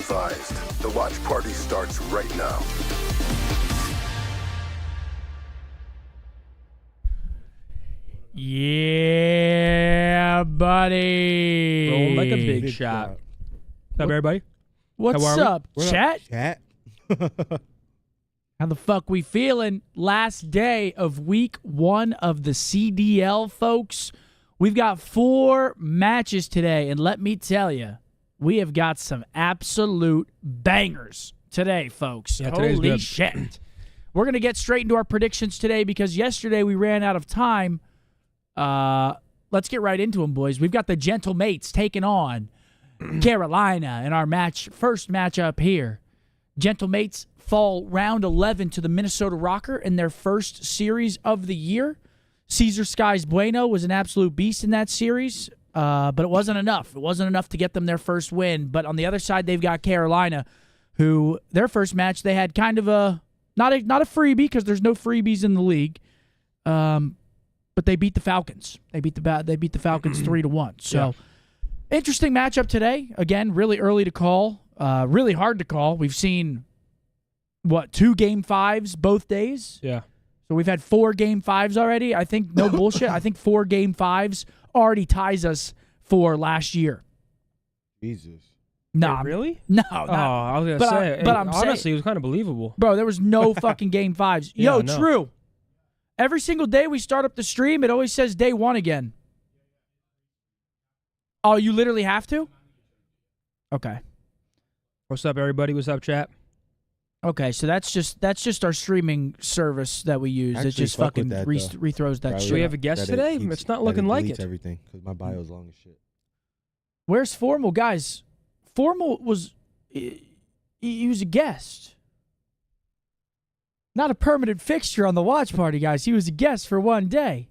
advised, the watch party starts right now. Yeah, everybody? Rolling like a big shot. What's up, everybody? What's up, chat? Chat. How the fuck we feeling? Last day of week 1 of the CDL, folks. We've got 4 matches today, and let me tell you, we have got some absolute bangers today, folks. Yeah, today's Holy good. shit. We're going to get straight into our predictions today because yesterday we ran out of time. Let's get right into them, boys. We've got the Gentle Mates taking on Carolina in our first matchup here. Gentle Mates fall round 11 to the Minnesota Rocker in their first series of the year. Cesar Skies Bueno was an absolute beast in that series, but it wasn't enough. It wasn't enough to get them their first win. But on the other side, they've got Carolina, who their first match, they had kind of a not a freebie because there's no freebies in the league, but they beat the Falcons. They beat the Falcons 3-1. So interesting matchup today. Again, really early to call, really hard to call. We've seen 2 game 5s both days. Yeah. So we've had 4 game 5s already. I think, no bullshit, I think 4 game 5s already ties us for last year. Jesus. No, Wait, really? No. I was gonna say. But I'm honestly, saying, it was kind of believable. bro, there was no fucking game 5s. Yeah, Yo, no. true. Every single day we start up the stream, it always says day 1 again. Oh, you literally have to? Okay. What's up, everybody? What's up, chat? Okay, so that's just our streaming service that we use. It Actually, just fuck fucking with that, rethrows that Probably shit. Do we up. have a guest That it today? keeps- It's not that looking like deletes it. everything because my bio is long as shit. Where's Formal, guys? Formal was he was a guest, not a permanent fixture on the watch party, guys. He was a guest for one day.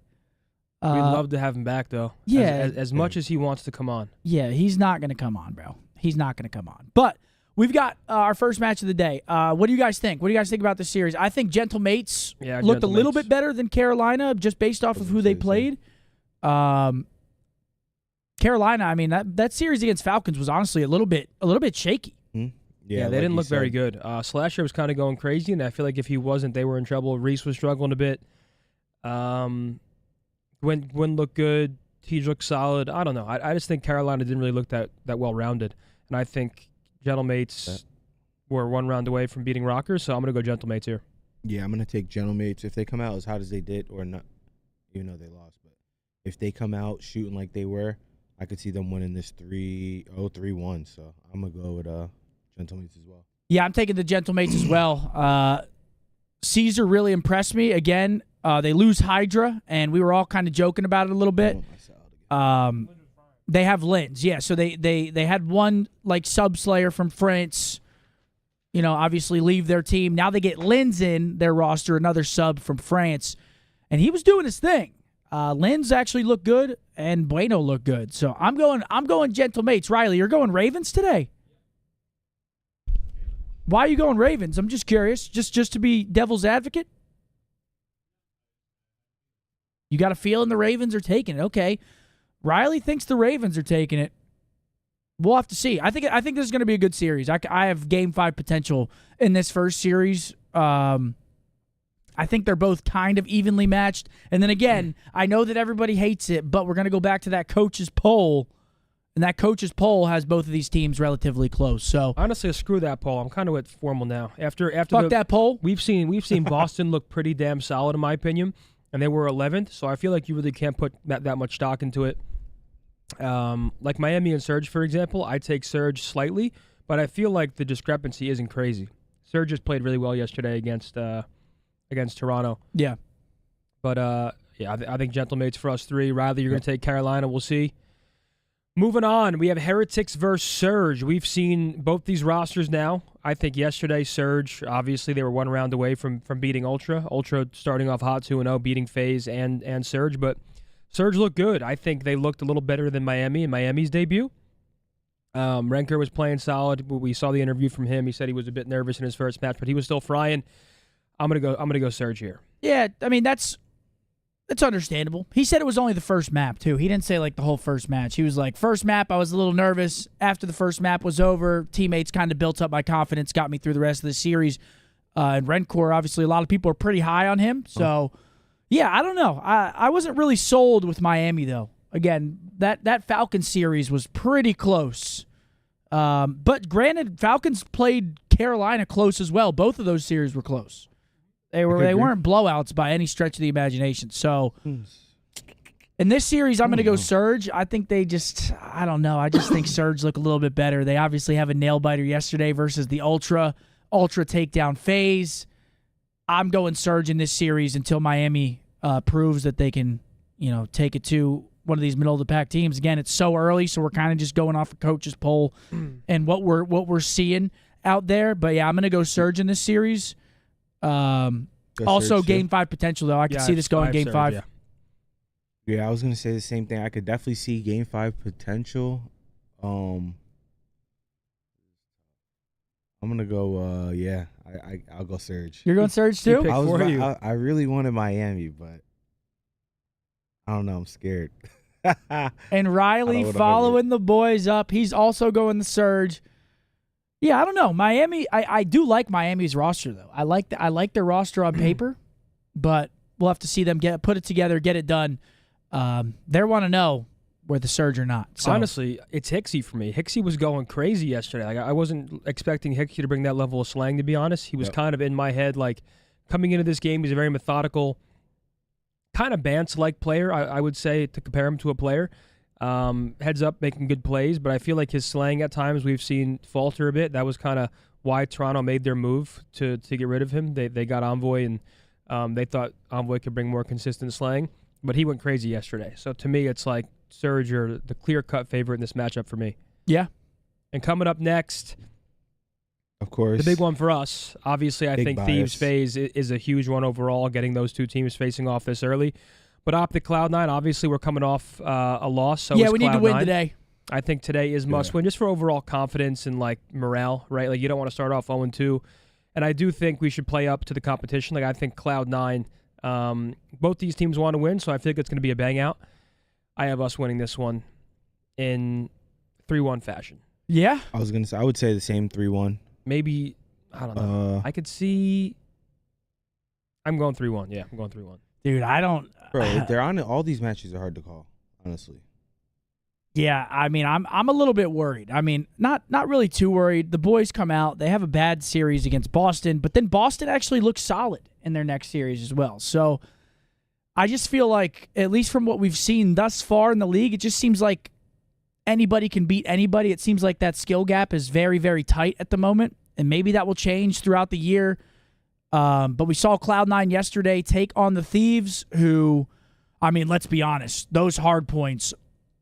We'd love to have him back, though. Yeah. As much as he wants to come on. Yeah, he's not going to come on, bro. He's not going to come on. But we've got our first match of the day. What do you guys think? What do you guys think about this series? I think Gentle Mates Yeah, looked Gentle a little Mates. bit better than Carolina just based off of who they played. Carolina, I mean, that series against Falcons was honestly a little bit shaky. Yeah, they didn't look very good. Slasher was kind of going crazy, and I feel like if he wasn't, they were in trouble. Reese was struggling a bit. Gwyn looked good. He looked solid. I don't know. I just think Carolina didn't really look that well-rounded. And I think Gentlemates were 1 round away from beating Rockers, so I'm going to go Gentlemates here. Yeah, I'm going to take Gentlemates. If they come out as hot as they did, or not, even though they lost, but if they come out shooting like they were, I could see them winning this 3-1. So I'm going to go with Gentlemates as well. Yeah, I'm taking the Gentlemates as well. Caesar really impressed me. Again, they lose Hydra, and we were all kind of joking about it a little bit. They have Lins, yeah. So they had one like sub-slayer from France, obviously leave their team. Now they get Lins in their roster, another sub from France, and he was doing his thing. Lins actually looked good, and Bueno looked good. So I'm going Gentlemates. Riley, you're going Ravens today? Why are you going Ravens? I'm just curious, just to be devil's advocate. You got a feeling the Ravens are taking it. Okay. Riley thinks the Ravens are taking it. We'll have to see. I think this is going to be a good series. I have game 5 potential in this first series. I think they're both kind of evenly matched. And then again, I know that everybody hates it, but we're going to go back to that coach's poll. And that coach's poll has both of these teams relatively close. So Honestly, screw that poll. I'm kind of with Formal now. After fuck that poll. We've seen Boston look pretty damn solid in my opinion, and they were 11th. So I feel like you really can't put that much stock into it. Like Miami and Surge, for example, I take Surge slightly, but I feel like the discrepancy isn't crazy. Surge just played really well yesterday against Toronto. Yeah. But I think Gentlemates for us 3. Riley, you're going to take Carolina. We'll see. Moving on, we have Heretics versus Surge. We've seen both these rosters now. I think yesterday, Surge, obviously they were 1 round away from beating Ultra. Ultra starting off hot 2-0, beating FaZe and Surge, but Surge looked good. I think they looked a little better than Miami in Miami's debut. Renker was playing solid. We saw the interview from him. He said he was a bit nervous in his first match, but he was still frying. I'm gonna go Surge here. Yeah, I mean that's understandable. He said it was only the first map too. He didn't say like the whole first match. He was like, first map I was a little nervous. After the first map was over, teammates kind of built up my confidence, got me through the rest of the series. And Rencor, obviously, a lot of people are pretty high on him. So, yeah, I don't know. I wasn't really sold with Miami though. Again, that Falcons series was pretty close. But granted, Falcons played Carolina close as well. Both of those series were close. They weren't blowouts by any stretch of the imagination. So in this series, I'm going to go Surge. I think I don't know. I just think Surge look a little bit better. They obviously have a nail biter yesterday versus the Ultra takedown FaZe. I'm going Surge in this series until Miami proves that they can, take it to one of these middle of the pack teams. Again, it's so early, so we're kind of just going off a coach's poll and what we're seeing out there. But yeah, I'm gonna go Surge in this series. Also, Surge, Game 5 potential though. I can see this going Game 5. Yeah, I was gonna say the same thing. I could definitely see Game 5 potential. I'm gonna go. I'll go Surge. You're going Surge too? I really wanted Miami, but I don't know. I'm scared. And Riley following the boys up. He's also going the Surge. Yeah, I don't know. Miami, I do like Miami's roster though. I like their roster on paper, but we'll have to see them put it together, get it done. They want to know where the Surge or not. So. Honestly, it's Hicksy for me. Hicksy was going crazy yesterday. Like, I wasn't expecting Hicksy to bring that level of slang, to be honest. He was kind of in my head, like, coming into this game, he's a very methodical, kind of Bance-like player, I would say, to compare him to a player. Heads up, making good plays, but I feel like his slang at times we've seen falter a bit. That was kind of why Toronto made their move to get rid of him. They got Envoy, and they thought Envoy could bring more consistent slang, but he went crazy yesterday. So to me, it's like Surge are the clear-cut favorite in this matchup for me. Yeah. And coming up next, of course, the big one for us, obviously, I think bias. Thieves FaZe is a huge one overall, getting those two teams facing off this early. But OpTic CLOUD9, obviously, we're coming off a loss. So yeah, we need to win today. I think today is must-win, just for overall confidence and, like, morale, right? Like, you don't want to start off 0-2. And I do think we should play up to the competition. Like, I think CLOUD9, both these teams want to win, so I think it's going to be a bang-out. I have us winning this one in 3-1 fashion. Yeah? I would say the same 3-1. Maybe, I don't know. I could see. I'm going 3-1. Yeah, I'm going 3-1. Dude, I don't. Bro, they're on all these matches are hard to call, honestly. Yeah, I mean, I'm a little bit worried. I mean, not really too worried. The boys come out. They have a bad series against Boston, but then Boston actually looks solid in their next series as well. So I just feel like, at least from what we've seen thus far in the league, it just seems like anybody can beat anybody. It seems like that skill gap is very, very tight at the moment, and maybe that will change throughout the year. But we saw Cloud9 yesterday take on the Thieves, who, I mean, let's be honest, those hard points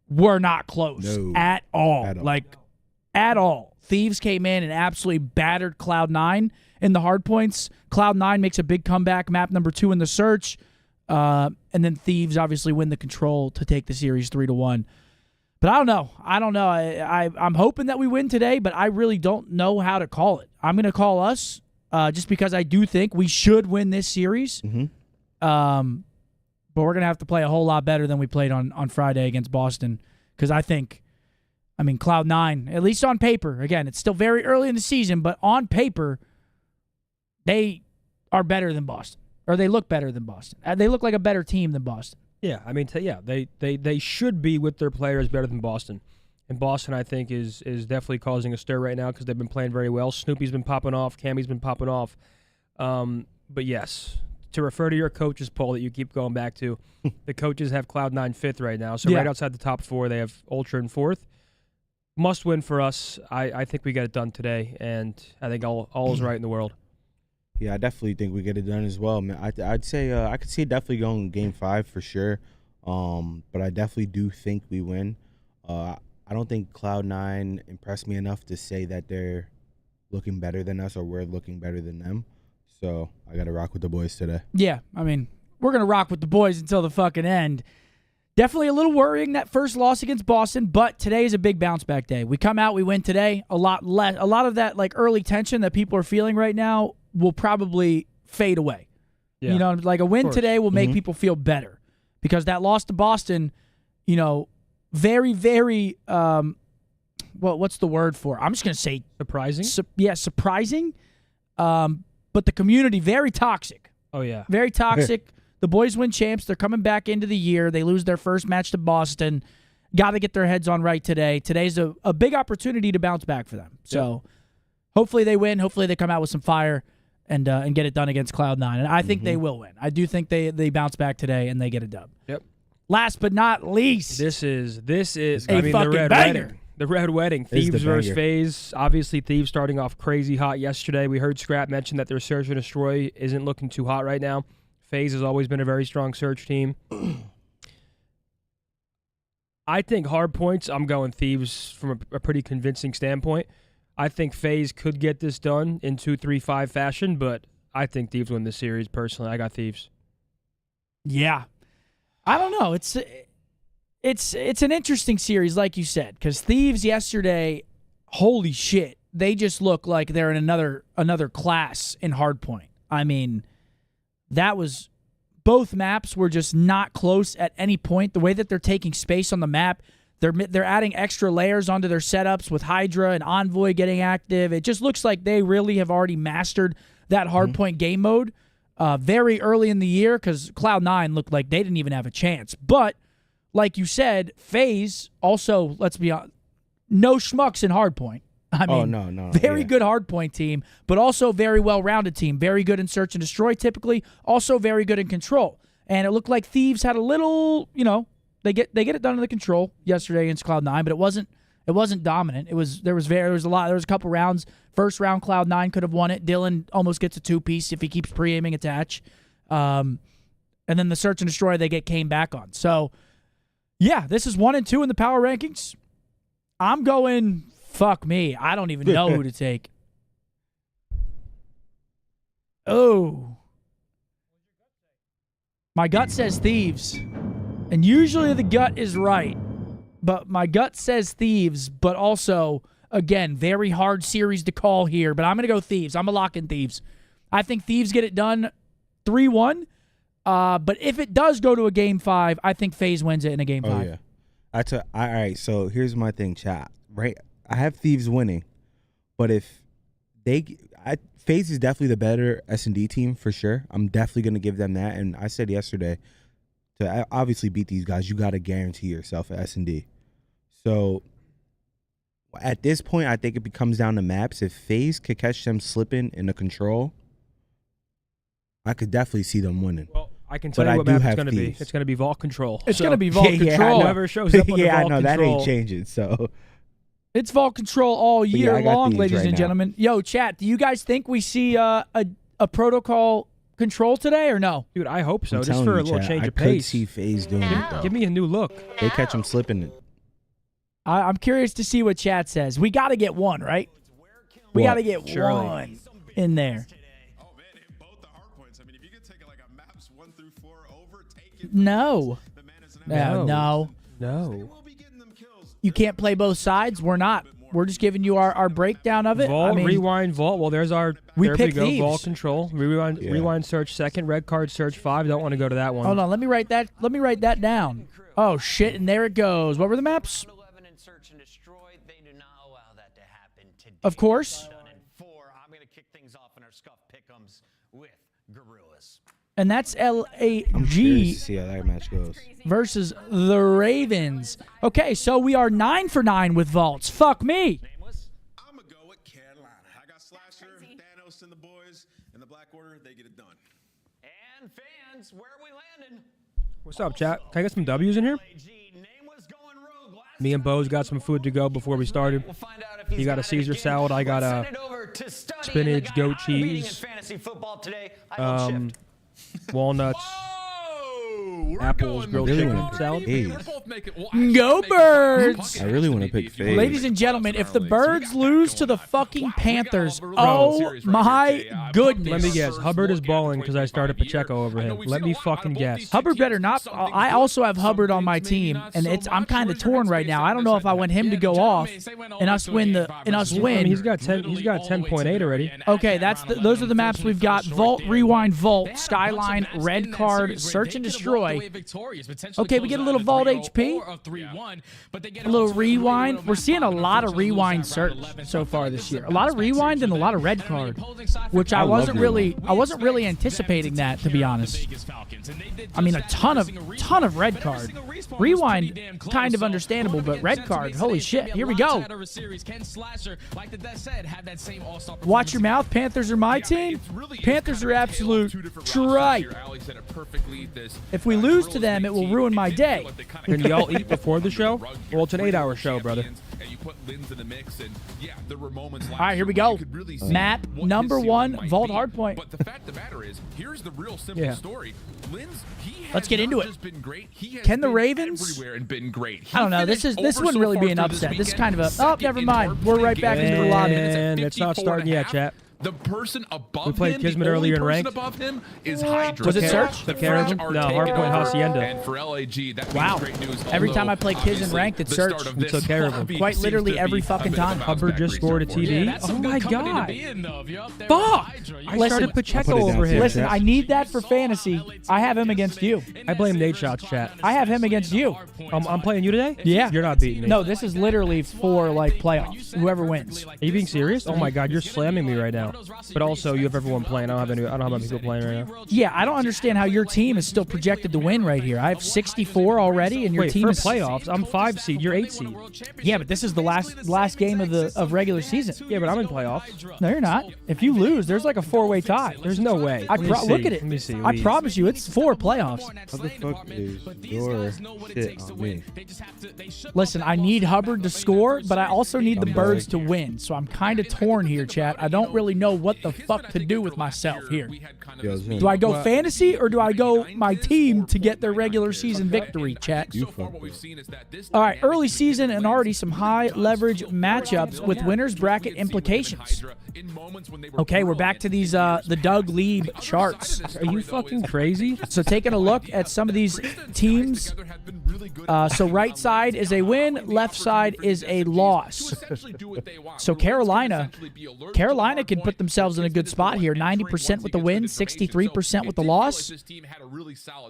were not close at all. At all. Thieves came in and absolutely battered Cloud9 in the hard points. Cloud9 makes a big comeback, map number 2 in the search. And then Thieves obviously win the control to take the series 3-1. But I don't know. I'm hoping that we win today, but I really don't know how to call it. I'm going to call us just because I do think we should win this series. Mm-hmm. But we're going to have to play a whole lot better than we played on Friday against Boston. Because I mean, Cloud9, at least on paper, again, it's still very early in the season, but on paper, they are better than Boston. Or they look better than Boston. They look like a better team than Boston. Yeah, I mean, they should be with their players better than Boston. And Boston, I think, is definitely causing a stir right now because they've been playing very well. Snoopy's been popping off. Cammy's been popping off. But yes, to refer to your coaches poll that you keep going back to, the coaches have Cloud9 5th right now. So right outside the top 4, they have Ultra in 4th. Must win for us. I think we get it done today, and I think all is right in the world. Yeah, I definitely think we get it done as well, man. I'd say I could see it definitely going Game 5 for sure. But I definitely do think we win. I don't think Cloud9 impressed me enough to say that they're looking better than us or we're looking better than them. So I got to rock with the boys today. Yeah, I mean, we're going to rock with the boys until the fucking end. Definitely a little worrying that first loss against Boston, but today is a big bounce back day. We come out, we win today. A lot of that like early tension that people are feeling right now will probably fade away. Yeah. You know, like a win today will make people feel better because that loss to Boston, you know, very, very, what's the word for it? I'm just going to say surprising. Surprising. But the community, very toxic. Oh, yeah. Very toxic. The boys win champs. They're coming back into the year. They lose their first match to Boston. got to get their heads on right today. Today's a big opportunity to bounce back for them. So hopefully they win. Hopefully they come out with some fire and get it done against CLOUD9. And I think they will win. I do think they bounce back today and they get a dub. Yep. Last but not least, This is a fucking the Red banger. Wedding. The Red Wedding. This is Thieves the versus banger. FaZe. Obviously, Thieves starting off crazy hot yesterday. We heard Scrap mention that their Search and Destroy isn't looking too hot right now. FaZe has always been a very strong Search team. I think hard points, I'm going Thieves from a pretty convincing standpoint. I think FaZe could get this done in 2-3-5 fashion, but I think Thieves win this series personally. I got Thieves. Yeah. I don't know. It's an interesting series, like you said, because Thieves yesterday, holy shit, they just look like they're in another class in hardpoint. I mean, that was both maps were just not close at any point. The way that they're taking space on the map, they're adding extra layers onto their setups with Hydra and Envoy getting active. It just looks like they really have already mastered that hardpoint game mode very early in the year, because Cloud9 looked like they didn't even have a chance. But like you said, FaZe also, let's be honest, no schmucks in hardpoint. I mean, no. Very good hardpoint team, but also very well-rounded team. Very good in search and destroy typically, also very good in control. And it looked like Thieves had a little, they get it done in the control yesterday against Cloud9, but it wasn't dominant. There was a couple rounds. First round Cloud9 could have won it. Dylan almost gets a two-piece if he keeps pre-aiming attach. And then the search and destroy came back on. So yeah, this is 1 and 2 in the power rankings. I'm going, fuck me. I don't even know who to take. Oh. My gut says Thieves. And usually the gut is right. But my gut says Thieves, but also, again, very hard series to call here. But I'm going to go Thieves. I'm going to lock in Thieves. I think Thieves get it done 3-1. But if it does go to a Game 5, I think FaZe wins it in a Game 5. Oh, yeah. All right, so here's my thing, chat. Right? I have Thieves winning. But if FaZe is definitely the better S&D team for sure. I'm definitely going to give them that. And I said yesterday, to obviously beat these guys, you got to guarantee yourself an S&D. So at this point, I think it comes down to maps. If FaZe could catch them slipping in the control, I could definitely see them winning. Well, I can tell But you I what do map it's have going to be. Thieves. It's going to be Vault Control. It's So, going to be Vault Yeah, I Control. know. Whoever shows up on the Yeah, I Vault know. That Control. ain't changing, so... It's Vault Control all yeah, year I got long, Thieves ladies right and now. gentlemen. Yo, chat, do you guys think we see a protocol control today or no? Dude, I hope so. I'm Just telling for you, a little chat, change I of could pace. see FaZe doing it, though. Give me a new look. They catch them slipping. I'm curious to see what chat says. We got to get one, right? We What? got to get Surely. one in there. Oh man, in both the hard points. I mean, if you could take like a maps 1 through 4 over, take it. No. The man is an No. No. No. We'll be getting them kills. You can't play both sides. We're not. We're just giving you our breakdown of it. Vault, I mean, rewind, vault. Well, there's our. We there picked we go. Thieves. Vault control. Rewind, search second. Red card, search 5. Don't want to go to that one. hold on. Let me write that down. Oh, shit. And there it goes. What were the maps? 11 and search and destroy. They do not allow that to happen today. Of course. Done in 4. I'm going to kick things off in our Scump pick'ems with Gorillas. And that's I'm curious LAG to see how that match goes. versus the Ravens. Okay, so we are 9 for 9 with vaults. Fuck me. Nameless. I'm gonna go with Carolina. I got Slasher, Thanos, and the boys in the Black Order. They get it done. And fans, where are we landing? What's up, chat? Can I get some W's in here? LAG, Nameless going rogue. Last Me and Bo's got some food to go before we started. We'll find out if he's You got a it Caesar again. salad. I got Let's a send it over to Study and spinach, the guy goat I'm beating in cheese, fantasy football today. I hold shift. walnuts, apples, grilled really chicken wanna pick salad. FaZe. Go Birds! I really want to pick FaZe. Ladies and gentlemen, if the Birds lose to the fucking Panthers, oh my goodness. Let me guess. Hubbard is balling because I started Pacheco over him. Let me fucking guess. Hubbard better not. I also have Hubbard on my team, and I'm kind of torn right now. I don't know if I want him to go off and us win I mean, he's got 10. He's got 10.8 already. Okay, those are the maps we've got. Vault, Rewind, Vault, Skyline, Red Card, Search and Destroy. Okay, we get a little Vault HP. A little rewind. We're seeing a lot of rewind Surge so far this year. A lot of rewind and a lot of red card, which I wasn't really anticipating that, to be honest. I mean, a ton of red card. Rewind, kind of understandable, but red card, holy shit. Here we go. Watch your mouth. Panthers are my team. Panthers are absolute tripe. If we lose to them, it will ruin my day. Can y'all eat before the show? Well, it's an 8-hour show, brother. All right, here we go. Map number 1, Vault Hardpoint. But the fact of the matter is, here's the real simple story. Linz, Let's get into it. Can the Ravens? Everywhere and been great. I don't know. This wouldn't really be an upset. This is kind of a. Oh, never mind. We're right back into the lobby. And it's not starting yet, chat. The person above We played him, Kismet the earlier only in person ranked. above him is Hydra. Was it Search? The Care of French him? are No, taking Hardpoint over. Hacienda. And for LAG, that Wow. means great news. Every time I Although, play Kiz and obviously, ranked, it's the Search. start of We took this care of him. lobby Quite seems literally to every be fucking a bit of a time. bounce Hubbard back just scored a restart for TD. us. Oh my god. Fuck! I Listen, started Pacheco I'll put it down over for him. you. Listen, I need that for fantasy. I have him against you. I blame Nate Shots, chat. I have him against you. I'm playing you today? Yeah. You're not beating me. No, this is literally for like playoffs. Whoever wins. Are you being serious? Oh my god, you're slamming me right now. But also, you have everyone playing. I don't have many people playing right now. Yeah, I don't understand how your team is still projected to win right here. I have 64 already, and your Wait, team for is playoffs, I'm 5 seed. You're 8 seed. Yeah, but this is the last game of regular season. Yeah, but I'm in playoffs. No, you're not. If you lose, there's like a 4-way tie. There's no way. Look at it. Let me see. I promise you, it's 4 playoffs. What the fuck is your shit on me? Listen, I need Hubbard to score, but I also need the Birds to win. So I'm kind of torn here, chat. I don't really know what the fuck to do with myself here. Yo, Zim, Do I go fantasy or do I go my team to get their regular season victory, chat? you fuck with. All right, early season and already some high leverage matchups with winners bracket implications. Okay, we're back to these the Doug Lieb charts. Are you fucking crazy? So taking a look at some of these teams. So right side is a win, left side is a loss. So Carolina can put themselves in a good spot here. 90% with the win, 63% with the loss.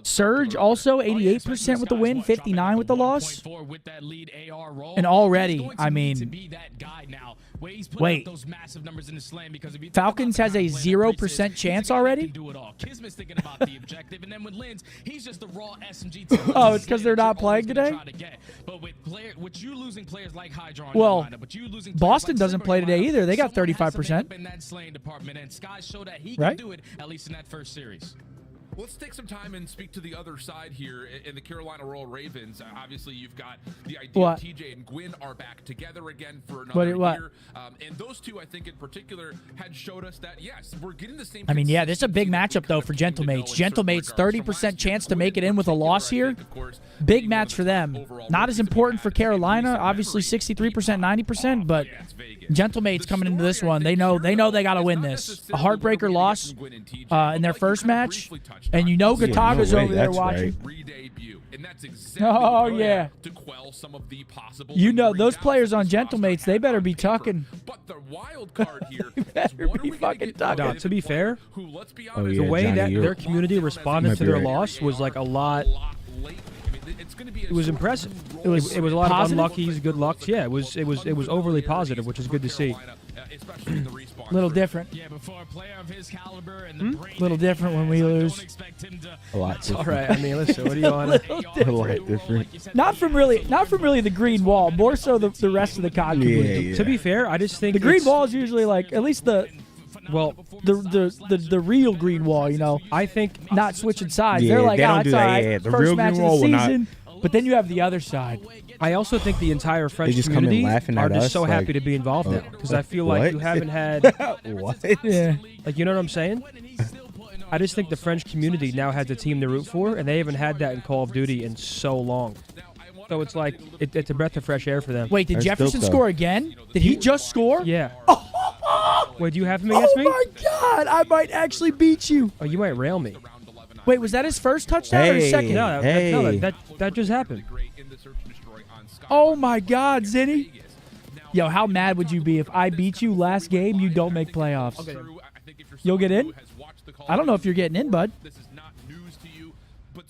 Surge also 88% with the win, 59% with the loss. And already, I mean, wait. Falcons has a 0% chance already? Oh, it's because they're not playing today? Well, Boston doesn't play today either. They got 35%. Right? Let's take some time and speak to the other side here in the Carolina Royal Ravens. Obviously, you've got the idea What? TJ and Gwyn are back together again for another What? year. And those two, I think, in particular, had showed us that, yes, we're getting the same. I mean, yeah, this is a big matchup, though, for Gentlemates. Gentlemates, 30% chance to make it in with a loss here. Big match for them. Not as important for Carolina. Obviously, 63%, 90%, but Gentlemates coming into this one, they know they got to win this. A heartbreaker loss in their first match, and you know Gataga's over there watching. Oh, yeah. You know, those players on Gentlemates, they better be tucking. But the wild card here better be fucking tucking. No, to be fair, Oh, the yeah, way Johnny, that you're- their community responded might to be their right. loss was like a lot. It was impressive. It was a lot positive? of unluckies, good lucks. Yeah, it was overly positive, which is good to see. Little different. Little different when we lose. A lot different. All right, I mean, listen, what do you want? A lot different. Not from really the green wall, more so the rest of the COD community. Yeah. To be fair, I just think The green it's- wall is usually like at least the real green wall, you know, I think not switching sides. Yeah, They're like, they don't it's do that. all right. Yeah, the First real match green of wall the will not- season. But then you have the other side. I also think the entire French just come in community laughing are at just us, so like, happy to be involved now because I feel like what? you haven't had What? Yeah. like you know what I'm saying. I just think the French community now has a team to root for, and they haven't had that in Call of Duty in so long. So it's like it's a breath of fresh air for them. Wait, did They're Jefferson stoked, though. score again? Did he just score? Yeah. Wait, do you have him against me? Oh my God! I might actually beat you. Oh, you might rail me. Wait, was that his first touchdown or his Hey. second? No, that just happened. Oh my God, Zinni. Yo, how mad would you be if I beat you last game? You don't make playoffs. Okay. You'll get in? I don't know if you're getting in, bud. This is not news to you, but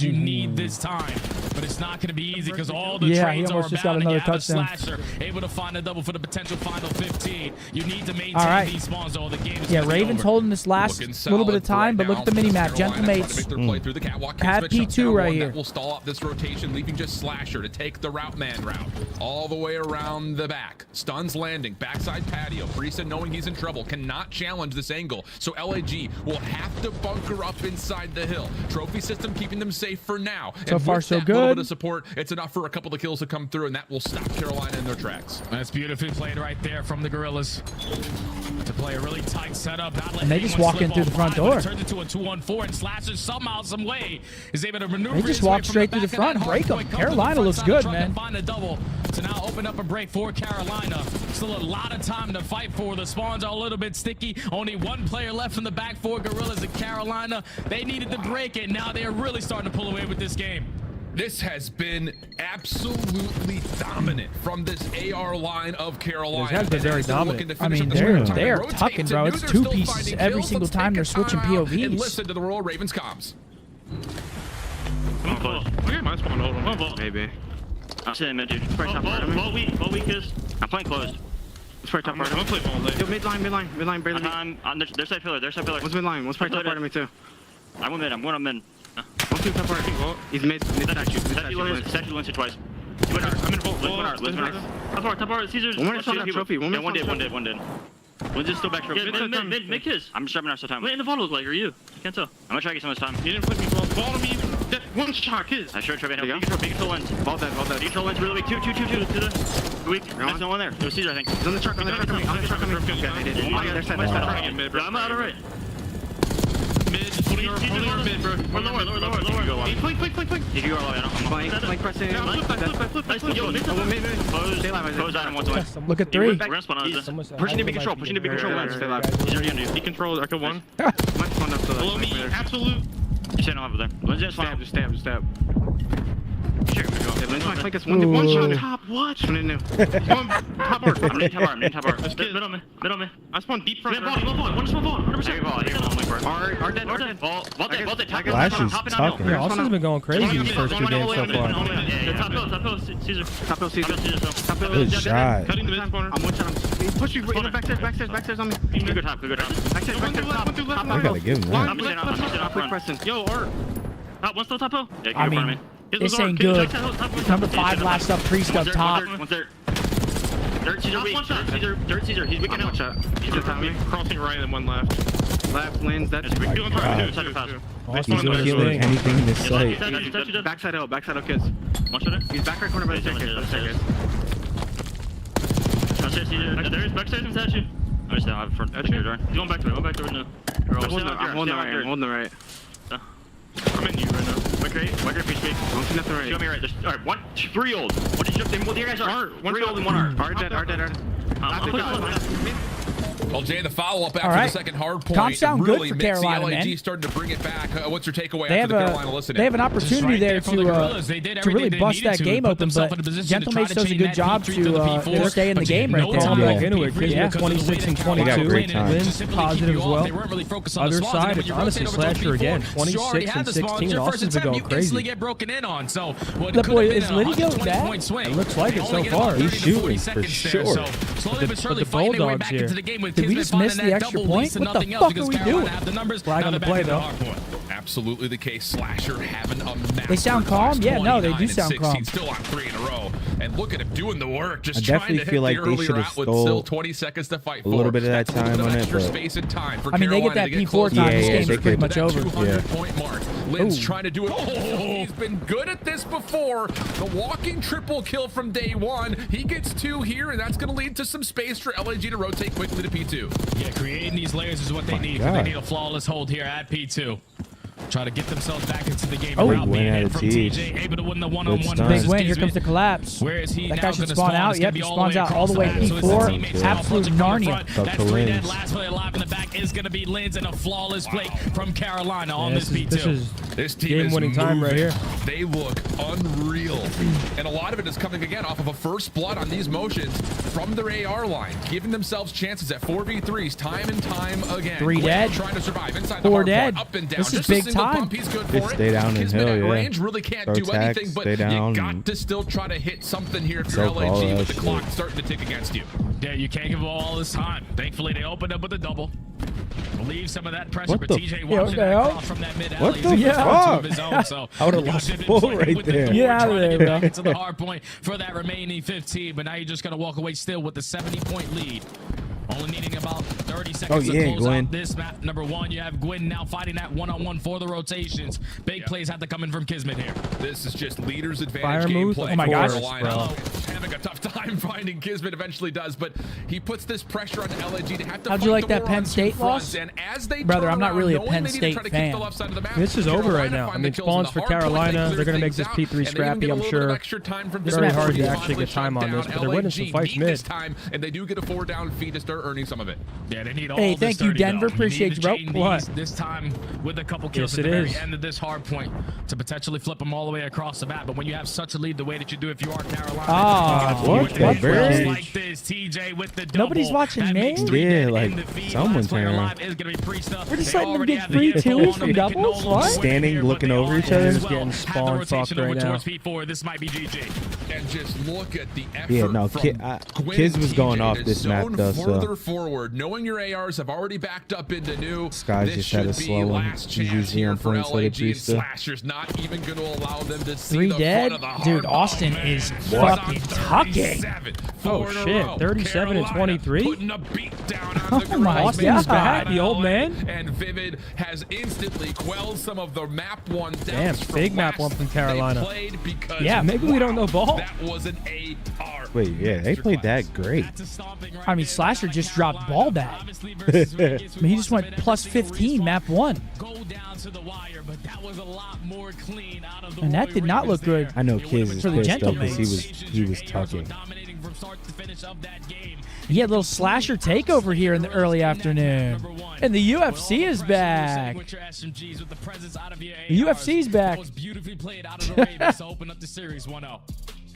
You need this time. but it's not going to be easy because all the Yeah, he trades are almost just got abound, and you another have a touchdown. slasher able to find a double for the potential final 15. You need to maintain All right. these spawns or the game is Yeah, gonna be Ravens over. holding this last Looking little bit of solid time, right but look at the now. mini map. Carolina trying to Gentlemates make their play through the catwalk. had Kismet shuts P2 down right one here. that will stall out this rotation, leaving just Slasher to take the route man route all the way around the back. Stuns landing, backside patio. Priest, knowing he's in trouble, cannot challenge this angle, so LAG will have to bunker up inside the hill. Trophy system keeping them safe for now. So And far, with so that little good. bit of support, it's enough for a couple of kills to come through, and that will stop Carolina in their tracks. That's beautifully played right there from the Gorillas to play a really tight setup. Not let And they just anyone walk in slip through the off front wide, but door. it turns into a 2-on-4, and Slasher somehow, some way is able to maneuver. They just his way walk from straight the through the back of front that and break hard 'em. point, come to the Carolina front looks side of the good, truck man. and find a double to now open up a break for Carolina. Still a lot of time to fight for. The spawns are a little bit sticky. Only one player left from the back four Gorillas in Carolina. They needed to break it. Now they're really starting to pull away with this game. This has been absolutely dominant from this AR line of Carolina. It has been very dominant. I mean, they're tucking, bro. It's two pieces every single time they're switching And POVs. listen to the Royal Ravens comms. Okay, mine's going over. Maybe. I'm sitting mid, dude. What weak is? I'm playing closed. Let's play top part. I'm playing all day. Yo, midline, barely. On their side pillar, What's midline? Let's play top part of me too. I went mid, I'm going on mid. One two top part. He's mid statue once or twice. I'm in a vault. Top part, Caesar's. One more trophy. One did. One's just still back trophy. Mid kiss. I'm just dropping our time. Wait, in the vault look like, are you? I can't tell. I'm gonna try to get some of this time. You didn't put me ball to me. That one shot kiss. I sure tried to help. Big control lens. Ball dead. Big control lens really weak. Two to the weak. There's no one there. It was Caesar, I think. He's on the truck. On the truck. I'm out of right. Mid, bro. Lower. Plink. If you are low, I'm pressing. Yo, close item once away. Look at three. Pushing the big control. Lens. Stay alive. He's already under you. He controls. I killed one. Might spawn up to the. Below me. Absolute. You're staying over there. Len's just stab. Check him to go. Len's my flank is one shot top. What? Top art. I'm in top art. Middle me. I spawned deep front. One small ball. 100%. Art dead. Ball dead. Flash is talking. Yeah, Austin's been going crazy these first two games so far. Top hill, Caesar. Good shot. Cutting the mid spawner. I'm one shot. Push you backstairs on me. Good top. Backstairs, top. I gotta give him that. Quick pressing. Yo, Art. One still top hill? Yeah, I mean, this ain't good. Number 5 last up, Priest up top. Dirt Caesar. He's weak out. He's crossing right and one left. Left lanes. That's God. He's He's killing anything in this sight. Backside hill, kids. He's back right corner by the staircase. There is backside and statue. I just have front door. He's going back to it now. I'm holding the right. I'm in you right now. White crate, free speak. Don't see nothing right. Show me right. There's, all right, 3 old. What did you jump in? Well, the guys are 3 old and 1 art. Art dead. Well, Jay, the follow-up after right. the second hard point. Comps sound really good for makes Carolina, the LAG man. starting to bring it back. What's your takeaway They after have the Carolina listening? they have an opportunity right there there from the Gorillas. They did to everything really they bust needed that to game put open, themselves but in a position to try Gentlemates to does a chain good that job P3 to the to P4, stay in the but game you right know there. time Back back into it. Chris, Yeah. 26 and They 22. got great times. Wins positive as well. They weren't really focused on Other the spawns, side, and when it's you honestly rotate over to Slasher P4, again. you already 26 had and the spawns. 16. Your first Austin's been attempt, going you instantly crazy. get broken in on. So what The could boy, have been is a Liddy going 120 back? point swing. It looks like They it only so get about far. 30 He's to 40 shooting for seconds there, sure. so slowly but surely the fighting their way Bulldogs back here. into the game with Did we Kismet just miss finding the that extra double point? leads and What the nothing else fuck because are we Carolina doing? have the numbers. Flag Now on the they're play, back into though. hard point. Absolutely the case. Slasher having a massive They sound calm? Yeah, no, they do sound calm. Still on 3 in a row. And look at him doing the work. Just I trying definitely to hit feel like the they earlier should've out with stole still 20 seconds to fight for. a little bit of that That's a time little on bit it, extra but- space and time for I mean, they get Carolina that to get P4 close time. to This Yeah, game's they pretty could. much that over. 200-point mark. Lynn's Ooh. trying to do it. Oh, he's been good at this before. The walking triple kill from day 1. He gets 2 here, and that's going to lead to some space for LAG to rotate quickly to P2. Yeah, creating these layers is what they need. God. They need a flawless hold here at P2. Try to get themselves back into the game. Oh, without win being out hit of from Thieves. TJ, able to win the Good one-on-one start. Big versus win. Here Kismet. comes the collapse. Where is he That now guy should gonna spawn out. It's Yep, gonna he be all spawns the way out all the way across P4. the back. So it's the teammates now Absolute punching from the Narnia. front. Go That's to 3 Lynn's. dead. Last player alive in the back is going to be Lynn's, and a flawless play from Carolina on Yeah, this this P2. is This team is Game-winning time right moving. here. They look unreal. And a lot of it is coming again off of a first blood on these motions from their AR line, giving themselves chances at 4v3s time and time again. 3 Gwen dead. Trying to survive inside the 4 hard dead. point, up and down. This is Just big a single time. pump, he's good Just for stay it. down in Kismet hill, at yeah. range really can't Throw do tags, anything, but stay down. you got to still try to hit something here if you're Soak all LAG that with the shit. clock starting to tick against you. Yeah, you can't give them all this time. Thankfully, they opened up with a double. Relieve some of that pressure, What but the- TJ Yeah, watching what the that hell? cross from that mid alley. What He's the in front fuck? of his own, so I would've you lost should've full played right with the there. door, Get out of trying to there, get bro. back to the hard point for that remaining 15, but now you're just going to walk away still with the 70-point lead. Only needing about 30 seconds yeah, to close Gwen. out this map. Number 1, you have Gwyn now fighting that one-on-one for the rotations. Big plays have to come in from Kismet here. This is just leader's advantage Fire move? gameplay. Oh my for gosh, Carolina. bro. Having a tough time finding Kismet eventually does, but he puts this pressure on LAG to have to How'd fight you like the that war Penn on two State fronts. loss? And as they Brother, turn I'm not around, really a knowing Penn they need to State try to keep fan. the left side of the map, This is over Carolina right now. I find mean, the kills on spawns the for hard point, Carolina, clear they're gonna make things this out, P3 and they even scrappy, get a I'm little bit of sure. extra time from Very Kismet hard to before actually finally get time shut on this, down. but they're winning some LAG fights need this mid. time, and they do get a 4-down feed to start earning some of it. Yeah, they need all Hey, this thank you, 30 Denver. though. Appreciate need you, to bro. chain What? these this time with a couple kills Yes, at it the very is. end of this hard point to potentially flip them all the way across the map. But when you have such a lead the way that you do if you are Carolina, Ah, you get what with the the big bird? plays like this, TJ with the double. Nobody's watching That me? makes 3 Yeah, dead like, in the feed. someone's Last player here. alive is gonna be Priesta. We're just They letting them already get have the free info twos on them. from They can doubles? no What? longer Standing, win here, but looking they over are each as other. well. Getting Have the spawn rotation fucked over right now. towards P4. This might be GG. And just look at the effort Yeah, no, from Gwen Kids and was going TJ off to this map, zone though, so- further forward, knowing your ARs have already backed up into new. Skies This just had should to be slow him. last He's chance usually here on for points like a LAG. And Priesta. Slashers not even going to allow them to see 3 the dead? front of the hard Dude, point. Austin Man, is was fucking on tucking. 37, Oh, 4 in a shit, row. 37 and Carolina 23? Putting a beat down on Oh the my girls. Austin is back, the old man. And Vivid has instantly quelled some of the map 1 doubts Damn, from big map last 1 from they Carolina. played because, Yeah, maybe we don't know ball. That was an AR. Wait, yeah, they played that great. I mean, Slasher just dropped ball back. I mean, he just went plus 15 map 1. Go down to the wire, but that was a lot more clean out of the And that Roy did not Ravens look good. there. I know It Kids would've is For the been pissed though Gentlemen. because he was ARs were tucking. dominating from start to finish of that game. He had a little Slasher takeover here in the early afternoon. And the UFC is back. The UFC's back. That was beautifully played out of the Ravens to open up the series 1-0.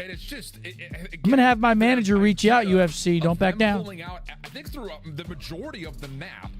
And it's just, I'm going to have my manager reach out, UFC. Don't back down. Pulling out, I think through the majority of the map.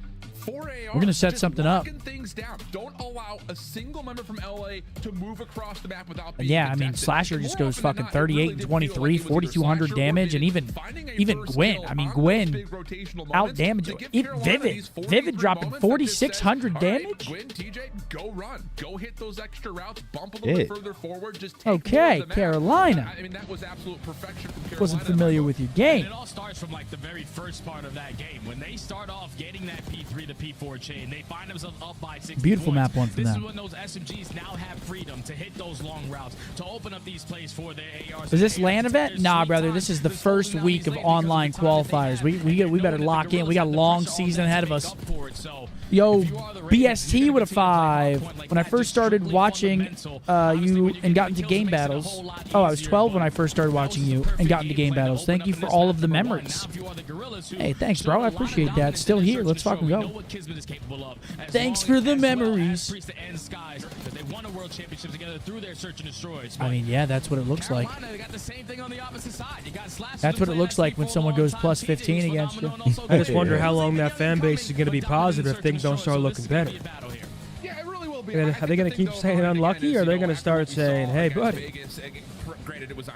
4 ARs, We're gonna set just something up. locking things down. Don't allow a single member from LA to move across the map without being Yeah, I mean, contested. Slasher And just more goes often than fucking not, it 38 really and did 23, feel like it was either 4,200 Slasher or damage, and Vivid. even Finding a Gwen. first I mean, kill on Gwen those big rotational moments out to damaged. give Even Carolina Vivid. these 43 Vivid dropping moments that just says, 4,600 all right, damage. Gwen, TJ, go run. Go hit those extra routes. Bump a little bit Yeah. further forward. Just take Okay, more of the map. Carolina. I mean, that was absolute perfection from Carolina. Wasn't familiar with your And game. it all starts from like the very first part of that game. When they start off getting that P3 to P4 chain, they find themselves up by 60 Beautiful points. map 1 from This them. is when those SMGs now have freedom to hit those long routes, to open up these plays for their ARs. Is this LAN event? Nah, brother. This is the first week of online qualifiers. We better lock in. We got a long season ahead of us. Yo, BST with a 5. When I first started watching you and got into game battles. Oh, I was 12 when I first started watching you and got into game battles. Thank you for all of the memories. Hey, thanks, bro. I appreciate that. Still here. Let's fucking go. Thanks for the memories. I mean, yeah, that's what it looks like. That's what it looks like when someone goes plus 15 against you. I just wonder how long that fan base is going to be positive if things don't start looking better. Yeah, it really will be. Are they going to keep saying unlucky, or are they going to start saying, hey, buddy,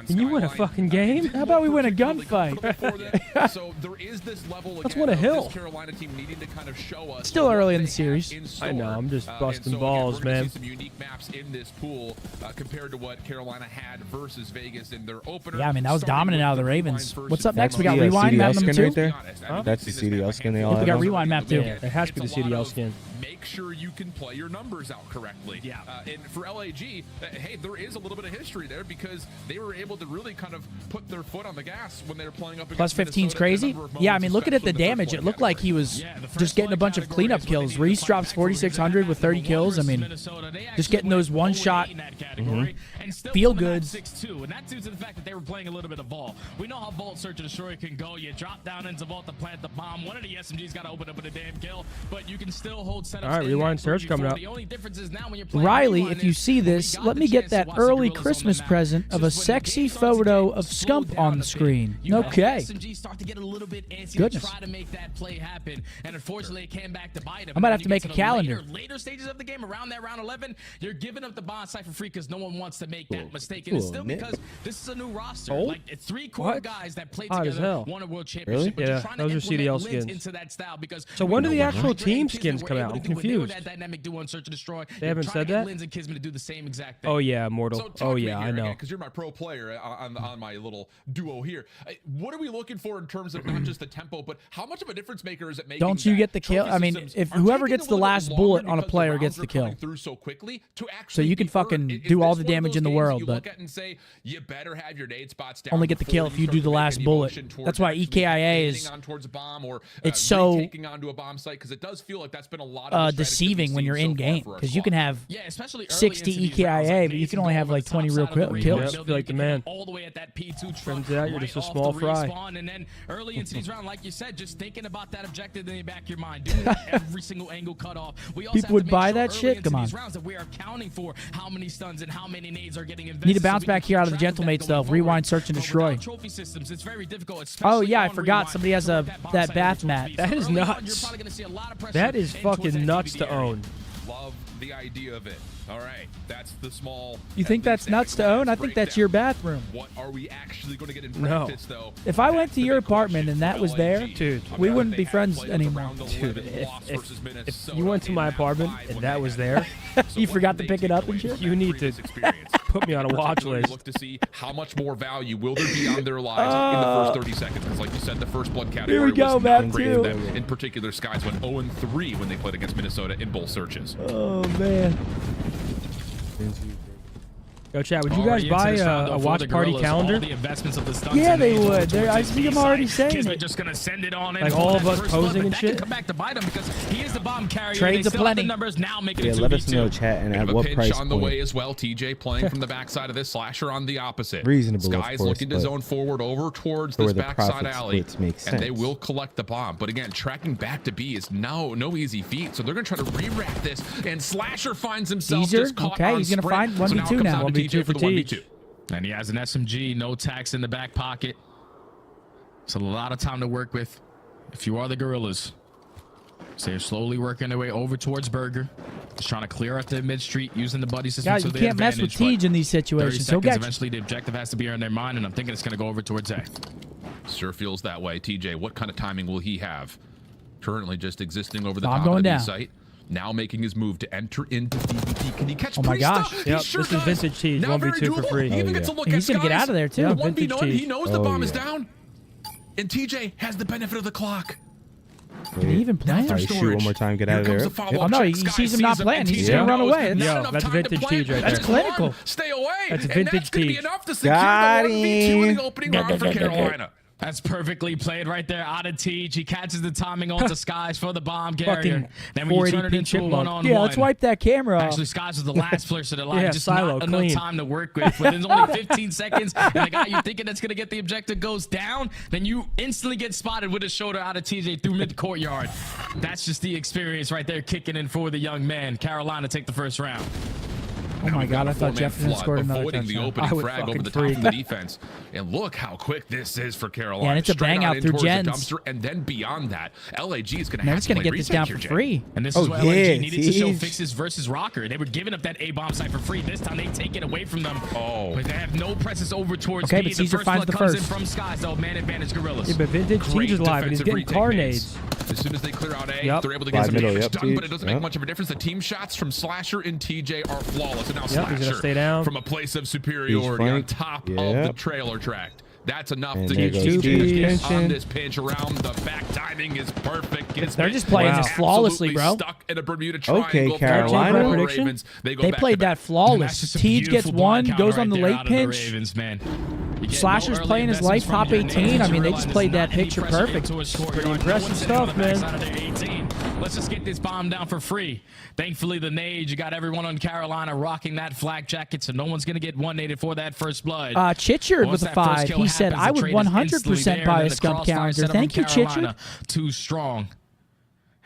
can you win a fucking game? How about we win a gunfight? So there is this level Let's again win a of hill. this Carolina team needing to kind of show us Still what early in they the series. have in I know, store. I'm just And busting so, again, balls, we're gonna man. see some unique maps in this pool compared to what Carolina had versus Vegas in their opener. Yeah, I mean, that was Starting dominant with out of the Rewind Ravens. first What's and up next? We got foremost. Rewind map CDL number skin 2. right there? Honest, I mean, That's we've the seen this CDL map skin they a all We have got now? Rewind map 2. Yeah, it has to be the It's a lot CDL of skin. Make sure you can play your numbers out correctly. Yeah. And for LAG, hey, there is a little bit of history there because they were able to really kind of put their foot on the gas when they were playing up Plus against 15's Minnesota in a crazy. number of Yeah, I moments, mean, looking at the especially in damage, first it looked like he was Yeah, the first just getting a bunch of category cleanup is when they kills. need to Reese fight drops back for 4,600 with 30 kills. I mean, just getting those one-shot feel goods. 6-2, and that's due to the fact that they were playing a little bit of Vault. We know how Vault Search and Destroy can go. You drop down into Vault to plant the bomb. One of the SMGs got to open up with a damn kill, but you can still hold All right, rewind search coming up. Riley, if you see this, let me get that early Christmas present of a sexy photo of Scump on the screen. Okay. Goodness. I might have to make a calendar. Later stages of the game, around that round 11, you're giving up the bond side for free because no one wants to make that mistake. And it's still because this is a new roster. Like, it's 3 core guys that play together, won a world championship. Really? Yeah, those are CDL skins. Into that style because so when do the actual team skins come out? I'm confused. They haven't said that? Oh, yeah, Immortal. Oh, yeah, I know. Because you're my pro player on my little duo here. What are we looking for in terms of not just the tempo, but how much of a difference maker is it making? Don't you get the kill? I mean, if whoever gets the last bullet on a player gets the kill. So you can fucking do all the damage in the world, but only get the kill if you do the last bullet. That's why EKIA is it's so taking onto a bomb site because it does feel like that's been a lot of deceiving when you're in game because you can have 60 EKIA, but you can only have like 20 real kills. Yep, like the man. All the way at that P2 turns out you're just a small fry. And then early into these rounds, like you said, just thinking about that objective in the back of your mind, doing every single angle cut off. We also people would buy that shit. Come on. Rounds that we are counting for how many stuns and how many nades are getting invested. Need to bounce back here out of the Gentlemates though. Rewind, search, and destroy. Trophy systems, it's very difficult. Oh yeah, I forgot. Somebody has that bath mat. That is nuts. That is fucking nuts to own. Love the idea of it. All right, that's the small. You think that's nuts to own? I think that's your bathroom. What are we actually going to get in practice, though? If I went to your apartment and that was there, dude, we wouldn't be friends anymore. Dude, if you went to my apartment and that was there, you forgot to pick it up and shit. You need to put me on a watch list. Look to see how much more value will there be on their lives in the first 30 seconds. Because, like you said, the first blood category here we go, was not man, great for them. In particular, Skies went 0-3 when they played against Minnesota in both searches. Oh man. Yo, chat, would you guys buy a watch party calendar? Yeah, they would. I see them already saying it. Just gonna send it on like all of us posing and shit. Come back to bite him because he is the bomb carrier. Trades aplenty. Now making yeah, let us know, chat, and at what price on the way as well. TJ playing from the backside of this, Slasher on the opposite. Reasonable, Sky's looking to zone forward over towards this backside alley, and they will collect the bomb. But again, tracking back to B is no easy feat. So they're gonna try to re-rack this, and Slasher finds himself just caught on he's gonna find 1v2 now. 1v2 for TJ. And he has an SMG, no tax in the back pocket. It's a lot of time to work with if you are the Gorillas. So they're slowly working their way over towards Burger. Just trying to clear out the mid street using the buddy system. Guys, you can't mess with Tej in these situations. Eventually, the objective has to be on their mind, and I'm thinking it's going to go over towards A. Sure feels that way. TJ, what kind of timing will he have? Currently just existing over the top of the down. B site. Now making his move to enter into DVT. Can he catch Oh my gosh. Yep, sure this is vintage Tej, 1v2 for free. He even gets a look he's going to get out of there, too. Yeah, 1v1, he knows the bomb is yeah. down. And TJ has the benefit of the clock. Can he even plan? Shoot one more time, get out of there. Oh no, he sees him not playing. He's going to run away. Yeah, that's vintage Tej right there. That's clinical. Stay away. That's vintage Tej. Enough to secure the 1v2 in the opening round for Carolina. That's perfectly played right there out of Tej. He catches the timing onto Skies for the bomb carrier. Then when you turn it into a one-on-one. Yeah, let's wipe that camera off. Actually, Skies was the last player, so they're like, Yeah, just silo, not clean. enough time to work with. Within only 15 seconds, and the guy you thinking that's going to get the objective goes down, then you instantly get spotted with a shoulder out of TJ through mid-courtyard. That's just the experience right there kicking in for the young man. Carolina take the first round. Oh my God, I thought Jefferson scored another avoiding the opening frag over the top of the defense. And look how quick this is for Carolina. Yeah, and it's a bang out through gens. And then beyond that, LAG is going to have to get this down for free. And this is what LAG needed to show fixes versus Rocker. They were giving up that A bomb site for free. This time they take it away from them. Oh. But they have no presses over towards B. But Caesar finds the comes in first. from Skies, though. Man advantage Gorillas. Yeah, but vintage Tej is live and he's getting carnades. As soon as they clear out A, Yep. they're able to get some middle, damage yep, done, but it doesn't make yep. much of a difference. The team shots from Slasher and TJ are flawless. And now Yep, he's gonna Slasher stay down. from a place of superiority on top of the trailer track. That's enough And to there get goes TJ on this pinch around the back. Timing is perfect. They're just playing this flawlessly, bro. Stuck in a Bermuda triangle. Okay, Carolina. For the Prediction? Ravens. They played that flawless. Tej gets one, goes on the late pinch. Ravens, man. Slasher's playing his life, top 18. I mean, they just played that picture perfect. Pretty impressive stuff, man. Let's just get this bomb down for free. Thankfully, the nade, you got everyone on Carolina rocking that flak jacket, so no one's going to get one naded for that first blood. Chitchard with a 5. He said, I would 100% buy a Scump calendar. Thank you, Chitchard. Too strong.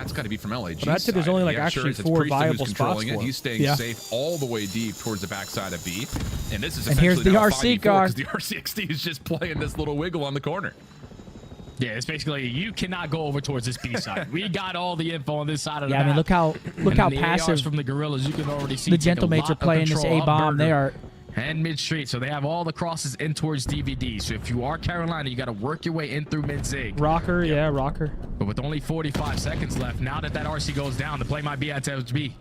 that's got to be from LAG. I'd say there's only like actually 4 viable spots for him. He's staying safe all the way deep towards the backside of B. And this is And here's essentially the now a RC 5v4 car. because the RC-XD is just playing this little wiggle on the corner. Yeah, it's basically you cannot go over towards this B side. We got all the info on this side of the Yeah, I mean, map. look how the passive ARs from the Gorillas. You can already see the take a Gentlemates lot are of playing this control A up bomb. They Burger are. And mid-street, so they have all the crosses in towards DVD. So if you are Carolina, you got to work your way in through mid-zig. Rocker, yeah, rocker. But with only 45 seconds left, now that RC goes down, the play might be at B.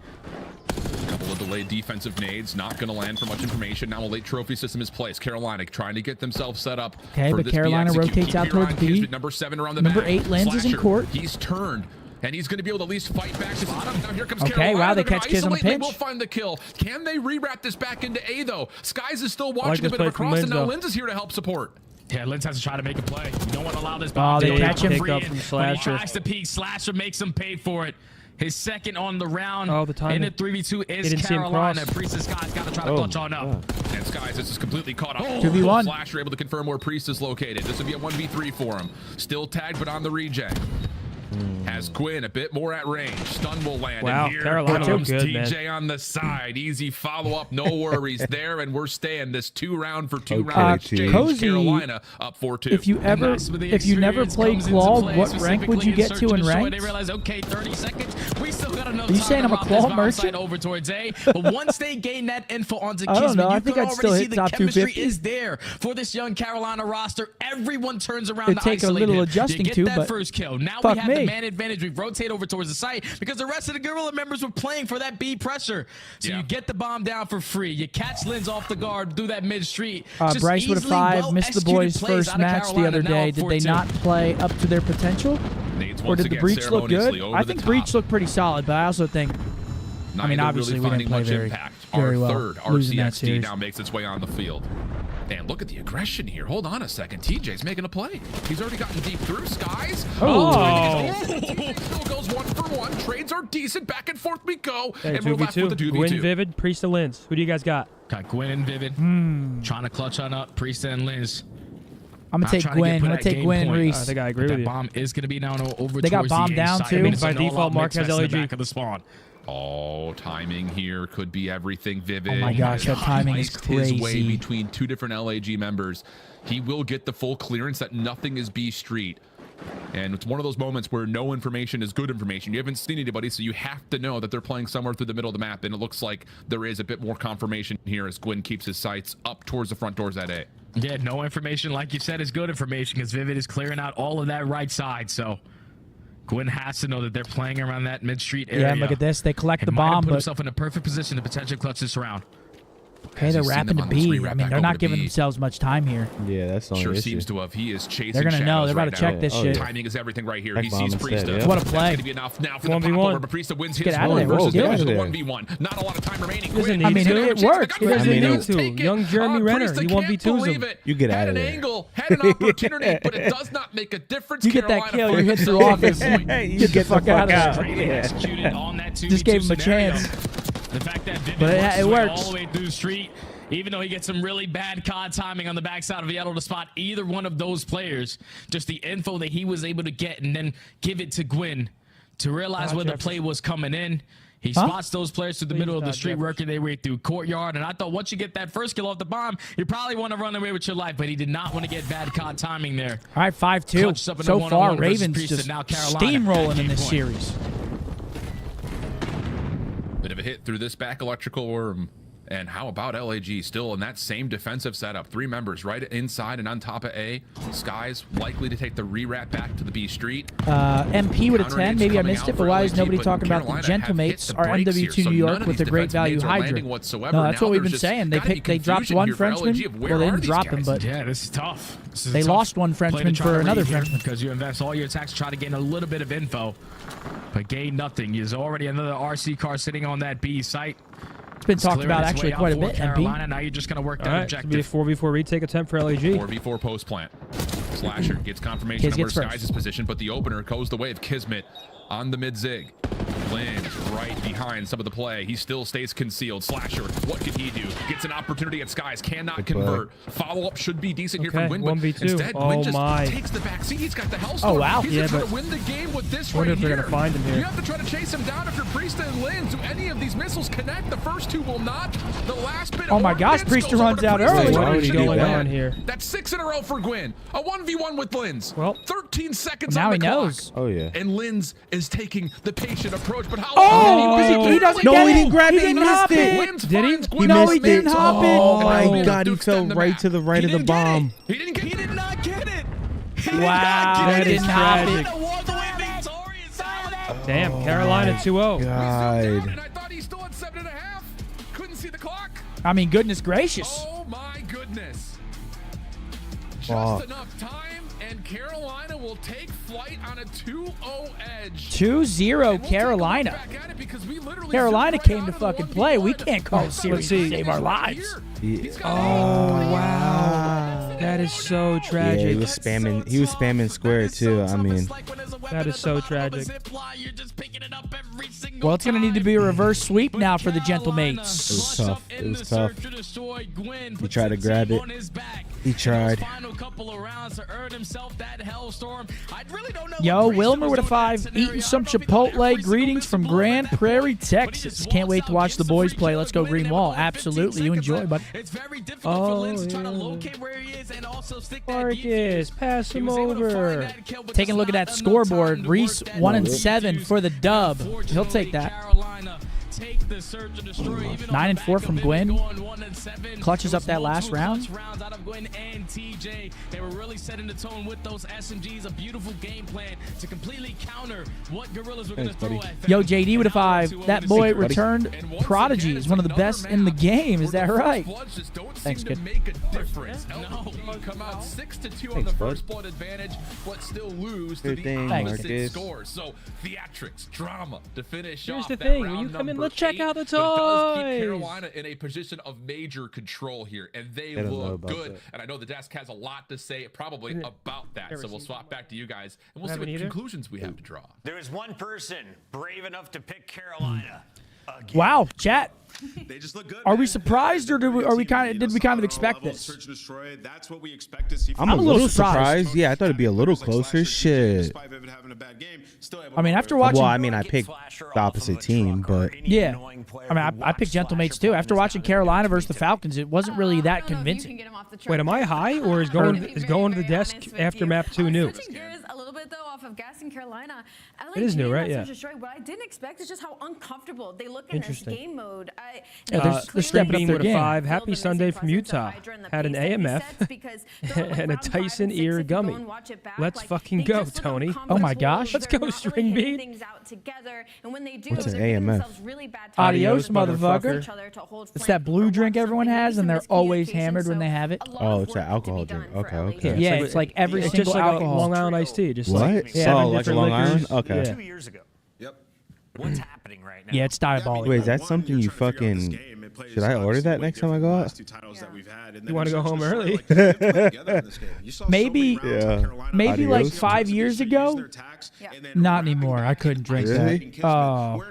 A couple of delayed defensive nades, not going to land for much information. Now a late trophy system is placed. Carolina trying to get themselves set up. Okay, for but this Carolina B execute. rotates Keep out your towards eye on B. Kismet, number 7 around the Number back. 8 Lens is in Slasher, court. He's turned. And he's going to be able to at least fight back. Now here comes Okay, Carolina. wow, they They're gonna catch Kiz on the isolate, and they pinch. will find the kill. Can they rewrap this back into A, though? Skies is still like watching this a bit of a play from cross, and Linz, now though. Linz is here to help support. Yeah, Linz has to try to make a play. You don't want to allow this Oh, bomb they to catch him. free Pick up in. from When he Slasher. tries to peek, Slasher makes him pay for it. His second on the round Oh, the timing. in the 3v2 They is didn't see him Carolina. cross. Priest and Scott's got to try to clutch on up. And Skies, this is completely caught up. 2v1. Flasher able to confirm where Priest is located. This would be a 1v3 for him. Still tagged, but on the reject. Has Quinn a bit more at range. Stun will land. Wow, and here Carolina comes looked good, TJ man. on the side. Easy follow-up, no worries there. And we're staying this 2-round for 2-round Okay, exchange. Cozy, Carolina up 4-2. If you never played Claw, what rank would you get to in ranked? They realize, okay, 30 seconds. We still got enough Are you time saying to I'm a rock Claw this bomb merchant? side over towards A. But once they gain that info onto I don't Kismet, know. I you think can I'd still already hit see top the chemistry 250. is there for this young Carolina roster. Everyone turns around It'd to take a isolate little him. adjusting you get to, that but first kill. Now fuck we have me. the man advantage. We rotate over towards the site because the rest of the Gorilla members were playing for that B pressure. So you get the bomb down for free. You catch Linz off the guard through that mid street. Bryce with a 5 missed the boys' first match the other day. Did they not play up to their potential? Nades Or once did the again breach look good? ceremoniously over I the think top. breach looked pretty solid, but I also think I mean, Neither obviously really we didn't finding play much very, impact. very Our well. third Losing that RCXD series. now makes its way on the field. And look at the aggression here. Hold on a second. TJ's making a play. He's already gotten deep through Skies. TJ still goes 1 for 1. Trades are decent. Back and forth we go. Hey, and we're left with the 2v2. Gwyn, Vivid, Priest, and Linz. Who do you guys got? Got Gwyn and Vivid trying to clutch on up. Priest and Linz. I'm gonna take Gwyn. I'm gonna take Gwyn and Reese. I think I agree That with you. bomb is going to be down over They got towards bombed the A down, side. too. I mean, it's By an all-out default, Mark mix has fest in the LAG. back of the spawn. Oh, timing here could be everything. Vivid. Oh my gosh, that timing is Placed his way crazy. between 2 different LAG members. He will get the full clearance that nothing is B Street. And it's one of those moments where no information is good information. You haven't seen anybody, so you have to know that they're playing somewhere through the middle of the map. And it looks like there is a bit more confirmation here as Gwyn keeps his sights up towards the front doors at A. Yeah, no information, like you said, is good information because Vivid is clearing out all of that right side. So Gwyn has to know that they're playing around that mid-street area. Yeah, and look at this. They collect the might have bomb, put but himself in a perfect position to potentially clutch this round. okay, they're As you've seen wrapping them to on this B. re-wrap I mean, back they're over not to giving B. themselves much time here. Yeah, that's the only Sure issue. seems to have. He is chasing They're gonna know. shadows They're about right to check now. this Oh, shit. yeah. Timing is everything right here. Tech He bomb sees instead, Priesta. yeah. What a play. That's gonna be enough now for the 1v1. pop over, but Priesta wins his Get out of one there. versus Let's get the out of there. 1v1. Not a lot of time remaining. Doesn't Quinn, need I mean, to. it works. He doesn't Priesta need does to. take it. Young Jeremy Renner, Priesta he can't 1v2s believe him. it. You get Had out of an there. angle, had an opportunity, but it does not make a difference. You get that Carolina kill, you're finds hit through themselves office. at point. You Get the fuck out of Straight there. executed on that 2v2 Just gave him a scenario. chance. The fact that Vivid But works it his way works. all the way through the street, even though he gets some really bad COD timing on the backside of Yellow to spot either one of those players, just the info that he was able to get and then give it to Gwyn to realize where the play was coming in. He spots those players through the middle of the street, working their way through courtyard. And I thought once you get that first kill off the bomb, you probably want to run away with your life. But he did not want to get bad COD timing there. All right, 5-2. Clutched up in a So one-on-one far, versus Ravens Priest, just and now Carolina steamrolling at in this game series. Bit of a hit through this back electrical room. And how about LAG still in that same defensive setup? 3 members right inside and on top of A. Skies likely to take the re-wrap back to the B street. MP with a 10. Maybe I missed it, but why is nobody talking about the Carolina have hit Gentlemates the or brakes here, MW2 so New York none of with these a great defensive value nades are Hydra? landing whatsoever. No, that's Now what we've there's been just saying. gotta be They dropped confusion one here for Frenchman. LAG of where Well, they are didn't these drop him, guys? but Yeah, this is tough. This is they a tough lost one play to Frenchman try for to another read here Frenchman. because you invest all your attacks to try to gain a little bit of info, but gain nothing. There's already another RC car sitting on that B site. It's been talked about actually quite a bit, Carolina, MP. now you're just going to work All that right, it's gonna be a objective. 4v4 retake attempt for LAG. 4v4 post plant. Slasher gets confirmation Kiz of where gets Skies first. is positioned, but the opener goes the way of Kismet on the mid zig. Linz right behind some of the play. He still stays concealed. Slasher, what can he do? Gets an opportunity at Skies, cannot convert. Follow-up should be decent here from Win, but 1v2. instead, Oh Win just my. takes the back seat. He's got the Hellstorm. Oh, wow. He's Yeah, gonna try but to win the game with this wonder right if they're here. gonna find him here. You have to try to chase him down if you're Priest and Linz. Do any of these missiles connect? The first two will not. The last bit. Oh my of gosh, Linz Priest goes runs over to out Priest. early. What would is he do going that? on here? That's 6 in a row for Gwyn. A 1v1 with Linz. Well, 13 seconds now on he the clock. knows. Oh yeah. And Linz is taking the patient approach, but how Oh, long he doesn't No, get he it. didn't grab He it. He didn't hop missed it. it. Linz Did he? finds He Gwyn No, on he the didn't mid. hop it. Oh my Oh, God, he to fell extend the right map. to the right of the bomb. He didn't get it. He did not get it. Wow, That he is didn't hop tragic. it. Damn, Carolina 2-0. God. And I thought he still had 7.5. Couldn't see the clock. I mean, goodness gracious. Oh my goodness. Just Fuck. enough time, and Carolina will take flight on a 2-0 edge. 2-0 And we'll take a Carolina. look back at it because we literally Carolina zipped right came out to of the fucking 1v1. play. We can't call it series see. to save our lives. He's got Oh, wow. That is so Yeah, tragic. he was spamming. He was spamming square too. I mean, That is so tragic. Well, it's going to need to be a reverse sweep now for the Gentle Mates. it was tough. It was tough. He tried to grab it. He tried. Yo, Wilmer with a 5, eating some Chipotle. Greetings from Grand Prairie, Texas. Can't wait to watch the boys play. Let's go Green Wall. Absolutely. You enjoy, bud. Oh, yeah. Marcus, pass him over. Taking a look at that scoreboard. Reese 1 and 7 for the dub. He'll take that. 9 and 4 from Gwyn. Clutches up that last round. They were really setting the tone with those SMGs. A beautiful game plan to completely counter what Gorillas were going to throw at. Yo, JD with a 5. That boy returned Prodigy is one of the best in the game. Is that right? Thanks, kid. Make a difference. LPG come out 6-2 on the first blood advantage, but still lose to Good the thing, opposite Marcus. score. So theatrics, drama to finish Here's off the that thing, round when you come in, number let's check 8, out the but it does keep toys. Carolina in a position of major control here, and they don't know look about good. that. And I know the desk has a lot to say probably about that. So we'll swap back to you guys, and we'll see Haven't what either. conclusions we have to draw. There is one person brave enough to pick Carolina. Again. Wow, chat. They just look good. Are we man. surprised, or did we kind of expect Level this? Search and destroy. That's what we expect to see. I'm a a little little surprised. surprised. Yeah, I thought it'd be a little closer. Shit. I mean, after watching, Well, I mean, I picked the opposite team, but yeah. I mean, I picked Gentle Mates too. After watching Carolina versus the Falcons, it wasn't really that convincing. Wait, am I high or is going to the desk after map 2 new? Switching gears a little bit though off of Gas in Carolina. It is new, right? Yeah. What I didn't expect is just how uncomfortable they look in this Interesting. game mode. Yeah, they're stepping up Beam their with a game. 5. Happy Sunday from Utah. Had an AMF and a Tyson ear gummy. Let's fucking go, Tony. Oh my gosh. Let's go, String Beat. What's an AMF? Adios, motherfucker. motherfucker. It's that blue drink everyone has, and they're always hammered when they have it. Oh, it's an alcohol drink. Okay, okay. Yeah, it's like every It's single just like alcohol. a Long Island iced tea. Just What? like Yeah, seven Oh, like a different Long Island? liquors. Okay. Yeah. 2 years ago. Yep. What's happening right now? Yeah, it's diabolical. Wait, is that something you fucking? Should I order that next time I go out? You wanna go home early? Maybe- Maybe like Adios. 5 years ago. Not anymore. I couldn't drink Really? that. Oh,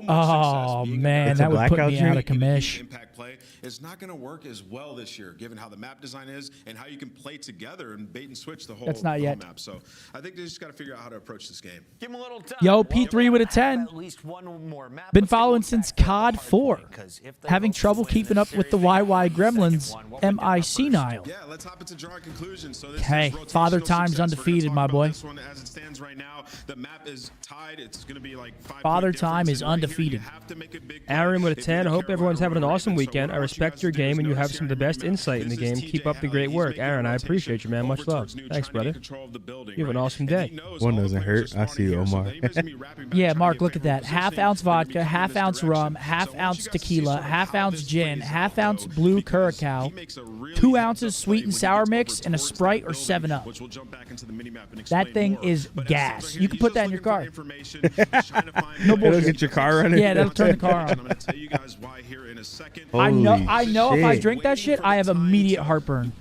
oh man, It's a that would put blackout me out of drink? commish. Impact play is not going to work as well this year, given how the map design is and how you can play together and bait and switch the whole, That's not the whole yet. map. So I think they just got to figure out how to approach this game. Give him a little time. Yo, P3 with a 10. At least one more map. Been Let's take a following look since back to the COD hard 4. point, 'cause if they Having hope to trouble win keeping this up with the series, YY the second Gremlins, one, what we did MIC first. Nile. Yeah, let's hop into drawing conclusions. So this Hey, is rotational Father Time's success. We're gonna undefeated, talk my about boy. This one as it stands right now, the map is tied. It's going to be like 5 Father point Time difference, is and right here, undefeated. you have to make a big play Aaron with a if 10. I you're hope Carolina everyone's having an or awesome Ravens. weekend. So I what respect want your you guys to do game is and you have notice some of here the on best your map, insight in the this game. is Keep TJ up the Allen. great He's work. making Aaron, I rotation appreciate you, man. Much over love. towards new, Thanks, trying to brother. get control of the building, You have an right? awesome And day. he knows One all the doesn't players hurt. are I see you, spawning here, so Omar. Davis gonna be wrapping back, Yeah, trying to Mark, get look at that. favorable Half positioning. ounce They're gonna be vodka, coming half this ounce direction. rum, So half I want ounce you guys to see tequila, sort of half how ounce this gin, plays half out, ounce though, blue because curacao, he makes a really 2 heads-up ounces play sweet when and he sour gets mix, over and a towards that Sprite or building, 7-Up. which we'll jump back into the minimap and That explain thing more. is But as gas. right You here, can he's put just that in your looking for car. information. He's trying to find No It'll bullshit. get your car running. Yeah, that'll turn the car And I'm on. going to tell you guys why here in a second. I know. I know if I shit. drink that shit, I have immediate heartburn.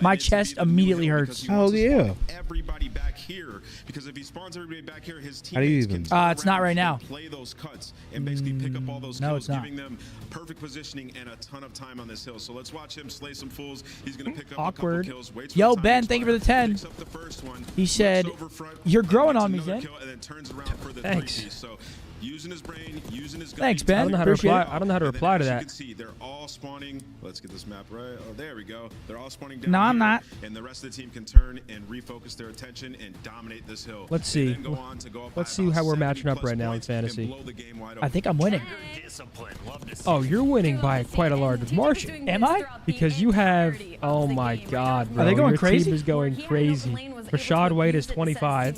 My chest immediately hurts. Oh, yeah. Everybody back here, because if he spawns everybody back here, his How do you teammates even- can turn It's not around right now. and play those cuts and basically pick up all those No, kills, it's not. giving them perfect positioning and a ton of time on this hill. So let's watch him slay some fools. He's going to pick up Awkward. a couple kills. Waits for Yo, the time Ben, to thank you for the expire, 10. picks up the first one, He said, looks over front, "You're growing gets on me, another Zen." kill, and then turns around for the Thanks. three-piece. So using his brain, using his Thanks, gut, Ben. I don't know how to Appreciate reply. it. I don't know how to and then reply to as you that. can see, they're all spawning. Let's get this map right. Oh, there we go. They're all spawning down No, I'm here, not. and the rest of the team can turn and refocus their attention and dominate this hill. Let's They see. then go on to go up Let's by see how we're about matching up 70+ right now in points and fantasy. blow the game wide I think I'm winning. Discipline. Love to see Oh, you're winning by quite a large margin. Am I? Because you have, oh my God, bro. Are they going Your crazy? team is going crazy. Rashad White is 25.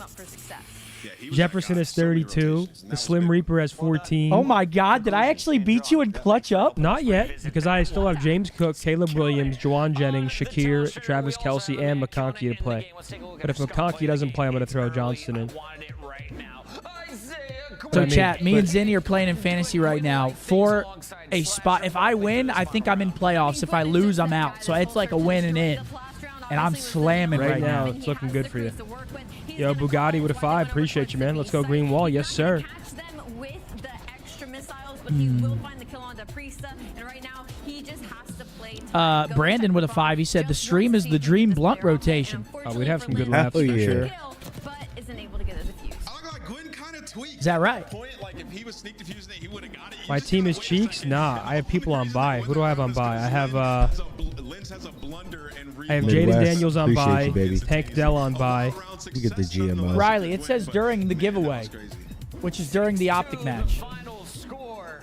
Yeah, he was Jefferson that guy. is So many 32. rotations, and The that Slim was big. Reaper has 14. Oh my God, did I actually beat you in clutch up? Not yet, because I still have James Cook, Caleb Williams, Juwan Jennings, Shakir, Travis Kelce, and McConkey to play. But if McConkey doesn't play, I'm going to throw Johnston in. So I mean, chat, me but- and Zinni are playing in fantasy right now for a spot. If I win, I think I'm in playoffs. If I lose, I'm out. So it's like a win and in. And I'm slamming right now. It's looking good for you. Yo, Bugatti with a 5. Appreciate you, man. Let's go green wall. Yes, sir. Brandon with a 5. He said the stream is the dream blunt rotation. We'd have some good laughs for yeah. sure. I look like Gwen kind of tweaked. Is that right? Point, like if he was sneak defusing it, he would have got it. You My just team gotta is wait Cheeks? a second. Nah, I have people on buy. Who do I have on buy? I have Lens has a blunder and I have Midwest. Jaden Daniels on Appreciate buy, you, baby. Tank Dell on buy. You get the GMO. Riley, it says during the giveaway, which is during the OpTic match. Final score,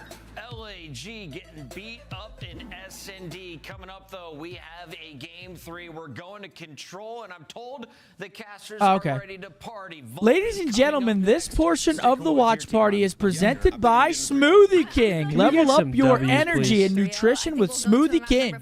LAG getting beat up in S&D. Coming up, though, we have a Game 3. We're going to Control, and I'm told the casters Oh, okay. are ready to party. Ladies and gentlemen, this portion of the watch party is presented by Smoothie King. we Level get up some your W's, energy please? and nutrition with Smoothie King.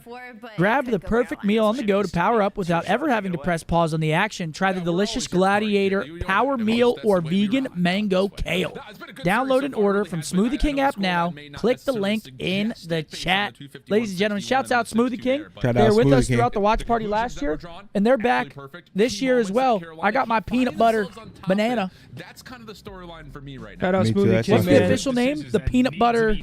Grab the perfect meal on the go to power up without ever having to press pause on the action. Try the delicious Gladiator Power Meal or Vegan Mango Kale. Download and order from Smoothie King app now. Click the link in the chat. Ladies and gentlemen, shouts out Smoothie King. Shout They were out with Smoothie us King. throughout the watch party last year, and they're back this year as well. I got my peanut butter banana. That's kind of the storyline for me right Shout now. out Me too, Smoothie that's King, What's the my man. official name? The peanut butter.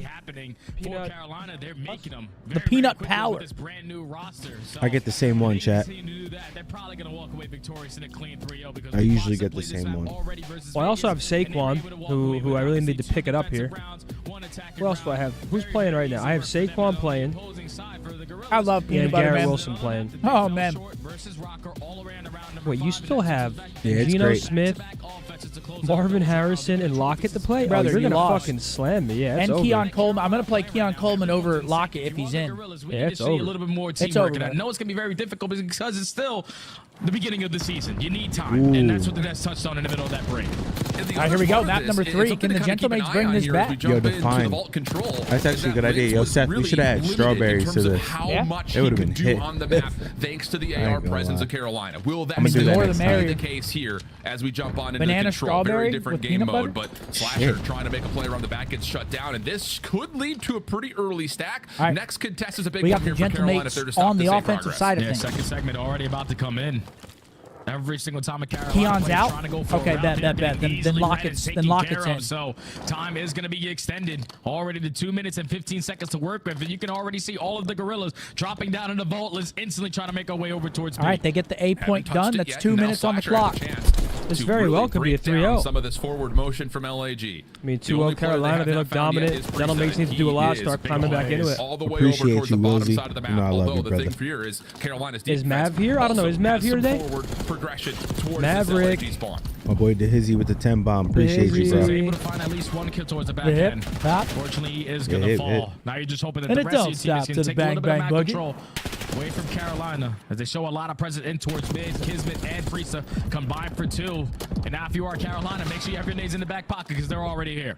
For Carolina, they're making them. The peanut power. This brand new roster. So I get the same one, they chat. continue to do that. They're probably going to walk away victorious in a clean 3-0 because I we usually watched them get the play this same map one. already versus Well, I also have Vegas, and they were Saquon, able to walk who away with I really obviously need to 2 pick it up here. defensive rounds, 1 attacking What else do I round. have? Who's playing right now? I have Saquon playing. Opposing side for the Gorillas. I love Yeah, peanut butter, Garrett man. Wilson playing. Oh, man. Versus Rocker all around number Wait, you 5, still and have Yeah, it's Geno great. Smith, back offenses to close out Marvin the Harrison, and Lockett to play? Brother, oh, you're you going to lost. fucking slam me. Yeah, it's And over. Keon Coleman. I'm going to play Keon Coleman over Lockett if he's in. We Yeah, need it's to see over. a little bit more It's teamwork. over, And I man. know it's going to be very difficult because it's still the beginning of the season. You need time. And that's what the Nets touched on in the middle of that break. All right, here we go. Map number 3. Can the Gentlemates bring this back? Yo, Define. That's actually a good idea. Yo, Seth, we should have had strawberries to this. How Yeah? much It he would've can been do hit. on the map thanks to the I ain't AR gonna presence lie. of Carolina. Will that I'ma do still that more next the time. be merrier. the case here as we jump on into Banana the control? strawberry Very different with game peanut mode, butter? but Slasher trying to make a play around the back gets shut down, and this could lead to a pretty early stack. All right. Next contest is a big We one got here the for Carolina if they're to Gentlemates stop on the this same offensive progress. side of Yeah, things. second segment already about to come in. Every single time a Carolina Keon's player out? trying to go for a Okay, route, bet. they're Then getting easily Lockett's- read then and Lockett's taken care in. of. So time is going to be extended already to 2 minutes and 15 seconds to work with. And you can already see all of the Gorillas dropping down in the vault. Let's instantly trying to make our way over towards B. All right, they get the A point Haven't touched done. it That's yet, 2 and now minutes on the Slasher has clock. a chance This to very really well could be a break down 3-0. some of this forward motion from LAG. I mean, The 2-0 only player Carolina, they have look not found yet dominant. is Priest, Gentlemates and need to do a lot, he start is climbing back into it. all the way over Appreciate towards you, the bottom Wilsey. side of the map. You know I love Although you, the brother. thing here is Carolina's Is defense Mav here? I don't know. also Is Mav has here some today? forward progression towards Maverick. this LAG spawn. My boy DeHizzy with the 10 bomb. Appreciate you, He bro. was able to find at least one kill towards the back The hip, end. top. Fortunately, he is going to hip, fall. hip. Now you're just hoping that And the it rest of don't your team stop is to going the to take a little bit of bang, map bang, boogie. control away from Carolina as they show a lot of presence in towards mid. Kismet and Friesa combined for 2. And now if you are Carolina, make sure you have your nades in the back pocket because they're already here.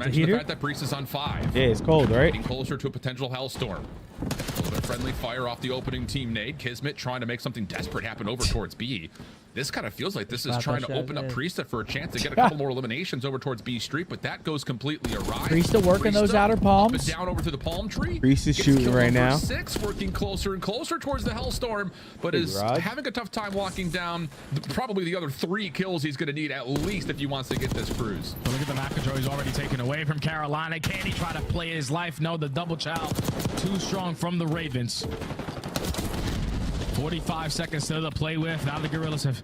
mentioned heater? the fact that Priest is on 5. Yeah, it's cold, right? Getting closer to a potential hellstorm. A little bit of friendly fire off the opening team nade. Kismet trying to make something desperate happen over towards B. This kind of feels like this is trying to open up Priesta for a chance to get a couple more eliminations over towards B Street, but that goes completely awry. Priesta working those outer palms. Up and down over to the palm tree. Priest is shooting right now. 6, working closer and closer towards the hellstorm, but is having a tough time locking down probably the other 3 kills he's going to need at least if he wants to get this cruise. Well, look at the map control. He's already taken away from Carolina. Can he try to play his life? No, the double chow too strong from the Ravens. 45 seconds still to play with. Now the Gorillas have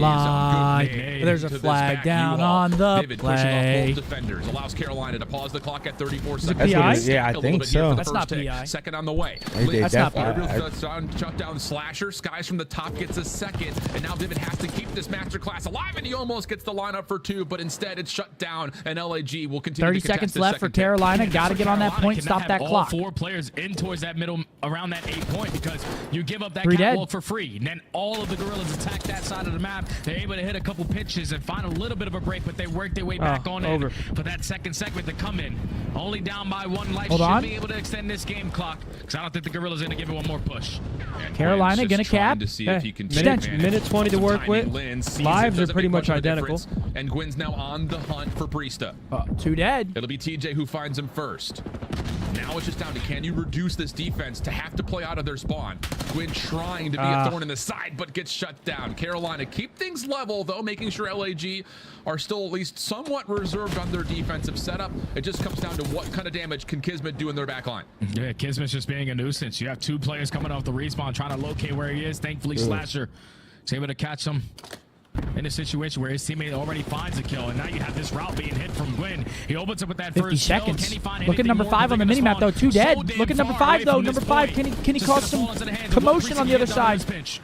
fly. nade There's a to this flag back down U-Haul. on the Vivid pushing off play. both defenders allows Carolina to pause the clock at 34 it seconds. That's what PI? Yeah, I A little think bit here so. for the That's first not take. PI. Second on the way. They That's not definitely- Shut down Slasher. Skies from the top gets a second, and now Vivid has to keep this masterclass alive, and he almost gets the lineup for 2, but instead it's shut down, and LAG will continue 30 to contest seconds this left for second pick. Carolina. Got to get on that Carolina point. cannot Stop that have clock. all 4 players in towards that middle, around that 8 point, because you give up that 3 dead. dead. Well, for free. And then all of the Gorillas attack that side of the map. They're able to hit a couple pitches and find a little bit of a break, but they work their way back on over. in for that second segment to come in. Only down by 1 life. Hold should on. be able to extend this game clock because I don't think the Gorillas are going to give it one more push. Carolina gonna cap. To see if he can take Extension. advantage. Minute 20 to Some work timing. with. Lynn sees Lives it, are doesn't pretty make much of a identical. difference, and Gwynn's now on the hunt for Priesta. 2 dead. It'll be TJ who finds him first. Now it's just down to, can you reduce this defense to have to play out of their spawn? Gwyn trying to be a thorn in the side, but gets shut down. Carolina keep things level, though, making sure LAG are still at least somewhat reserved on their defensive setup. It just comes down to what kind of damage can Kismet do in their back line. Yeah, Kismet's just being a nuisance. You have 2 players coming off the respawn trying to locate where he is. Thankfully, Slasher is able to catch him in a situation where his teammate already finds a kill, and now you have this route being hit from Gwyn. He opens up with that 50 first kill. seconds. Can he find Look at anything number more 5 on the than minimap, though. 2 so dead. damn Look at number far 5, away though. from Number this 5, point. can he Just cause gonna some fall into the hands of commotion on the other Priest to get side? down this pinch.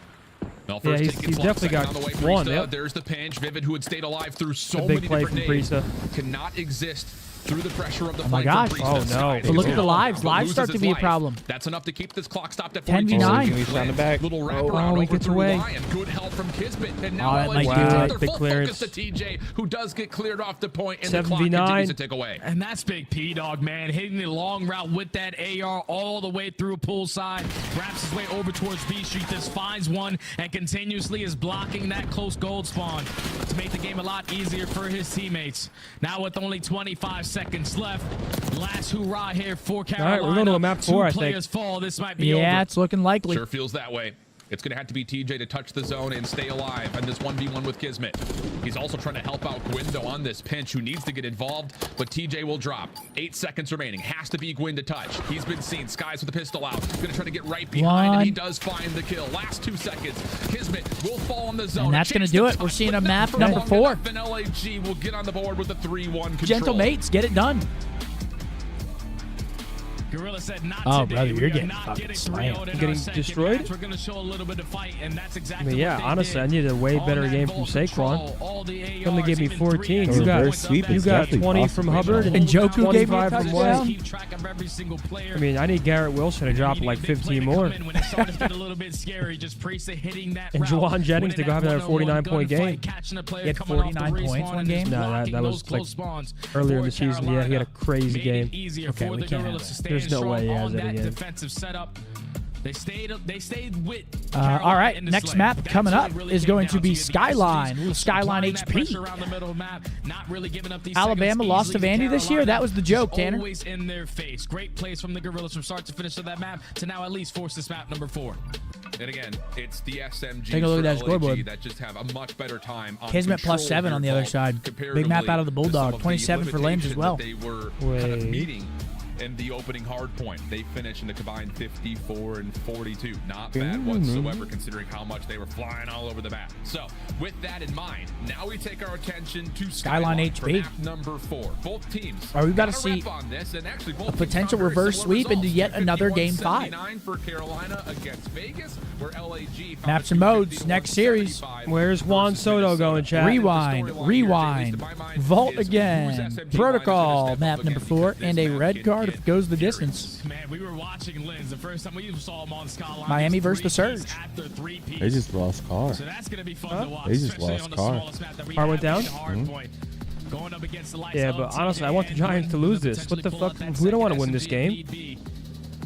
Well, Yeah, first he's take gets definitely lost, got second on the way, one, Priesta. yep. There's the pinch. Vivid, who had stayed alive through so A many big play different from days, Priesta. cannot exist through the pressure of the my fight from gosh. Priesta. Oh, no. Sky But look takes at the it lives. but Lives loses start to his be a life. problem. That's enough to keep this clock stopped at 10v9. 42. He's on the back. Little wrap Oh, around he over gets through away. Lion. Good help from Kismet. And now that might LAG do gives it. their Big full clearance. focus to TJ, who does get cleared off the point, and the 7v9. clock continues to tick away. And that's Big P, dog, man. Hitting the long route with that AR all the way through poolside. Wraps his way over towards B Street. Just finds one and continuously is blocking that close gold spawn to make the game a lot easier for his teammates. Now with only 25 seconds left. Last hoorah here for Carolina. we're going to a map 4, I 2 think. players fall. This might be Yeah, over. it's looking likely. Sure feels that way. It's going to have to be TJ to touch the zone and stay alive in this 1v1 with Kismet. He's also trying to help out Gwyn, though, on this pinch, who needs to get involved, but TJ will drop. 8 seconds remaining. Has to be Gwyn to touch. He's been seen. Skies with the pistol out. Going to try to get right behind, and he does find the kill. Last 2 seconds. Kismet will fall on the zone. And that's going to do it. We're seeing a map number 4. And LAG will get on the board with a 3-1 control. Gentle mates, get it done. Gorilla said not Oh, today. brother, We you're are getting not fucking getting slammed. 3-0 in our Getting second destroyed? match. We're going to show a little bit of fight, and that's exactly I mean, yeah, what they honestly, did. I needed a way On better that game from ball Saquon. control, all the He only ARs, gave me even 14. 3 You got- reverse sweep You is got definitely 20 possible. from Hubbard And Joku gave me a 25 from touchdown. White. Keep track of every single player. I mean, I need Garrett Wilson to drop like 15 more. When it started to get a little bit scary, just Priest hitting that And route, Juwan Jennings to go have another 49-point game. Catching a player He had coming off the 49 points respawn one and game? just No, blocking that was those close like spawns earlier in for the season. Yeah, he had a Carolina. crazy Made it game. easier Okay, for we the can't Gorillas have to it. stay There's no strong way he has on that that again. defensive setup. They stayed with All Carolina right, in this next lane. map That's coming what up it really is came going down to be The Skyline, SMGs little Skyline applying that HP. pressure around the middle of the map, not really giving up these Alabama seconds lost to easily Vandy this year. Carolina That was the joke, just Tanner. Always in their face. Great plays from the Gorillas from start to finish of that map to now at least force this map number 4. And again, it's the SMG Take a look at that scoreboard. that just have a much better time on Kismet plus control 7 of on the their other ball side. Big map comparatively out of the to some Bulldog. of the 27 for Lames as limitations well. that they were kind of Wait. meeting in the opening hard point. They finished in the combined 54 and 42. Not bad whatsoever, considering how much they were flying all over the map. So, with that in mind, now we take our attention to Skyline Skyline for HB. map number 4. Both teams Are we about to got a see rep on this, and actually both a teams potential found very reverse similar sweep into results. yet another game 5? 51-79 for Carolina against Vegas, where LAG found Maps a and modes, 250-175 next series. Where's Juan versus Soto Minnesota. going, chat? Rewind, The storyline here, rewind, at least in my mind, vault is whose again, SMG line is gonna protocol, step map up number again, 4, because and this a map red can card get if it goes the furious. distance. Man, we were watching Lens the first time we saw him on Skyline. Miami just versus the 3 Surge. piece after 3 piece. They just lost car. So that's going to be fun to watch. They just especially lost on the car. smallest map that we Car went have, down? hard point. Going up against the likes Yeah, of but TJ honestly, I want the and Giants to Gwyn lose to this. What the potentially pull fuck? out that We don't want to second win this game. SMG.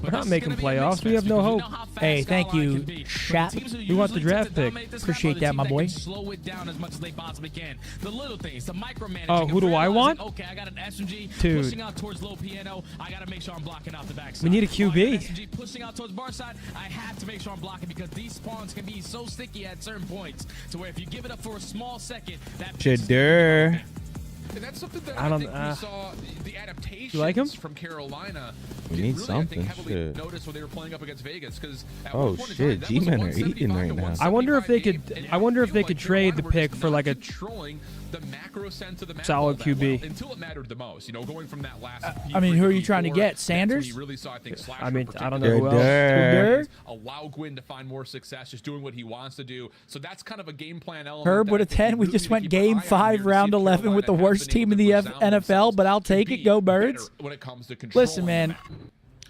We're But not this is making gonna be a playoffs. mixed We have no match hope. because you know how fast Hey, thank Skyline you, can be. Shaq. Teams who We want the usually draft tend to pick. dominate this Appreciate map are the that, my team boy. can slow it down as much as they possibly can. The little things, the micromanaging. Oh, who of do I realizing, want? Okay, I got an SMG Dude. pushing out towards low piano. I got to make sure I'm blocking out the backside. We need a Oh, I got QB. an SMG pushing out towards bar side. I have to make sure I'm blocking because these spawns can be so sticky at certain points to where if you give it up for a small second, that Shadur. And that's something that I I, don't- think we saw the adaptations You like him? from Carolina. We did need really, something, I think, heavily shit. notice when they were playing up against Vegas because Oh, shit, G-Men are eating right now. I wonder if they could- I wonder if they could trade the pick for, like, a controlling the macro sense of the map solid all that QB. well, until it mattered the most. You know, going from that last. I mean, who are you P3, trying to P4, get? that's when Sanders? you really saw, I think, Slasher I mean, in I don't know who else. Shadur. allow Gwyn to find more success, just doing what he wants to do. So that's kind of a game plan element. Herb that with I a think 10. We really just need to went keep an game eye on 5, here to round see if 11 with the Carolina has worst been team able in to the resound NFL, but I'll to take it. be Go Birds. better when it comes to Listen, controlling the man. map.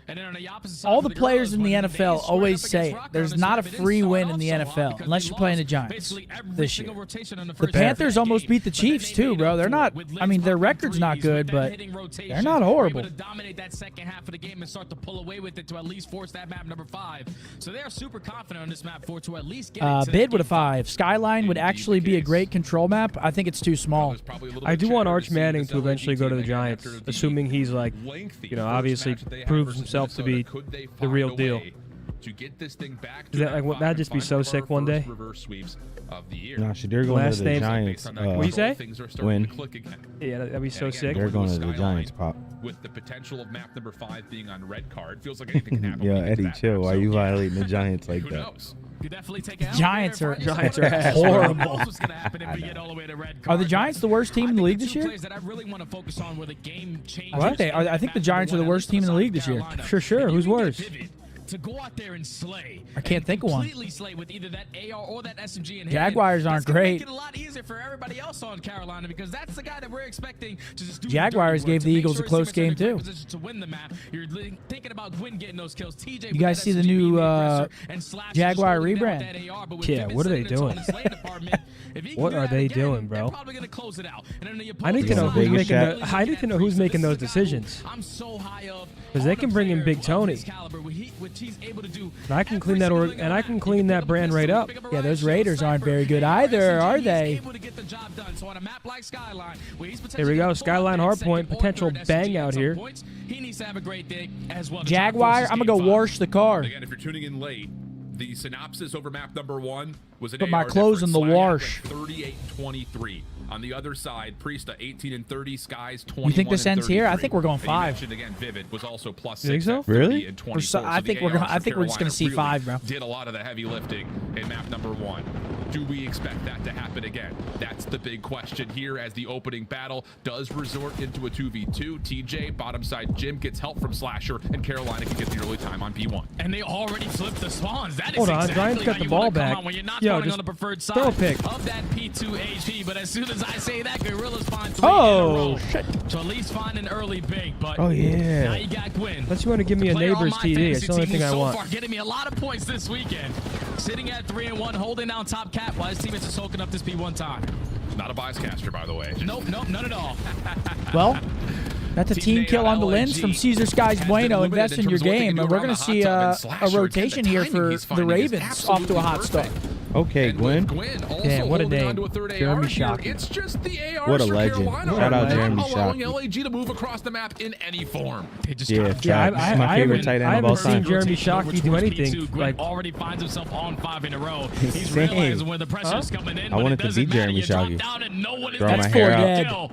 And then on the opposite side All for the players Gorillas, in the when they NFL straight always up say against Rocker there's on this not a map, it didn't free start win off in the so hot NFL because unless they you're playing the lost Giants basically every this year. single rotation on the The first half of Panthers that almost game. beat the But then Chiefs they too, made bro. up They're for not. it with I mean, their late record's not threes, with good, that but hitting rotation. they're not Were horrible. able to dominate that second half of the game and start to pull away with it to at least force that map number 5. So they're super confident on this map for to at least get it to Bid that with a game 5. Skyline would actually be a great control map. I think it's too small. I do want Arch Manning to eventually go to the Giants, assuming he's like, you know, obviously proves himself to be the real deal. To get this thing back Is that, like, that'd just be so sick one day? Nah, Shadir going Last to the name- Giants. What you say? Win. Yeah, that'd be so sick. They're going to the Giants, Pop. With the potential of map number 5 being on red card, feels like anything can happen. Yo, when you get to Eddie, that chill. map. Why So, you yeah, violating the Giants like who that? knows? Could definitely take it Giants are Giants horrible. Are the Giants the worst team in the league this year? What? I think the Giants are the worst team in the league this year. Sure. Who's worse? To go out there and slay. I can't think of one. Completely slay with either that AR or that SMG in hand. Jaguars aren't That's gonna great. Make it a lot easier for everybody else on Carolina because that's the guy that we're expecting to just do Jaguars the dirty work gave to the make Eagles sure a close his teammates are in game, the too. position to win the map. You're thinking about Gwyn getting those kills. TJ You with guys that see the SMG new being the aggressor, and Slash just Jaguar holding down rebrand? with that AR, but with Yeah, Vivid what are they sitting in his own doing? slaying department, if he can What do are that they again, doing, they're bro? probably gonna close it out. And then the I need to know opposing who's side, making Vegas the. I need to know who's making those decisions. I'm so high up. Because they can bring in Big Tony. Which he's able to do. And I can clean that and I can clean that brand right up. Yeah, those Raiders aren't very good either, are they? Here we go. Skyline hardpoint. Potential bang out here. He needs to have a great day as well. Jaguar, I'm going to go wash the car. Again, if you're tuning in late, the synopsis over map number 1 was an Put my AR clothes in the difference. wash. Slash went 38-23. On the other side, Priesta 18-30, Skies 21. You think this ends here? I think we're going 5. You mentioned again, Vivid was also plus You think 6 so? at 30 Really? and 24. I think we're just going to see 5, bro. Did a lot of the heavy lifting in map number 1. Do we expect that to happen again? That's the big question here as the opening battle does resort into a 2v2. TJ, bottom side Jim, gets help from Slasher, and Carolina can get the early time on P1. And they already flipped the spawns. That is Hold on, exactly Giants got how the you ball wanna come back. out when you're not Yo, spawning just on the preferred throw a side pick. of that P2 HP. But as soon as I say that, Gorillas find 3 Oh, in a row. shit. To at least find an early big. But Oh, yeah. now you got Gwyn. Unless you want to give me a Player on neighbor's my TD. fantasy It's the only team thing who's I so want. far getting me a lot of points this weekend. Sitting at 3-1, holding down top cap while his teammates are soaking up this P1 time. Not a bias caster, by the way. Nope, none at all. Well, that's a team kill on the lens from Caesar Skies Bueno. Invest in your game, and we're going to see a rotation here for the Ravens off to a hot start. Okay, Gwen. Damn, what a name. Jeremy Shockey. It's just the AR What a for legend. Carolina. Shout out Not Jeremy allowing Shockey. LAG to move across the map in any form. Yeah, Yeah, this is my favorite tight end of all seen time. Jeremy Shockey do anything. Like Like, already finds himself on 5 in a row. He's Same. realizing when the pressure's coming in. I when wanted it to doesn't be Jeremy matter, you drop Shockey. down and no one is Throw there my to hair kill. out.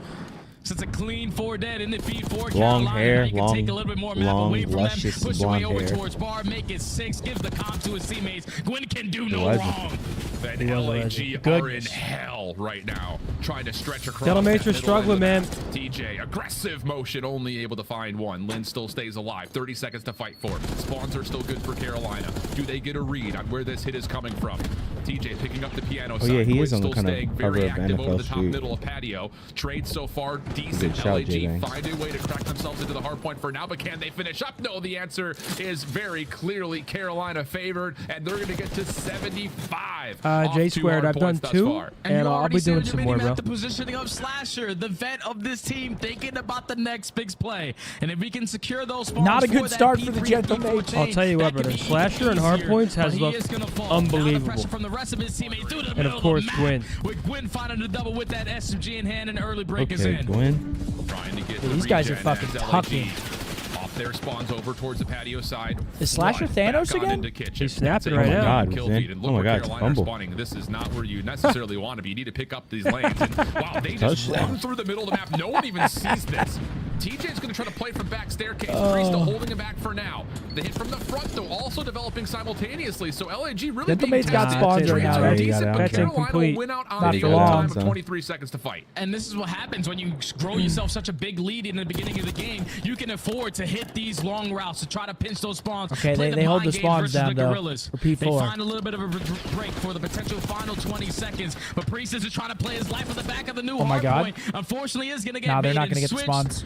So it's a clean 4 dead in the P4. Long Carolina, hair, you can long- take a little bit more map long, away from luscious them. Push your way blonde over hair. towards bar, make it 6, gives the comp to his teammates. Gwyn can do no legend. wrong. And He was a LAG legend. are in hell right now, trying to stretch across. Delamates that are middle struggling, end of the man. map. TJ, aggressive motion, only able to find one. Lynn still stays alive. 30 seconds to fight for. Spawns are still good for Carolina. Do they get a read on where this hit is coming from? TJ picking up the piano side. yeah, he Gwyn is on the still kind of staying cover very of active over NFL the top Street. middle of patio. Trade so far decent. Good shout, LAG J-Bang. find a way to crack themselves into the hard point for now, but can they finish up? No, the answer is very clearly Carolina favored, and they're going to get to 75. off J 2 squared. hard I've done points thus 2, far. and you I'll already be see doing on your some more, mini-map bro. The positioning of Slasher, the vet of this team, thinking about the next big play. And if we can secure those spawns Not a good for that start for the P3 and Gentlemen. P4 I'll tell you what, that could brother. be Slasher and easier, hardpoints has but he looked is gonna fall. Now the unbelievable. pressure from the rest of his teammates through the And middle of course, the map, Gwyn. with Gwyn finding the double with that SMG in hand, and early break is Okay, in. Gwen. Trying to get Dude, the these guys are regen fucking as LAG tucking. Off their spawns over towards the patio side. Is Slasher Flood Thanos back on again? into kitchen. He's snapping That's a right now. God, kill man. feed, and Oh look my where God, it's Carolina are fumble. spawning. This is not where you necessarily want to be. You need to pick up these lanes. And wow, they just Touchdown. run through the middle of the map. No one even sees this. TJ's going to try to play from back staircase. Priesta holding him back for now. The hit from the front, though, also developing simultaneously. So LAG really being Gentleman's got tested. spawns right Trades now, are right? decent, but That's Carolina will incomplete. win out on Not the for time long, of son. 23 seconds to fight. And this is what happens when you grow yourself such a big lead in the beginning of the game. You can afford to hit these long routes to try to pinch those spawns. Okay, play they hold mind the games spawns versus down, the though, Gorillas. for P4. They find a little bit of a break for the potential final 20 seconds. But Priest is trying to play his life on the back of the new Oh my hard God. point. Unfortunately, is going to get Nah, they're made not and going to get the switched. spawns.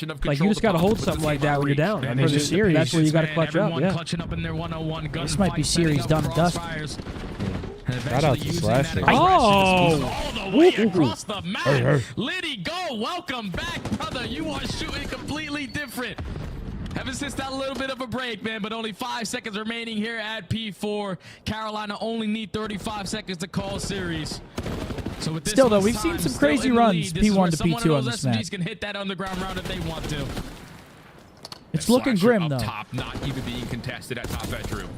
position of Like, control. you just got to hold something like that when you're down. I mean, For the series. that's where you got to clutch up. Everyone Yeah. clutching up in their 1-on-1. This might be series done and dusted. And Shout out to using Slasher. that aggression Oh! to all the way across the map. Liddy, go. Welcome back, brother. You are shooting completely different. Haven't since that little bit of a break, man, but only 5 seconds remaining here at P4. Carolina only need 35 seconds to call series. So with this Still, though, much we've time seen some still crazy in the runs, lead, this is where P1 to someone P2 of on those this map. SMGs can hit that underground round if they want to. It's looking Slasher grim, up though. top, not even being contested at top bedroom.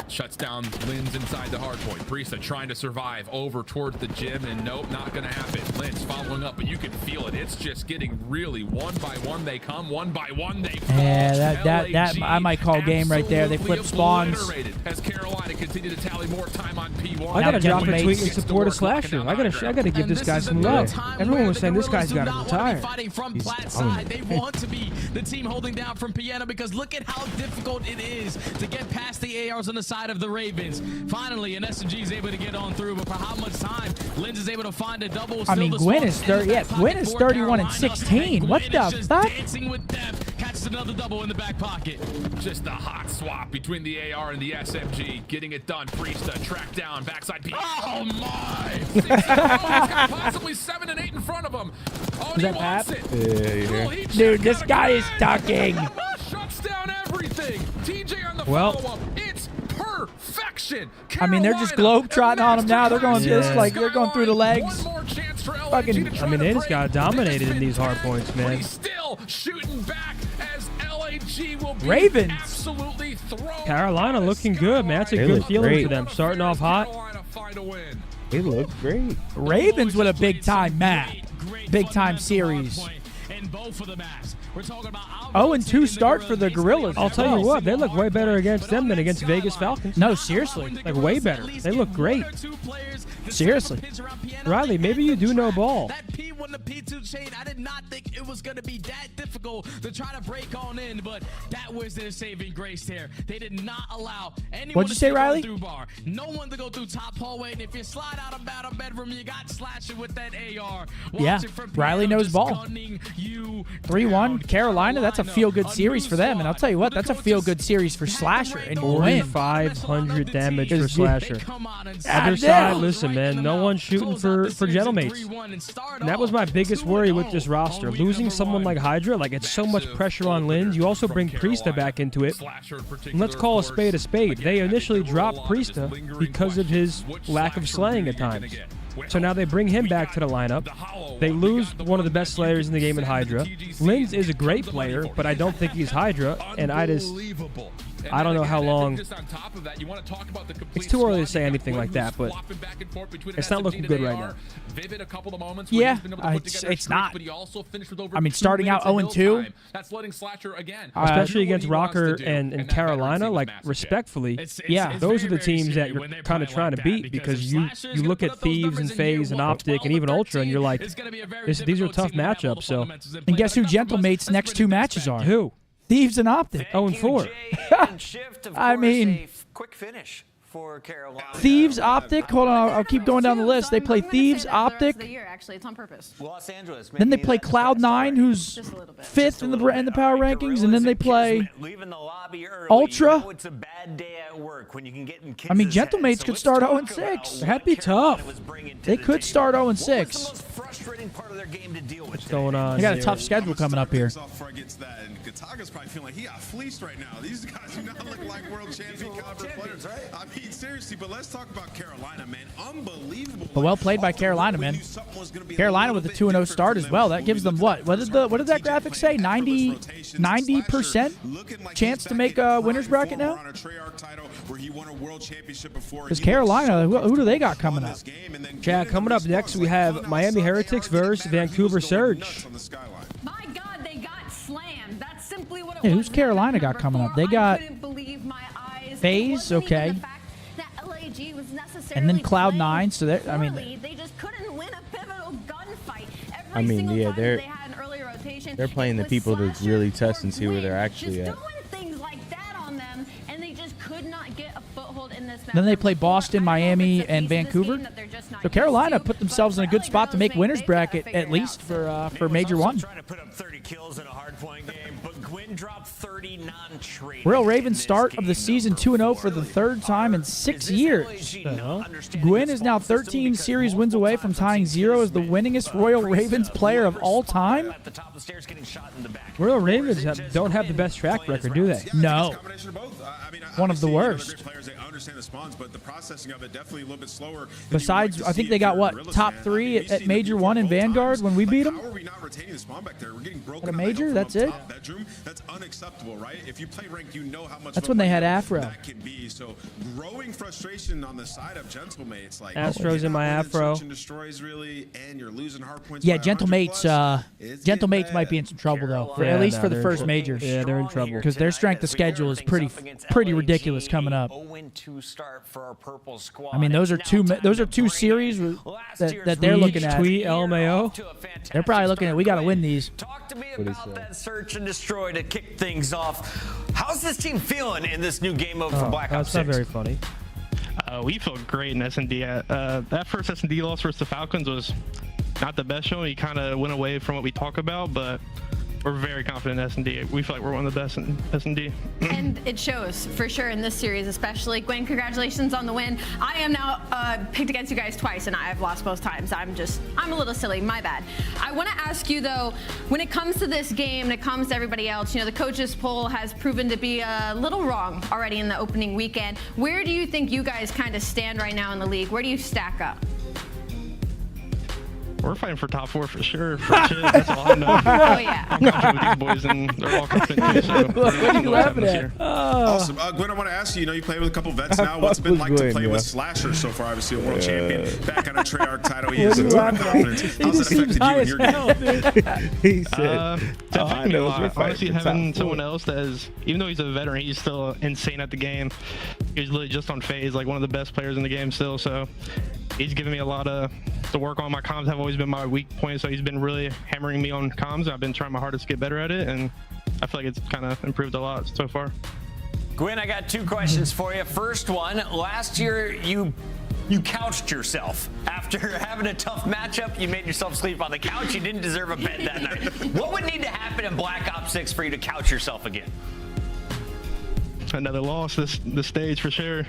Shuts down Linz inside the hard point. Brisa trying to survive over towards the gym, and nope, not going to happen. Linz following up, but you can feel it. It's just getting really one by one they come, one by one they fall. Yeah, that LAG I might call game right there. They flip spawns. obliterated As Carolina continue to tally more time on P1. I gotta Now drop a Gentle tweet in Mates support of Slasher. I gotta give this guy some love. Everyone was saying this guy's got to retire. Fighting from Platt side. They want to be the team holding down from Piano because look at how difficult it is to get past the ARs on the side of the Ravens. Finally, an SMG is able to get on through, but for how much time? Linz is able to find a double. I mean, Gwyn is 31 and 16. What the fuck? Dancing with death, catches another double in the back pocket. Just a hot swap between the AR and the SMG. Getting it done. Priesta tracked down. Backside P. Oh my! He's got possibly 7 and 8 in front of him. Oh, Is he that wants Pap? it. Yeah, Will he Dude, check this out guy again? is ducking. Shuts down everything. TJ on the Well- follow-up. It's perfection. I mean, they're just Carolina, globetrotting on him now. They're going just like they're going through the legs. One more chance for LAG Fucking- to try I mean, to they just break. got dominated in these hard points, But man. he's still shooting back as LAG will be Ravens. absolutely thrown. Carolina by looking good, man. That's a They good look feeling great. for them. Starting off hot. Carolina find a win. They look great. Ravens with a big time map, big time series. In both of the maps. We're talking about 0-2 start for the Gorillas. I'll tell you what, they look way better against them than against Vegas Falcons. No, seriously. Like, way better. They look great. Seriously. Riley, maybe you do know ball. That P1 to P2 chain, I did not think it was going to be that difficult to try to break on in, but that was their saving grace there. They did not allow anyone What'd you to say, skip Riley? through bar. No one to go through top hallway, and if you slide out of bottom bedroom, you got Slasher with that AR. Yeah, Riley knows ball. 3-1 Carolina. That's a feel-good series for them, and I'll tell you what, that's a feel-good series for Slasher and Gwyn. 4,500 damage for Slasher. Other damn. side, listen, man, no one's shooting for Gentlemates. And that was my biggest worry with this roster. Losing someone like Hydra, like it's so much pressure on Linz. You also bring Priesta back into it. And let's call a spade a spade. They initially dropped Priesta because of his lack of slaying at times. So now they bring him back to the lineup. They lose one of the best slayers in the game in Hydra. Linz is a great player, but I don't think he's Hydra, and I don't know how long. It's too early to say anything like that, but it's not looking good right now. Yeah, it's not. I mean, starting out 0-2, Especially against Rocker and Carolina, like respectfully, yeah, those are the teams that you're kind of trying to beat because you look at Thieves and FaZe and OpTic and even Ultra and you're like, these are tough matchups. So, and guess who Gentlemate's next two matches are? who? Thieves and OpTic. 0-4. I mean, quick finish for Carolina. Thieves, OpTic. Hold on, I'll keep going down the list. They play Thieves, OpTic. Actually, it's on purpose. Los Angeles. Then they play CLOUD9, who's Just a little bit. 5th in the power rankings, and then they play Ultra. It's a bad day at work when you can get in I mean, kids' heads. Gentlemates So could let's start talk 0-6. about That'd be what Carolina tough. was bringing to They the could table. start What was the 0-6. most frustrating part of their game to deal with? What's going on? They got a here? tough schedule coming up here. Before I get to that, and Kataga's probably feeling like he got fleeced right now. These guys do not look like world champion caliber players. I mean, seriously, but let's talk about Carolina, man. Unbelievable. But well played by Carolina, man. Carolina with a 2-0 start as well. That gives them what? What did that graphic say? 90% chance to make a winner's bracket now? Because Carolina, who do they got coming up? Jack, coming up next, we have Miami Heretics versus Vancouver Surge. My God, they got slammed. That's simply what it Yeah, was. who's Carolina got coming up? They got I couldn't believe my eyes. FaZe, It wasn't even okay. the fact that LAG was necessarily And then CLOUD9, playing so they're- I mean- poorly. They just couldn't win a pivotal gunfight. Every I mean, single yeah, time they're- they had an early rotation, they're playing it the was people to Slasher really test and or see where they're Gwyn. actually just at. doing things like that on them, and they just could not get a foothold in this match. Then they play Boston, I don't know if Miami, it's a and piece of this Vancouver. game that they're just not So used Carolina to, put themselves in a but good LA spot to girls, make they winners gotta bracket figure at it least out. for Major 1. Trying to put up 30 kills in a hard point game, but Gwyn Gwyn dropped 30 non-trading. Royal Ravens start of the season 2-0 for the third time in 6 years. Gwyn is now 13 series wins away from tying 0 as the winningest Royal Ravens player of all time. Royal Ravens don't have the best track record, do they? No. One of the worst. Besides, I think they got, what, top 3 at Major 1 in Vanguard when we beat them? At a Major? That's it? That's unacceptable, right? If you play rank, you know how much That's when they had Afro. that can be. So growing frustration on the side of Gentlemates, like Astro's in my Afro. destroys really, and you're losing hard points. Yeah, by Gentlemates, 100+. It's getting Gentlemates bad. might be in some trouble though, Yeah, at least for the they're first in majors. Yeah, they're in trouble. Because their strength of schedule is pretty ridiculous coming up. I mean, those are two series that they're looking at. Tweet LMAO. They're probably looking at, we got to win these. Talk to me about that search and destroy to kick things off. How's this team feeling in this new game mode for Black Ops 6? That's not very funny. We felt great in S&D. That first S&D loss versus the Falcons was not the best show. He kind of went away from what we talk about, but we're very confident in S&D. We feel like we're one of the best in S&D. And it shows for sure in this series, especially. Gwyn, congratulations on the win. I am now picked against you guys twice, and I've lost both times. I'm a little silly. My bad. I want to ask you though, when it comes to this game, and it comes to everybody else, you know, the coaches poll has proven to be a little wrong already in the opening weekend. Where do you think you guys kind of stand right now in the league? Where do you stack up? We're fighting for top 4 for sure. For shit, that's all I know. Oh yeah. I'm confident with these boys, and they're all confident too. So What are you laughing at? Awesome. Gwyn, I want to ask you, you played with a couple vets now. What's it been like to play with Slasher so far? Obviously, a world champion. Back on a Treyarch title. He has a ton of confidence. How's that affected you in your game? He said, It's affected me a lot. Honestly, having top someone else that is, even though he's a veteran, he's still insane at the game. He's literally just on FaZe, like one of the best players in the game still. So he's giving me a lot to work on. My comms have always been my weak point, so he's been really hammering me on comms. I've been trying my hardest to get better at it, and I feel like it's kind of improved a lot so far. Gwyn, I got 2 questions for you. First one, last year you couched yourself. After having a tough matchup, you made yourself sleep on the couch. You didn't deserve a bed that night. What would need to happen in Black Ops 6 for you to couch yourself again? Another loss this stage for sure.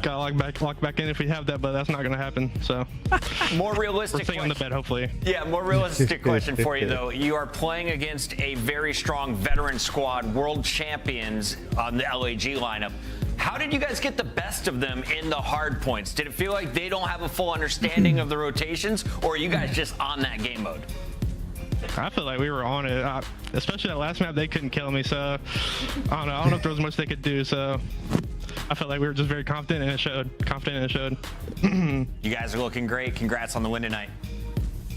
Gotta lock back in if we have that, but that's not gonna happen. So More realistic we're staying on the bed, hopefully. Yeah, more realistic question for you though. You are playing against a very strong veteran squad, world champions on the LAG lineup. How did you guys get the best of them in the hard points? Did it feel like they don't have a full understanding of the rotations, or are you guys just on that game mode? I feel like we were on it, especially that last map. They couldn't kill me, so I don't know if there was much they could do. So I felt like we were just very confident, and it showed. You guys are looking great. Congrats on the win tonight.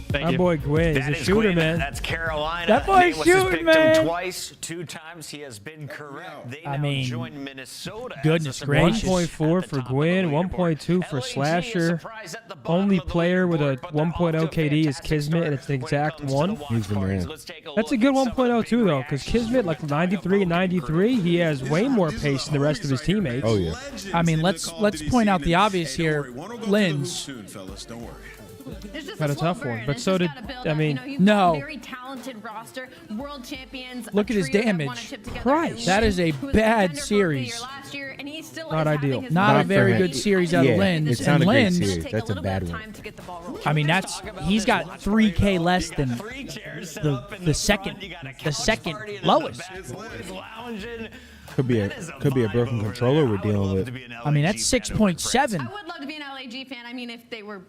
Thank My you. boy Gwyn, That he's a is shooter, Gwyn. man. That's Carolina. That boy's Nameless has shooting, picked man. him twice. 2 times he has been correct. They I now mean, join Minnesota. goodness as a gracious. surprise 1.4 at the for top of the Gwyn, leaderboard. 1.2 for LAG is Slasher. surprised at the bottom Only of the player with a leaderboard, but they're 1.0 off to a KD is fantastic Kismet, start and it's the when it exact comes to one. the watch He's the parties. man. Let's take a That's a look good at some of the 1.0 big too, though, because reactions Kismet, like from the 93 and 93, he has way more pace than the rest of his teammates. Oh, yeah. I mean, let's point out the obvious here. Lens. There's just Had a slow tough one, burn. but It's so just did- gotta build I up. mean, You know, you've no. got a very talented roster, world champions. Look at his damage. Christ, that is a bad series. Not ideal. Not Not a for very him. good series out of Yeah, Lens. it's And not a great Lens, series. That's a bad one. I mean, he's got 3K less than the second lowest. Could be a broken controller we're dealing with. I mean, that's 6.7. I would love to be an LAG fan. I mean, if they were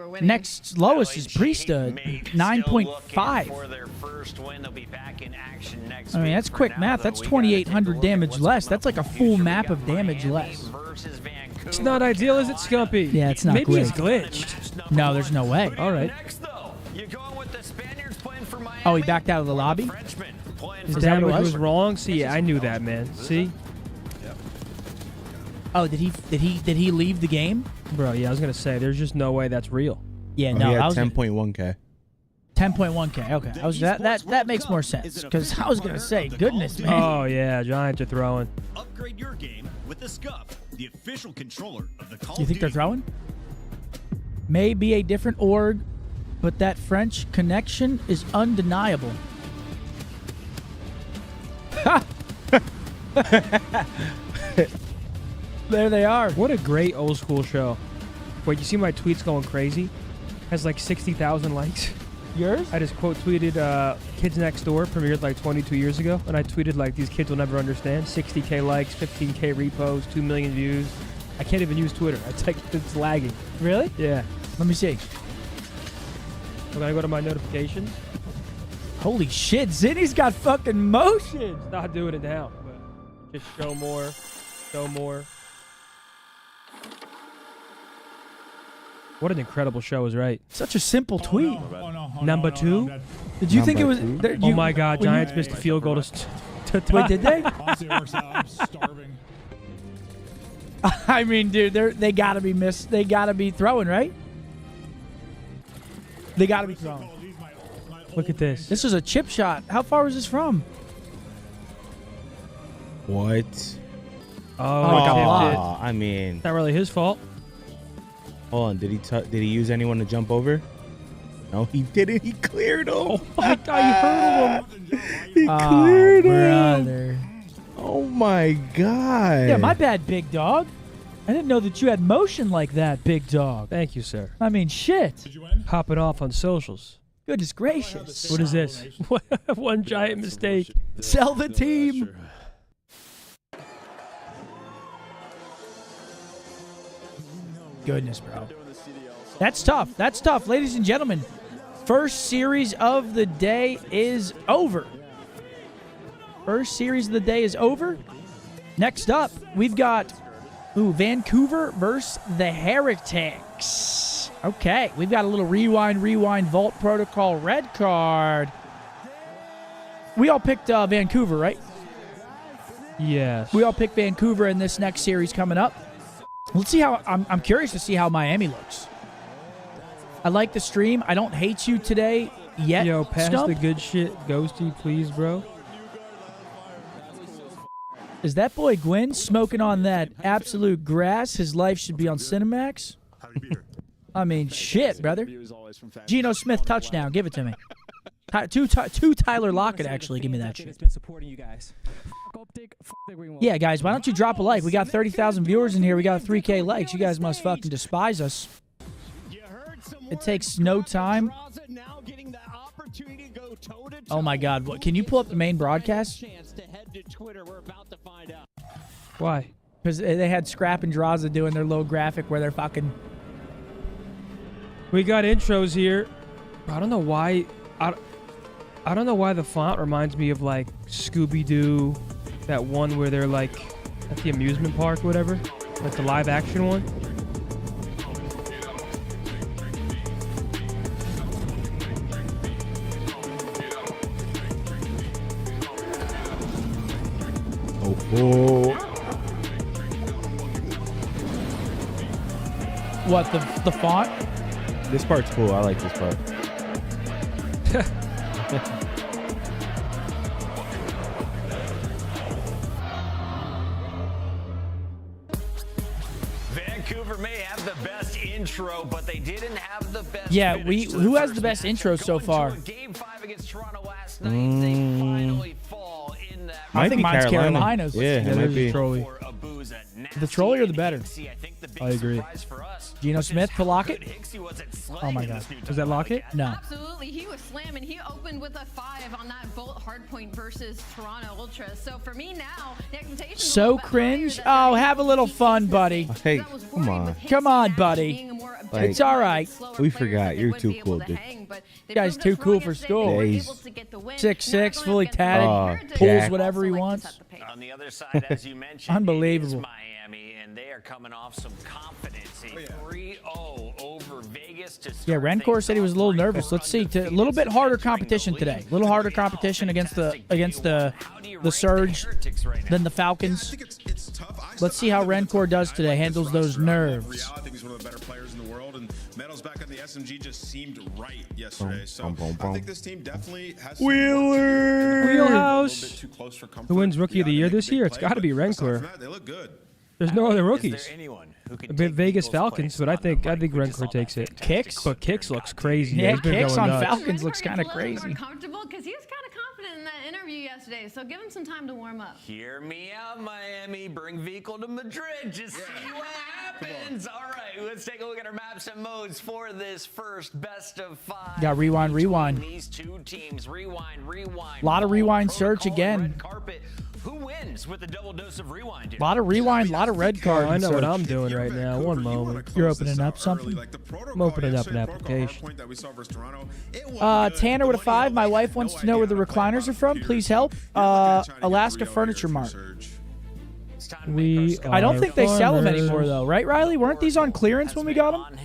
winning. Next lowest is Priesthood, 9.5. I mean, that's quick math. That's 2,800 damage less. That's like a full map of damage less. It's not ideal, is it, Scumpy? Yeah, it's not Maybe great. it's glitched. No, there's no way. All right. Oh, he backed out of the lobby? His Is that what it damage was? was wrong. See, I knew that, man. See, Oh, did he leave the game? bro. Yeah, I was gonna say, there's just no way that's real. Yeah, Oh, no. he I had was 10.1K. 10.1K. Okay, I was that makes more sense because I was gonna say, goodness, man. Oh yeah, Giants are throwing. Upgrade your game with the Scump, the official controller of the Call You of think they're Duty. throwing? May be a different org, but that French connection is undeniable. Ha! There they are. What a great old school show. Wait, you see my tweets going crazy? Has like 60,000 likes. Yours? I just quote tweeted Kids Next Door premiered like 22 years ago, and I tweeted like these kids will never understand. 60K likes, 15K reposts, 2 million views. I can't even use Twitter. It's lagging. Really? Yeah. Let me see. When I go to my notifications, Holy shit, Zinni's got fucking motion. not doing it now, but just show more, show more. What an incredible show is right. Such a simple tweet. Number two? Did you think it was? Oh my God, Giants missed the field goal to Wait, did they? Honestly, it works out. I'm starving. I mean, dude, they gotta be They gotta be throwing, right? They gotta be throwing. Look at this. This is a chip shot. How far was this from? What? Oh, it got blocked. Aw, I mean, Not really his fault. hold on. Did he use anyone to jump over? No, he didn't. He cleared him. Oh my God, you heard him. He cleared him. Brother. Oh my God. Yeah, my bad, big dog. I didn't know that you had motion like that, big dog. Thank you, sir. I mean, shit. Popping off on socials. Goodness gracious. What is this? One giant mistake. Sell the team. Goodness, bro. That's tough. That's tough. Ladies and gentlemen, first series of the day is over. First series of the day is over. Next up, we've got Vancouver versus the Heretics. Okay, we've got a little rewind, Vault Protocol red card. We all picked Vancouver, right? Yes. We all picked Vancouver in this next series coming up. Let's see how I'm curious to see how Miami looks. I like the stream. I don't hate you today yet. Yo, pass Scump. the good shit, Ghosty, please, bro. Is that boy Gwyn smoking on that absolute grass? His life should be on Cinemax. I mean, shit, brother. Geno Smith touchdown. Give it to me. Two Tyler Lockett, actually. Give me that shit. Yeah, guys, why don't you drop a like? We got 30,000 viewers in here. We got 3K likes. You guys must fucking despise us. It takes no time. Oh, my God. What? Can you pull up the main broadcast? Why? Because they had Scrap and Draza doing their little graphic where they're fucking... We got intros here. I don't know why. I don't know why the font reminds me of like Scooby-Doo, that one where they're like at the amusement park or whatever, like the live action one. Oh. What, the font? This part's cool. I like this part. Vancouver may have the best intro, but they didn't have the best. Yeah, who has the best intro so far? Game 5 against Toronto last night, they finally fall in that. I think mine's Carolina's. Yeah, it might be. The trolley or the better? I agree. Geno Smith to Lockett? Oh my God. Was that Lockett? No. Absolutely. He was slamming. He opened with a 5 on that Bolt hardpoint versus Toronto Ultra. So for me now, the expectations So cringe. Oh, have a little fun, buddy. Hey, come on. Come on, buddy. Like, it's all right. We forgot. You're too cool, dude. You guys too cool for school. Yeah, he's 6'6", fully tatted, pulls Jack. whatever he wants. On the other side, as you mentioned, Unbelievable. it is Miami, and they are coming off some confidence. A 3-0 over Vegas to start Yeah, Rencor said he was a little nervous. Let's see. A little bit harder competition today. A little harder competition against the Surge than the Falcons. Let's see how Rencor does today. Handles those nerves. I think he's one of the better players in the world, and Meadows back on the SMG just seemed right yesterday. So I think this team definitely has Wheelhouse. Who wins Rookie of the Year this year? It's got to be Rencor. They look good. There's no other rookies. Is there anyone who can A bit take Vegas people's Falcons, place but I on the think break? We just Rencor saw takes that it. Kicks? But Kicks looks crazy. Yeah, He's been Kicks going on nuts. Falcons looks kind of crazy. Comfortable because he was kind of confident in that interview yesterday, so give him some time to warm up. Hear me out, Miami. Bring Vehicle to Madrid. Just see what happens. All right, let's take a look at our maps and modes for this first best of 5. Got rewind. These two teams. Rewind. A lot of rewind search again. Red carpet. Who wins with a double dose of rewind? A lot of rewind, a lot of red cards. I know what I'm doing right now. One moment. You're opening up something? I'm opening up an application. Tanner with a 5. My wife wants to know where the recliners are from. Please help. Alaska Furniture Mart. I don't think they sell them anymore, though. Right, Riley? Weren't these on clearance when we got them?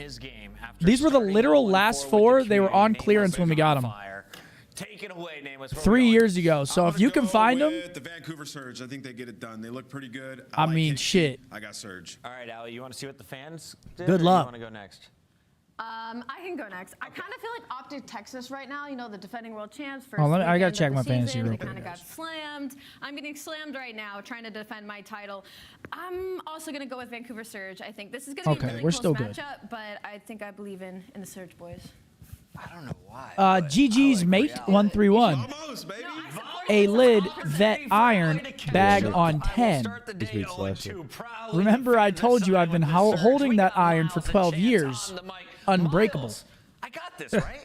These were the literal last 4. They were on clearance when we got them. Take it away, Nameless. 3 years ago. So if you can find them, the Vancouver Surge, I think they get it done. They look pretty good. I mean, shit. I got Surge. All right, Ali, you want to see what the fans did? Good or luck. You want to go next? I can go next. I kind of feel like OpTic Texas right now. You know, the defending world champs. I gotta check my fantasy real quick. They kind of got slammed. I'm getting slammed right now, trying to defend my title. I'm also gonna go with Vancouver Surge. I think this is gonna be a really close matchup, but I think I believe in the Surge boys. I don't know why. GG's mate 131. Almost, baby. A lid vet iron bag on 10. Remember, I told you I've been holding that iron for 12 years. Unbreakable. I got this, right?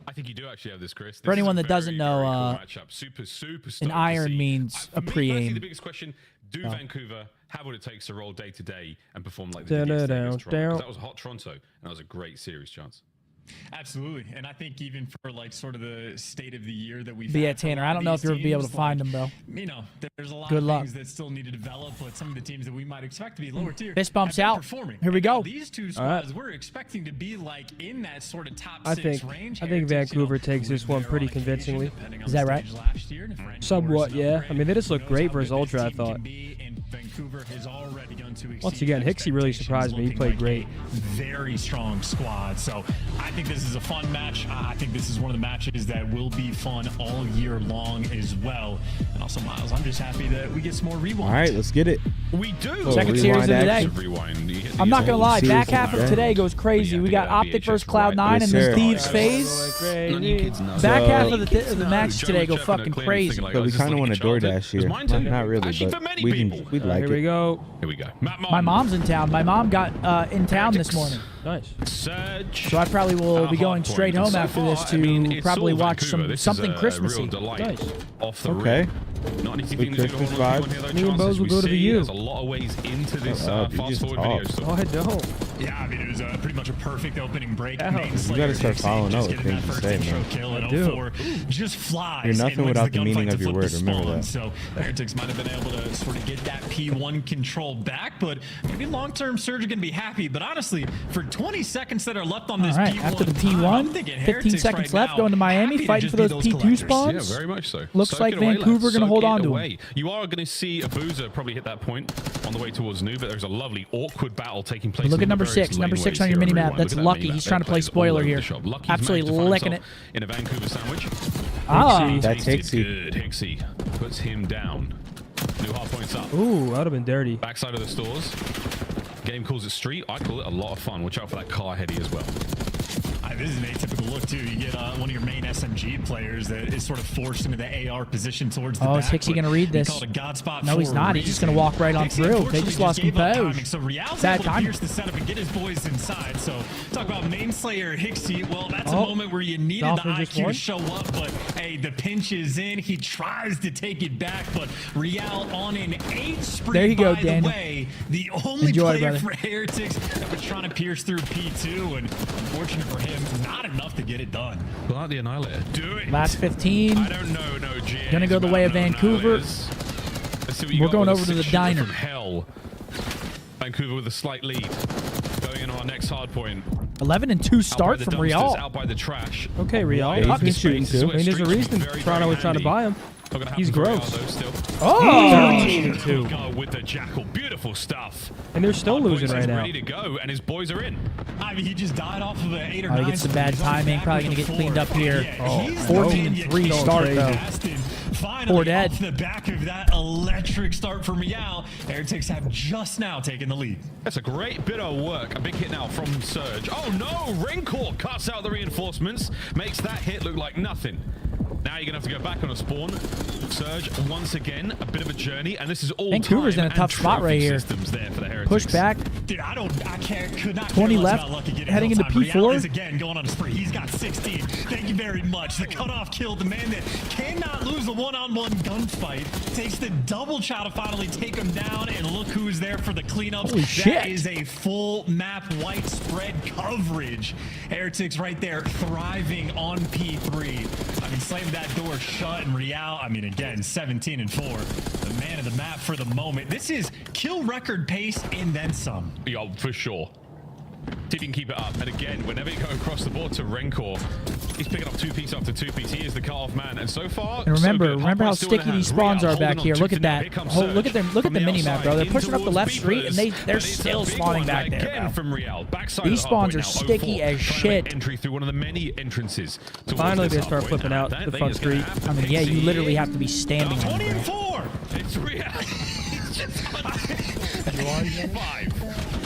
I think you do actually have this, Chris. For anyone that doesn't know, super an iron means a pre-aim. The biggest question: do Vancouver have what it takes to roll day to day and perform like they did yesterday against Toronto? 'Cause that was a hot Toronto, and that was a great series, Chance. Absolutely, and I think even for like sort of the state of the year that we've But yeah, had Tanner, I don't know if you'll be able to find them, bro. You know, there's a lot Good of luck. things that still need to develop, but some of the teams that we might expect to be lower tier Fist bumps have been out. performing. Here we go. These two squads we're expecting to be like in that sort of top I 6 think range. Vancouver takes this one pretty convincingly. Is that right? Somewhat, yeah. I mean, they just look great versus Ultra, I thought. Vancouver has already gone to Once again, Hicksy really surprised me. He played great. Very strong squad. So I think this is a fun match. I think this is one of the matches that will be fun all year long as well. And also, Miles, I'm just happy that we get some more rewinds. All right, let's get it. We do. Second series of the day. I'm not gonna lie, back half of today goes crazy. We got OpTic versus CLOUD9 and then Thieves FaZe. Back half of the match today go fucking crazy. But we kind of want a DoorDash here. Not really, but we'd like it. Here we go. Here we go. My mom's in town. My mom got in town this morning. Nice. Surge. So I probably will be going straight home after this to probably watch something Christmassy. Nice. Off the Okay. Not an easy thing to do Christmas to hold on vibe. here, Me and Bose will go to the U. There's a lot of ways into this fast forward video. So Oh, I don't. Yeah, I mean, it was pretty much a perfect opening break. Yeah. You gotta start following up with things you say, man. I do. Just flies. You're nothing and without the the meaning gunfight of to your flip word. the Remember spawn. that. So Heretics might have been able to sort of get that P1 control back, but maybe long-term Surge are going to be happy. But honestly, for 20 seconds that are left on this All right, P1 after the time, I'm P1, thinking 15 Heretics seconds right left, now, going to Miami, happy to fighting just for be those P2 collectors. spawns. Yeah, very much so. Looks Soak like it away, Vancouver lads. gonna Soak hold it on to away. him. You are going to see a Boozer probably hit that point on the way towards Nu, but there's a lovely awkward battle taking place. Look at in number the 6. various Number laneways 6 on your here, mini map. everyone. That's Look at that Lucky. mini He's map. trying to They play played all spoiler over here. the shop. Lucky's Absolutely managed to find licking it. himself in a Vancouver sandwich. Ah. That's Tasted Hicksy. good. Hicksy puts him down. New hard points up. Ooh, that would have been dirty. Backside of the stores. Game calls it street. I call it a lot of fun. Watch out for that car heady as well. This is an atypical look, too. You get one of your main SMG players that is sort of forced into the AR position towards the back. Oh, is Hicksy going to read this? No, he's not. He's just going to walk right on through. They just lost compose. So Real's Bad able to timing. pierce the setup and get his boys inside. So talk about main slayer Hicksy. Well, that's a moment where you needed the Dolphin just IQ to won. show up, but hey, the pinch is in. He tries to take it back, but Real on an 8 spree. There you go, by Daniel. the way, the only Enjoy, player brother. for Heretics that was trying to pierce through P2, and unfortunate for him, not enough to get it done. Pull out the Annihilator. Do it. Last 15. I don't know, no GAs. Gonna go the way of about no Vancouver. Annihilators. Let's see what you We're got going with a over to the 6 shooter diner. from Hell. Vancouver with a slight lead. Going into our next hard point. 11 and 2 start from Real. Out by the trash. Okay, Real. Yeah, he's been shooting too. I mean, there's a reason Toronto was trying to buy him. He's gross. Oh! 13 and 2. With the Jackal. Beautiful stuff. And they're still losing right now. Ready to go, and his boys are in. I mean, he just died off of an 8 or 9. He gets some bad timing. Probably going to get cleaned up here. Oh, 14 and 3 start, though. Finally, 4 dead. off the back of that electric start for Real, Heretics have just now taken the lead. That's a great bit of work. A big hit now from Surge. Oh no! Raincourt cuts out the reinforcements. Makes that hit look like nothing. Now you're going to have to go back on a spawn. Surge, once again, a bit of a journey, and this is all Vancouver's time in a tough and spot right trophy here. systems there for the Heretics. Push back. Dude, I could not 20 care less left, about Lucky getting heading into Hilltime. Real P4. is again going on a spree. He's got 16. Thank you very much. The cutoff kill, the man that cannot lose a one-on-one gunfight, takes the double shot to finally take him down, and look who's there for the cleanups. Holy shit. That is a full map white spread coverage. Heretics right there thriving on P3. I mean, slamming that door shut, and Real, I mean, again, 17 and 4. The man of the map for the moment. This is kill record pace and then some. Yeah, for sure. See if you can keep it up. And again, whenever you go across the board to Rencor, he's picking up 2-piece after 2-piece. He is the cut-off man. And so far, And remember, so good. remember how Still in sticky the these hands. spawns Real are back holding here. on Look to at now. that. Here comes Look at them. Look at from the mini map, bro. They're outside pushing up the in left street, and towards they're Beepers. still But it's a spawning big back one there, again bro. from Real. Backside These of the halfway spawns are now. sticky 04, as trying to shit. make entry through one of the many entrances. Finally, they start flipping out the front street. I mean, yeah, you literally have to be standing on 20 it, and bro. 4. It's Real.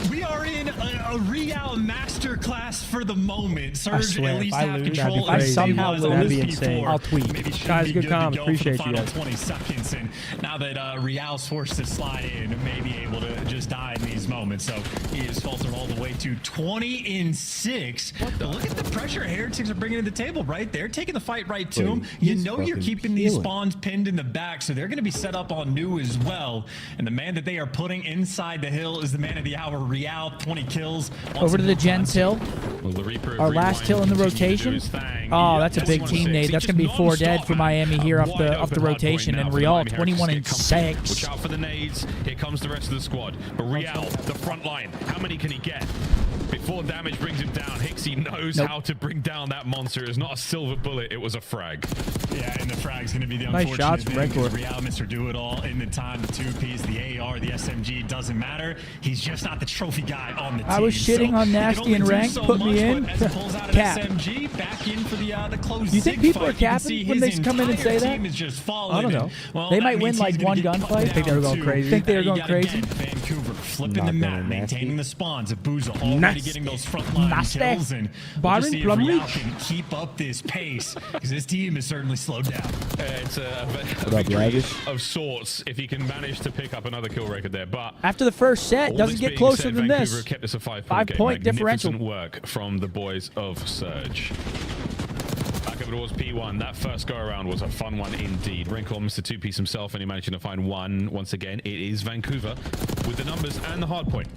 We are in a Real masterclass for the moment. I Surge swear, at if least I have lose, control. if I somehow Stabilize lose, on that'd be this insane. P4. I'll tweet. Maybe should Guys, be good good to comms. go for Appreciate the you final guys. 20 seconds. And now that Real's forced to slide in, maybe able to just die in these moments. So he is faltered all the way to 20 and 6. But look at the pressure Heretics are bringing to the table, right? They're taking the fight right to him. You know you're keeping these spawns pinned in the back, so they're going to be set up on new as well. And the man that they are putting inside the hill is the man of the hour, Real. 20 kills. Over to the Gens hill. Well, the Reaper of Our last Rewind hill in the continues to do rotation. his thing. Oh, Yep, that's a yes, big 1-6. team, Nate. That's He's going to be just 4 dead non-stop, for Miami here man. off the Wide off the open hard rotation, point and now for Real Miami 21 and Heretics. Here comes the 6. Watch out for the nades. Here comes the rest of the squad. But Real, the front line. How many can he get? Before damage brings him down, Hixie knows how to bring down that monster. It's not a silver bullet, it was a frag. Yeah, and the frag's going to be the Nice unfortunate shots from thing, because Rencor. Real, Mr. Do-It-All, in the time, the 2-piece, the AR, the SMG, doesn't matter. He's just not the trophy guy on the team. I was shitting on Nasty and Rank. Put me in. Cap. SMG, back in for the close. You think people are capping when they come in and say that? I don't know. They might win like one gunfight. I think they were going crazy. Think they were going crazy? Vancouver flipping Not the map, gonna nasty. maintaining the spawns. Abuza already Nasty. getting those frontline Nasty. kills, and we'll Byron just see if Real Plumlee. can keep up this pace, because this team is certainly slowed down. It's a up, victory Ravish? of sorts if he can manage to pick up another kill record there. But After the first set, all doesn't this get being closer said, than Vancouver this. kept this a 5-point 5-point game. differential. Magnificent work from the boys of Surge. Back over towards P1. That first go around was a fun one indeed. Rencor missed a 2-piece himself, and he managed to find one. Once again, it is Vancouver with the numbers and the hard point.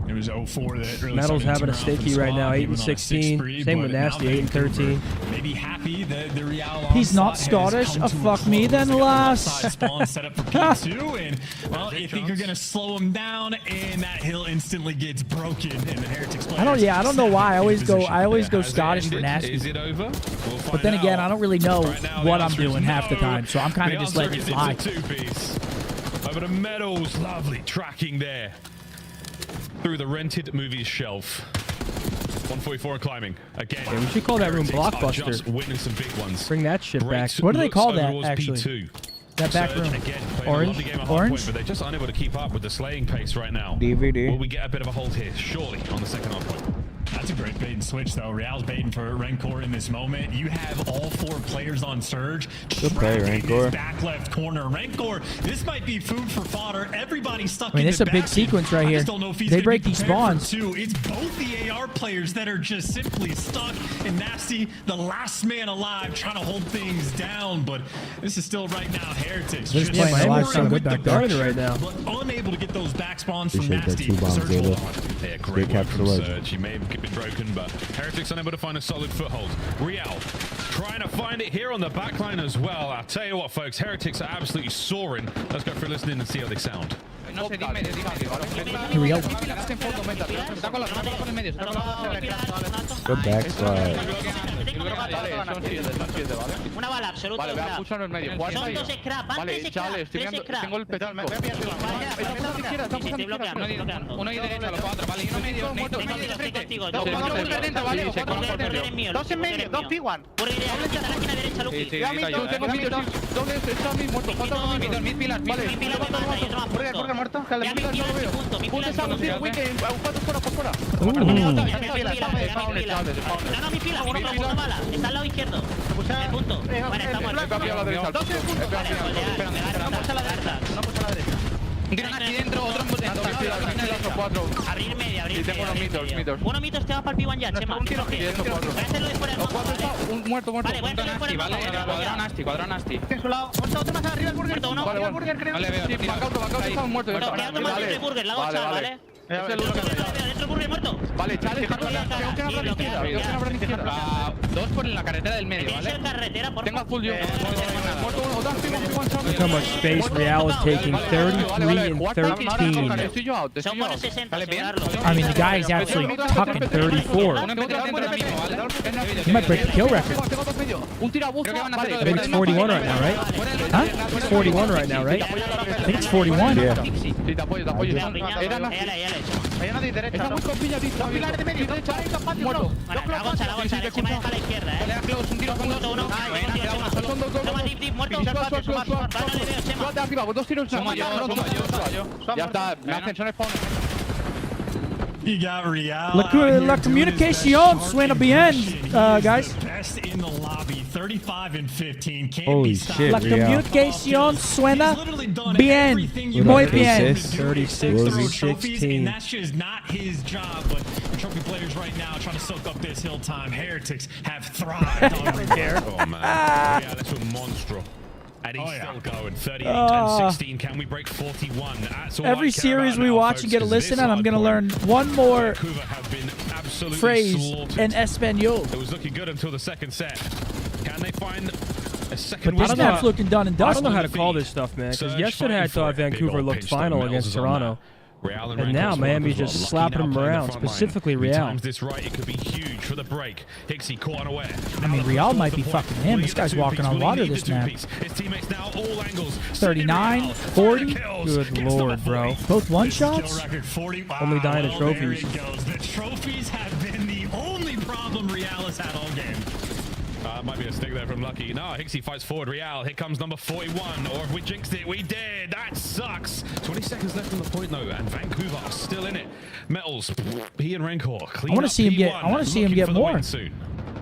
It was 04 that really Metal's started to having a turn around for the sticky right squad. now, He 8 and went on a 16. spree, Same but with now Nasty, 8 and Vancouver 13. Maybe happy that the Real He's not onslaught has Scottish. come Oh, to a fuck me close. then, They got the lass. outside spawn set up for P2, and well, you think you're gonna slow him down, and that hill instantly gets broken, and the Heretics players. I don't know why. I always go Has Scottish it for ended? Nasty. Is it over? We'll find But then again, out. I don't really know Right now, what the I'm answer is doing half the no. time, so I'm kind The of just answer letting it is fly. it's a 2-piece. Over to Metals. Lovely tracking there. Through the rented movies shelf. 144 and climbing. Again. Yeah, we should call that room Heretics are Blockbuster. just winning some big ones. Bring that shit back. Great What do they looks call over that, towards actually? P2. That back Surge, room. again, playing Orange? a lovely game of hard Orange? point, but they're just unable to keep up with the slaying pace right now. DVD. Will we get a bit of a hold here? Surely on the second hard point. That's a great bait and switch, though. Real's baiting for Rencor in this moment. You have all 4 players on Surge. Good play, Trapping Rencor. this back left corner. Rencor, this might be food for fodder. Everybody's stuck I mean, in this the is a big back. sequence right I here. just don't know if he's They gonna break be these prepared for spawns. 2. It's both the AR players that are just simply stuck, and Nasty, the last man alive, trying to hold things down. But this is still right now Heretics. They're just playing a lot of soaring good with back the there. pressure, Right now. but unable to get those back spawns from Appreciate that Nasty. 2 bombs, Surge Zayla. will on. Yeah, great Good work capture from the ledge. Surge. He may have been broken, but Heretics unable to find a solid foothold. Real trying to find it here on the back line as well. I'll tell you what, folks, Heretics are absolutely soaring. Let's go for a listen and see how they sound. Here we go. Good backslide. Una bala absoluta. Vale, vean, puso en el medio. Son 2 scrap, antes scrap. Estoy bloqueando. Uno ahí derecha, los 4, vale. Y uno medio. Estoy contigo. 2 en medio, 2 P1. Por ir a la esquina derecha, Luki. Tengo mid, 2 mid pilar. Vale, muerto. Que le punto lo veo. Punto está un tiro, weekend. Cuatro fuera, por fuera. No, mi pila, una puta mala. Está al lado izquierdo. El punto. Bueno, está muerto. No pucha a la derecha. Un tiro aquí dentro, otro cuatro. Abrir media, abrir media. Tengo unos mitos. Uno mitos te va para el P1 ya, Chema. Un tiro aquí dentro, cuatro. Voy a hacerlo de fuera del mapa, ¿vale? Un muerto. Vale, voy a hacerlo de fuera del mapa. Cuadrado nasty. En su lado. Otro más arriba, el burger. Muerto uno. Vale, el burger, creo. Vale, veo. Sí, bacauto, está muerto. Queda otro más dentro del burger, la hago echar, ¿vale? Es el uno que Dentro del burger muerto. Vale, chale, tengo que abrir la izquierda. Dos por la carretera del medio, ¿vale? Tengo a full yo. Muerto uno, otro Look how much space Real is taking. 33 and 13. Estoy yo out. Son buenos 60, I mean, the guy is absolutely tucking 34. He might break the kill record. Un tiro a buff. I think it's 41 right now, right? Huh? It's 41 right now, right? I think it's 41. Yeah. Sí, te apoyo. Era nasty. Hay nadie derecha. Está muy compilladito. Dos pilares de medio, derecha, muerto. Vale, la gocha, Chema deja a la izquierda, Le da close, un tiro con dos. uno. Son dos. Toma, deep, muerto. Suave. No le veo, Chema. Suave arriba, dos tiros. Suma yo. Ya está, me hacen, son spawn. You got Real. La comunicación suena bien, guys. Best in the lobby, 35 and 15. Can't Holy be stopped. shit, La Real. comunicación suena bien. you Muy can. bien. 36 Throw to trophies, 16. and that's just not his job. But the trophy players right now trying to soak up this hill time. Heretics have thrived on repair. Oh man, yeah, that's a monster. And he's still going 38 and 16. Can we break 41? That's all Every I care series about we now, watch folks, and get a 'cause listen this on, I'm going to hard learn point, one more Vancouver have been absolutely phrase slaughtered. in Espanol. It was looking good until the second set. Can they find a second But win? this map's looking done and I don't dusted. know how to call this stuff, man. Because yesterday I thought Vancouver looked final against Toronto. And now Miami's just slapping them around, specifically Real. This right, it could be huge for the break. Hixie caught unaware. I mean, Real might be fucking him. This guy's walking on water this map. His teammates now all angles. 39, 40. Good lord, bro. Both one Kill shots? record 40. Wow, Only dying to well, trophies. There it goes. The trophies have been the only problem Real has had all game. Might be a stick there from Lucky. No, Hixie fights forward. Real, here comes number 41. Or if we jinxed it, we did. That sucks. 20 seconds left on the point, though, and Vancouver are still in it. Metals, he and Rancor clean I want up to see him get. P1, I want to see him looking get for the more. win soon.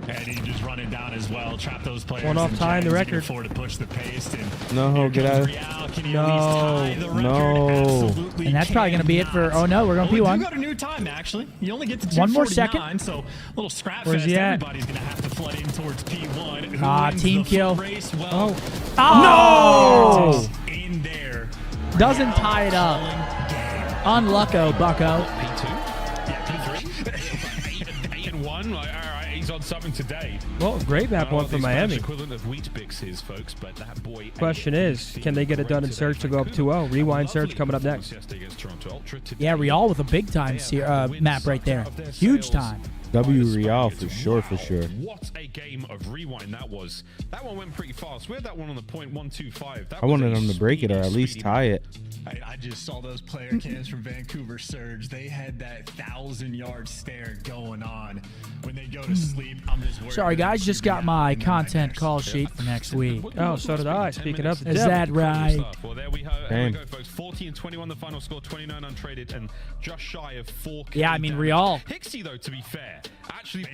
Eddie just running down as well. Trap those players. One off in tying the jams, record. get forward to push the pace. And No, here get comes out of- Real. Can he at least tie the record? No. Absolutely And that's probably going to be it for. Oh no, we're going Well, to we P1. do got a new time, actually. You only get to 1 more 249, second. so a little scrap Where's fest. he at? Everybody's going to have to flood in towards P1. Who wins team the kill. foot race? Well, Oh! Heretics in there. Doesn't tie it up. Unlucko, bucko. P2? Yeah, P3? 8 and 1. Like, all right, he's on something today. Well, great map one for Miami. Equivalent of wheat bixes, folks, but that boy. Question is, can they get it done in Surge to go up 2-0? Rewind Surge coming up next. Yeah, Real with a big time map right there. Huge time. W Real for sure. What a game of Rewind that was. That one went pretty fast. We had that one on the point 125. I wanted them to break it or at least tie it. I just saw those player cams from Vancouver Surge. They had that 1,000-yard stare going on. When they go to sleep, I'm just worried. Sorry, guys, just got my content call sheet for next week. Oh, so did I. Speaking of the Is devil. that right? Well, there we go, folks. 40 and 21, the final score. 29 untraded and just shy of 4K. Yeah, I mean, Real. Hixie, though, to be fair, actually.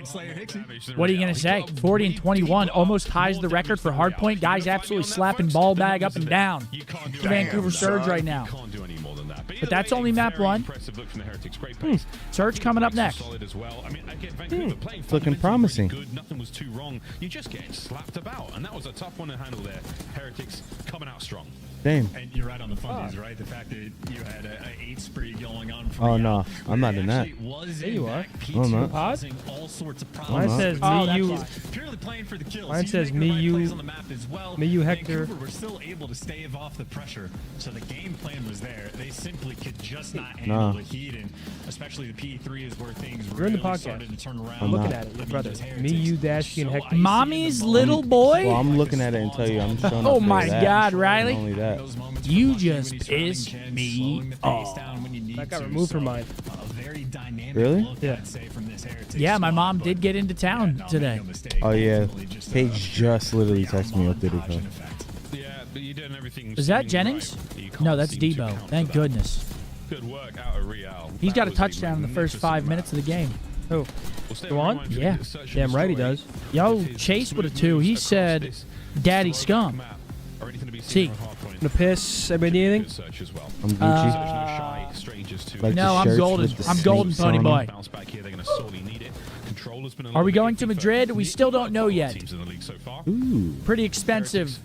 What are you going to say? 40 and 21 almost ties the record for hardpoint. Guys absolutely slapping ball bag up and down. The Vancouver Surge right now. Can't do any more than that. But that's only map 1. Impressive look from the Heretics. Great pace. Surge coming up next. Solid as well. I mean, again, Vancouver playing It's looking promising. good. Nothing was too wrong. You just get slapped about, and that was a tough one to handle there. Heretics coming out strong. Damn. And you're right on the fundies, right? The fact that you had an 8 spree going on. For Oh Real, no, I'm not in that. There you are. I'm not. Causing all sorts of Mine problems. says Oh, me, that's you, why. Purely playing for the kills. Mine He's says making me, the right you- plays on the map as well. me, you, Hector. Vancouver were still able to stave off the pressure, so the game plan was there. They simply could just not handle Nah. the heat, and especially the P3 is where things You're in the really podcast. started to turn around. I'm looking not. at it, your I mean, brother. those Me, Heretics, you, Dashki, and so Hector. icy in Mommy's the little moment. boy? Well, I'm looking at it and tell you I'm showing Oh up for my that. God, Not Riley. only that. Those moments You were lucky just when he's running pissed gens, me slowing the pace off. down when you need That got to. removed from So, mine. a very dynamic Really? look, Yeah. I'd say, from this Heretics Yeah, my squad, mom but did get into town no, today. make no mistake, Oh yeah, ultimately just a Paige just literally texted me updated her. effect. Yeah, You're doing everything. Is that Jennings? No, that's Debo. Thank goodness. Good work out of Real. He's got a touchdown in the first 5 minutes of the game. Who? Go on? Yeah. Damn right he does. Yo, Chase with a 2. He said, Daddy Scump. See. The piss. Anybody need anything? I'm Gucci. Like no, the I'm shirts golden. with the I'm golden, snakes pony on boy. them. Are we going to Madrid? We still don't know yet. Ooh. Pretty expensive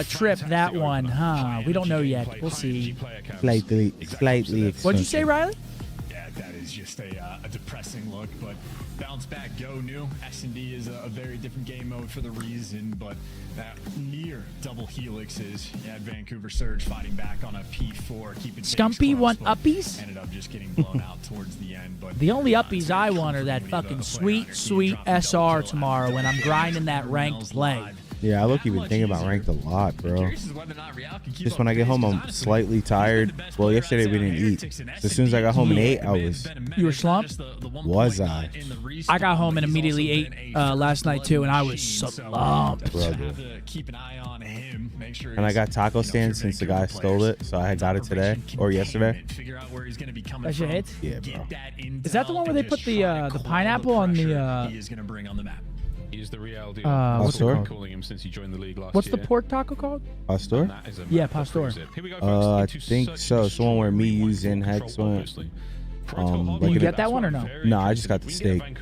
trip, that one, huh? We don't know yet. We'll see. Slightly expensive. What'd you say, Riley? Yeah, that is just a depressing look, but bounce back, go new. S&D is a very different game mode for the reason, but that near double helixes. You had Vancouver Surge fighting back on a P4, keeping Scumpy want uppies? ended up just getting blown out towards the end. But The only uppies I want are that fucking sweet SR tomorrow when I'm grinding that ranked play. Yeah, I look even thinking about ranked a lot, bro. Just when I get home, I'm slightly tired. Well, yesterday we didn't eat. So as soon as I got home and ate, I was... You were slumped? Was I? I got home and immediately ate last night too, and I was slumped. Brother. And I got taco stand since the guy stole it, so I got it today or yesterday. That shit hits? Yeah, bro. Is that the one where they put the pineapple on the... He's the Real deal. what's it called? Calling him since he joined the league last What's year. the pork taco called? Pastor? Yeah, Pastor. I think so. It's the one where me using Hex went. Did you get that one or no? No, I just got the steak. Can't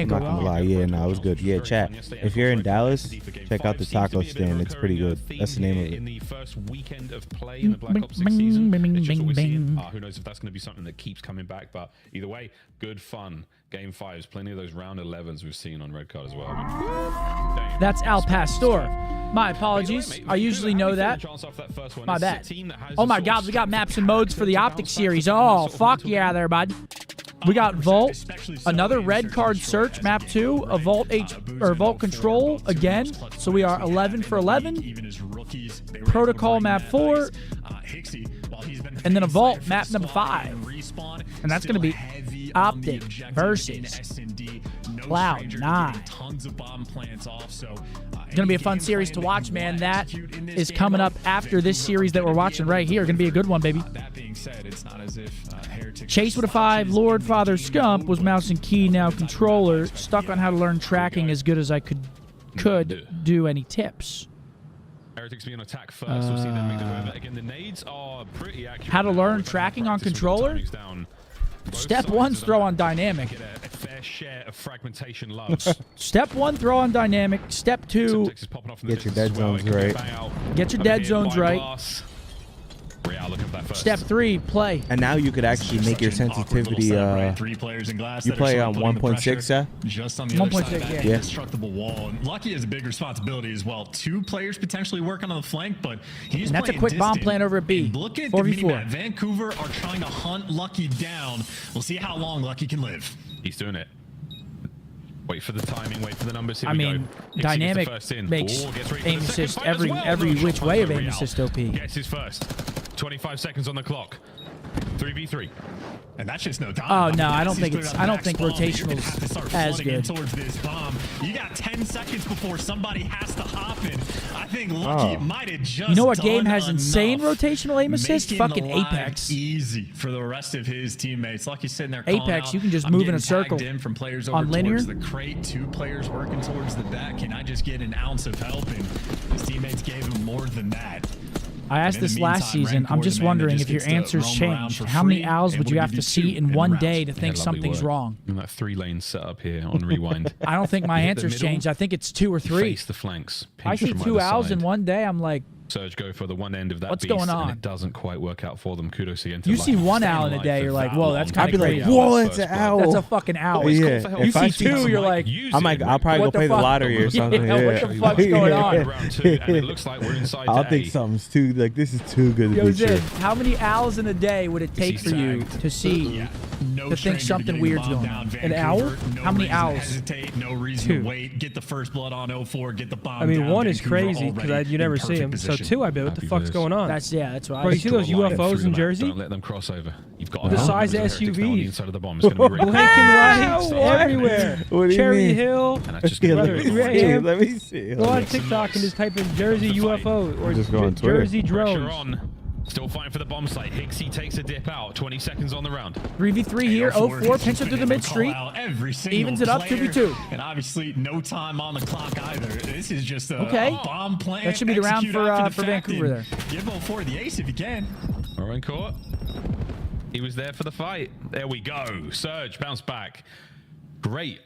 go I'm not gonna wrong. lie. Yeah, no, it was good. Yeah, chat. If you're in Dallas, check out the taco stand. It's pretty good. That's the name of In it. the first weekend of play in the Black Ops 6 season, it's just what we're seeing. Who knows if that's going to be something that keeps coming back, but either way, good fun. Game 5s, plenty of those round 11s we've seen on Red Card as well. Damn. That's Al Pastor. My apologies. I usually know that. My bad. Oh my God, we got maps and modes for the OpTic series. Oh, fuck yeah there, bud. We got Vault, another red card search, map 2, a Vault Vault Control again. So we are 11 for 11. Protocol map 4. And then a Vault map number 5. And that's going to be OpTic versus CLOUD9. It's going to be a fun series to watch, man. That is coming up after this series that we're watching right here. Going to be a good one, baby. Chase with a 5. Lord Father Scump was mouse and key, now controller. Stuck on how to learn tracking as good as I could do. Any tips? Heretics be on attack first. We'll see them make the move. Again, the nades are pretty accurate. How to learn tracking on controller? Step 1, throw on dynamic. Get a fair share of fragmentation loves. Step 1, throw on dynamic. Step 2, Get your dead zones right. get your dead zones right. Step 3, play. And now you could actually make your sensitivity. You play on 1.6, yeah? Just on the 1.6, other side, yeah. indestructible wall. And Lucky has a big responsibility as well. 2 players potentially working on the flank, but he's And that's a playing quick bomb distant. plan over at B. And looking at the 4v4. minimap, Vancouver are trying to hunt Lucky down. We'll see how long Lucky can live. He's doing it. Wait for the timing, wait for the numbers. Here I we mean, go. dynamic makes aim assist every which way of aim assist OP. Gets his first. 25 seconds on the clock. 3v3. And that's just no time. Oh no, I don't think rotational's as good. Towards this bomb. You got 10 seconds before somebody has to hop in. I think Lucky might have just You know what game done has insane enough, rotational aim assist? making Fucking the life Apex. easy for the rest of his teammates. Lucky sitting there calling Apex, out, you can just I'm move in a getting circle tagged in from players on over linear. towards the crate, 2 players working towards the back. Can I just get an ounce of help? And his teammates gave him more than that. I asked And in this the last meantime, season. I'm Rancor, just the man that wondering just if your gets to answers roam around change. for How many free, owls and would you what have did to he see do in in one rounds? day to think Yeah, lovely something's work. wrong? And that 3-lane setup here on rewind. I don't think my You hit the answers middle, changed. I think it's 2 or 3. Face the flanks. I pinch see from 2 either owls side. in one day. I'm like, Surge go for the one end of that What's beast, going on? and it doesn't quite work out for them. Kudos again to you Life. see 1 Staying owl in a alive day, for you're like, that whoa, long. that's kind I'd of be crazy. like, whoa, it's an owl. That's a fucking owl. Yeah. You If I see 2, you're like, I'm like, I'll probably go What the play the fuck? lottery or something. Yeah, what the fuck's going on? Round 2, and it looks like we're inside I'll to think A. something's too, like, this is too good to Yo, be Zed, true. how many owls in a day would it take for you to see, to think something weird's going on? An owl? How many owls? Hesitate, no reason 2. to wait. Get the first blood on 04. Get the bomb. I mean, down. 1 is Vancouver crazy already because you never in see him. perfect So too, I bet. What the fuck's going on? That's what Bro, I you see those UFOs in Jersey? Don't let them cross over. You've got the size of SUVs. On the SUVs. inside of the bomb. It's going to be Blinking lights everywhere. What do you Cherry mean? Hill. And that's just Let me see. Go on TikTok and just type in Jersey UFO or Just go on Twitter. Jersey drones. Pressure on. Still fighting for the bomb site. Hixie takes a dip out. 20 seconds on the round. 3v3 here. 04 pinch it through the mid street. Evens it up 2v2. And obviously no time on the clock either. This is just a bomb plant. That should be the round for Vancouver there. Give 04 the ace if you can. Oren caught. He was there for the fight. There we go. Surge, bounce back. Great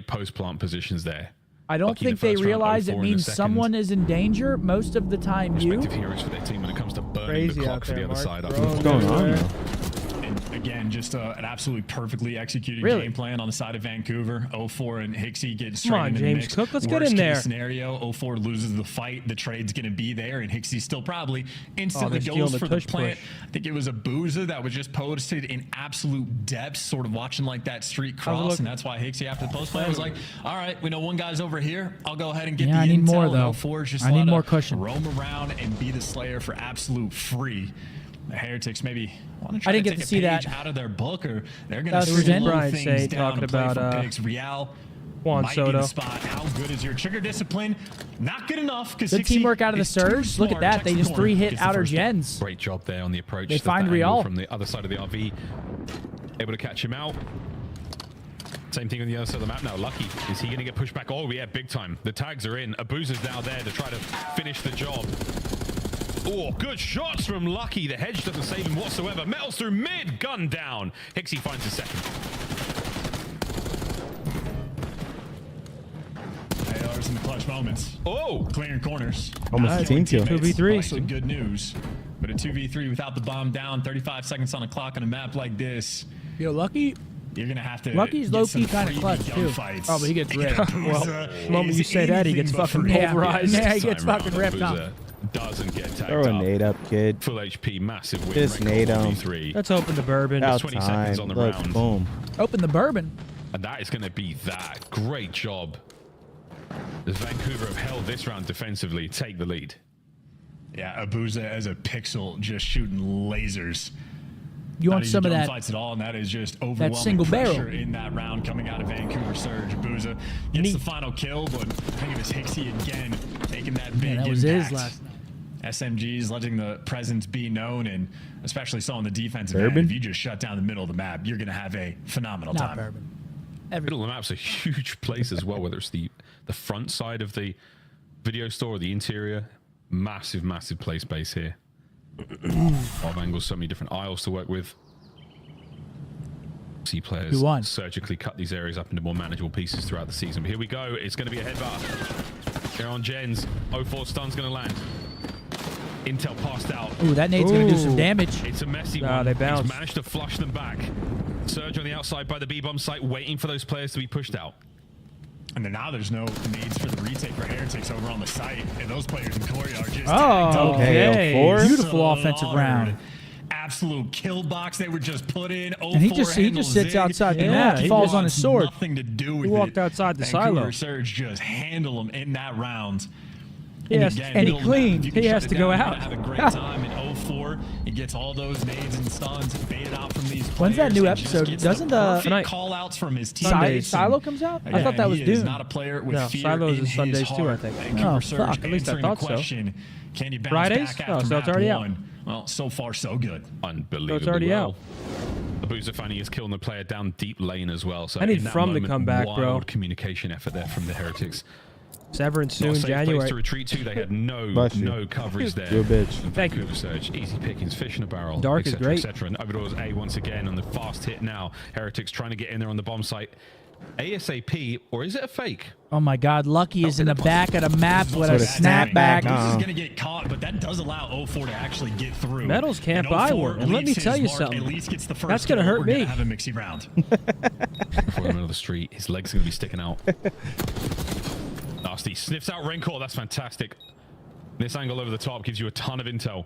post plant positions there. I don't think they realize it means someone is in danger most of the time. Respective heroes for their team when it comes to burning the clock for the other side. What's going on? And again, just an absolutely perfectly executed game plan on the side of Vancouver. 04 and Hixie get straight into the mix. Cook, let's Worst get in there. Case scenario, 04 loses the fight. The trade's going to be there, and Hixie still probably instantly goes for the plant. I think it was a Booza that was just posted in absolute depths, sort of watching like that street cross, and that's why Hixie after the post play was like, all right, we know one guy's over here. I'll go ahead and get the intel. I need more, though. 04 is just I need more cushion. Roam around and be the Slayer for absolute free. The Heretics maybe want to try I didn't to get take to see a page that. out of their book, or they're going to Brian slow say things down talking and play about for picks. Real Juan might be Soto. the spot. How good is your trigger discipline? Not good enough. Good teamwork out of the surge. Look at that. They just 3-hit outer gens. Great job there on the approach. They find Real from the other side of the RV. Able to catch him out. Same thing on the other side of the map now. Lucky. Is he going to get pushed back? Oh, yeah, big time. The tags are in. Abuza's now there to try to finish the job. Oh, good shots from Lucky. The hedge doesn't save him whatsoever. Metals through mid. Gun down. Hixie finds a second. ARs in the clutch moments. Oh! Clearing corners. Almost a team kill. 2v3. Also good news. But a 2v3 without the bomb down, 35 seconds on the clock on a map like this. Yo, Lucky. You're going to have to. Lucky's low-key kind of clutch, too. Oh, but he gets ripped. Well, the moment you say that, he gets fucking pulverized. Yeah, he gets fucking ripped up. Doesn't get tagged Throw a nade up, kid. Full HP, massive win. Just nade him. Let's open the bourbon. About 20 time. seconds on the Look, round. boom. Open the bourbon. And that is going to be that. Great job. As Vancouver have held this round defensively, take the lead. Yeah, Abuza as a pixel just shooting lasers. You want some of that? Fights at all, and that is just overwhelming single pressure barrel in that round coming out of Vancouver Surge. Abuza gets the final kill, but I think it was Hixie again taking that big that was impact. his last night. SMGs letting the presence be known, and especially so on the defensive end. If you just shut down the middle of the map, you're going to have a phenomenal Not time. bourbon. Middle of the map's a huge place as well, whether it's the front side of the video store or the interior. Massive play space here. A lot of angles, so many different aisles to work with. See players surgically cut these areas up into more manageable pieces throughout the season. But here we go. It's going to be a headbutt. Here on Gens. 04 stun's going to land. Intel passed out. Ooh, that nade's going to do some damage. It's a messy one. They bounced. He's managed to flush them back. Surge on the outside by the B-bomb site, waiting for those players to be pushed out. And then now there's no needs for the retake for Heretics over on the site. And those players in Corey are just okay. Beautiful offensive round. Absolute kill box they were just put in. And he just sits outside the map. He falls on his sword. Nothing to do with he walked outside the silo. Surge just handle him in that round. Yes, and he cleaned. He has to go out. Have a great time in 04. He gets all those nades and stuns baited out from these players. When's that new episode? Doesn't call outs from his team. Silo comes out? I thought that was Doom. Not a player with fear Silos in is Sundays his too, I heart. think. Oh, fuck. At least I thought so. Can you bounce Fridays? back Oh, after so it's map already out. one? Well, so far so good. Unbelievable. So it's already out. Abuza finding is killing the player down deep lane as well. So I need in that From to moment, come back, bro. wild communication effort there from the Heretics. Severance soon, Not a safe January. place to retreat to. They had no coverage there. You're a bitch. Thank you. Surge, easy pickings, fish in a barrel. Dark is great. And Overdoor's A once again on the fast hit now. Heretics trying to get in there on the bomb site. ASAP, or is it a fake? Oh my God, Lucky is in the back of the map with a snapback. This is going to get caught, but that does allow 04 to actually get through. Metals can't buy one. And let me tell you something. At least gets the first that's going to hurt me. Have a mixy round. Before the middle of the street, his legs are going to be sticking out. Nasty sniffs out Rancor. That's fantastic. This angle over the top gives you a ton of intel.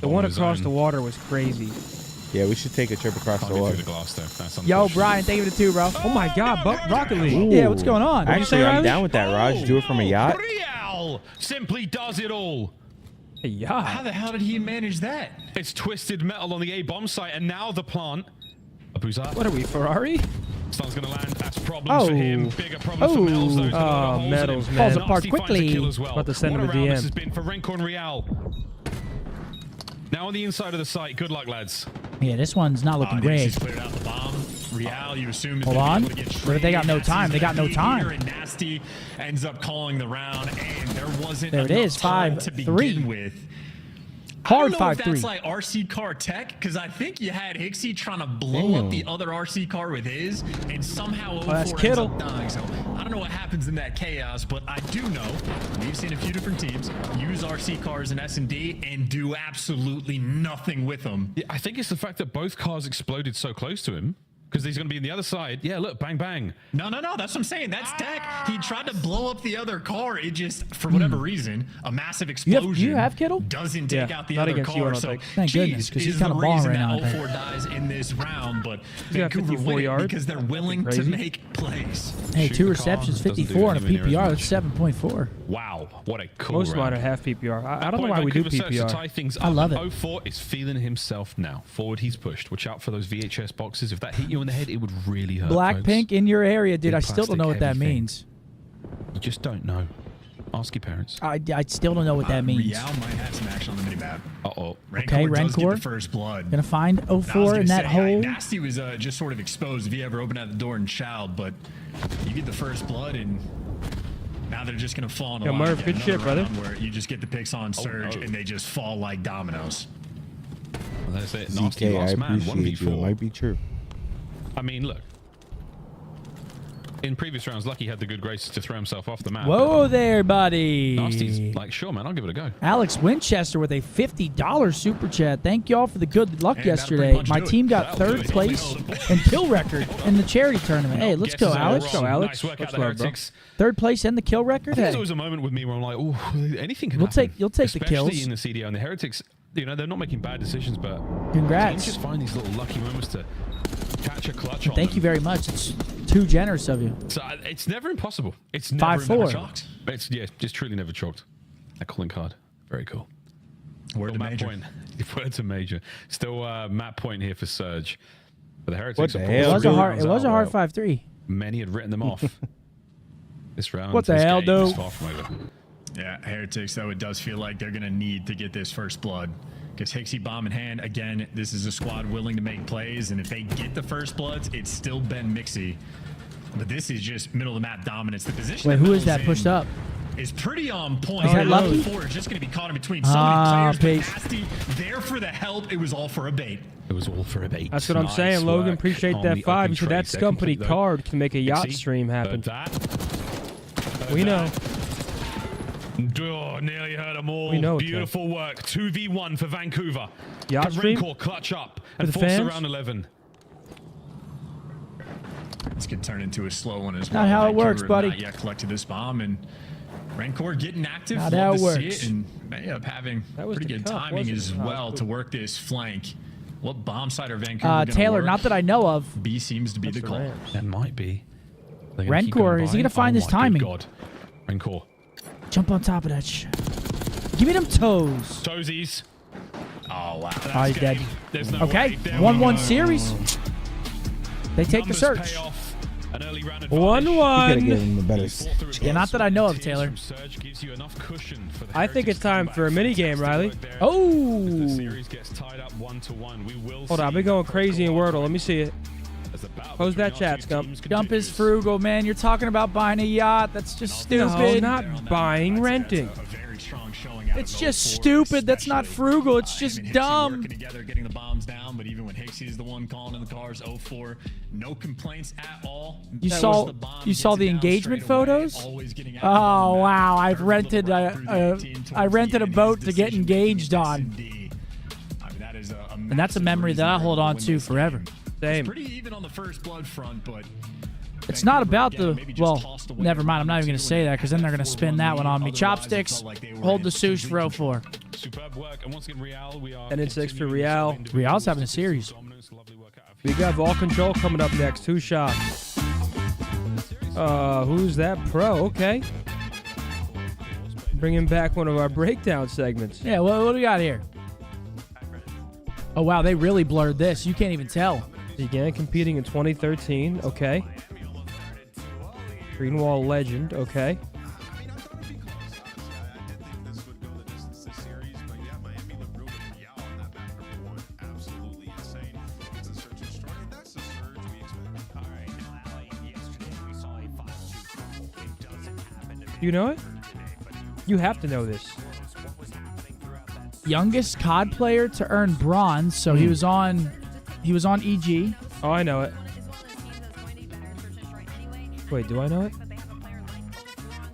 The one across the water was crazy. Yeah, we should take a trip across the Through water. the glass, though. That's Yo, unfortunate. Brian, thank you for the 2, bro. Oh my God, Rocket League. Yeah, what's going on? Actually, I'm down with that, Raj. Do it from a yacht. Real simply does it all. A yacht. How the hell did he manage that? It's twisted metal on the A bomb site, and now the plant. Who's that? What are we, Ferrari? Stun's gonna land. That's problems for him. Bigger problems for Metals. Though. Oh, Metals, man. Falls apart Nasty finds a quickly. kill as well. About to send what him a a round DM. this has been for Renko and Real. Now on the inside of the site. Good luck, lads. Yeah, this one's not looking great. He's cleared out the bomb. Real, you assume is Hold gonna on. be able to get But they got no time. They got no time. And Nasty ends up calling the round, and there wasn't There it enough is, time to 5-3. begin with. Hard I don't know if 5-3. that's like RC car tech, because I think you had Hixie trying to blow up the other RC car with his, and somehow 04 that's ends Kittle. up dying. So I don't know what happens in that chaos, but I do know we've seen a few different teams use RC cars in S&D and do absolutely nothing with them. Yeah, I think it's the fact that both cars exploded so close to him. Because he's going to be on the other side. Yeah, look, bang, bang. No, that's what I'm saying. That's tech. He tried to blow up the other car. It just, for whatever reason, a massive explosion. You have Kittle? Doesn't take out the not other against you, I car. don't So, think. Thank goodness, 'cause he's kinda balling right now, I that think. 04 dies in this round, but He's got Vancouver 54 win it yards. because they're willing to Crazy. make plays. Hey, Shoot 2 the receptions, car, doesn't do 54 and a anywhere near as PPR. much. That's 7.4. Wow, what a cool Most of mine round. are half PPR. I don't know Point why we do Vancouver starts to PPR. tie things I up. love it. 04 is feeling himself now. Forward, he's pushed. Watch out for those VHS boxes. If that hit you in the head, it would really hurt. Black folks. pink in your area, dude. Big I still don't know what that plastic, heavy means. You just don't know. Ask your parents. I still don't know what that means. Real might have some action on the mini map. Uh-oh. Okay, does get Rencor. the first blood. Gonna find I was 04 gonna in that say, hole. Nasty was just sort of exposed if he ever opened out the door and shouted, but you get the first blood and now they're just going to fall in a Yo, line Murph, again. good shit, Another brother. round where you just get the picks on Surge no. and they just fall like dominoes. Well, that's it. Nasty ZK, I last man. appreciate you. It 1v4. might be true. I mean, look. In previous rounds, Lucky had the good graces to throw himself off the map. Whoa there, buddy. Nasty's like, sure, man, I'll give it a go. Alex Winchester with a $50 super chat. Thank y'all for the good luck And that'll pretty yesterday. much My do it. team got That'll do third it. place and kill record in the charity tournament. Hey, let's go, Guesses are Alex. wrong. Go, Alex. Nice work Let's out the go, bro. Heretics. Third place and the kill record. I think there's Hey, always a moment with me where I'm like, oh, anything can You'll happen. take the Especially kills. in the CDL and the Heretics. You know, they're not making bad decisions, but Congrats. teams just find these little lucky moments to catch a clutch on. Thank you very much. It's too generous of you. So it's never impossible. It's never 5-4. chalked. It's just truly never chalked. That calling card, very cool. Word Still to Matt major. Point. Word to major. Still Matt Point here for Surge. But the Heretics. What the of hell? course, It was a hard 5-3. Many had written them off. This round. What the this hell, game is dude? far from over. Yeah, Heretics, though, it does feel like they're going to need to get this first blood. Because Hixie bomb in hand, again, this is a squad willing to make plays, and if they get the first bloods, it's still Ben Mixie. But this is just middle of the map dominance. The position Wait, that who is Metal's that pushed in up? is pretty on point. Is that Lucky? 04 is just going to be caught in between so many players. But Nasty there for the help. It was all for a bait. It was all for a bait. That's what I'm Nice saying, Logan. work Appreciate on that the 5. open You said that trades. They're Scumpany complete, though. card can make a yacht Dixie, stream happen. heard that. We know. Oh, nearly heard them all. We know, Beautiful work. 2v1 for Vancouver. Yacht Can stream? Rencor clutch up For and the force fans? around 11. This could turn into a slow one as Not well. how it Vancouver works, buddy. Not yet collected this bomb, and Rencor getting active. Not Love how to it see works. it, and may end up having That was pretty the good cup, timing wasn't as it? Oh, well cool. to work this flank. What bomb side are Vancouver gonna Taylor, work? not that I know of. B seems to be That's the call. Rams. That might be. They're gonna keep Rencor, going is he by. gonna find Oh his my timing? good God. Rencor. Jump on top of that Give me them toes. Toesies. Oh, wow. Oh, he's dead. There's no Okay, way. There 1-1 we go. series. They take the Numbers search. pay off. An early round 1-1. You could have given him a better. Yeah, not that I know of, Taylor. Surge gives you enough cushion for the I think it's time for a mini game, Riley. Oh. The series gets tied up 1-1. We will Hold on, I've been going crazy in Wordle. Let me see it. Close that chat, Scump. Scump is frugal, man. You're talking about buying a yacht. That's just No, stupid. not buying, renting. A very strong showing out It's of just 04, stupid. That's not especially. frugal. It's just Him and Hixie dumb. working together, getting the bombs down, but even when Hixie is the one calling in the cars, 04, no complaints at all. You That saw was the bomb, you gets saw it the down engagement straight away, photos? always getting out Oh of the wow! map. I've Curve a little rented right through the 18 I towards rented the a end, boat his to get decision engaged making on, S&D. I mean, that is a and that's a massive memory that I reason hold they're on able to win this forever. game. Same. Pretty even on the first blood front, but It's not about again, the maybe just well. tossed away Never mind. I'm not even from going to say that because then they're going to spin that one on me. Otherwise, it felt Chopsticks, like they were hold in the Seuss complete for 04. Superb work. And once again, Real, we are... 10 and 6 for Real. Real's having a series. We got Ball Control coming up next. 2 shots. Who's that pro? Okay. Bringing back one of our breakdown segments. Yeah, what do we got here? Oh, wow, they really blurred this. You can't even tell. Began competing in 2013. Okay. Greenwall legend. Okay. You know it? You have to know this. Youngest COD player to earn bronze, so he was on EG. Oh, I know it. Wait, do I know it?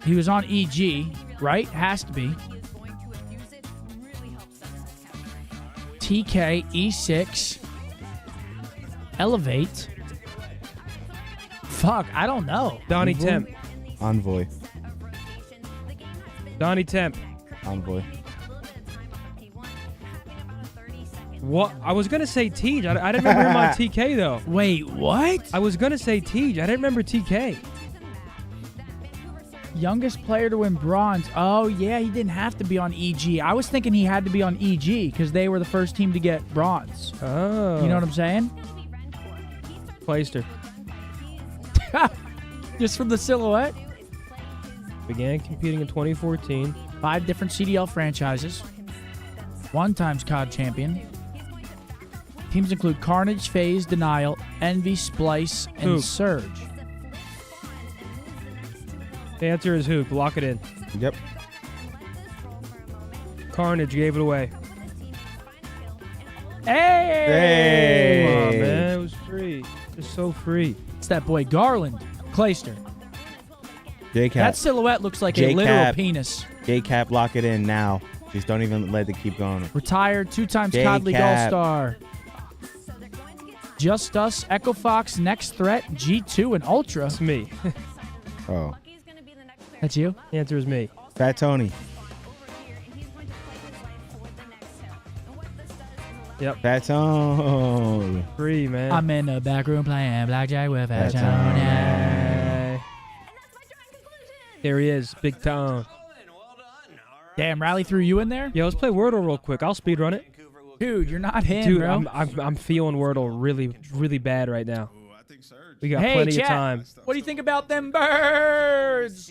He was on EG, right? Has to be. TK, E6, Elevate. Fuck, I don't know. Donnie Temp. Envoy. Donnie Temp. Envoy. What? I was going to say Tej. I didn't remember him on TK, though. Wait, what? I was going to say Tej. I didn't remember TK. Youngest player to win bronze. Oh, yeah, he didn't have to be on EG. I was thinking he had to be on EG because they were the first team to get bronze. Oh. You know what I'm saying? Clayster. Just from the silhouette? Began competing in 2014. 5 different CDL franchises. 1 times COD champion. Teams include Carnage, FaZe, Denial, Envy, Splice, and Hoop. Surge. The answer is Hoop. Lock it in. Yep. Carnage gave it away. Hey! Come on, man. It was free. It's so free. It's that boy Garland. Clayster. JCap. That silhouette looks like a JCap. literal penis. JCap, lock it in now. Just don't even let it keep going. Retired 2 times J COD League Cap. All-Star. Just Us, Echo Fox, Next Threat, G2, and Ultra. That's me. Oh. That's you? The answer is me. Fat Tony. Yep. Fat Tony. Free, man. I'm in the back room playing blackjack with Fat Fat Tony. Hey. There he is. Big Tone. Damn, Riley threw you in there? Yo, let's play Wordle real quick. I'll speed run it. Dude, you're not him, Dude, bro. I'm feeling Wordle really, really bad right now. We got Hey, plenty chat, of time. what do you think about them birds?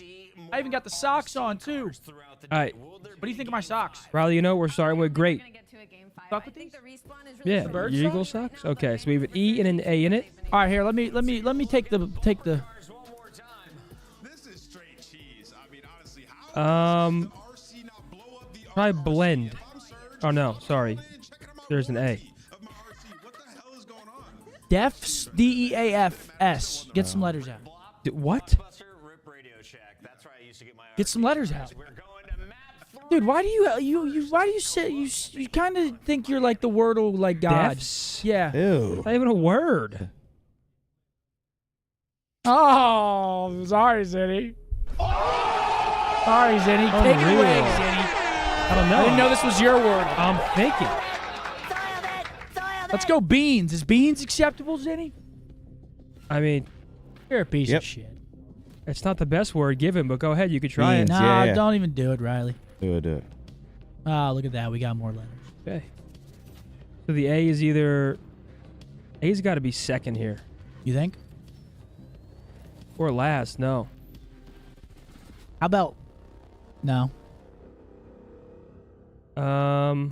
I even got the socks on, too. All right. What do you think of my socks? Riley, you know what we're starting with? Great. Fuck with these? Yeah, bird your Eagle socks? Okay, so we have an E and an A in it. All right, here, let me take the Try blend. Oh no, sorry. There's an A. Defs, D-E-A-F-S. Get some letters out. What? Get some letters out. Dude, why do you say you kind of think you're like the Wordle like god? Defs? Yeah. Ew. Not even a word. Oh, sorry, Zinny. Sorry, Zinny. Take it Unreal. away, Zinny. I don't know. I didn't know this was your word. I'm thinking. Let's go beans. Is beans acceptable, Zinny? I mean, You're a piece Yep. of shit. it's not the best word given, but go ahead. You could try Beans. it. Nah, Yeah. don't even do it, Riley. Do it. Ah, look at that. We got more letters. Okay. So the A is either... A's got to be second here. You think? Or last. No. How about... No. Well,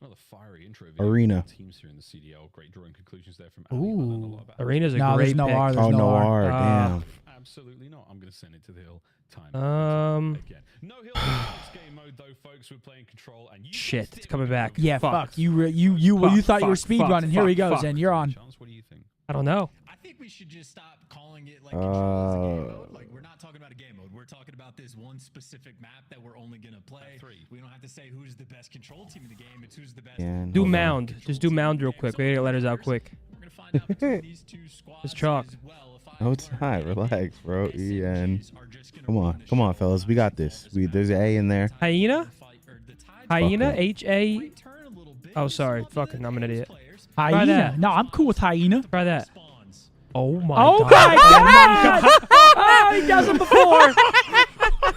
the fiery intro video. Arena. Teams here in the CDL. Great drawing conclusions there from Ooh. Arena's a No, great there's no pick. R. There's Oh, no R. Ah. Damn. Absolutely not. I'm going to send it to the hill. Time. Again. No hill. Next game mode though, folks. We're playing control and you Shit, it's coming back. Yeah, Fuck. fuck. You thought you were speed running. Here he goes, and you're on. What do you think? I don't know. I think we should just stop calling it like control as a game mode. Like, we're not talking about a game mode. We're talking about this one specific map that we're only going to play. We don't have to say who's the best control team in the game. It's who's the best. Do Hold on. mound. Just do mound real quick. We gotta get letters out quick. We're going to find out between these two squads. It's chalk. as well. If No, it's not. Relax, bro. EN. Come on, fellas. We got this. There's an A in there. Hyena? Hyena, H-A... Oh, sorry. Fucking, I'm an idiot. Try Hyena. that. No, I'm cool with hyena. Try that. Oh, my Oh, God. my God. Oh, he does them before.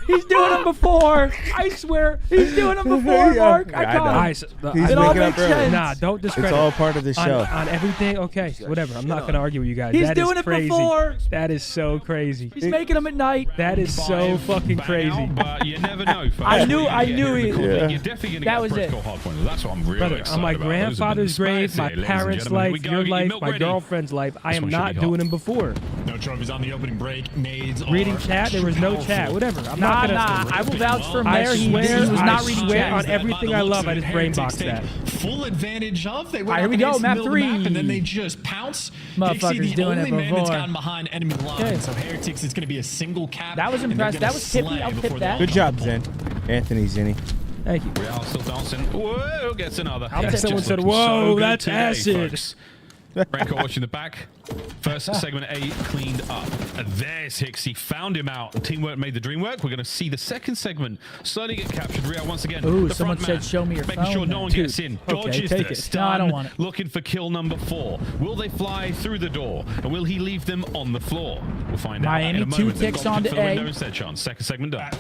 He's doing them before. I swear. He's doing them before, Mark. I got him. It all makes sense. Nah, don't discredit. It's all part of the show. On everything, okay, whatever. I'm not going to argue with you guys. He's that doing is it crazy. before. That is so crazy. He's making them at night. That is so fucking crazy. But you never know. I knew he. You're definitely going to That get was a it. critical hard point. That's what I'm really Brother, excited on my about. grandfather's grave, my parents' life, your life, my girlfriend's life, I am not doing them before. No trophies on the opening break. Nades Reading are chat, there was no powerful. chat, whatever. I'm Nah, not gonna. I will vouch for him I there. He swear, was not I reading swear chat. on everything I love. I just brainbox that. Full advantage of. They All went right, here we up go, against the map middle of the map, 3. and then they just pounce. Motherfucker's Pixie, the doing it only man that's before. gotten behind enemy lines. Okay. So Heretics is going to be a single cap. That was and they're impressive. gonna That was tippy. slay I'll tip before that. they Good job, Zen. Anthony Zinni. Thank you. Real still dancing. Whoa, gets another. I'll It's take someone just said, looking "Whoa, so good that's today, acid." folks. Renko watching the back. First segment A cleaned up. And there's Hicks. He found him out. Teamwork made the dream work. We're going to see the second segment slowly get captured. Real once again. Ooh, the someone front said, man, "Show me your making phone." sure no one Dude, gets in. okay, Dodges take the it. stun. No, I don't want it. Looking for kill number 4. Will they fly through the door? And will he leave them on the floor? We'll find out in Miami, a 2 moment. They've ticks gone on for to the A. window instead, chance. Second segment done.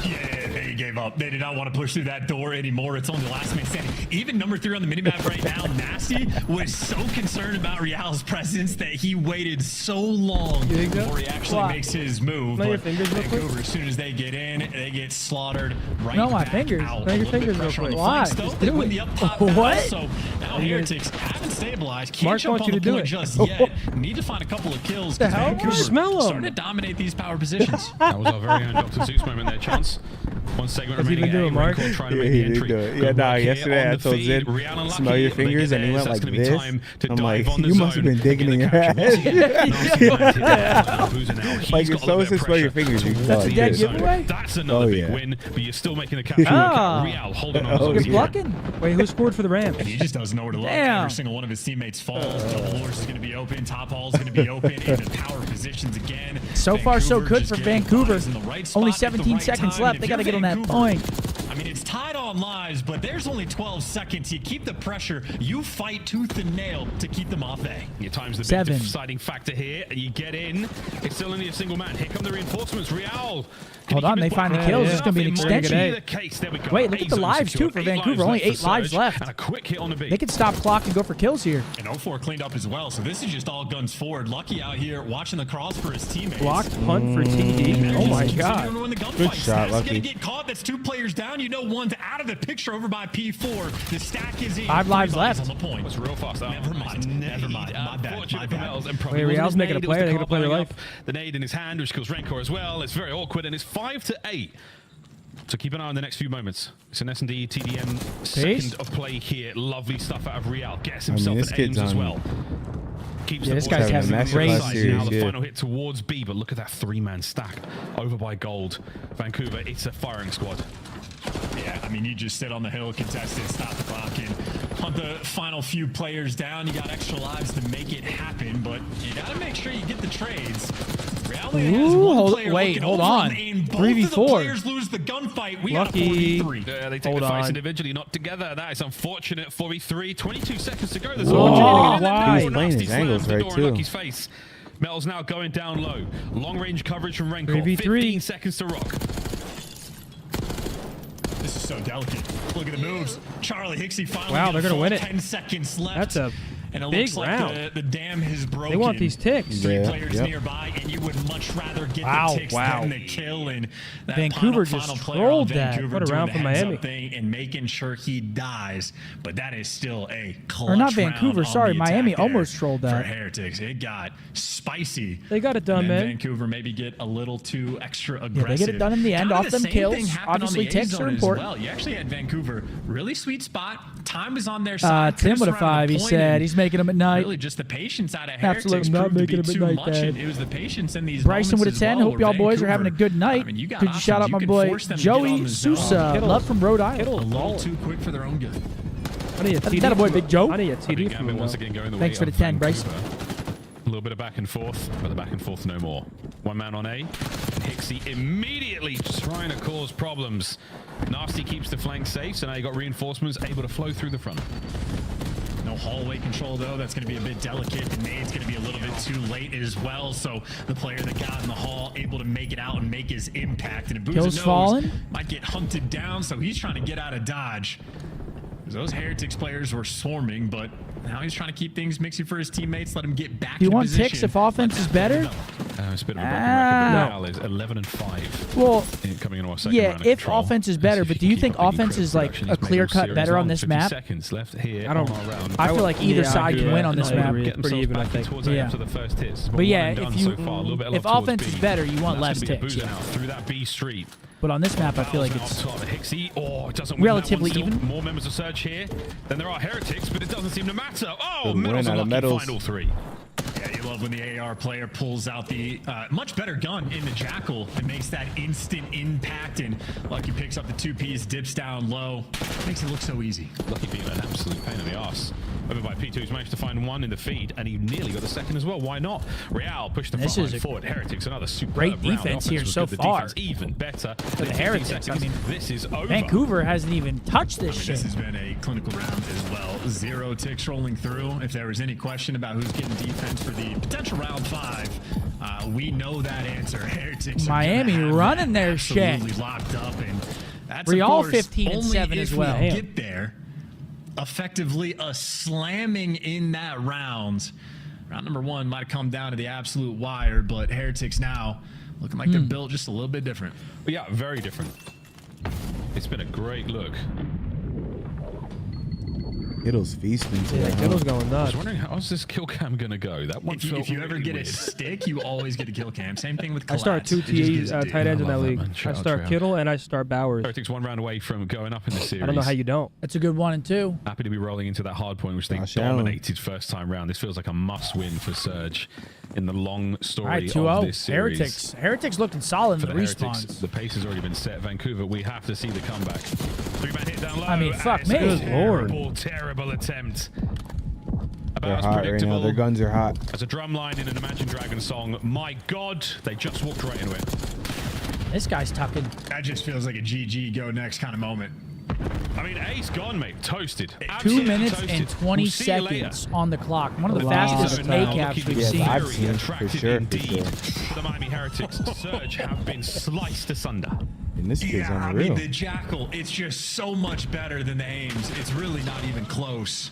Yeah, they gave up. They did not want to push through that door anymore. It's only the last man standing. Even number 3 on the minimap right now, Nasty, was so concerned about Real's presence that he waited so long before he actually makes his move. Play your But fingers real quick. Vancouver, as soon as they get in, they get slaughtered right No, my back fingers. out. Play A your little bit fingers real pressure on quick. the Why? flanks, though. Just They do win it. the up top What? battle, so now Heretics haven't stabilized. Can't Mark jump wants on you the to do point it. just yet. Need to find a couple of kills. The hell? Vancouver Smell 'em. starting to dominate these power positions. That was our very own Dr. Zeus moment there, chance. One segment How's he remaining. been doing, Mark? Trying to Yeah, make he the did entry. do it. Good Yeah, nah, work here yesterday on I the told feed. Zid, Rihanna Lucky, smell your they fingers, get and he theirs. went That's like gonna be this. time to I'm dive like, on the you must have zone been digging and in get your the capture. ass. Once again, nasty man. Who's in now? He's Like, got if a someone little says bit of smell your pressure fingers, you towards can That's a the dead zone. giveaway? That's another Oh, big yeah. win, but you're still making the capture. Ah. Real holding on. Oh, to Good blocking. Wait, who scored for the Rams? And he just doesn't know where to look. Damn. Every single one of his teammates falls. Double doors is going to be open. Top hall is going to be open. Into power positions again. So far, so Vancouver good just for getting Vancouver. bodies in the right spot Only at the 17 right seconds time. left. And They if got to you're get on that Vancouver, point. I mean, it's tied on lives, but there's only 12 seconds. You keep the pressure. You fight tooth and nail to keep them off A. Your time's the big 7. deciding factor here. You get in. It's still only a single man. Here come the reinforcements. Real. Hold on, they find the kills. It's going to be an extension. Wait, look at the lives, too, for Vancouver. Only 8 lives left. And a quick hit on the B. They can stop clock and go for kills here. And 0-4 cleaned up as well, so this is just all guns forward. Lucky out here watching the cross for his teammates. Blocked punt for TD. Oh my God. Good shot, Lucky. Gonna get caught. That's 2 players down. You know one's out of the picture over by P4. The stack is in. 5 lives 3 left. on the point. That's real fast. Never mind. Never mind. My bad. My bad. Wait, Real's making a play. They're going to play their life. The nade in his hand, which kills Renko as well. It's very awkward, and it's 5-8. So keep an eye on the next few moments. It's an S&D TDM second of play here. Lovely stuff out of Real. Gets himself this an kid's aims as on- well. Keeps Yeah, the this boys guy's having having a great great series. Now the yeah. final hit towards B, but look at that 3-man stack over by Gold. Vancouver, it's a firing squad. Yeah, I mean, you just sit on the hill, contested, stop the clock, and hunt the final few players down. You got extra lives to make it happen, but you got to make sure you get the trades. Reality has one player looking hold over on. him, and both 3v4. of the players lose the gunfight. We got a Lucky. 4v3. Yeah, they take Hold the fights on. individually, not together. That is unfortunate. 4v3, 22 seconds to go. There's Whoa, opportunity to get in there. why? He's playing his Nasty angles slams the right, door in too. Lucky's face. Metal's now going down low. Long range coverage from Renko. 3v3. 15 seconds to rock. This is so delicate. Look at the moves. Charlie Hicksy finally. Wow, they're gonna win it. 10 seconds left. That's a and it big looks like round. the dam has broken. They want these ticks. 3 Yeah, players yep. nearby, and you would much rather get Wow, the ticks wow. than the kill. And that Vancouver final just player on trolled that. Vancouver What a doing round the for heads Miami. up thing and making sure he dies. But that is still a clutch Or not round Vancouver, on sorry, the attack Miami there almost trolled for that. Heretics. It got spicy. They got it done, And then man. Vancouver maybe get a little too extra aggressive. Yeah, they get it done in the end, Kinda off the them same kills. thing happened on Obviously, the ticks A are zone as important. well. You actually had Vancouver really sweet spot. Time was on their side. Tim with a 5, he said. He's making them at night. Really, just the patience out of Absolutely Heretics not proved to making be them at too night, much. Dad. And it was the patience in these Bryson with a moments 10. as well, Hope y'all where boys are having a Vancouver, good night. I mean, you got Could you shout out options. my You can boy force them to get on Joey the zone. Sousa? Kittle. Love from Rhode Island. a little too quick for their own good. I need a That's TD that a boy, from Big Joe. I need a TD from Gambit him. once though. again going the Thanks way for the of 10, Bryce. Vancouver. A little bit of back and forth, but the back and forth no more. One man on A. Hixie immediately trying to cause problems. Nasty keeps the flank safe, so now you got reinforcements able to flow through the front. No hallway control, though. That's going to be a bit delicate. The nade's going to be a little bit too late as well. So the player that got in the hall able to make it out and make his impact. And Kills fallen. Might get hunted down, so he's trying to get out of dodge. Those Heretics players were swarming, but now he's trying to keep things mixy for his teammates. Let him get back. Do you in want position. ticks if offense is better? It's a bit of a broken record, but Real is 11 and 5. Well, coming into our second yeah, round of if control. offense is better, but do you think offense is like a clear cut better on this map? Seconds left here. I don't. On our round. I feel like either side can win on this map. Pretty even, I think. Yeah. The first hits. But yeah, if offense is better, you want less ticks. Through that B street. But on this map, I feel like it's Hixie, it doesn't relatively even. More members of Surge here than there are Heretics, but it doesn't seem to matter. Oh, Good Medals win out of Medals. final 3. Yeah, you love when the AR player pulls out the much better gun in the Jackal and makes that instant impact, and Lucky picks up the 2Ps, dips down low. Makes it look so easy. Lucky being an absolute pain in the arse. Over by P2, who's managed to find one in the feed, and he nearly got the second as well. Why not? Real pushed the front line forward. Heretics, another super great defense here so far. Even better for the Heretics. I mean, this is over. Vancouver hasn't even touched this shit. This has been a clinical round as well. 0 ticks rolling through. If there was any question about who's getting defense for the potential round 5, we know that answer. Heretics. Miami running their shit. Locked up, and that's Real of course 15 and 7 as well. We get there. Effectively a slamming in that round. Round number 1 might have come down to the absolute wire, but Heretics now looking like they're built just a little bit different. But yeah, very different. It's been a great look. Kittle's feasting today. Yeah, Kittle's going I nuts. was wondering how's this kill cam gonna go. That one If you ever get a stick, you always get a kill cam. Same thing with I start 2 tight ends in that league. I start Kittle and I start Bowers. Heretics 1 round away from going up in the series. I don't know how you don't. That's a good 1 and 2. Happy to be rolling into that hard point, which they dominated first time round. This feels like a must-win for Surge in the long story of this series. Heretics looking solid in the respawns. Heretics, the pace has already been set. Vancouver, we have to see the comeback. 3-man hit down low. I mean, fuck me. Good lord. Terrible attempt. They're hot right now. Their guns are hot. As a drum line in an Imagine Dragon song, my God, they just walked right into it. This guy's tucking. That just feels like a GG go next kind of moment. I mean, Ace gone, mate. Toasted. 2 minutes and 20 seconds on the clock. One of the fastest A-caps we've seen. I've seen for sure. For the Miami Heretics, Surge have been sliced asunder. And this kid's I unreal. mean, the Jackal, it's just so much better than the Ames. It's really not even close.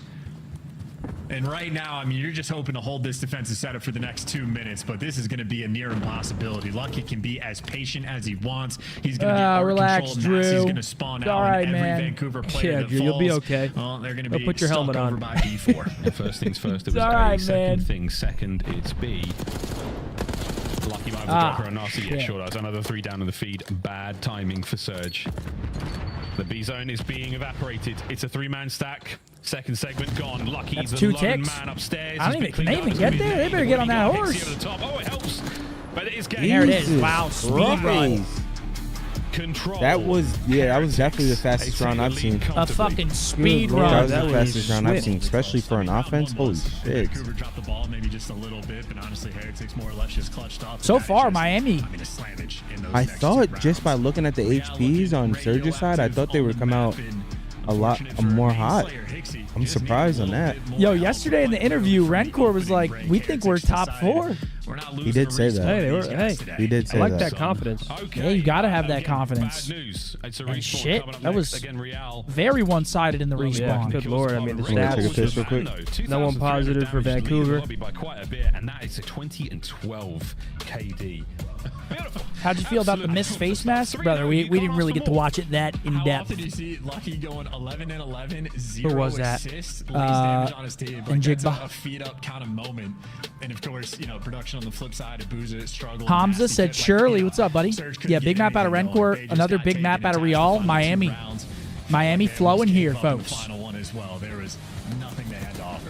And right now, I mean, you're just hoping to hold this defensive setup for the next 2 minutes, but this is going to be a near impossibility. Lucky can be as patient as he wants. He's going to get art relax, control. He's Drew. going to spawn It's out all right, every man. Vancouver player that Drew, falls. you'll be okay. Well, they're going to be put your helmet over on. by B4. First things first, it was It's all right, A. Second man. thing second, it's B. Lucky might have a dropper and Nasty. Yeah, shit. sure does. Another 3 down in the feed. Bad timing for Surge. The B zone is being evaporated. It's a 3-man stack. Second segment gone. Lucky That's the 2 lone ticks. man upstairs. I don't even, can they even get there? They better get on that horse. Over the top. Oh, it helps. But it is getting There it is. Wow, speed run. control. That was definitely the fastest round I've seen. A fucking speed That run. was the fastest round I've seen, especially for an offense. Holy shit. Vancouver dropped the ball maybe just a little bit, but honestly, Heretics more or less just clutched off. So far, Miami. I mean, a slammage in those I next thought two just by looking at the HPs on Surge's side, I thought they would come out a lot more hot. I'm surprised on that. Yo, yesterday in the interview, Rencor was like, we think we're top 4. He did say that. Hey, they were. Hey, He did say I like that. that confidence. Yeah, you got to have that confidence. And shit, that was very one-sided in the Yeah, respawn. good lord. I mean, the Take a piss stats. real quick. No one positive for Vancouver. By quite a bit, and that is a 20 and 12 KD. How'd you feel about the missed face mask? Brother, we didn't really get to watch it that in How depth. often do you see Lucky going 11 and 11, 0 Who was that? assists, least damage on his team? And Like, that's Jigba. a feed-up kind of moment. And of course, you know, production on the flip side, Abuza struggled. Hamza Nasty said, did, like, Shirley, you know, what's up, buddy? Surge couldn't Yeah, get big map out of anything going. Rencor, They just another got big taken map out of in Real, the Miami. rounds. Miami And flowing just here, gave up in the folks. final one as well. There was nothing they had to offer.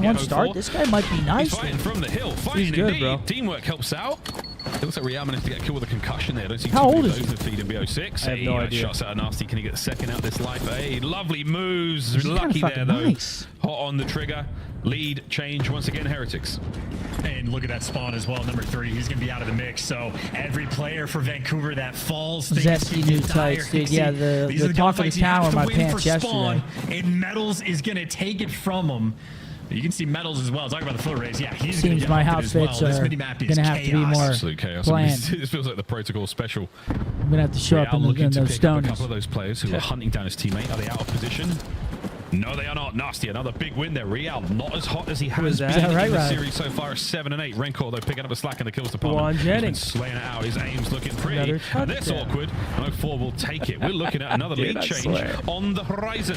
7-1 start. This guy might be nice. He's fighting from the hill. Fighting He's good, indeed. bro. Teamwork helps out. It looks like Real managed to get a kill with a concussion there. I don't see How too old many is of those in feed in BO6. I have no idea. Shots out of Nasty. Can he get the second out this life? Hey, lovely moves. He's Lucky kinda there, though. fucking nice. Hot on the trigger. Lead change once again, Heretics. And look at that spawn as well, number 3. He's going to be out of the mix. So every player for Vancouver that falls, Zesty new tights, dude. Yeah, the talk of the town were my pants yesterday. And Metals is going to take it from him. You can see Metals as well. Talk about the foot race. Yeah, he's going to Seems my outfits are going to have to be more Absolute chaos. planned. This feels like the protocol special. I'm going to have to show up in looking to those pick up a stoners. couple of those players who are hunting down his teammate. Are they out of position? No, they are not. Nasty, another big win there. Real, not as hot as he has been in the series so far as 7 and 8. Renko, though, picking up the slack in the kills department. He's been slaying it out. His aim's looking pretty. And that's awkward. 04 will take it. We're looking at another lead change on the horizon.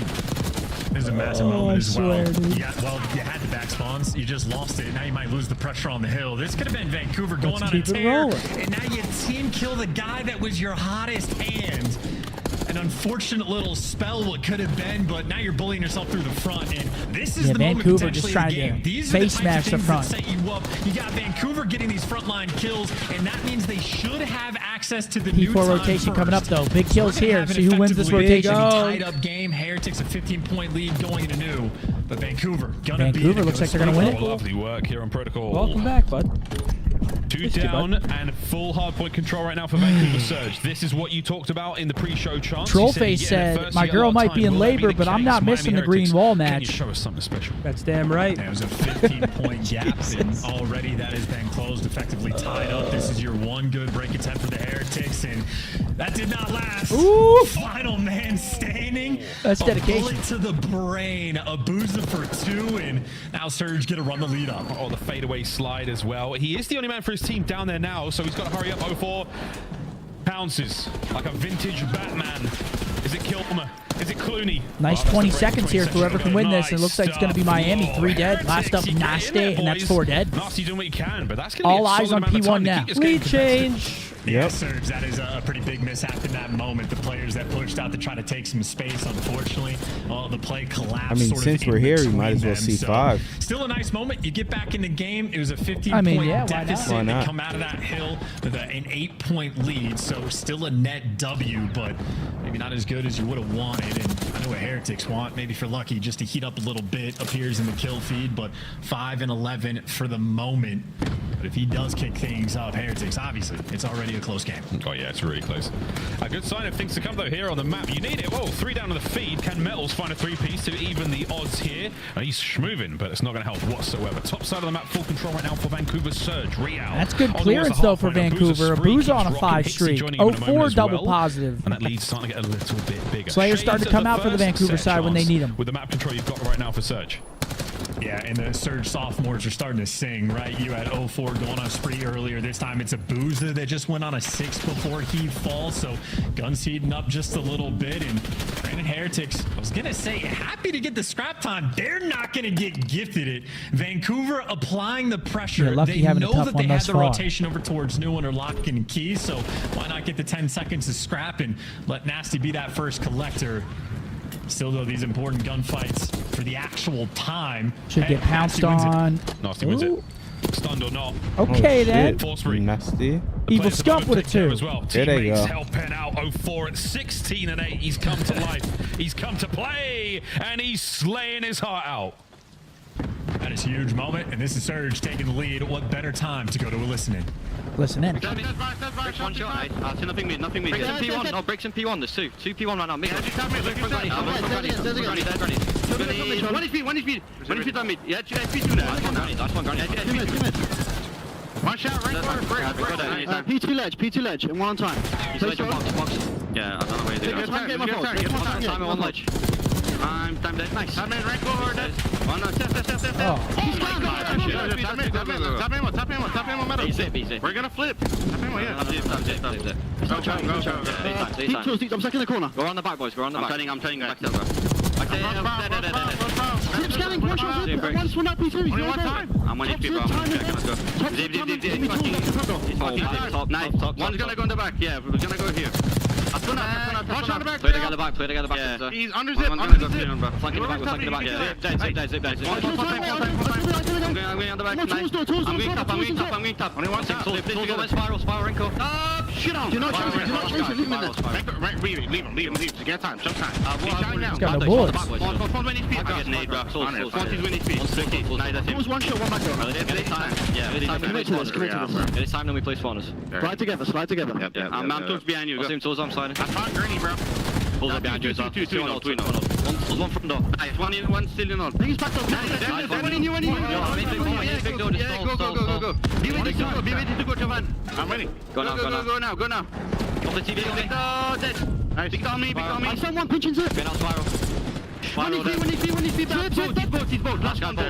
There's a massive moment as well. Yeah, well, you had the back spawns. You just lost it. Now you might lose the pressure on the hill. This could have been Vancouver going on a tear. And now you team kill the guy that was your hottest hand. An unfortunate little spell what could have been, but now you're bullying yourself through the front. And this is the Vancouver moment just trying to These face are the types smash the of things front. that set you up. You got Vancouver getting these frontline kills, and that means they should have access to the new P4 time rotation first. coming up, though. Big kills here. Have an See who wins this effectively rotation. tied up game. Heretics a 15-point lead going into new, but Vancouver gonna be Vancouver looks like they're gonna win it. Lovely work here on Protocol. Welcome back, bud. 2 down and full hardpoint control right now for Vancouver Surge. This is what you talked about in the pre-show chance. Trollface said, my girl might be in labor, but I'm not missing the green wall match. Can you show us something special? That's damn right. There was a 15-point gap, and already that has been closed, effectively tied up. This is your one good break attempt for the Heretics, and that did not last. Ooh. Final man standing. That's dedication. A bullet to the brain. A boozer for 2, and now Surge get to run the lead up. Oh, the fadeaway slide as well. He is the only man for his team down there now, so he's got to hurry up. 04 pounces like a vintage Batman. Is it Kilmer? Is it Clooney? Nice 20 seconds here. Whoever can win this. It looks like it's going to be Miami. 3 dead. Last up, Nasty, and that's 4 dead. Nasty doing what he can, but that's going to be All eyes on P1 now. Lead change. Yeah, Surge, that is a pretty big mishap in that moment. The players that pushed out to try to take some space, unfortunately, the play collapsed. I mean, since we're here, we might as well see 5. Still a nice moment. You get back in the game. It was a 15-point deficit. Why not? They come out of that hill with an 8-point lead, so still a net W, but maybe not as good as you would have wanted. And I know what Heretics want, maybe if you're lucky, just to heat up a little bit, appears in the kill feed, but 5 and 11 for the moment. But if he does kick things up, Heretics, obviously, it's already a close game. Oh, yeah, it's really close. A good sign of things to come, though, here on the map. You need it. Whoa, 3 down to the feed. Can Metals find a 3-piece to even the odds here? And he's schmoving, but it's not going to help whatsoever. Top side of the map, full control right now for Vancouver Surge. Real. That's good clearance, though, for Vancouver. Abuza on a 5 streak. 04 double positive. And that lead's starting to get a little bit bigger. Players starting to come out for the Vancouver side when they need them. With the map control you've got right now for Surge. Yeah, and the Surge sophomores are starting to sing, right? You had 04 going on a spree earlier. This time it's Abuza that just went on a 6 before he falls. So guns heating up just a little bit. And Brandon Heretics, I was going to say, happy to get the scrap time. They're not going to get gifted it. Vancouver applying the pressure. Yeah, lucky they having know a tough that one they had thus the far. rotation over towards new one or lock and key. So why not get the 10 seconds to scrap and let Nasty be that first collector? Still, though, these important gunfights for the actual time. Should get pounced on. Nasty wins it. Stunned or not. Okay, then. Nasty. Evil Scump with a 2. As well. There they Teammates go. helping out. 04 at 16 and 8. He's come to life. He's come to play, and he's slaying his heart out. That is a huge moment, and this is Surge taking the lead. What better time to go to a listening? Listen in. One shot, see nothing mid, nothing mid. Breaks in P1, no, breaks in P1, there's 2. 2 P1 right now, mid. One HP on mid. Yeah, 2 HP there. Last one, granny. One shot, right corner, P2 ledge, and 1 on time. He's ledge and box. Yeah, I don't know where you're doing. Time on ledge. Time dead. Nice. Time in, right corner, dead. One, step. Top ammo, metal. Easy. We're gonna flip. Top ammo, yeah. Go. Deep, I'm stuck in the corner. Go on the back, boys, go on the back. I'm turning back to Keep scanning, one shot, one up, P2. Only one time. I'm on HP, bro. Let's go. Top. Nice. Top. One's gonna go in the back. Yeah, we're gonna go here. Play together back. Yeah. He's under Zip. zip. Flanking the back. Yeah. Zip. I'm going on the back. Nice. I'm going top. Only one thing. Tools over spiral. Wrinkle. Shit on. Do not chase him. Leave him in there. Leave him. Get time. Jump time. He's shine now. He's got no bullets. I get nade, bro. Tools. 40's winning speed. Who was one shot, one back door? Get it time. Yeah. Commit to this. Get it time, then we play spawners. Slide together. Yeah. I'm tools behind you. Same tools, I'm sliding. I found Gurney, bro. Pulls up behind you. Two. One front door. Nice. One still in on. He's back up. One in you. Go. Be ready to go to van. I'm ready. Go now. Go now. Off the TV. Dead. Nice. Pick on me. I saw one pinching zip. Get out spiral. When he's feet back. He's both. Last one. Go.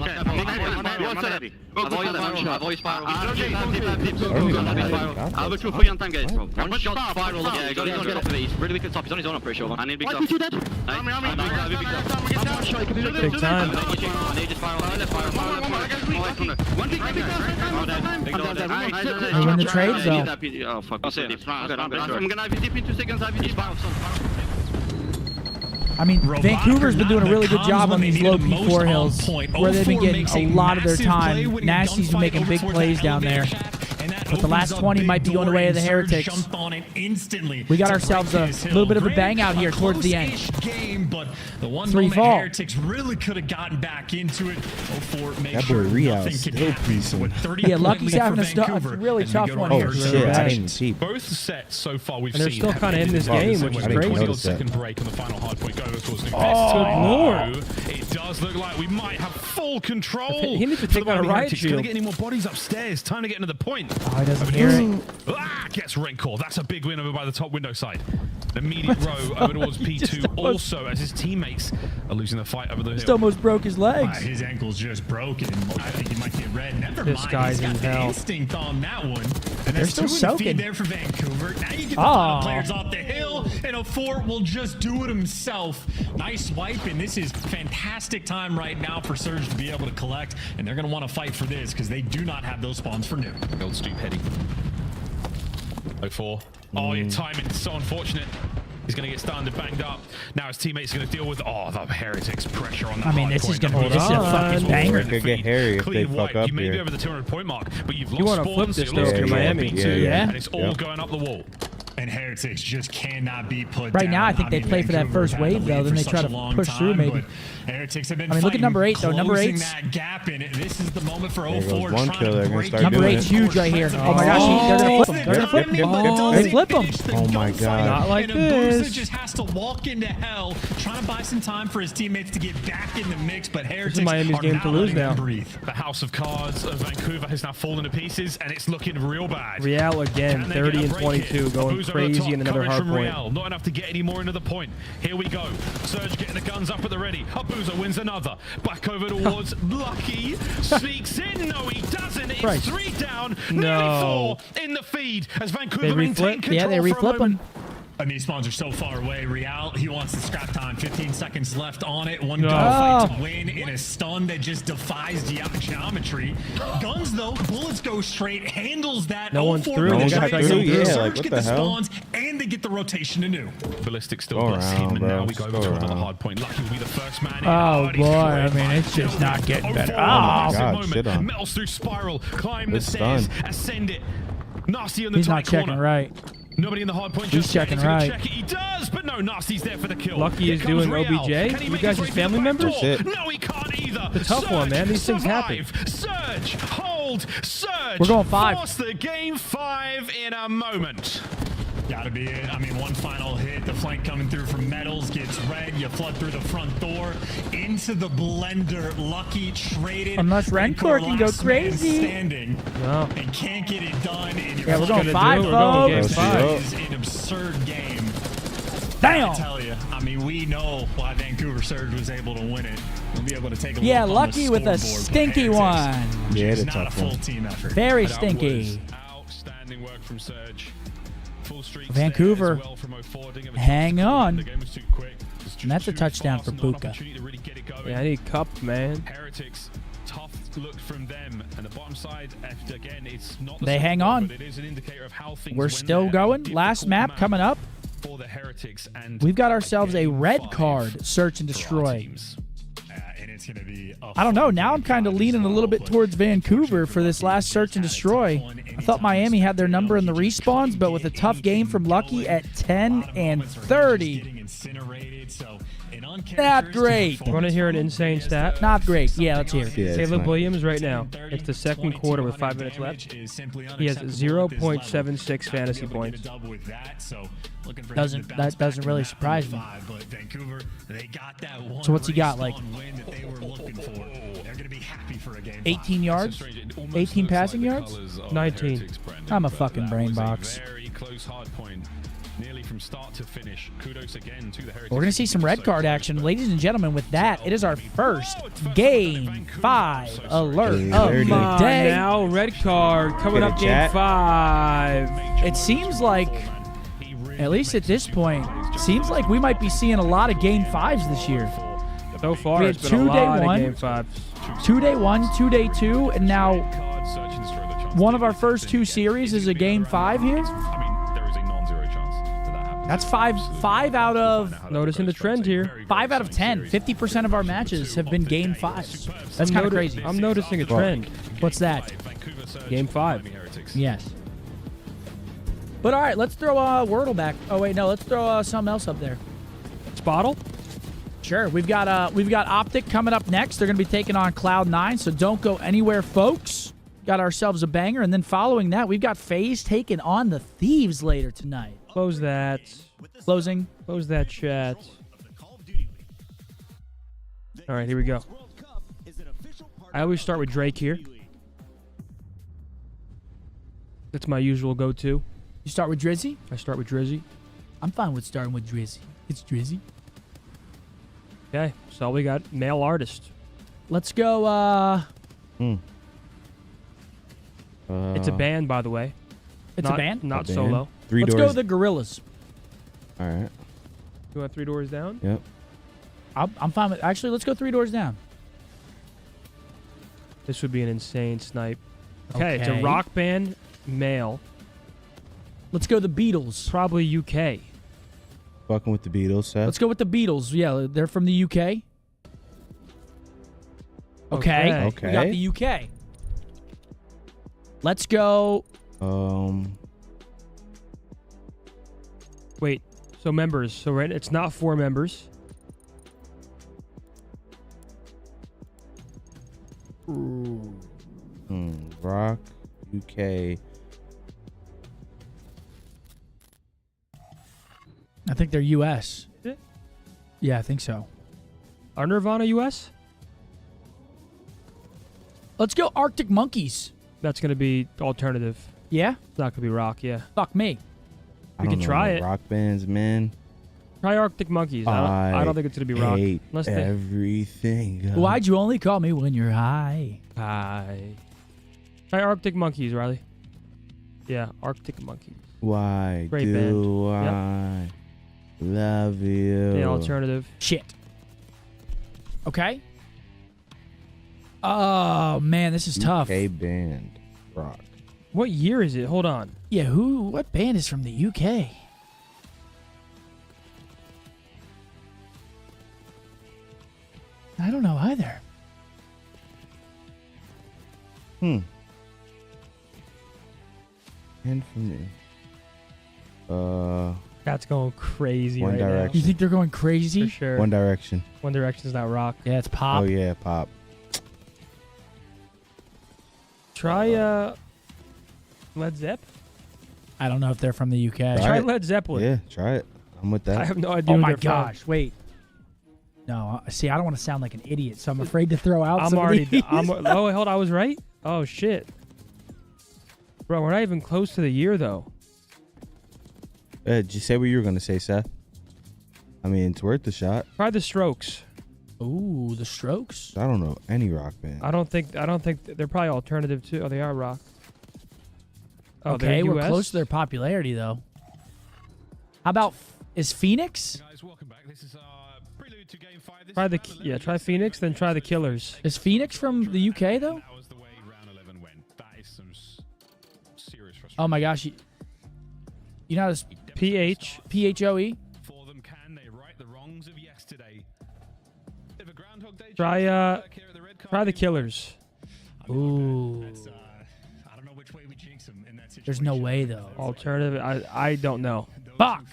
I've always spiral. I'll go through for you on time, guys. One shot spiral. Yeah, go to the top of it. He's really weak at the top. He's on his own, I'm pretty sure. I need big top. Big time. They win the trade zone. Oh, fuck. I'm gonna have you deep in 2 seconds. I mean, Vancouver's been doing a really good job on these low P4 hills, where they've been getting a lot of their time. Nasty's been making big plays down there. But the last 20 might be going the way of the Heretics. We got ourselves a little bit of a bang out here towards the end. But the one 3 moment fall. Heretics really could have gotten back into it. 04 makes That boy sure Rial nothing still can happen. preasing. With 30 Yeah, point Lucky's lead having for a Vancouver really as we tough go to one our here. Oh shit, I third didn't see. Both sets so far we've And they're seen still kind of in this game, which is I didn't crazy. notice that. Second break on the final hard point going towards the Lord. It does look like we might have full control. He needs to for take the out a Mighty riot Heretics. Gonna shield. get any more bodies upstairs. Time to get into the point. Oh, he doesn't hear it. Gets Wrinkle. That's a big win over by the top window side. The immediate row over towards P2 also as his teammates are losing the fight over the hill. Just almost broke his legs. His ankle's just broken. I think he might get red. Never This mind. guy's He's got in the hell. instinct on that one. And They're that's still 2 in the feed soaking. there for Vancouver. Now you get the final players off the hill, and a 4 will just do it himself. Nice wipe, and this is fantastic time right now for Surge to be able to collect, and they're going to want to fight for this because they do not have those spawns for new. Old Stoop heading. 04. Oh, your timing is so unfortunate. He's going to get stunned and banged up. Now his teammates are going to deal with the Heretics pressure on that. I mean, this is going to be just a fucking banger. It could get hairy if they fuck up You may be here. over the 200 point mark, but you've You lost wanna flip spawns, this you've lost though, control of Miami. B2, Yeah. and it's all going up the wall. And Heretics just cannot be put Right down. now, I think they play for that Vancouver first had the wave, though. lead Then for they try such to a long push through, time, maybe. but Heretics have been I mean, look at fighting, number 8, though. Number closing 8's that gap, and this is the moment for There 04 goes one trying kill. to They're gonna break start Number doing 8's it. huge right here. Oh my gosh, they're going to flip him. They're going to flip him. They flip him. Oh my god. Not like and Abusa this. just has to walk into hell, trying to buy some time for his teammates to get back in the mix, but Heretics This is Miami's are game not to lose letting them now. breathe. The House of Cards of Vancouver has now fallen to pieces, and it's looking real bad. Real again, Can they 30 get a and break 22, here? going Abusa over the crazy top, in another coverage hard from point. Real. Not enough to get any more into the point. Here we go. Surge getting the guns up at the ready. Abusa wins another. Back over towards Lucky. Sneaks in. No, he doesn't. It's Right. 3 down. No. Nearly 4 in the feed as Vancouver They maintain reflip. control Yeah, they for a reflip moment. him. And these spawns are so far away. Real, he wants the scrap time. 15 seconds left on it. One No. gunfight to win in a stun that just defies geometry. Guns, though, bullets go straight, handles that. No one's 04 through. minutes No one's straight. through. Yeah, Surge like, what get the the hell? spawns, and they get the rotation to new. Ballistic still Go bless him, around, and bro. now we go over Go to the around. hard point. Lucky will be the first man in. Oh, he's boy. I destroyed mean, by it's just not getting better. 04, Oh, massive God, moment. shit on. Melts through spiral, climb Good the stairs, stun. ascend it. Nasty on the He's tight not checking corner. right. Nobody in the hard point. He's just yet. checking He's gonna right. Check it. He does, but no. Nasty's there for the kill. Lucky Here is comes doing Real. OBJ. Can he You make guys his way his to the family back members? door? That's it. No, he can't either. It's a tough one, man. These things happen. Surge, hold, Surge. We're going 5. Force the game 5 in a moment. Gotta be it. I mean, one final hit. The flank coming through from Metals gets red. You flood through the front door into the blender. Lucky traded. Unless Rancor can go Last man crazy. Standing No. and can't get it done. And Yeah, we're going gonna 5, do? We're going game folks. five. That is an absurd game. Damn. I tell you, I mean, we know why Vancouver Surge was able to win it. We'll be able to take a Yeah, look on the Lucky with a scoreboard, but stinky Heretics, one. Yeah, just it's a not a tough full one. team effort. Very That stinky. was outstanding work from Surge. Full streaks Vancouver, there as well from 04. Didn't have a chance hang to on. The game was too quick. It's just And that's a too touchdown fast for and not an Buka. opportunity to really get it going. Yeah, I need cup, man. Heretics, tough look from them, and the bottom side. Again, it's not. The They same hang goal, on. but it is an indicator of how things We're went still there. going. Difficult Last map coming up. for the Heretics, and we've got ourselves a red card, search and destroy. And it's gonna be I don't know. Now I'm kind of leaning a little bit towards Vancouver for this last search and destroy. I thought Miami had their number in the respawns, but with a tough game from Lucky at 10 and 30. Not great. Want to hear an insane stat? Not great. Yeah, let's hear it. Yeah, Caleb Williams right now. It's the second quarter with 5 minutes left. He has 0.76 fantasy points. That doesn't really surprise me. So what's he got, like 18 yards? 18 passing yards? 19. I'm a fucking brain box. Very close hard point. Nearly from start to finish. Kudos again to the Heretics. We're going to see some red card action. Ladies and gentlemen, with that, it is our first Game 5 alert of the day. Now, red card coming up Game 5. It seems like, at least at this point, seems like we might be seeing a lot of Game 5s this year. So far, We it's had been a 2 day lot of 1, Game 5s. 2 day 1, 2 day 2, and now one of our first 2 series is a Game 5 here. That's five out of... Noticing the trend here. 5 out of 10. 50% of our matches have been Game 5s. That's kind of crazy. I'm noticing a trend. What's that? Game 5. Yes. But all right, let's throw Wordle back. Oh wait, no, let's throw something else up there. Spottle? Sure. We've got OpTic coming up next. They're going to be taking on CLOUD9, so don't go anywhere, folks. Got ourselves a banger, and then following that, we've got FaZe taking on the Thieves later tonight. Close that. Closing. Close that chat. All right, here we go. I always start with Drake here. That's my usual go-to. You start with Drizzy? I start with Drizzy. I'm fine with starting with Drizzy. It's Drizzy. Okay, so we got male artist. Let's go, It's a band, by the way. It's a band? Not A band. solo. Let's go the Gorillas. All right. You want 3 doors down? Yep. I'm fine with... Actually, let's go 3 doors down. This would be an insane snipe. Okay, it's a Okay. rock band, male. Let's go the Beatles. Probably UK. Fucking with the Beatles, Seth. Let's go with the Beatles. Yeah, they're from the UK. Okay. Okay. We got the UK. Let's go... Wait, so members. So right, it's not 4 members. Rock, UK. I think they're US. Is it? Yeah, I think so. Are Nirvana US? Let's go Arctic Monkeys. That's going to be alternative. Yeah? It's not going to be rock, yeah. Fuck me. I We don't can know try no it. Rock bands, man. Try Arctic Monkeys. I don't think it's going to be rock. Hate Unless they... everything. Why'd you only call me when you're high? Hi. Try Arctic Monkeys, Riley. Yeah, Arctic Monkeys. Why Great do band. I love you? Yeah, alternative. Shit. Okay. Oh, man, this is tough. UK band. Rock. What year is it? Hold on. Yeah, what band is from the UK? I don't know either. And from there. That's going crazy One right Direction. You think they're going crazy? now. For sure. One Direction. One Direction's not rock. Yeah, it's pop. Oh yeah, pop. Try Led Zepp. I don't know if they're from the UK. Try it. Led Zeppelin. Yeah, try it. I'm with that. I have no idea. Oh where my they're from. gosh! Wait. No, see, I don't want to sound like an idiot, so I'm afraid to throw out. I'm some of already. these. Oh, hold on. I was right. Oh shit, bro. We're not even close to the year though. Did you say what you were gonna say, Seth? I mean, it's worth the shot. Try the Strokes. Ooh, the Strokes. I don't know any rock band. I don't think they're probably alternative too. Oh, they are rock. Oh, Okay, they're we're US? close to their popularity though. How about is Phoenix? Guys, welcome back. This is our prelude to Game 5. This Try is the round 11. yeah. Try Phoenix, then try the Killers. Is Phoenix from the UK though? That was the way round 11 went. That is some serious frustration. Oh my gosh! You know how to PHOE. For them, can they right the wrongs of yesterday? Bit of a Groundhog Day. Try the Killers. Ooh. I don't know which way we jinx him in that situation. There's no way though. Alternative. I don't know. Fuck.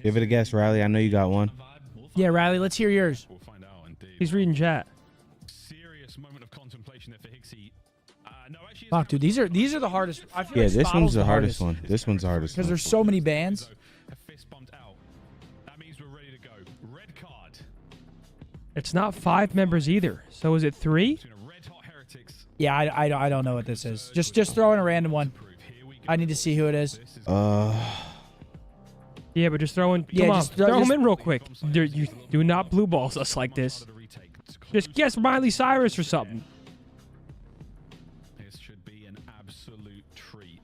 Give it a guess, Riley. I know you got one. Yeah, Riley. Let's hear yours. We'll find out indeed. He's reading chat. Serious moment of contemplation there for Hixie. No, actually, Fuck, dude. These are the hardest. I feel Yeah, like this Spotto's one's the hardest one. This one's the hardest because one. there's so many bands. a fist bumped out. That means we're ready to go. Red card. It's not 5 members either. So is it 3? Between a red hot Heretics. Yeah, I don't know what this is. Just throw in a random one. I need to see who it is. Yeah, but just throw in. Yeah, Come on, just throw them in real quick. You do not blue balls us like this. Just guess Miley Cyrus or something. This should be an absolute treat.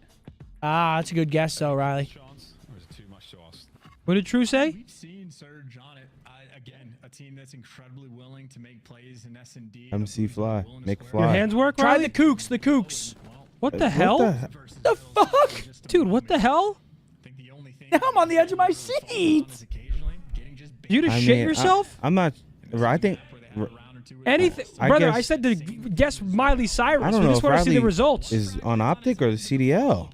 Ah, that's a good guess, though, Riley. Chance, or is it too much to ask? What did True say? We've seen Surge on it. Again, a team that's incredibly willing to make plays in S&D. MC Fly. Make Your fly. hands work, Try Riley? the kooks. The kooks. What the hell? The fuck? Dude, what the hell? Now I'm on the edge of my seat. You just shit yourself? I'm not. I think. Anything, I brother. guess- I said to guess Miley Cyrus. I don't We know just if want to see the Riley results. is on OpTic or the CDL. All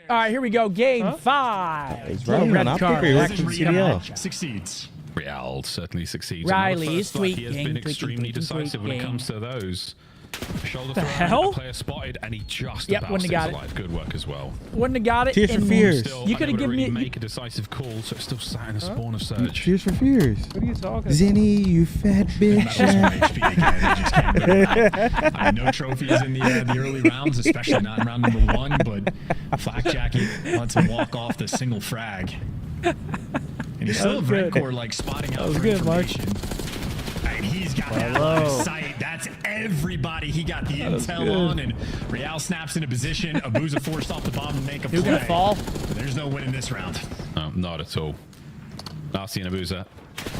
right, here we go. Game 5. Is Riley on OpTic or is he CDL? Succeeds. Real certainly succeeds. Riley And on the is first look, He has tweaking, been tweaking, extremely tweaking, decisive when it tweaking. comes to those. Shoulder The throw, hell? player spotted, and he just Yep, about wouldn't stays have got it. alive. Good work as well. Wouldn't have got it. Tears for in- Fears. Still You could have unable to given really me. make a decisive call, so it's still sat in a spawn of Surge. Tears for Fears. What are you talking Zinni, you fat bitch. I know trophies in the early rounds, especially not in round number 1, but Flak Jacket lets him walk off the single frag. And he's still a Redcore, like, spotting out for good, Mark. information. And he's got that line of sight. That's everybody he got the intel on. And Real snaps into position. Abuza forced off the bomb to make a Who play. gonna fall? But there's no win in this round. No, not at all. Narcy and Abuza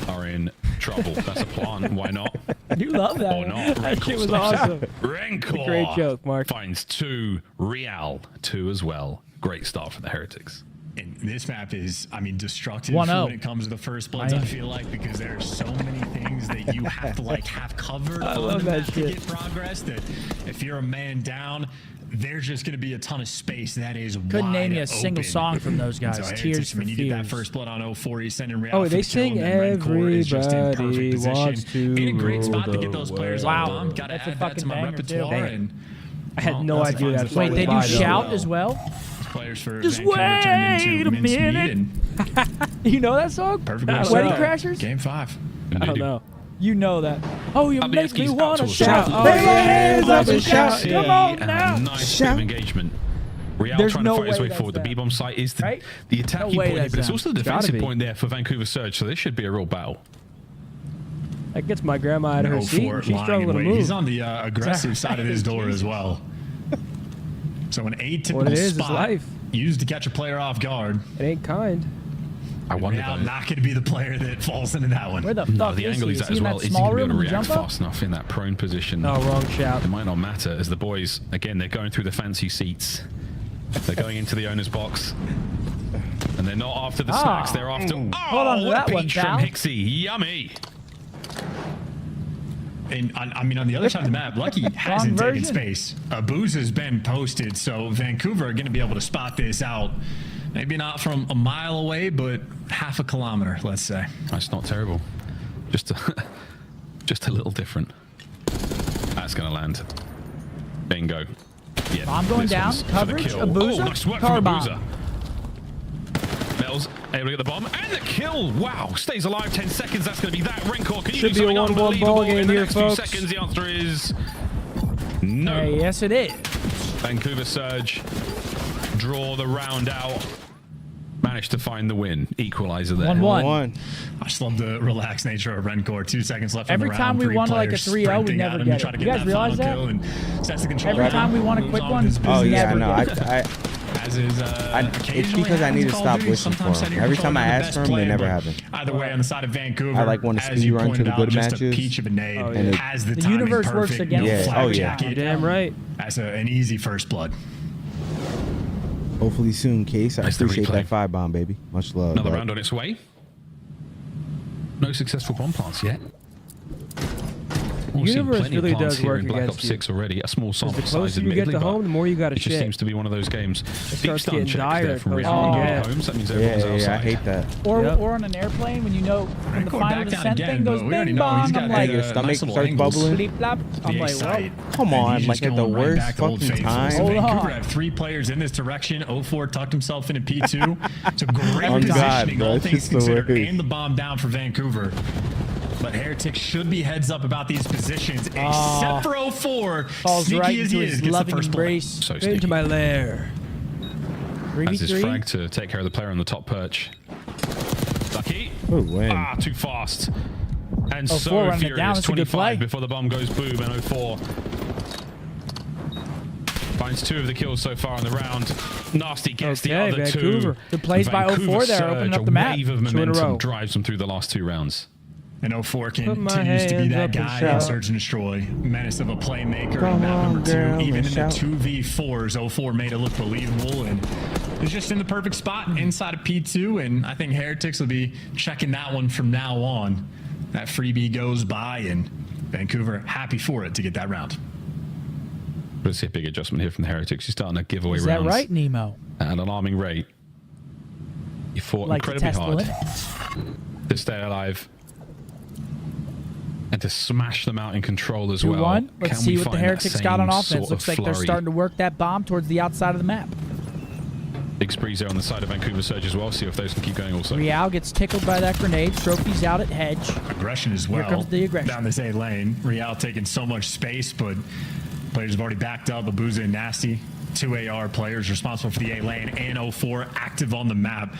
are in trouble. That's a plan. Why not? You love that. Or not. That shit was Stops awesome. it. Rancor Great joke, Mark. finds 2. Real 2 as well. Great start for the Heretics. And this map is, I mean, destructive 1-0. when it comes to the first bloods, I feel like, because there are so many things that you have to, like, have covered I on love the that map to shit. get progress, that if you're a man down, there's just going to be a ton of space that is Couldn't name wide you a single open. song from those guys. And so, Tears Heretics, for I mean, you get that Fears. first blood on 04, he's sending Real Oh, for they the kill, sing and then Red Core is just in perfect Everybody position. Wants to In a great spot to Rule get those the players Wow. on bomb. Got to That's a add that fucking to my banger, too. repertoire. And, I had well, no that's idea fine. that That's song Wait, was they do by, though. shout as well? players for Just Vancouver turned wait into a Mincemeat minute. and You know that song? perfect way to Wedding start. Crashers? Game 5. I don't know. You know that. Oh, you make me Abniewski's want to out to a shout. start. Oh, raise up and shout. Yeah. Come on And now. a nice bit Shout. of engagement. Real There's trying no to fight his way way that's forward. The them. B-bomb site is the, Right? the attacking No way point here, that's but it's them. also the It's gotta defensive be. point there for Vancouver Surge, so this should be a real battle. That gets my grandma out of her No seat. for She's lying struggling to away. move. He's on the aggressive side of his door as well. So an atypical What it is spot life. used to catch a player off guard. It ain't kind. I wonder Real though. not going to be the player that falls into that one. Where the No, fuck the is angle he? he's Is at he as in well. that Is he small going to be room able to and react jump up? fast enough in that prone position? No, wrong shout. It might not matter as the boys, again, they're going through the fancy seats. They're going into the owner's box. And they're not after the stacks, they're after... Oh, Hold on to what that a one, peach pal. from Hixie. Yummy. And I mean, on the other side of the map, Lucky hasn't taken version. space. Booze has been posted, so Vancouver are going to be able to spot this out. Maybe not from a mile away, but half a kilometer, let's say. That's not terrible. Just a little different. That's going to land. Bingo. Yeah, Bomb going this down. one's for the Coverage. kill. Abuza. Oh, nice work Car from bomb. Abuza. Metals able to get the bomb and the kill. Wow, stays alive 10 seconds. That's going to be that. Rancor, can you Should do be a something 1-1 ball unbelievable game in the here, next folks. few seconds? The answer is no. Hey, yes, it is. Vancouver Surge draw the round out. Managed to find the win. Equalizer there. 1-1. I just love the relaxed nature of Rencor. 2 seconds left Every in the time round. we Three won like a players 3-0, we sprinting never at him get to try it. to You get guys that realize final that? kill and sets the control. Every time we want a Moves quick on one, with his we Oh business. yeah, never no, get it. As is, it's occasionally because I need to happens in Call stop of Duty. wishing for Sometimes them. setting your Every control time I on the ask best for them, they player, never but happen. Either way, on the side of Vancouver, I like one of as speed you run to pointed the out, good just matches. a peach of a nade. Oh, yeah. Has the The timing universe works perfect, against no it. flak Oh, yeah. jacket. You're damn right. That's an easy first blood. Hopefully soon, Case. I Nice to appreciate replay. that 5 bomb, baby. Much love. Another bud. round on its way. No successful bomb plants yet. We've seen Universe plenty of really plants does here work in Black against Ops you. 6 already. A small sample The size, closer you get admittedly, to but home, the more you got to it just shit. seems to be one of those games. Deep starts stun getting checks dire there from closer Real. you When you get. get home, so that means everyone's Yeah, outside. I hate that. Or on an airplane when you know when the Going final back down descent again, thing goes but we already bing know bong. he's got I'm the, like, Your stomach nice little starts angles. bubbling. bleep blop. I'm like, well, Come on, He's like just at the going right worst back to Old fucking Faithful. time. So Hold Vancouver on. have 3 players in this direction. 04 tucked himself into P2. So great On God, positioning, bro. all It's things just the considered, worst. and the bomb down for Vancouver. But Heretics should be heads up about these positions, except for 04. falls Sneaky right as into he his is, gets the loving first play. embrace. So Into sneaky. my lair. Has his 3v3. frag to take care of the player on the top perch. Lucky. Oh, win. Ah, too fast. And 04 so running it furious. down. That's a good play. 25 before the bomb goes boom, and 04 finds 2 of the kills so far in the round. Nasty gets the Okay, other Vancouver. 2. Good plays by Vancouver 04 there, surge, opening up a the map. wave of 2 in a row. momentum drives them through the last 2 rounds. And 04 Put my continues to be hands that up and guy in shout. Search and Destroy. Menace of a playmaker Come in map on, number 2. girl, Even in and the shout. 2v4s, 04 made it look believable and is just in the perfect spot inside of P2. And I think Heretics will be checking that one from now on. That freebie goes by, and Vancouver happy for it to get that round. Let's see a big adjustment here from the Heretics. You're starting to give away Is that rounds right, Nemo? at an alarming rate. You fought Like to incredibly test the hard limits. to stay alive and to smash them out in control as 2-1. well. Let's Can see we what the find that Heretics got on same offense. sort Looks of like they're flurry? starting to work that bomb towards the outside of the map. Big sprees there on the side of Vancouver Surge as well. See if those can keep going also. Real gets tickled by that grenade. Trophy's out at hedge. Aggression as Here well. comes the aggression. Down this A lane. Real taking so much space, but players have already backed up. Abuza and Nasty, 2 AR players responsible for the A lane, and 04 active on the map.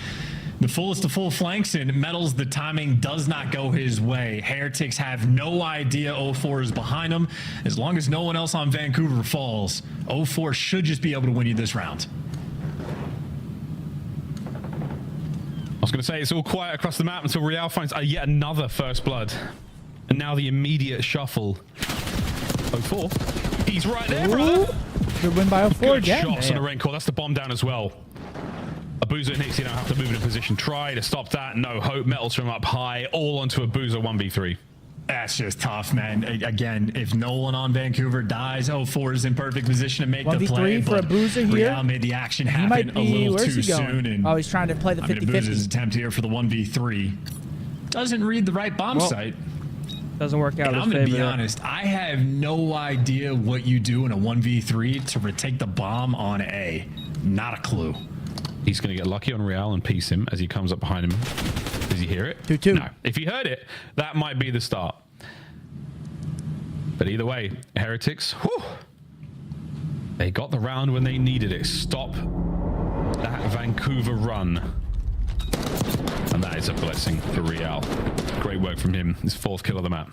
The fullest of full flanks, and Metals, the timing does not go his way. Heretics have no idea 04 is behind them. As long as no one else on Vancouver falls, 04 should just be able to win you this round. I was going to say it's all quiet across the map until Real finds yet another first blood. And now the immediate shuffle. 04. He's right there, brother. Good win by 04 Good again. shots on the rain call. That's the bomb down as well. Abuza and Nixie now have to move into position. Try to stop that. No hope. Metals from up high. All onto Abuza 1v3. That's just tough, man. Again, if no one on Vancouver dies, 04 is in perfect position to make the 1v3 play. for but Abuza here. Real made the action He happen might a be, little where's too he going? soon. And Oh, he's trying to play the 50-50. Abuza's attempt here for the 1v3 doesn't read the right bomb site. Doesn't work out. And in I'm his going to be favor there. honest, I have no idea what you do in a 1v3 to retake the bomb on A. Not a clue. He's going to get lucky on Real and piece him as he comes up behind him. Does he hear it? 2-2. No. If he heard it, that might be the start. But either way, Heretics, whew, they got the round when they needed it. Stop that Vancouver run. And that is a blessing for Real. Great work from him. His 4th kill of the map.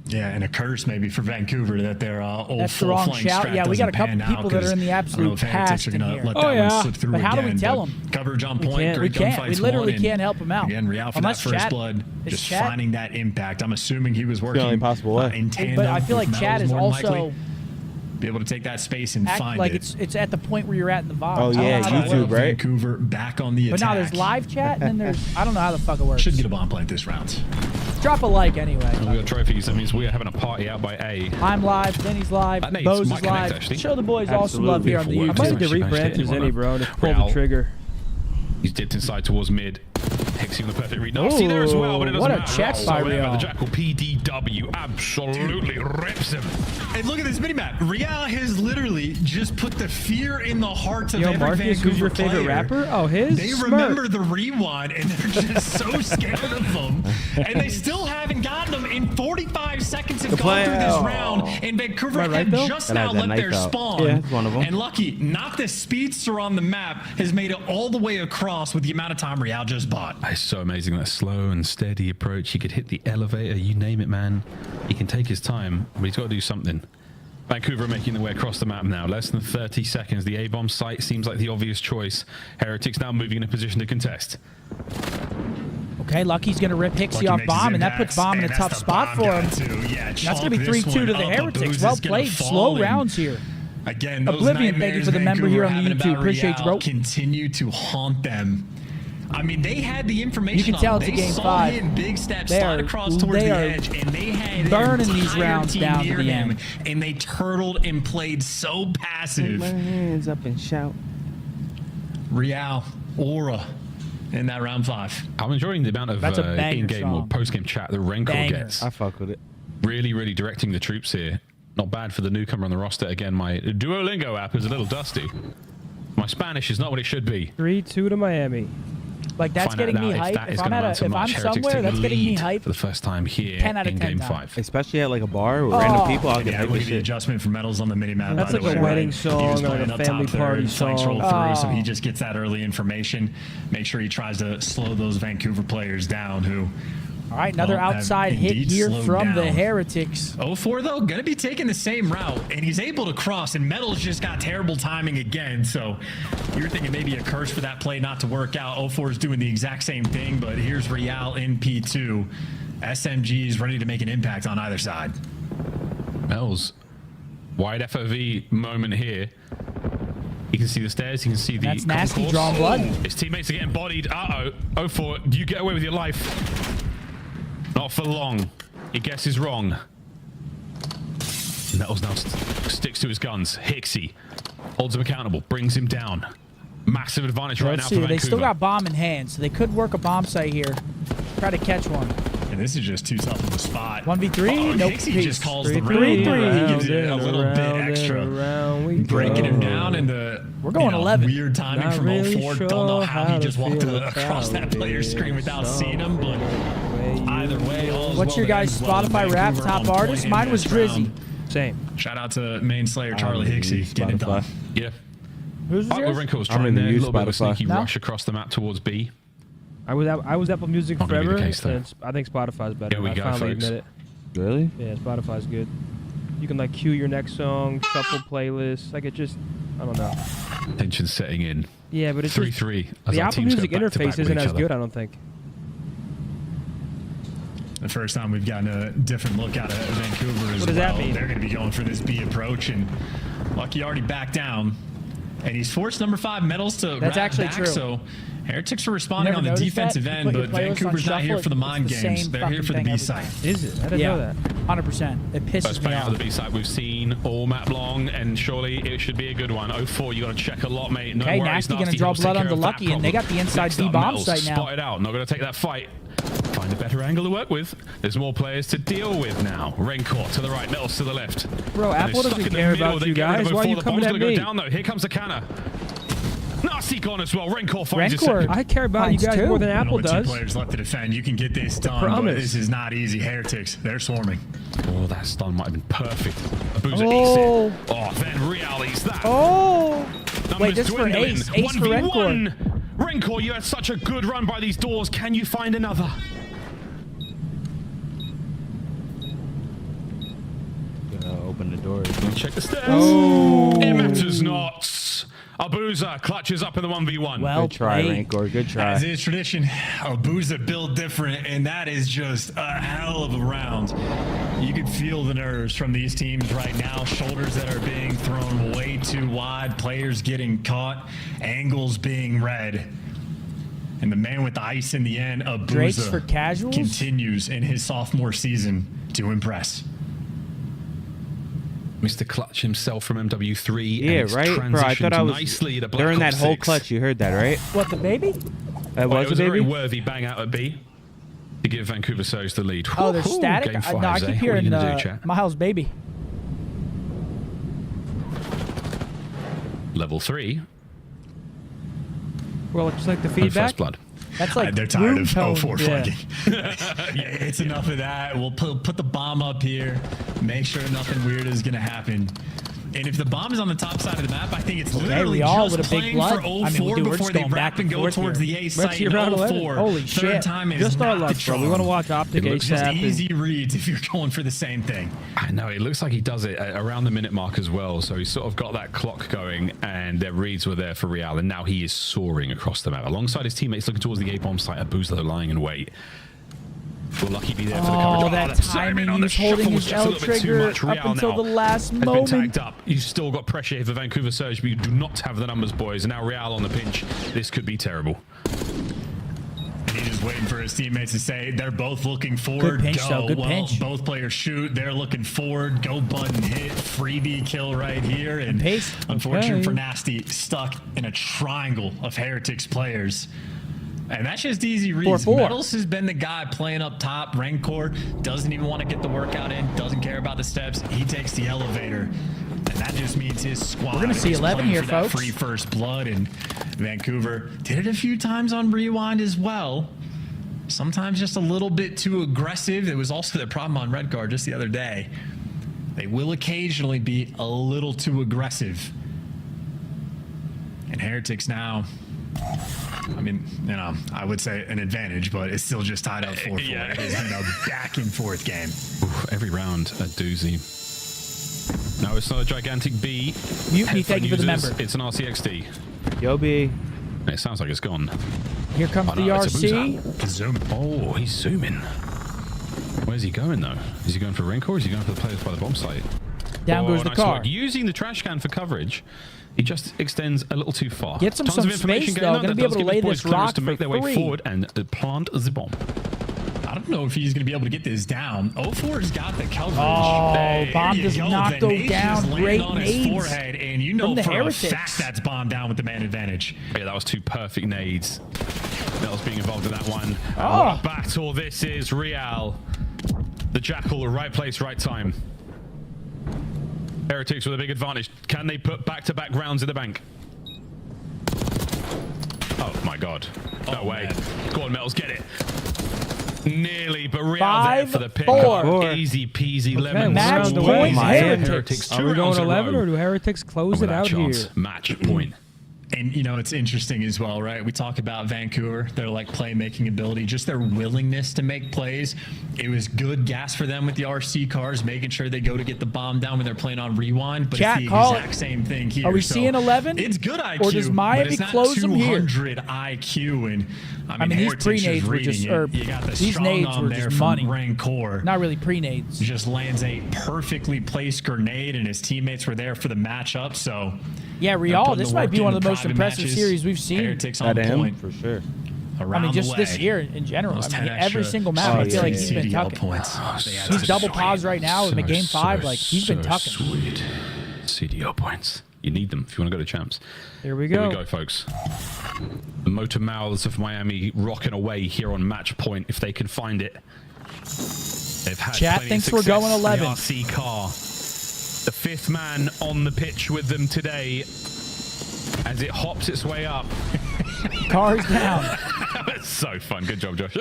Yeah, and a curse maybe for Vancouver that their old That's the full wrong flank shout. strat Yeah, we got a doesn't couple pan people out, that are in the 'cause I absolute don't know if Heretics past are in gonna here. let Oh, that yeah. one slip through But how do we again, tell but them? Coverage on We point, can't. great We can't. gunfights We literally won, can't help him out. Again, Real for Unless that first Chad- blood, is just Chad- finding that impact. I'm assuming he was the working only possible way. in tandem. But I feel like with Chad Metals is more than also likely. Be able to take that space and act find like it. it's at the point where you're at in the VOD. Oh, I don't yeah, know how that YouTube, works. right? Vancouver back on the But attack. now there's live chat and then there's I don't know how the fuck it works. Should get a bomb plant this round. Drop a like anyway. We got trophies. That means we are having a party out by A. I'm live, Denny's live, That Bose might is connect, live. actually. Show the boys all some love here on the Beautiful I work. YouTube. might need to rebrand to Zenny, bro, to pull the trigger. He's dipped inside towards mid. Hixie on the perfect read. Nasty there as well, but it doesn't What a matter. check by whatsoever. Real. The Jackal PDW absolutely rips him. And look at this minimap. Real has literally just put the fear in the hearts of Yo, every Marcus, Vancouver who's your favorite player. rapper? Oh, his? They Smirk. remember the rewind, and they're just so scared of them. And they still haven't gotten them in 45 seconds have gone through this round. And Vancouver Am I right, have though? just Gotta now have that let their knife out. spawn. Yeah, it's one of them. And lucky, not the speedster on the map has made it all the way across with the amount of time Real just bought. It's so amazing, that slow and steady approach. He could hit the elevator, you name it, man. He can take his time, but he's got to do something. Vancouver are making their way across the map now. Less than 30 seconds. The A-bomb site seems like the obvious choice. Heretics now moving in a position to contest. Okay, Lucky's going to rip Hixie Lucky off makes his bomb, and that impacts, puts bomb in a and that's tough the spot bomb for guy him. too. Yeah, That's going to be chunk this 3-2 to one the up. Heretics. Abuza's Well gonna played. fall Slow in. rounds here. Again, those Oblivion, thank you for the member here on the YouTube. Appreciate you, bro. Continue to haunt them. I mean, they had the information. You can tell on it's a they game saw 5. him big steps slide across towards the edge, and they had burning an these entire rounds team down to near the him, end. and they turtled and played so passive. Put my hands up and shout. Real, aura in that round 5. I'm enjoying the amount of in-game or post-game chat that Rencor gets. I fuck with it. Really, really directing the troops here. Not bad for the newcomer on the roster. Again, my Duolingo app is a little dusty. My Spanish is not what it should be. 3-2 to Miami. Like, that's getting me hyped. If I'm somewhere, that's getting me hyped. For the first time here 10 out of in 10 Game times. 5. Especially at like a bar with random people, I'll get Yeah, hyped look as at the shit. adjustment for medals on the mini-map. That's by like the a way. wedding song He was or like playing a up top family third, party flanks song. roll through, so he just gets that early information. Make sure he tries to slow those Vancouver players down who... All right, another Well, outside hit indeed here slowed from the down. Heretics. 0-4, though, going to be taking the same route, and he's able to cross, and Metals just got terrible timing again, so you're thinking maybe a curse for that play not to work out. 0-4 is doing the exact same thing, but here's Real in P2. SMG's ready to make an impact on either side. Mel's wide FOV moment here. You can see the stairs, you can see the... That's nasty, drawing blood. His teammates are getting bodied. Uh-oh. 0-4, you get away with your life. Not for long. He guesses wrong. Nettles now sticks to his guns. Hixie holds him accountable, brings him down. Massive advantage right now for Vancouver. They still got bomb in hand, so they could work a bomb site here. Try to catch one. And this is just too tough of a spot. 1v3? Nope. He just calls the 3-3. round. He gives it a little bit extra. Breaking him down in the We're going 11. weird timing Not from really 0-4. sure Don't know how he just walked feel across that about player's screen without seeing him, but either way, all is What's well your that guys' ends well. Spotify rap Vancouver top on point artist? in Mine was this Drizzy. round. Same. Shout out to main slayer Charlie Hixie getting it done. Yeah. Who's yours? Renko was I'm trying in the there. A use little bit of a Spotify. sneaky No? rush across the map towards B. I was Apple Music Not gonna be the forever, case, though. and I think Spotify's better. Here we I go, finally folks. admit it. Really? Yeah, Spotify's good. You can like cue your next song, shuffle playlists. Like it just, I don't know. Tension setting in. Yeah, but it's 3-3. as the our Apple teams go Music back to back interface with isn't each as other. good. I don't think. The first time we've gotten a different look out of Vancouver as What does well. that mean? They're going to be going for this B approach, and Lucky already backed down, and he's forced number 5 Metals to That's wrap actually back, true. So Heretics are responding You on the never noticed defensive that? You end, put your but playlist on Vancouver's not here shuffle, for the mind it's the games. same They're here for the fucking B thing side. every Is it? I didn't know that. 100%. It First pisses me play out off. of the B side we've seen all map long, and surely it should be a good one. 0-4, you got to check a lot, mate. No Okay, worries, Nasty gonna draw helps blood take on care the of that Lucky, and they got the inside Next B up, bomb Metals, site now. Spotted out, not going to take that fight. Find a better angle to work with. There's more players to deal with now. Raincourt to the right, Metals to the left. Bro, And Apple they're stuck doesn't in the care middle. about They you get rid of guys. Why are 0-4. you The coming bomb's at gonna me? go down though. Here comes the canner. Nasty gone as well. Raincourt finds his Raincourt. second. I care about you Finds guys two. more than Apple With 2 does. players left to defend, you can get this done, but promise. this is not easy. Heretics, they're swarming. Oh, that stun might have been perfect. Abuza Oh. eats it. Oh, then Real eats that. Oh! Numbers Wait, this is for dwindling. Ace. Ace for 1v1. Raincourt, you had such a good run by these doors. Can you find another? Gonna open the door. Check the stairs. Oh. It matters not. Abuza clutches up in the 1v1. Well Good try, played. Rancor. Good try. As is tradition, Abuza built different, and that is just a hell of a round. You could feel the nerves from these teams right now. Shoulders that are being thrown way too wide, players getting caught, angles being read. And the man with the ice in the end, Drake's for Abuza, casuals? continues in his sophomore season to impress. Mr. Clutch himself from MW3. Yeah, and it's right, bro. I thought I transitioned was nicely to Black during that Ops whole 6. clutch. You heard that, right? What, the baby? Well, Was it was it a very baby? worthy bang out at B to give Vancouver Surge the lead. Oh, they're Woo-hoo, static? Game 5, No, I keep What are you hearing gonna do, chat? Miles baby. Level 3. Well, just like the And feedback. First Blood. That's like They're tired room of tone. 0-4 Yeah. flanking. Yeah, it's enough of that. We'll put the bomb up here. Make sure nothing weird is going to happen. And if the bomb is on the top side of the map, I think it's literally Real just with a big playing blood. for I mean, 0-4 dude, we're before just they going wrap back and and go forth towards here. the A Let's site see in round 11. 0-4. Holy Third shit. time is Just our not luck, the bro. We charm. want to watch OpTic It looks Just ASAP. and- easy reads if you're going for the same thing. I know, it looks like he does it around the minute mark as well, so he's sort of got that clock going, and their reads were there for Real, and now he is soaring across the map. Alongside his teammates looking towards the A-bomb site, Abuza lying in wait. Will Lucky be there for the coverage? Oh, that timing. He was holding his L trigger up until the last moment. Has been tagged up. You've still got pressure here for Vancouver Surge, but you do not have the numbers, boys. And now Real on the pinch. This could be terrible. He's just waiting for his teammates to say they're both looking forward. Good pinch, go. though. Good well, pinch. Both players shoot. They're looking forward. Go button hit. Freebie kill right here. And pace. unfortunate for Nasty, stuck in a triangle of Heretics players. And that's just easy reads. 4-4. Metals has been the guy playing up top. Rancor doesn't even want to get the workout in. Doesn't care about the steps. He takes the elevator. And that just means his squad. We're going to see 11 here, folks. Free first blood. And Vancouver did it a few times on Rewind as well. Sometimes just a little bit too aggressive. It was also the problem on Red Guard just the other day. They will occasionally be a little too aggressive. And Heretics now, I mean, you know, I would say an advantage, but it's still just tied up 4-4. Yeah. It has been a back and forth game. Oof, every round a doozy. No, it's not a gigantic B. Mutiny, thank you for the member. It's an RCXD. Yo, B. It sounds like it's gone. Here comes the RC. Zoom. Oh, he's zooming. Where's he going, though? Is he going for Rancor or is he going for the players by the bomb site? Down goes the nice car. work. Using the trash can for coverage, he just extends a little too far. Get some Tons of information space, going though. on. Gonna That be able does to give lay his boys this clearance rock to make for their way free. forward and plant the bomb. I don't know if he's going to be able to get this down. 04's got the coverage. Oh, There bomb you does go. not The go nade down. just landed Great on his nades forehead, and you know from the for Heretics. a fact that's bomb down with the man advantage. Yeah, that was two perfect nades. Metals being involved in that one. Oh. What a battle this is. Real. The Jackal, the right place, right time. Heretics with a big advantage. Can they put back-to-back rounds in the bank? Oh my god. No way. Man. Go on, Metals, get it. Nearly, but Real there 5, for the pick. 4. Easy peasy Okay, lemon. match squeeze. point, Heretics. Heretics. Are we going 11 or do Heretics close it out here? Match point. And, you know, it's interesting as well, right? We talk about Vancouver, their, like, playmaking ability, just their willingness to make plays. It was good gas for them with the RC cars, making sure they go to get the bomb down when they're playing on Rewind. But Chat, it's the call exact same thing here. Are we So seeing 11? It's good IQ, Or does Miami but it's not close them here? 200 IQ. And, I mean these Heretics pre-nades were reading just, it. or You got the these strong nades arm were there just from money. Rancor. Not really pre-nades. Just lands a perfectly placed grenade, and his teammates were there for the matchup. So Yeah, they're Real, putting this the might work be one in of the most private impressive matches. series we've seen. Heretics on At him, point. for sure. Around I mean, just the this way. year in general. Those I 10 mean, every extra single match, I feel like he's been CDL tucking. points. He's double pause right now in the game 5. Like, he's been tucking. Sweet. CDL points. You need them if you want to go to champs. Here we Here go. we go, folks. The motor mouths of Miami rocking away here on match point if they can find it. They've had Chat plenty thinks of we're success going in 11. the RC car. The 5th man on the pitch with them today as it hops its way up. Cars down. That's so fun. Good job, Josh.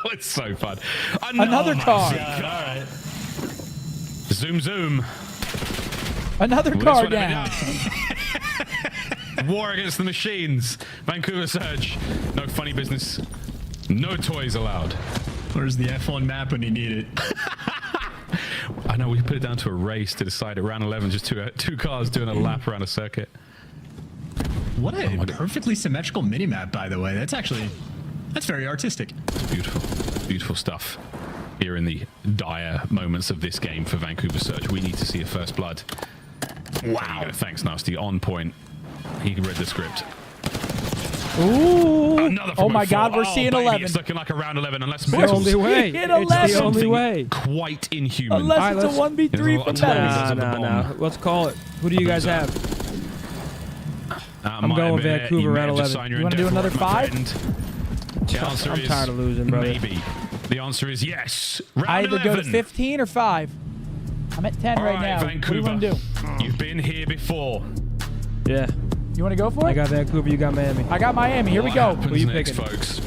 It's so fun. Another car. All right. Zoom, zoom. Another Well, car this one down. War against the machines. Vancouver Surge. No funny business. No toys allowed. Where's the F1 map when you need it? I know we put it down to a race to decide it. Round 11, just two cars doing a lap around a circuit. What a perfectly symmetrical mini-map, by the way. That's very artistic. It's beautiful. Beautiful stuff. Here in the dire moments of this game for Vancouver Surge. We need to see a first blood. Wow. Thanks, Nasty. On point. He read the script. Ooh. Another Oh my 4. God, we're seeing baby, 11. It's looking like a round 11 unless It's the only way. Hit It's 11. the only way. Quite inhuman. Unless it's a 1v3 There's a from lot of times Metals. there's a No. bomb. Let's call it. Who do you guys have? I'm going Vancouver round 11. You want to do another 5? The answer I'm is tired of losing, brother. maybe. The answer is yes. Round I either 11. go to 15 or 5. I'm at 10 All right right, now. Vancouver. What do you want to do? You've been here before. Yeah. You want to go for I it? got Vancouver, you got Miami. I got Miami. Here we go. What Who you happens next, picking? folks?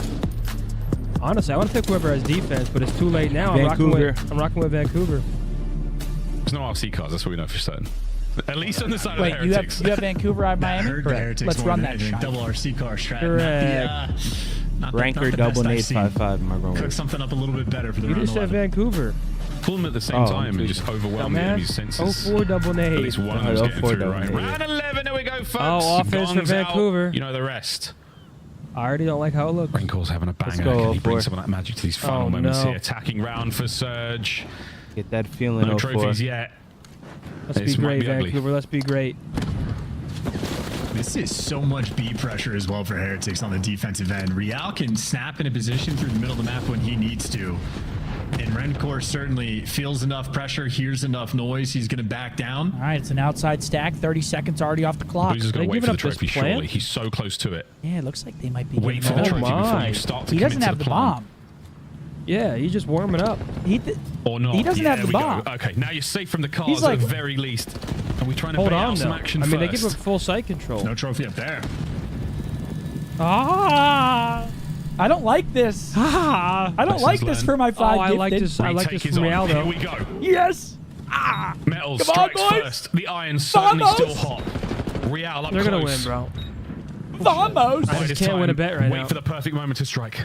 Honestly, I want to pick whoever has defense, but it's too late now. Vancouver. I'm rocking with Vancouver. There's no RC cars. That's what we know for certain. At least on the side Wait, of the you Heretics. have Vancouver, I have Miami? Heard the Correct. Heretics Let's more run than that anything. shot. Double RC car strat. Correct. Ranker double nade 5-5. Am I wrong? Cook something up a little bit better for the You round just said 11. Vancouver. Pull them at the same time and just overwhelm the enemy's senses. 04 double At nade. least one of them's getting 04 through, double right? nade. Round 11, there we go, folks. Oh, offense for Gongs out. Vancouver. You know the rest. I already don't like how it looks. Wrinkle's having a banger. Can he bring some of that magic to these final moments here? Attacking round for Surge. Get that feeling. No trophies yet. Let's be great, Vancouver. Let's be great. This is so much B pressure as well for Heretics on the defensive end. Real can snap in a position through the middle of the map when he needs to. And Rencor certainly feels enough pressure, hears enough noise. He's going to back down. All right, it's an outside stack. 30 seconds already off the clock. He's going to wait for the trophy, surely. He's so close to it. Yeah, it looks like they might be wait for the trophy before you start to He doesn't commit have to the plan. bomb. Yeah, he's just warming up. Or not. He doesn't have the bomb. Okay, now you're safe from the cars He's like, at the very least. And we're trying to hold bait on, out some though. action I mean, first. they give him full sight control. No trophy up there. I don't like this. I don't like this for my 5 I like this. I like this from Real, though. Here we go. Yes. Metal Come on, strikes boys. first. The iron's certainly still hot. Real up They're close. gonna win, bro. Vamos. I just can't win a bet right now. Wait for the perfect moment to strike.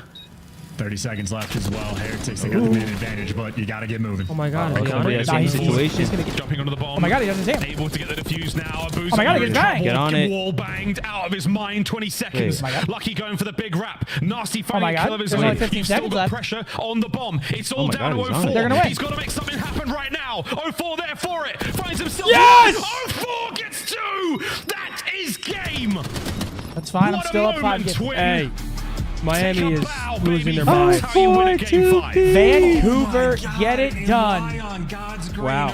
30 seconds left as well. Heretics, they got the main advantage, but you got to get moving. Oh my God, Okay, situation. Jumping onto the bomb. Oh my God, he doesn't see him. Able to get the defuse now. Oh my God, he gets banged. Get on it. Wall banged out of his mind. 20 seconds. Lucky going for the big wrap. Nasty finding God. kill of his There's only lead. 15 He's still seconds got left. pressure on the bomb. It's all my down God, to he's on it. 04. They're gonna win. He's got to make something happen right now. 04 there for it. Finds himself. Yes! 04 gets 2. That is game. That's fine. I'm What a still up 5 moment, games. twin. Hey, Miami is bow, losing baby. their mind. That's how you win a game 5. Vancouver, get it done. Wow.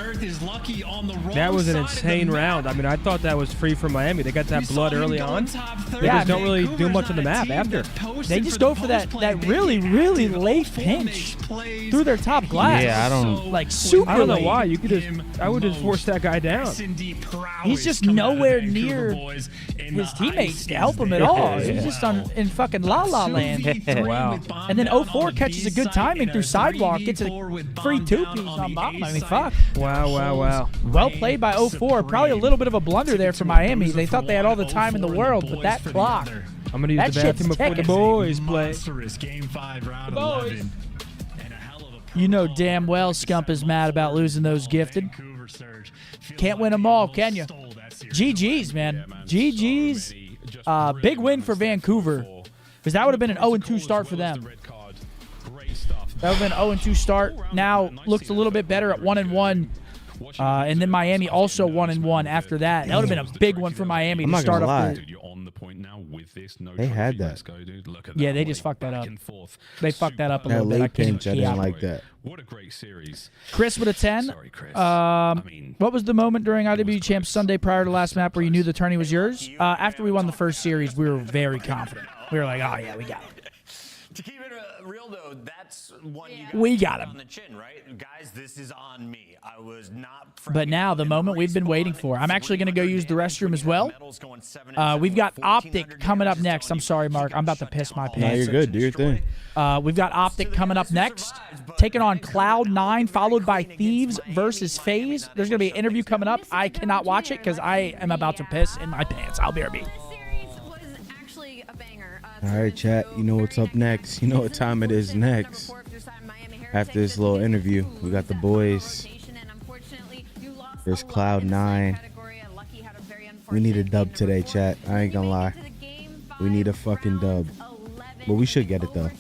That was an insane round. I mean, I thought that was free for Miami. They got that blood early on. They just don't really do much on the map after. They just go for that really, really late pinch through their top glass. Yeah, I don't. Like super I don't know late. why. You could just. I would just force that guy down. He's just nowhere near his teammates to help him at all. He's just in fucking La La Land. Wow. And then 04 catches a good timing through sidewalk, gets a free 2-piece on bomb. I mean, fuck. Wow. Well played by 04. Probably a little bit of a blunder there for Miami. They thought they had all the time in the world, but that clock. I'm gonna use That the shit's bathroom before the ticking. boys play. Game 5, round Boys. 11. You know damn well Scump is mad about losing those gifted. Can't win them all, can you? GG's, man. GG's. Big win for Vancouver. Because that would have been an 0-2 start for them. That would have been an 0-2 start. Now looks a little bit better at 1-1. And then Miami also 1-1 after that. That would have been a big one for Miami to start up. They had that. Yeah, they just fucked that up. They fucked that up a That little bit. I late pinch, I didn't like that. What a great series. Chris with a 10. Sorry, Chris. What was the moment during IWG Champs Sunday prior to last map where you knew the tourney was yours? After we won the first series, we were very confident. We were like, oh, yeah, we got it. To keep it real, though, that's one you We got him. on the chin, right? Guys, this is on me. I was not. But now, the moment we've been waiting for. I'm actually going to go use the restroom as well. We've got OpTic coming up next. I'm sorry, Mark. I'm about to piss my pants. No, you're good. Do your thing. We've got OpTic coming up next. Taking on CLOUD9, followed by Thieves versus FaZe. There's going to be an interview coming up. I cannot watch it because I am about to piss in my pants. I'll be right back. All right, chat. You know what's up next. You know what time it is next. After this little interview, we got the boys versus CLOUD9. We need a dub today, chat. I ain't gonna lie. We need a fucking dub. But we should get it, though.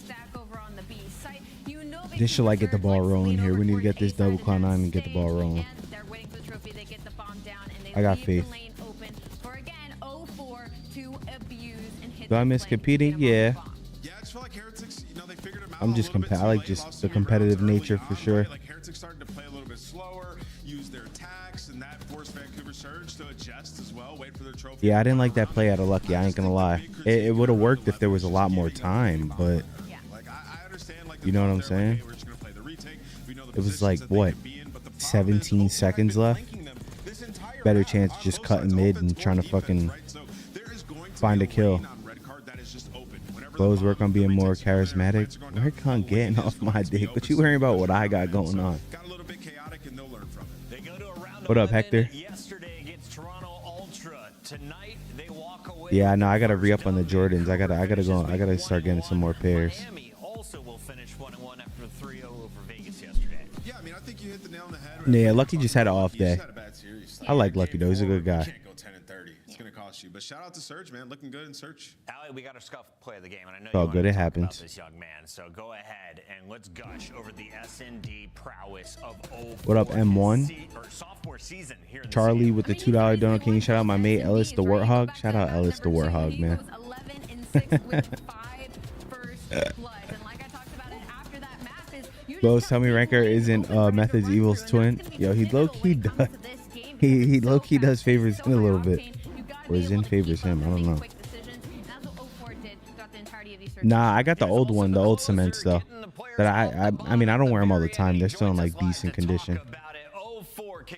This should, like, get the ball rolling here. We need to get this dub with CLOUD9 and get the ball rolling. I got faith. Do I miss competing? Yeah. I'm just I like just the competitive nature for sure. Like Heretics starting to play a little bit slower, use their attacks, and that forced Vancouver Surge to adjust as well. Wait for their trophy. Yeah, I didn't like that play out of Lucky. I ain't gonna lie. It would have worked if there was a lot more time, but you know what I'm saying? It was like what, 17 seconds left. Better chance just cutting mid and trying to fucking find a kill. Close work on being more charismatic. Redcon getting off my dick. What you worrying about what I got going on? What up, Hector? Yeah, no, I gotta re-up on the Jordans. I gotta go. I gotta start getting some more pairs. Yeah, Lucky just had an off day. I like Lucky though. He's a good guy. cost you. But shout out to Surge, man. Looking good in Surge. Allie, we got a Scuff play of the game, and I know Oh, you good. want It to talk happens. about this young man. So go ahead and let's gush over the S&D prowess of 04. What up, M1? Sophomore season here in the Charlie city. with the $2 donor. Can you shout out my mate Ellis the Warthog? Shout out Ellis the Warthog, man. Bros, tell me Ranker isn't Method's Evil's twin. Yo, he low-key does. He low-key does favors him a little bit. Or Zin favors him. I don't know. Nah, I got the old one, the old cements though. That I mean, I don't wear them all the time. They're still in like decent condition.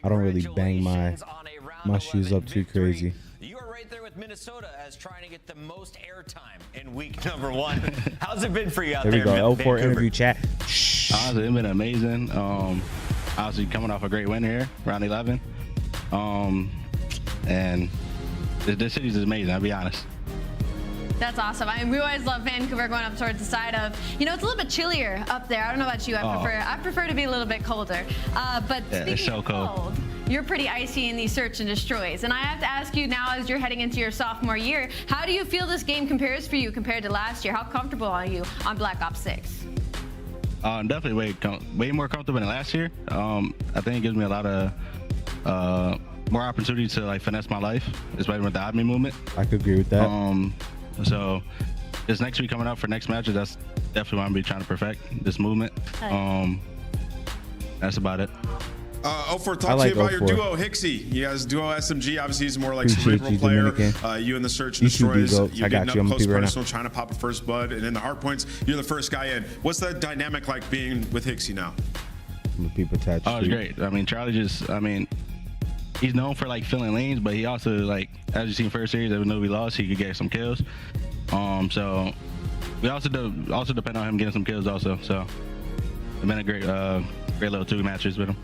I don't really bang my shoes up too crazy. You are right there with Minnesota as trying to get the most airtime in week number 1. How's it been for you out There there? we go. in L4 Vancouver? interview chat. Honestly, it's been amazing. Obviously coming off a great win here, round 11. And this city's amazing, I'll be honest. That's awesome. We always love Vancouver going up towards the side of, you know, it's a little bit chillier up there. I don't know about you. I prefer to be a little bit colder. But Yeah, speaking it's so of cold. you're pretty icy in these search and destroys. And I have to ask you now, as you're heading into your sophomore year, how do you feel this game compares for you compared to last year? How comfortable are you on Black Ops 6? Definitely way more comfortable than last year. I think it gives me a lot of more opportunity to like finesse my life, especially with the admin movement. I could agree with that. So this next week coming up for next matches, that's definitely what I'm gonna be trying to perfect, this movement. That's about it. 04, talk to you about your duo, Hicksy. You guys duo SMG. Obviously, he's more like cerebral player. You in the search and destroys. You're getting up close personal, trying to pop a first blood, and in the hard points, you're the first guy in. What's that dynamic like being with Hicksy now? People attached. Oh, it's great. I mean, Charlie he's known for like filling lanes, but he also, like, as you seen first series, even though we lost, he could get some kills. So we also depend on him getting some kills also. So it's been a great little 2 matches with him.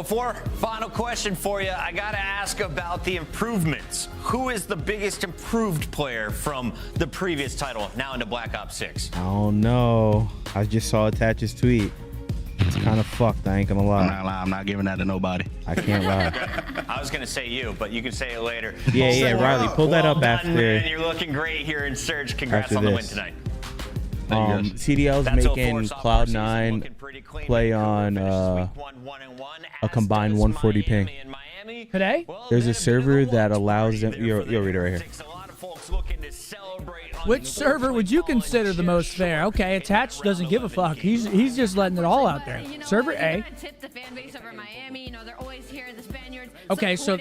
04, final question for you. I got to ask about the improvements. Who is the biggest improved player from the previous title now into Black Ops 6? I don't know. I just saw Attach's tweet. It's kind of fucked. I ain't gonna lie. I'm not giving that to nobody. I can't lie. I was gonna say you, but you can say it later. Yeah, Riley, pull that up done, after. Man. You're looking great here in Surge. Congrats on the win tonight. CDL's making CLOUD9 play on a combined 140 ping. Today? There's a server that allows them. You'll read it right here. Which server would you consider the most fair? Okay, Attached doesn't give a fuck. He's just letting it all out there. Server A. Okay, so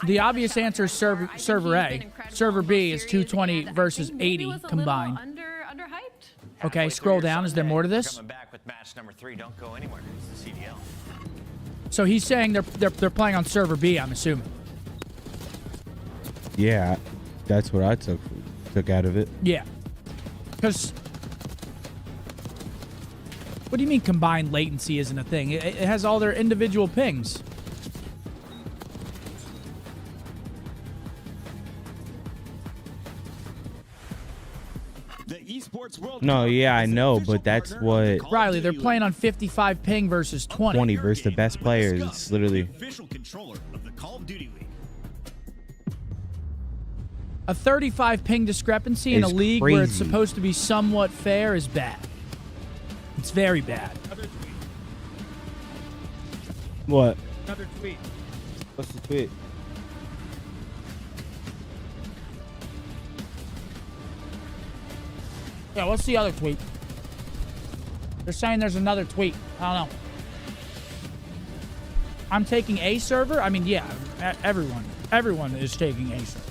the obvious answer is server A. Server B is 220 versus 80 combined. Okay, scroll down. Is there more to this? Coming back with match number 3. Don't go anywhere. It's the CDL. So he's saying they're playing on server B, I'm assuming. Yeah, that's what I took out of it. Yeah. Because what do you mean combined latency isn't a thing? It has all their individual pings. The esports world. No, yeah, I know, but that's what. Riley, they're playing on 55 ping versus 20. 20 versus the best players. It's literally. Official controller of the Call of Duty League. A 35 ping discrepancy in a It's league where it's crazy. supposed to be somewhat fair is bad. It's very bad. What? Another tweet. What's the tweet? Yeah, what's the other tweet? They're saying there's another tweet. I don't know. I'm taking a server? I mean, yeah, everyone is taking a server.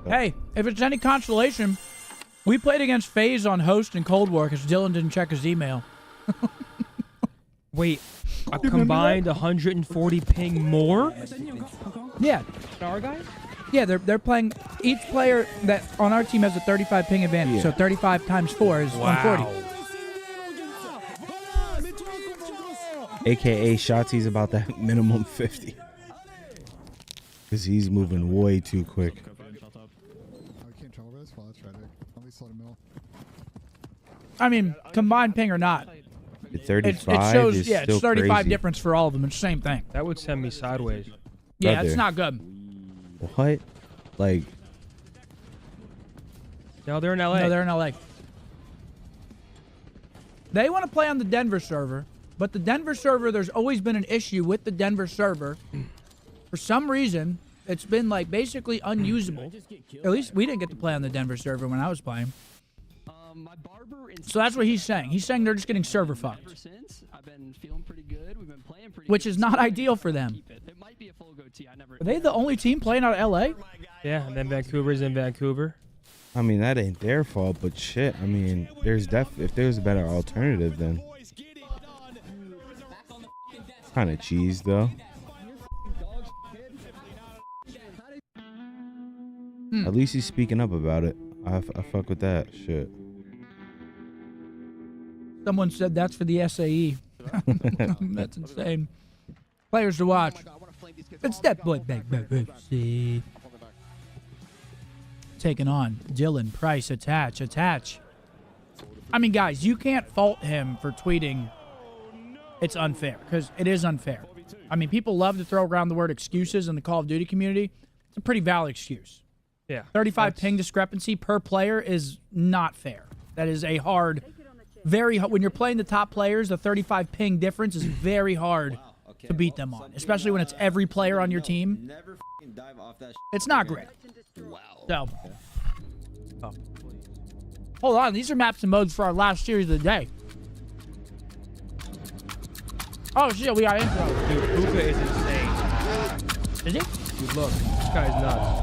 Hey, if it's any consolation, we played against FaZe on Host and Cold War because Dylan didn't check his email. Wait, a combined 140 ping more? Yeah. Our guys? Yeah, they're playing. Each player that on our team has a 35 ping advantage, so 35 times 4 is 140. AKA Shotzi's about that minimum 50. Because he's moving way too quick. I mean, combined ping or not, 35 it shows, is yeah, still it's 35 crazy. difference for all of them. It's the same thing. That would send me sideways. Yeah, Brother. it's not good. What? Like, No, they're in LA. No, they're in LA. They want to play on the Denver server, but the Denver server, there's always been an issue with the Denver server. For some reason, it's been like basically unusable. At least we didn't get to play on the Denver server when I was playing. So that's what he's saying. He's saying they're just getting server fucked, which is not ideal for them. Are they the only team playing out of LA? Yeah, and then Vancouver's in Vancouver. I mean, that ain't their fault, but shit. I mean, if there's a better alternative, then kind of cheese though. At least he's speaking up about it. I fuck with that shit. Someone said that's for the SAE. That's insane. Players to watch. It's that boy back. See. Taking on Dylan Price. Attach. I mean, guys, you can't fault him for tweeting it's unfair, because it is unfair. I mean, people love to throw around the word excuses in the Call of Duty community. It's a pretty valid excuse. Yeah. 35 ping discrepancy per player is not fair. That is a hard, very hard. When you're playing the top players, the 35 ping difference is very hard to beat them on, especially when it's every player on your team. It's not great. So, hold on. These are maps and modes for our last series of the day. Oh, shit. We got intro. Dude, Puka is insane. Is he? Dude, look. This guy's nuts.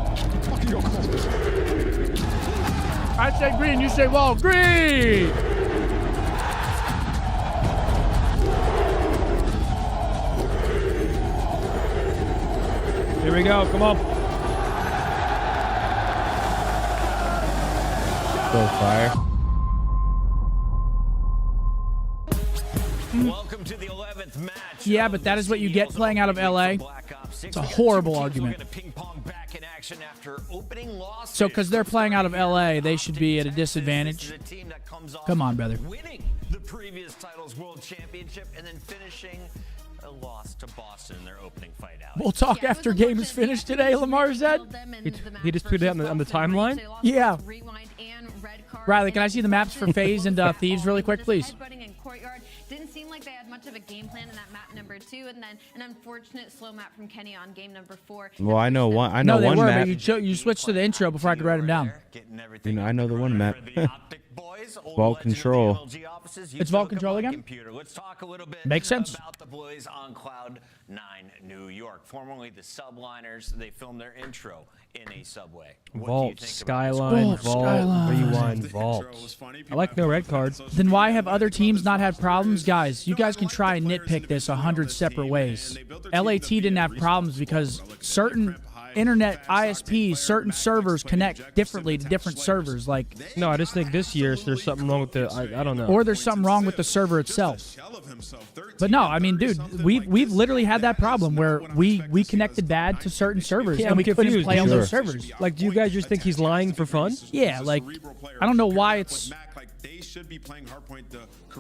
I say green. You say wall. Green! Here we go. Come on. Go fire. Welcome to the 11th match. Yeah, but that is what you get playing out of LA. It's a horrible argument. So, because they're playing out of LA, they should be at a disadvantage. Come on, brother. Winning the previous titles world championship and then finishing a loss to Boston in their opening fight out. We'll talk after game is finished today, Lamar said. He just put it on the timeline? Yeah. Riley, can I see the maps for FaZe and Thieves really quick, please? Didn't seem like they had much of a game plan in that map number 2, and then an unfortunate slow map from Kenny on game number 4. Well, I know one. No, they one were, map. but you switched to the intro before I could write them down. You know, I know the one map. Vault Control. It's Vault Control again? Let's talk a little bit Makes sense. about the boys on CLOUD9 New York, formerly the Subliners. They filmed their intro in a subway. Vault, Skyline, Vault, Rewind, Vault. I like no red cards. Then why have other teams not had problems? Guys, you guys can try and nitpick this 100 separate ways. LAT didn't have problems because certain internet ISPs, certain servers connect differently to different servers. Like, no, I just think this year there's something wrong with the. I don't know. Or there's something wrong with the server itself. But no, I mean, dude, we've literally had that problem where we connected bad to certain servers and we couldn't play on those servers. Like, do you guys just think he's lying for fun? Yeah, like, I don't know why it's.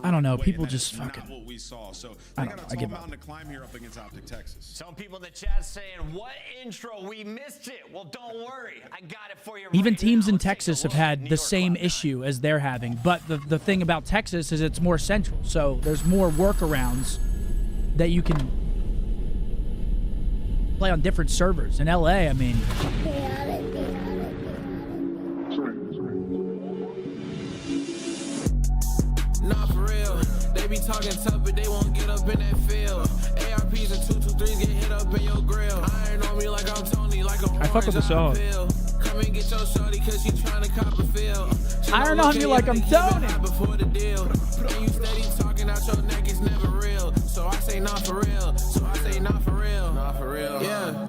I don't know. People just fucking. I don't know. I give up. Some people in the chat saying, "What intro? We missed it." Well, don't worry, I got it for you. Even teams in Texas have had the same issue as they're having, but the thing about Texas is it's more central, so there's more workarounds that you can play on different servers. In LA, I mean. Nah, for real. They be talking tough, but they won't get up in that field. ARPs and 223s get hit up in your grill. Iron on me like I'm Tony, like a I fuck with the song. Come and get your shorty cause she trying to cop a feel. Iron on me like I'm Tony. Before the deal. And you steady talking out your neck, it's never real. So I say not for real. So I say not for real. Not for real. Yeah.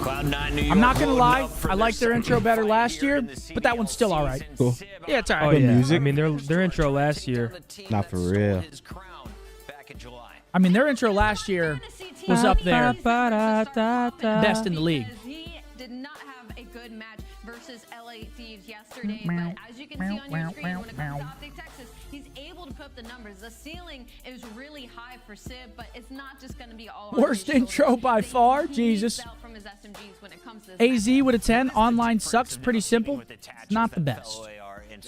CLOUD9 New York. I'm not gonna lie, I liked their intro better last year, but that one's still all right. Cool. Yeah, it's all right. Oh, yeah. Music? I mean, their intro last year. Not for real. I mean, their intro last year was up there, best in the league. good match versus LA Thieves yesterday. But as you can see on your screen, when it comes to OpTic Texas, he's able to put up the numbers. The ceiling is really high for Sib, but it's not just going to be all Worst intro by far. Jesus. from his SMGs when it comes to AZ with a 10. Online sucks. Pretty simple. It's not the best.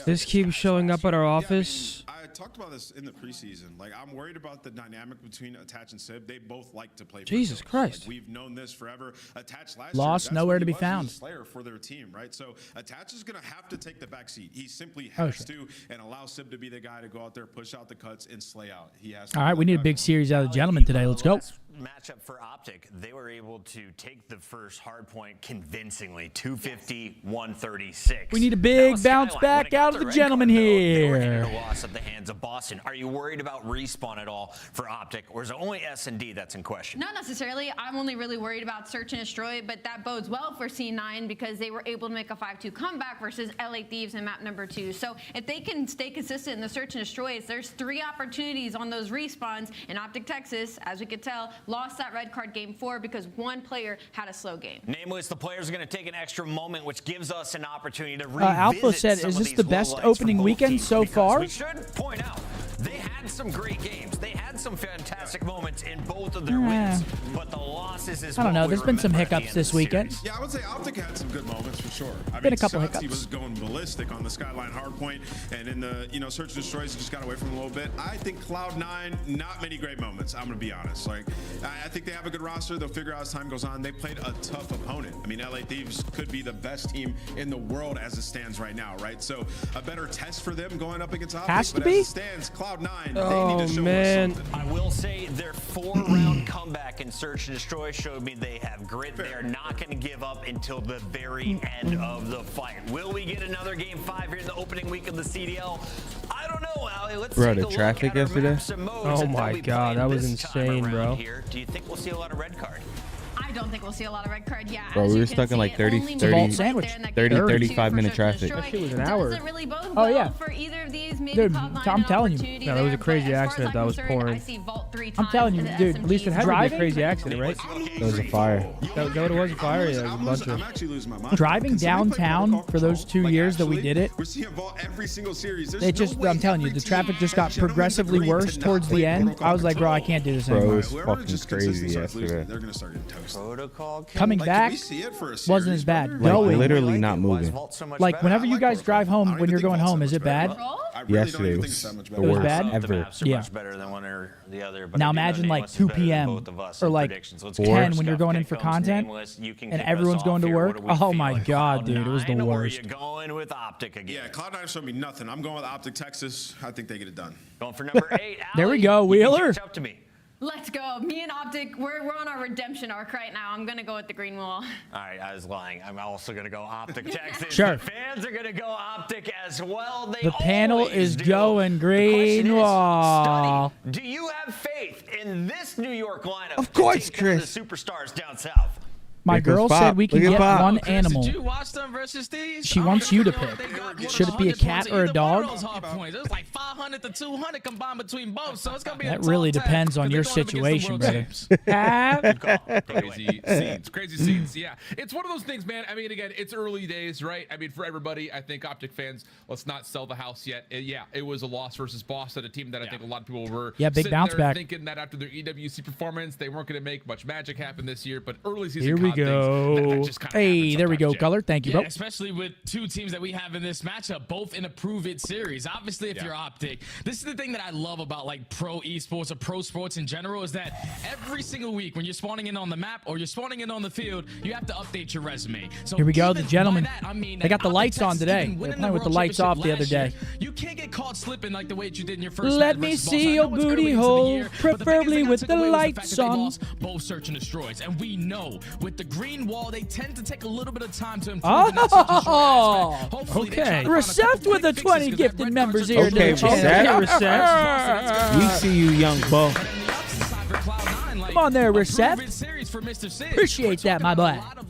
This keeps showing up at our office. I talked about this in the preseason. Like, I'm worried about the dynamic between Attach and Sib. They both like to play. Jesus Christ. Like, we've known this forever. Attach last Lost, year, nowhere to be that's what he found. was, a Slayer for their team, right? So Attach is going to have to take the back seat. He simply has to and allow Sib to be the guy to go out there, push out the cuts, and slay out. He has to. All right, we need a big series out of the gentlemen today. Let's go. Matchup for OpTic, they were able to take the first hard point convincingly, 250-136. We need a big bounce back out of the gentlemen here. They were loss at the hands of Boston. Are you worried about respawn at all for OpTic, or is it only S&D that's in question? Not necessarily. I'm only really worried about Search and Destroy, but that bodes well for C9 because they were able to make a 5-2 comeback versus LA Thieves in map number 2. So if they can stay consistent in the Search and Destroys, there's 3 opportunities on those respawns, and OpTic Texas, as we could tell, lost that red card game 4 because one player had a slow game. Nameless, the players are going to take an extra moment, which gives us an opportunity to revisit Alpha said, is this the best opening weekend so far? We should point out, they had some great games. They had some fantastic moments in both of their wins, but the losses is I don't know. There's been some hiccups this weekend. Yeah, I would say OpTic had some good moments for sure. I Been mean, a couple Scotty hiccups. was going ballistic on the Skyline hardpoint, and in the Search and Destroys, just got away from him a little bit. I think CLOUD9, not many great moments. I'm gonna be honest. Like, I think they have a good roster. They'll figure out as time goes on. They played a tough opponent. I mean, LA Thieves could be the best team in the world as it stands right now, right? So a better test for them going up against OpTic. Has to but be. As it stands, CLOUD9, they Oh, need to show man. us something. I will say their 4-round comeback in Search and Destroy showed me they have grit. They're not going to give up until the very end of the fight. Will we get another game 5 here in the opening week of the CDL? I don't know, Ali. Let's Bro, take the a look traffic at our yesterday? maps and modes Oh that my they'll be God, that playing was this time insane, around bro. Here. Do you think we'll see a lot of red card? I don't think we'll see a lot of red card. Yeah, Bro, as we you were can stuck in see, like it 30, only 30, moves sandwich. right there in that 30, game 35 for minute Search and traffic. Destroy. That shit was an hour. Doesn't really bode Oh, well yeah. for either of these. Maybe Dude, CLOUD9 I'm an telling you. opportunity No, that was a there, crazy but as far as accident I'm that was concerned, pouring. I see Vault 3 I'm telling you, times dude, and At least it had to be a crazy accident, right? It was a fire. That what it was, a fire? Yeah, it was a bunch I'm of... actually losing my mind. Driving Because we play downtown protocol for those control. 2 years that we actually, did it, we're seeing Vault every single series. There's it just, no way I'm telling you, every the traffic team just got gentlemen progressively agreed worse to towards not the play end. protocol I was like, bro, I control. can't do this Bro, it anymore. was Whoever fucking just crazy consistently starts losing, yesterday. they're gonna start getting toasted. Protocol Coming Like, back can we see it for a series, wasn't as bad. brother? Like, Going, literally not moving. like whenever you guys drive home when you're going home, is it bad? I really Yesterday don't even think was it's that much the better. worst bad? ever. The maps are Yeah. much better than one or the other. But Now I do know imagine like Nameless is 2 better than p.m. both of us or in like predictions. Let's 10 get when you're Scump going in kick for comes content Nameless. You can and kick us everyone's off going to here. What work. do we Oh feel? my God, dude, it was the CLOUD9, or are worst. you going with OpTic again? Yeah, CLOUD9 showed me nothing. I'm going with OpTic Texas. I think they get it done. Going for number 8. There we Ali, go, you can Wheeler. catch up to me. Let's go. Me and OpTic, we're on our redemption arc right now. I'm going to go with the green wall. All right, I was lying. I'm also going to go OpTic Texas. Sure. The fans are going to go OpTic as well. They The panel always is do. going The question green is, wall. Study, do you have faith in this New York lineup Of course, to take down the Chris. superstars down south? My Here comes girl Pop. said we can Look at get Pop. one Chris, animal. Did you watch them versus Thieves? She wants you to pick. Should it be a cat or a dog? It was like 500 to 200 combined between both, so it's gonna be. That really depends on your situation, brother. Crazy scenes. Crazy scenes. Yeah. It's one of those things, man. I mean, again, it's early days, right? I mean, for everybody, I think OpTic fans, let's not sell the house yet. Yeah, it was a loss versus Boston, a team that I think a lot of people were big sitting bounce there back. thinking that after their EWC performance, they weren't going to make much magic happen this year. But early season Here we COD things, go. that just kinda Hey, happens there we go, sometimes, Jay. Color. Thank you, Yeah, bro. especially with 2 teams that we have in this matchup, both in a Prove It series. Obviously, if Yeah. you're OpTic, this is the thing that I love about like pro esports or pro sports in general is that every single week when you're spawning in on the map or you're spawning in on the field, you have to update your resume. So Here we go, even the gentlemen. by that, I mean, They got the OpTic lights on Texas today. even They're winning playing with the World lights off the Championship other last day. year, you can't get caught slipping like the way that you did in your first Let match me versus see Boston. I your know it's booty early into the hole, year, but the biggest preferably thing I with took the away was lights fact that they on. lost both Search and Destroys, and we know with the green wall they tend to take a little bit of time to improve in that Search and Destroy aspect. Hopefully they try to find a Recept couple with the quick 20 fixes 'cause that gifted red members card's here. a Okay, total Recept. chance. We see you, young bull. And then the opposite side for CLOUD9, like, Come on there, a Recept. Prove It series for Mr. Sid. Appreciate that, my boy. A lot of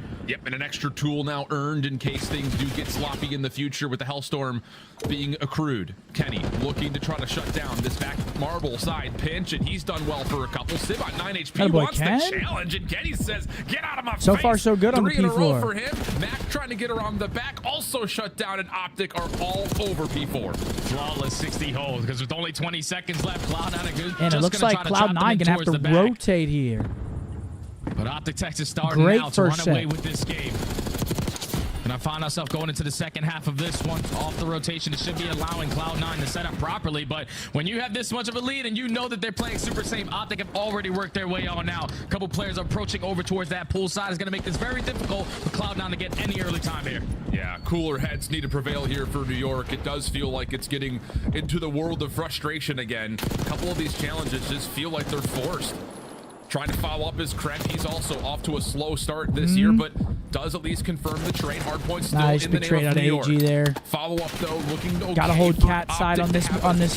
Yep, and an extra tool now earned in case things do get sloppy in the future with the Hellstorm being accrued. Kenny looking to try to shut down this back marble side pinch, and he's done well for a couple. Civ on 9 HP wants the challenge, and Kenny says, get out of my face. So far, so good on the P4. 3 in a row for him. Mac trying to get around the back, also shut down, and OpTic are all over P4. Flawless 60 holds, because with only 20 seconds left, Cloud9 and it looks like Cloud9 gonna have to rotate here. But OpTic Texas starting now to run away with this game. And I find myself going into the second half of this one. Off the rotation, it should be allowing Cloud9 to set up properly. But when you have this much of a lead and you know that they're playing super safe, OpTic have already worked their way on now. A couple players approaching over towards that pool side is going to make this very difficult for Cloud9 to get any early time here. Yeah, cooler heads need to prevail here for New York. It does feel like it's getting into the world of frustration again. A couple of these challenges just feel like they're forced. Trying to follow up his Krem. He's also off to a slow start this year, but does at least confirm the trade. Hardpoint still in the name of New York. There. Follow up though, looking okay. Gotta hold cat side on this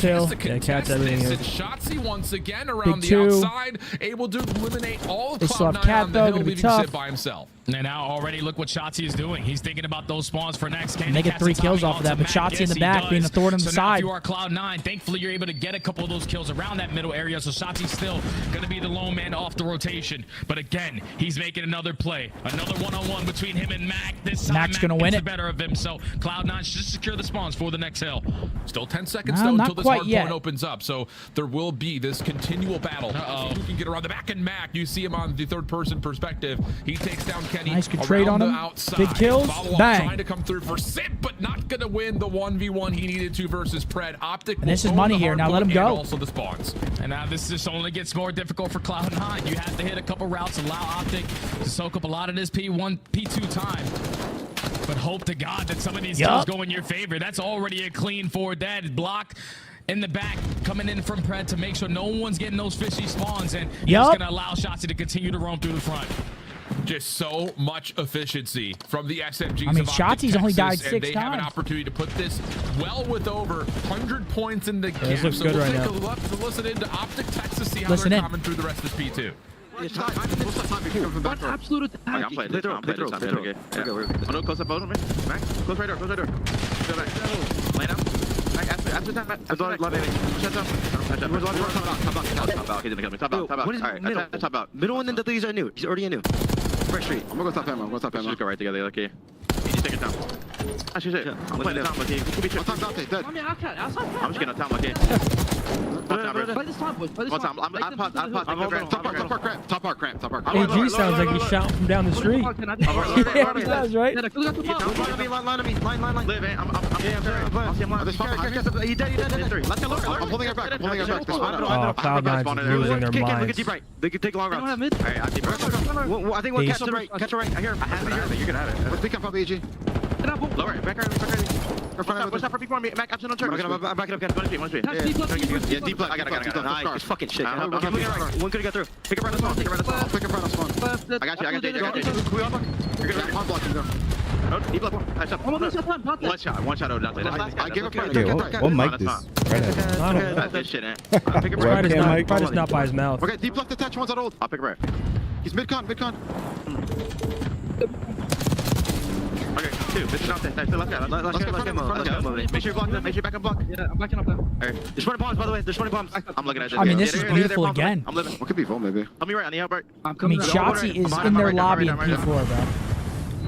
hill. Yeah, cat's everything here. Shotzzy once again around the outside, able to eliminate all of Cloud9 on the hill, leaving Civ by himself. And now already look what Shotzzy is doing. He's thinking about those spawns for next. They get 3 kills off of that, but Shotzzy in the back being a thorn in the side. If you are Cloud9, thankfully you're able to get a couple of those kills around that middle area, so Shotzzy's still going to be the lone man off the rotation. But again, he's making another play. Another one-on-one between him and Mac. This time Mac's going to win it. Better of him, so Cloud9 should secure the spawns for the next hill. Still 10 seconds though until this hard point opens up, so there will be this continual battle. Who can get around the back? And Mac, you see him on the third-person perspective. He takes down Kenny. Nice good trade on him. Outside. Big kills. Bang. Trying to come through for Sip, but not going to win the 1v1 he needed to versus Pred. OpTic. And this is money here. Now let him go. Also the spawns. And now this just only gets more difficult for Cloud9. You have to hit a couple routes, allow OpTic to soak up a lot of this P1, P2 time. But hope to God that some of these kills go in your favor. That's already a clean forward. That block in the back coming in from Pred to make sure no one's getting those fishy spawns. And he's going to allow Shotzzy to continue to roam through the front. Just so much efficiency from the SMGs. I mean, Shotzi's only died 6 times. They have an opportunity to put this well with over 100 points in the game. This looks good right now. To listen into OpTic Texas, see how they're coming through the rest of this P2. What absolute attack? I'm playing. They throw. Okay. Oh no, close up both of me. Max, close right door. Go back. Lay down. After that, top out. Middle and then the these are new. He's already new. Fresh street. I'm gonna go top him. Just go right together, okay? You just take it down. Shit. I'm playing the top, okay? I'm just getting a top, okay? Play this top, boys. Play this top. Top part cramp. AG sounds like he's shouting from down the street. Yeah, he does, right? Line. Live, man. I'm holding it back. Oh, Cloud9's losing their minds. They can take long routes. Alright, I think we'll catch the right. Catch the right. I hear him. You can have it. Let's pick up AG. Lower it. Back right. What's up for people on me? Mac, I'm on turn. I'm backing up. Yeah, deep left. I got it. Nice. Just fucking shit. One could get through. Pick up right on spawn. I got you. You're good. Pop blocking though. Deep left. One shot. I gave up. What mic this? That's this shit, man. Pick up right. Try to not by his mouth. Okay, deep left attach. One's on old. I'll pick right. He's mid-con. Okay, 2. This is out there. Nice. Let's go. Make sure you block them. Make sure you back and block. Yeah, I'm backing up them. Alright. There's 20 bombs, by the way. There's 20 bombs. I'm looking at this. I mean, this is beautiful again. I'm living. What could be full, maybe? Help me right on the outbreak. I mean, Shotzzy is in their lobby in P4, bro.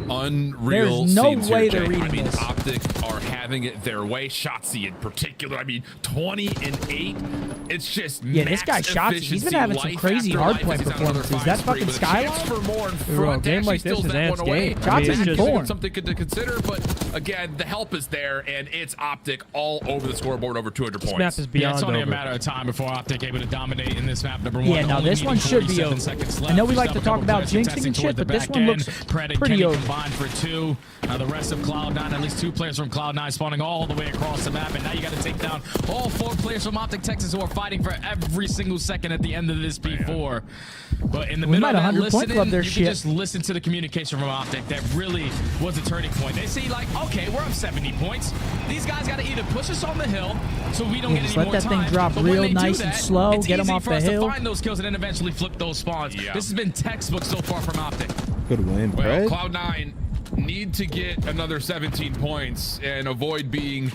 Unreal. There's no scenes way here, they're reading this. OpTic are having it their way. Shotzzy in particular. I mean, 20 and 8. It's just this guy Shotzzy. He's been having some crazy hardpoint performances. That fucking Skyline. A game like this is Ant's game. Shotzi's in form. Something to consider, but again, the help is there, and it's OpTic all over the scoreboard, over 200 points. This map is beyond it's only over. a matter of time before OpTic able to dominate in this map. Number 1. Yeah, no, this one should be over. I know we like to talk about jinxing and shit, but this one looks pretty over. For 2. The rest of Cloud9, at least 2 players from Cloud9 spawning all the way across the map, and now you got to take down all 4 players from OpTic Texas who are fighting for every single second at the end of this P4. But in the middle of that listening, you can just listen to the communication from OpTic. That really was a turning point. They see like, okay, we're up 70 points. These guys got to either push us on the hill so we don't get any more time. Let that thing drop real nice and slow. Get them off the hill. It's easy for us to find those kills and then eventually flip those spawns. This has been textbook so far from OpTic. Good win, Well, Pred. CLOUD9 need to get another 17 points and avoid being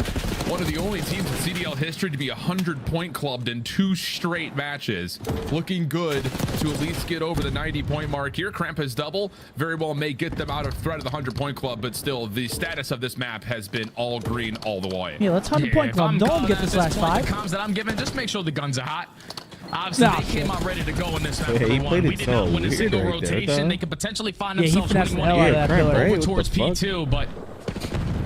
one of the only teams in CDL history to be 100-point clubbed in 2 straight matches. Looking good to at least get over the 90-point mark here. Cramp has double. Very well may get them out of threat of the 100-point club, but still, the status of this map has been all green all the way. Yeah, let's 100-point club. Don't get this last 5. The comms that I'm giving, just make sure the guns are hot. Obviously, they came out ready to go in this map. Yeah, he played we it did so not win a weird single right there, rotation. though. They could potentially find Yeah, he themselves finessed winning the hell one out of that here pillar. over What towards the fuck? P2, but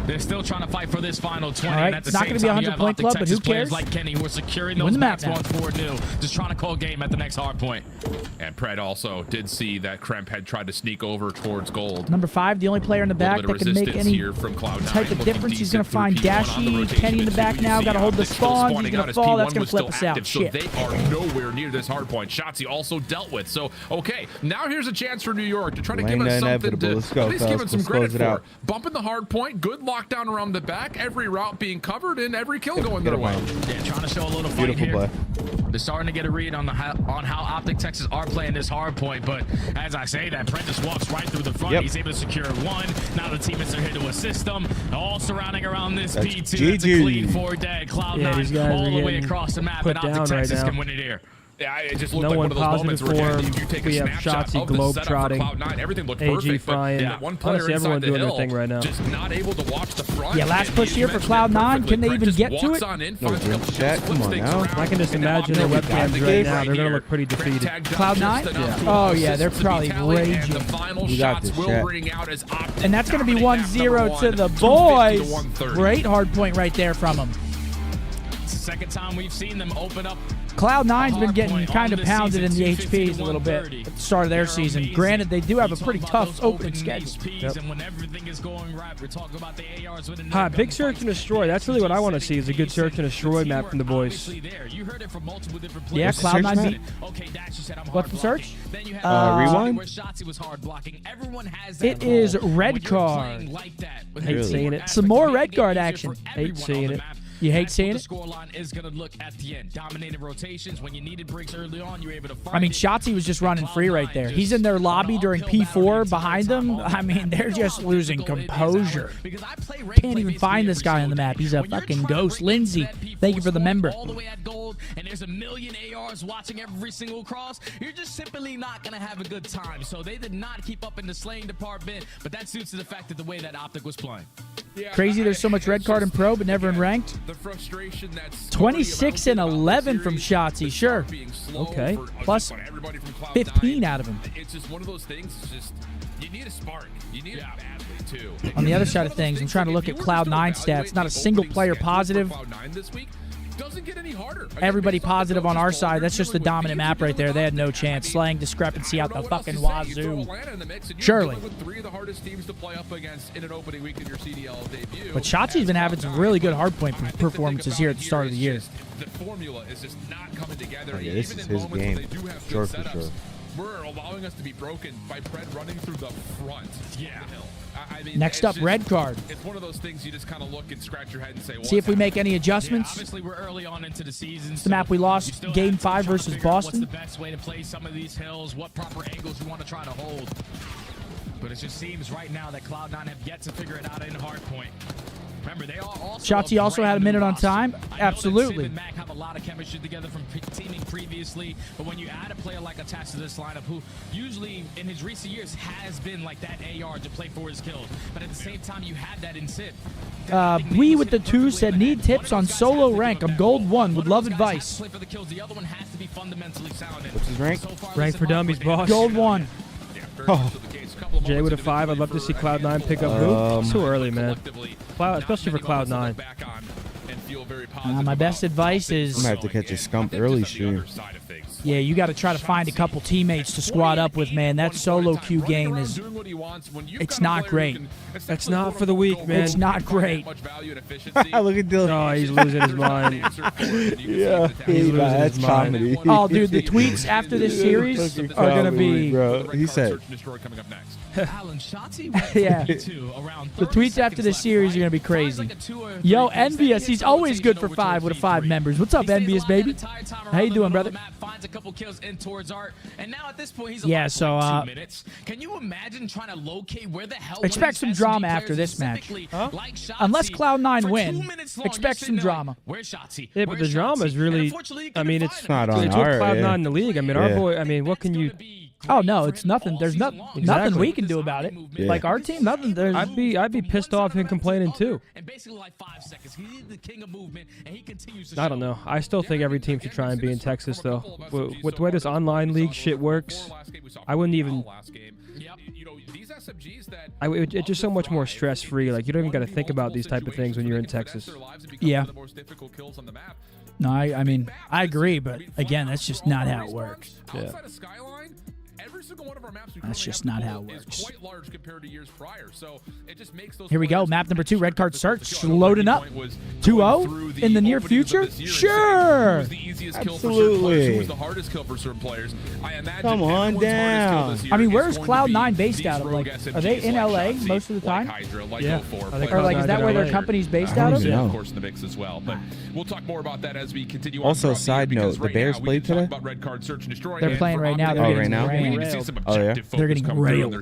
they're still trying to fight for this final 20. All right, And at the it's not same gonna be a time, you have 100-point OpTic club, but Texas who players cares? like Kenny who are securing Win those the map max now. ones for new, just trying to call game at the next hard point. And Pred also did see that Kremp had tried to sneak over towards gold. Number 5, the only player in the back that can make any here from Cloud9, type of difference. He's going to find Dashy, Kenny in the back now. Got to hold the spawn. He's going to fall. That's going to flip us out. Shit. So they are nowhere near this hard point. Shotzzy also dealt with. So, okay, now here's a chance for New York to try to give us something to at least give us some credit for. Bumping the hard point, good lockdown around the back, every route being covered and every kill going their way. Yeah, trying to show a little fight here. Play. They're starting to get a read on how OpTic Texas are playing this hard point, but as I say that, Brent just walks right through the front. Yep. He's able to secure 1. Now the teammates are here to assist him. All surrounding around this That's P2. That's a clean 4 dead. CLOUD9 all the way across the map, and OpTic Texas can win it here. Yeah, it just looked like one of those moments where you take a snapshot of the setup for Cloud9. Everything looked perfect, but that one player inside the hill right now. just not able to watch the front. Yeah, last push here for Cloud9. Can they even get to it? Come on now. I can just imagine their webcams right now. They're going to look pretty defeated. Cloud9? Yeah. Oh, yeah, they're probably raging. You got this, And that's going to be 1-0 to the boys. Great hard point right there from them. It's the second time we've seen them open up. Cloud9's been getting kind of pounded in the HPs a little bit at the start of their season. Granted, they do have a pretty tough opening schedule. Yep. And when everything is going right, we're talking about the ARs with Big search and destroy. That's really what I want to see is a good search and destroy map from the boys. You heard it from multiple different Yeah, players. Cloud9 beat. What's the search? Rewind? It is red card. Hate seeing it. Some more red card action. Hate seeing it. You hate seeing it? The scoreline is going to look at the end. Dominated rotations. When you needed breaks early on, you were able to find I mean, Shotzzy was just running free right there. He's in their lobby during P4 behind them. I mean, they're just losing composure. Can't even find this guy on the map. He's a fucking ghost. Lindsay, thank you for the member. All the way at gold, and there's a million ARs watching every single cross. You're just simply not going to have a good time. So they did not keep up in the slaying department, but that suits to the fact that the way that OpTic was playing. Crazy there's so much red card in pro, but never in ranked. The frustration that's 26 and 11 from Shotzzy, sure. Okay. Plus 15 out of him. It's just one of those things. It's just you need a spark. You need it badly too. On the other side of things, I'm trying to look at Cloud9 stats. Not a single player positive. Cloud9 this week doesn't get any harder. Everybody positive on our side. That's just the dominant map right there. They had no chance. Slaying discrepancy out the fucking wazoo. Surely. Three of the hardest teams to play up against in an opening week of your CDL debut. But Shotzi's been having some really good hardpoint performances here at the start of the year. The formula is just not coming together. Oh, yeah, this is his game. Sure, for sure. We're allowing us to be broken by Pred running through the front. Yeah. I mean, Next up, red card. It's one of those things you just kind of look and scratch your head and say, see if we make any adjustments. Obviously, we're early on into the season. It's the map we lost game 5 versus Boston. What's the best way to play some of these hills? What proper angles you want to try to hold? But it just seems right now that Cloud9 have yet to figure it out in hardpoint. Remember, they are also Shotzzy also had a minute on time. Absolutely. Sim and Mac have a lot of chemistry together from teaming previously, but when you add a player like attached to this lineup, who usually in his recent years has been like that AR to play for his kills, but at the same time you had that in Sid. We with the 2 said need tips on solo rank. I'm gold 1. Would love advice. The other one has to be fundamentally sound. What's his rank? Rank for dummies, boss. Gold 1. Oh. Jay with a 5. I'd love to see Cloud9 pick up who? It's too early, man. Especially for Cloud9. My best advice is... I'm going to have to catch a Scump early stream. Yeah, you got to try to find a couple teammates to squad up with, man. That solo queue game is... It's not great. That's not for the weak, man. It's not great. Look at Dylan. Oh, he's losing his mind. Yeah, he's losing that's his mind. comedy. Oh, dude, the tweets after this series are going to be... Bro. He said... yeah. The tweets after this series are going to be crazy. Yo, Envious, he's 0-2 always good for 5 with a 5 members. What's up, Envious baby? How you doing, brother? Finds a couple kills in towards Art, and now at this point he's yeah. So 2 minutes. Can you imagine trying to locate where the hell? Expect some drama after this match. Unless CLOUD9 win, expect some drama. Where's Shotzi? Yeah, but the drama is really. I mean, it's not on it's our with Cloud9 in the league. I mean, our boy. I mean, what can you? Oh no, it's nothing. There's nothing we can do about it. Yeah. Like our team, nothing. There's. I'd be pissed off him complaining too. I don't know. I still think every team should try and be in Texas though. With the way this online league shit works, I wouldn't even. It's just so much more stress free. Like you don't even got to think about these type of things when you're in Texas. Yeah. No, I mean, I agree, but again, that's just not how it works. Yeah. That's just not how it works. Quite large compared to years prior, so it just makes those. Here we go. Map number 2, red card search, loading up. 2-0 in the near future? Sure. Absolutely. Who was the hardest kill for certain players? I imagine. Come on down. I mean, where's CLOUD9 based out of? Like, are they in LA most of the time? Yeah. Or like, is that where their company's based out of? Yeah, of course, in the mix as well. But we'll talk more about that as we continue. Also, side note: the Bears played today. They're playing right now. Oh, right now. Oh yeah. They're getting railed.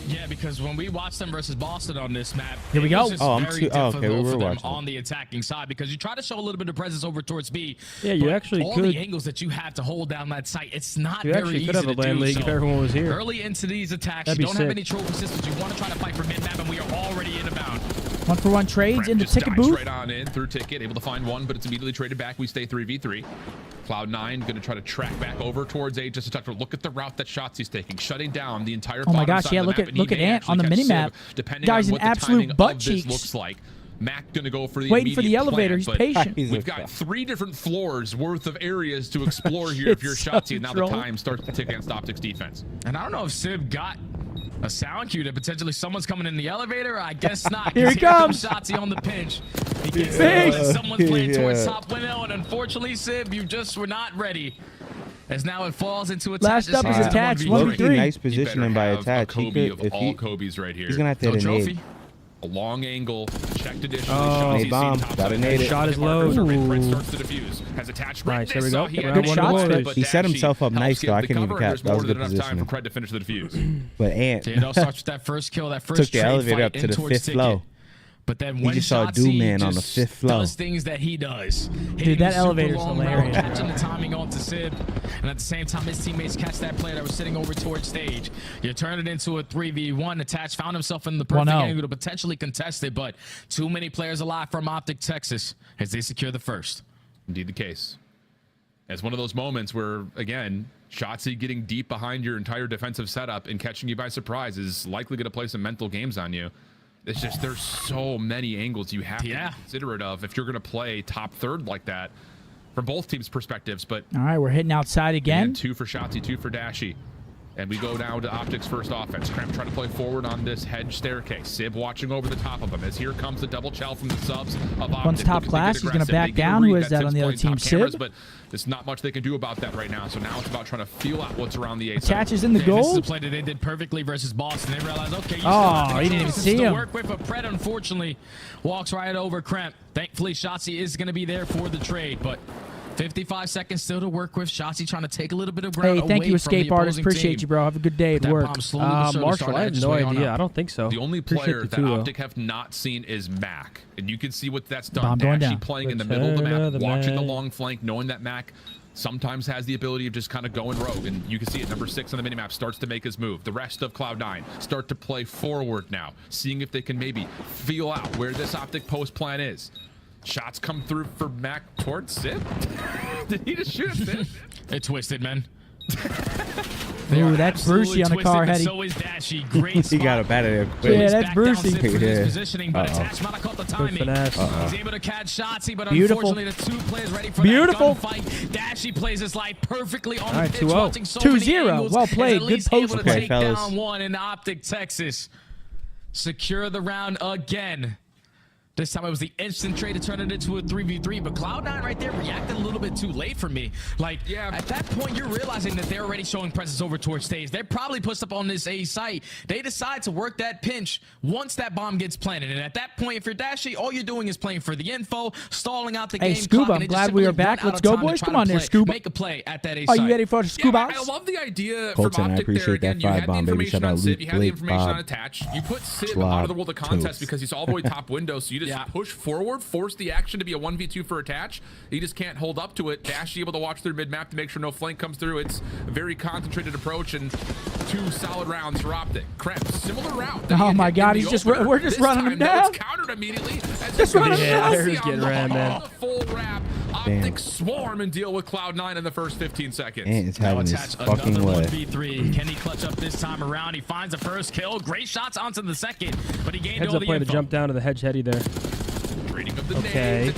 Yeah, because when we watched them versus Boston on this map, here we go. Oh, I'm too. Oh, okay, we were watching on the attacking side because you try to show a little bit of presence over towards B. Yeah, you actually all could. All the angles that you have to hold down that site, it's not you very easy could have a land league if everyone was here. Early into these attacks, That'd you don't sick. have any trophy systems. You want to try to fight for mid map, and we are already inbound. 1-for-1 trades in the ticket booth. Right on in through ticket, able to find one, but it's immediately traded back. We stay 3v3. CLOUD9 going to try to track back over towards A just a touch. Look at the route that Shotzi's taking, shutting down the entire. Oh my gosh! Yeah, look at Ant on the mini map. Guy's an absolute butt cheeks. Looks like. Mac gonna go for the waiting for the elevator. He's patient. We've got 3 different floors worth of areas to explore here if you're Shotzi. Now the time starts to tick against OpTic's defense. And I don't know if Sib got a sound cue that potentially someone's coming in the elevator. I guess not. Here he comes. Shotzi on the pinch. He gets someone's playing towards top window, and unfortunately, Sib, you just were not ready. As now it falls into attach. Last up is attached. 1v3. Nice positioning by attach. Kobe of all Kobe's right here. He's gonna have to hit a nade. A long angle, checked additionally. Oh, nade bomb. Got a nade. Shot is low. Starts to defuse. Has attached nice. There we go. Good shot. He set himself up nice, though. I couldn't even catch. That was good positioning. For Cred to finish the defuse. But Ant starts with that first kill. That first took the elevator up to the 5th floor. But then he when just saw Doom Man on the 5th floor. Does things that he does. Dude, that elevator's hilarious. Catching the timing onto Sib, and at the same time, his teammates catch that player that was sitting over towards stage. You turn it into a 3v1. Attach found himself in the perfect angle to potentially contest it, but too many players alive from OpTic Texas as they secure the first. Indeed the case. It's one of those moments where, again, Shotzi getting deep behind your entire defensive setup and catching you by surprise is likely going to play some mental games on you. It's just there's so many angles you have to be considerate of if you're going to play top third like that from both teams' perspectives. But all right, we're hitting outside again. 2 for Shotzi, 2 for Dashy. And we go down to OpTic's first offense. Scump trying to play forward on this hedge staircase. Sib watching over the top of him as here comes the double chow from the subs of OpTic. One's top class. He's going to back down. Who is that on the other team? Sib? But there's not much they can do about that right now. So now it's about trying to feel out what's around the A side. Attaches in the goal. This is a play that they did perfectly versus Boston. They realized, okay, you he didn't even see him. Work with, but Pred unfortunately walks right over Cremp. Thankfully, Shotzi is going to be there for the trade, but 55 seconds still to work with. Shotzi trying to take a little bit of ground. Hey, thank you, Escape Artist. Appreciate you, bro. Have a good day at work. Marshall, I have no idea. I don't think so. The only player that OpTic have not seen is Mac. And you can see what that's done. Actually playing in the middle of the map, watching the long flank, knowing that Mac sometimes has the ability of just kind of going rogue. And you can see it. Number 6 on the minimap starts to make his move. The rest of CLOUD9 start to play forward now, seeing if they can maybe feel out where this OpTic post plan is. Shots come through for Mac towards Sib. Did he just shoot Sib? It twisted, man. Ooh, that's Brucey on the car heading. So is Dashy. Great spot. He got a bad idea. Yeah, that's Brucey. Positioning, but attached might have caught the timing. He's able to catch Shotzi, but unfortunately the 2 players ready for that gunfight. Dashy plays his life perfectly on the pitch, watching so many angles. Well played. Good post able to take down one in OpTic Texas. Secure the round again. This time it was the instant trade to turn it into a 3v3, but Cloud9 right there reacted a little bit too late for me. Like, at that point, you're realizing that they're already showing presence over towards stage. They're probably pushed up on this A site. They decide to work that pinch once that bomb gets planted. And at that point, if you're Dashy, all you're doing is playing for the info, stalling out the game. Hey, Scuba, I'm glad we are back. Let's go, boys. Come on there, Scuba. Make a play at that A Are site. you ready for the Scuba? I love the idea Colton, from I OpTic appreciate there. that Again, you had the bomb, baby. information Shout on out Sib, Luke, you had the Blake, information Bob, on Attach. You put Sib Slob, out of the world of contest Toast. because he's all the way top window, so you just push forward, force the action to be a 1v2 for Attach. He just can't hold up to it. Dash able to watch through mid-map to make sure no flank comes through. It's a very concentrated approach and 2 solid rounds for OpTic. Kremp, similar route. Oh my God, he's just we're just running him down. It's countered immediately. Just running him down. He's getting ran, man. Full wrap. OpTic swarm and deal with Cloud9 in the first 15 seconds. And it's having his fucking way. 1v3. Can he clutch up this time around? He finds the first kill. Great shots onto the second, but he gained Heads all up the play to info. jump down to the hedge heady there. Okay.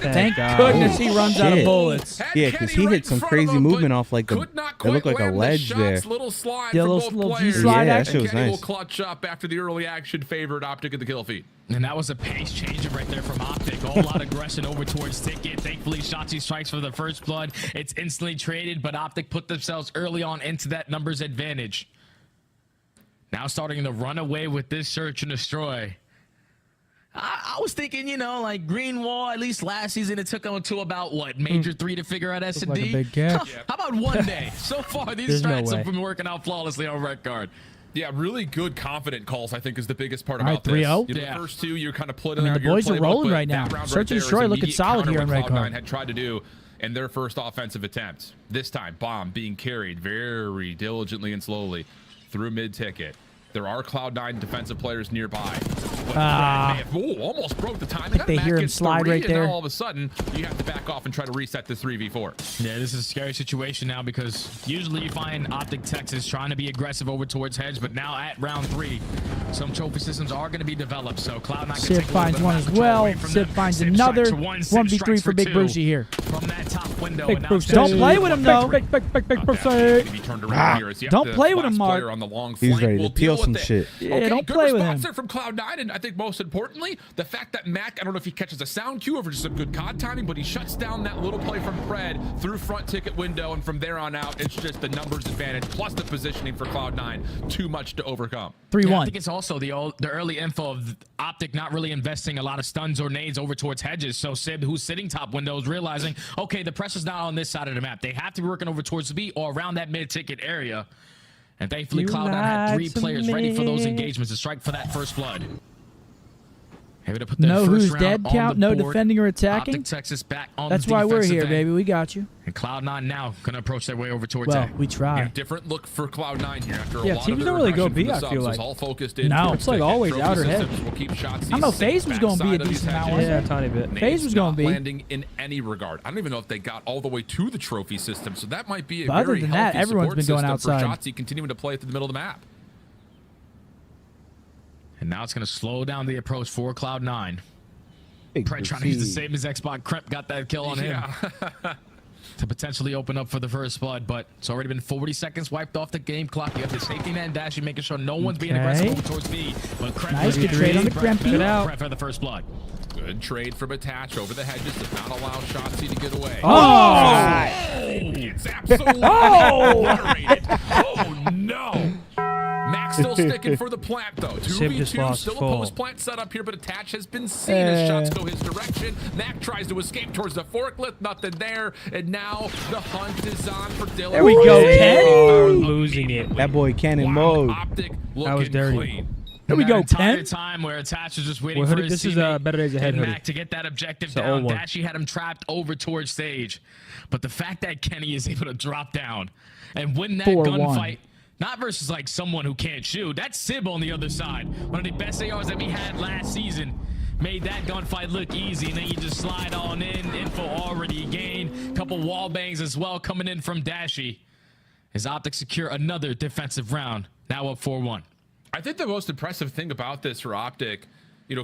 Thank goodness he runs out of bullets. Yeah, because he hit some crazy movement off like a, it looked like a ledge there. Little slide Yeah, from little both G players. slide Yeah, that action. shit was Kenny will nice. clutch up after the early action favored OpTic at the kill feed. And that was a pace changer right there from OpTic. A whole lot of aggression over towards Ticket. Thankfully, Shotzi strikes for the first blood. It's instantly traded, but OpTic put themselves early on into that numbers advantage. Now starting to run away with this search and destroy. I was thinking, you know, like Green Wall, at least last season, it took them to about, what, Major 3 to figure out S&D? Like a big catch. How about one day? So far, these strikes have been working out flawlessly on red card. Yeah, really good, confident calls, I think, is the biggest part All about right, 3-0. this. You know, the first 2, you're kind of putting I mean, out the your boys are playbook, rolling but right now. that round Search right and there is destroy looking immediate solid counter here on what red card. Cloud9 had tried to do in their first offensive attempt. This time, bomb being carried very diligently and slowly through mid-ticket. There are Cloud9 defensive players nearby. Almost broke the timing. They hear him slide right there. Now all of a sudden, you have to back off and try to reset this 3v4. Yeah, this is a scary situation now because usually you find OpTic Texas trying to be aggressive over towards hedge, but now at round 3, some trophy systems are going to be developed. So Cloud9 can Sib take finds one as well. Sib finds another. 1v3 for Big Brucey here. From that top window. Big Brucey. Don't play with him, though. Big Brucey. Don't play with him, Mark. He's ready to peel some shit. Yeah, don't play with him. There from Cloud9, and I think most importantly, the fact that Mac, I don't know if he catches a sound cue or just some good COD timing, but he shuts down that little play from Pred through front ticket window, and from there on out, it's just the numbers advantage plus the positioning for Cloud9. Too much to overcome. 3-1. Yeah, I think it's also the early info of OpTic not really investing a lot of stuns or nades over towards hedges. So Sib, who's sitting top window, is realizing, okay, the pressure's not on this side of the map. They have to be working over towards the B or around that mid-ticket area. And thankfully, Cloud9 had 3 players ready for those engagements to strike for that first blood. Able to put No first who's round dead on count, the no board. defending or attacking. OpTic Texas back on That's the why we're defensive here, end. baby. We got you. And Cloud9 now going to approach their way over towards Well, A. we try. Yeah, different look for Cloud9 here after a Yeah, lot teams of don't their really go aggression B, from I the feel subs was like. all focused in No, towards it's like ticket. always Trophy outer systems hedge. will keep shots I know safe FaZe was going to be a backside of these decent amount. hedges. Yeah, a tiny bit. Nade's FaZe was going not to be. landing in any regard. I don't even know if they got all the way to the trophy system, so that might be a But other very than that, healthy everyone's support been going system outside. for Shotzzy continuing to play through the middle of the map. And now it's going to slow down the approach for Cloud9. Big Pred trying to use the Brucey. same as Xbox. Kremp got that kill on him to potentially open up for the first blood, but it's already been 40 seconds wiped off the game clock. You have the safety net and Dashy making sure no one's being aggressive over towards B. But Kremp Nice, good trade on the Krempy. Get out for the first blood. Good trade from Attach over the hedges. Does not allow Shotzzy to get away. Oh! It's absolutely obliterated. Oh, no. Max still sticking for the plant, though. Sib just 2v2, lost still a full. post-plant setup here, but Attach has been seen as shots go his direction. Mac tries to escape towards the forklift, nothing there, and now the hunt is on for Dylan. There we go, Ken. Are losing it. That boy cannon mode. OpTic looking That was dirty. clean. There we That go, entire 10. time where Attach was just waiting Well, for Hoodie, his this is teammate Better Days Ahead, and Hoodie. Mac to get that objective It's an down. old one. Dashy had him trapped over towards stage, but the fact that Kenny is able to drop down and win that 4-1. gunfight, not versus like someone who can't shoot. That's Sib on the other side. One of the best ARs that we had last season. Made that gunfight look easy, and then you just slide on in. Info already gained. Couple wall bangs as well coming in from Dashy. As OpTic secure another defensive round. Now up 4-1. I think the most impressive thing about this for OpTic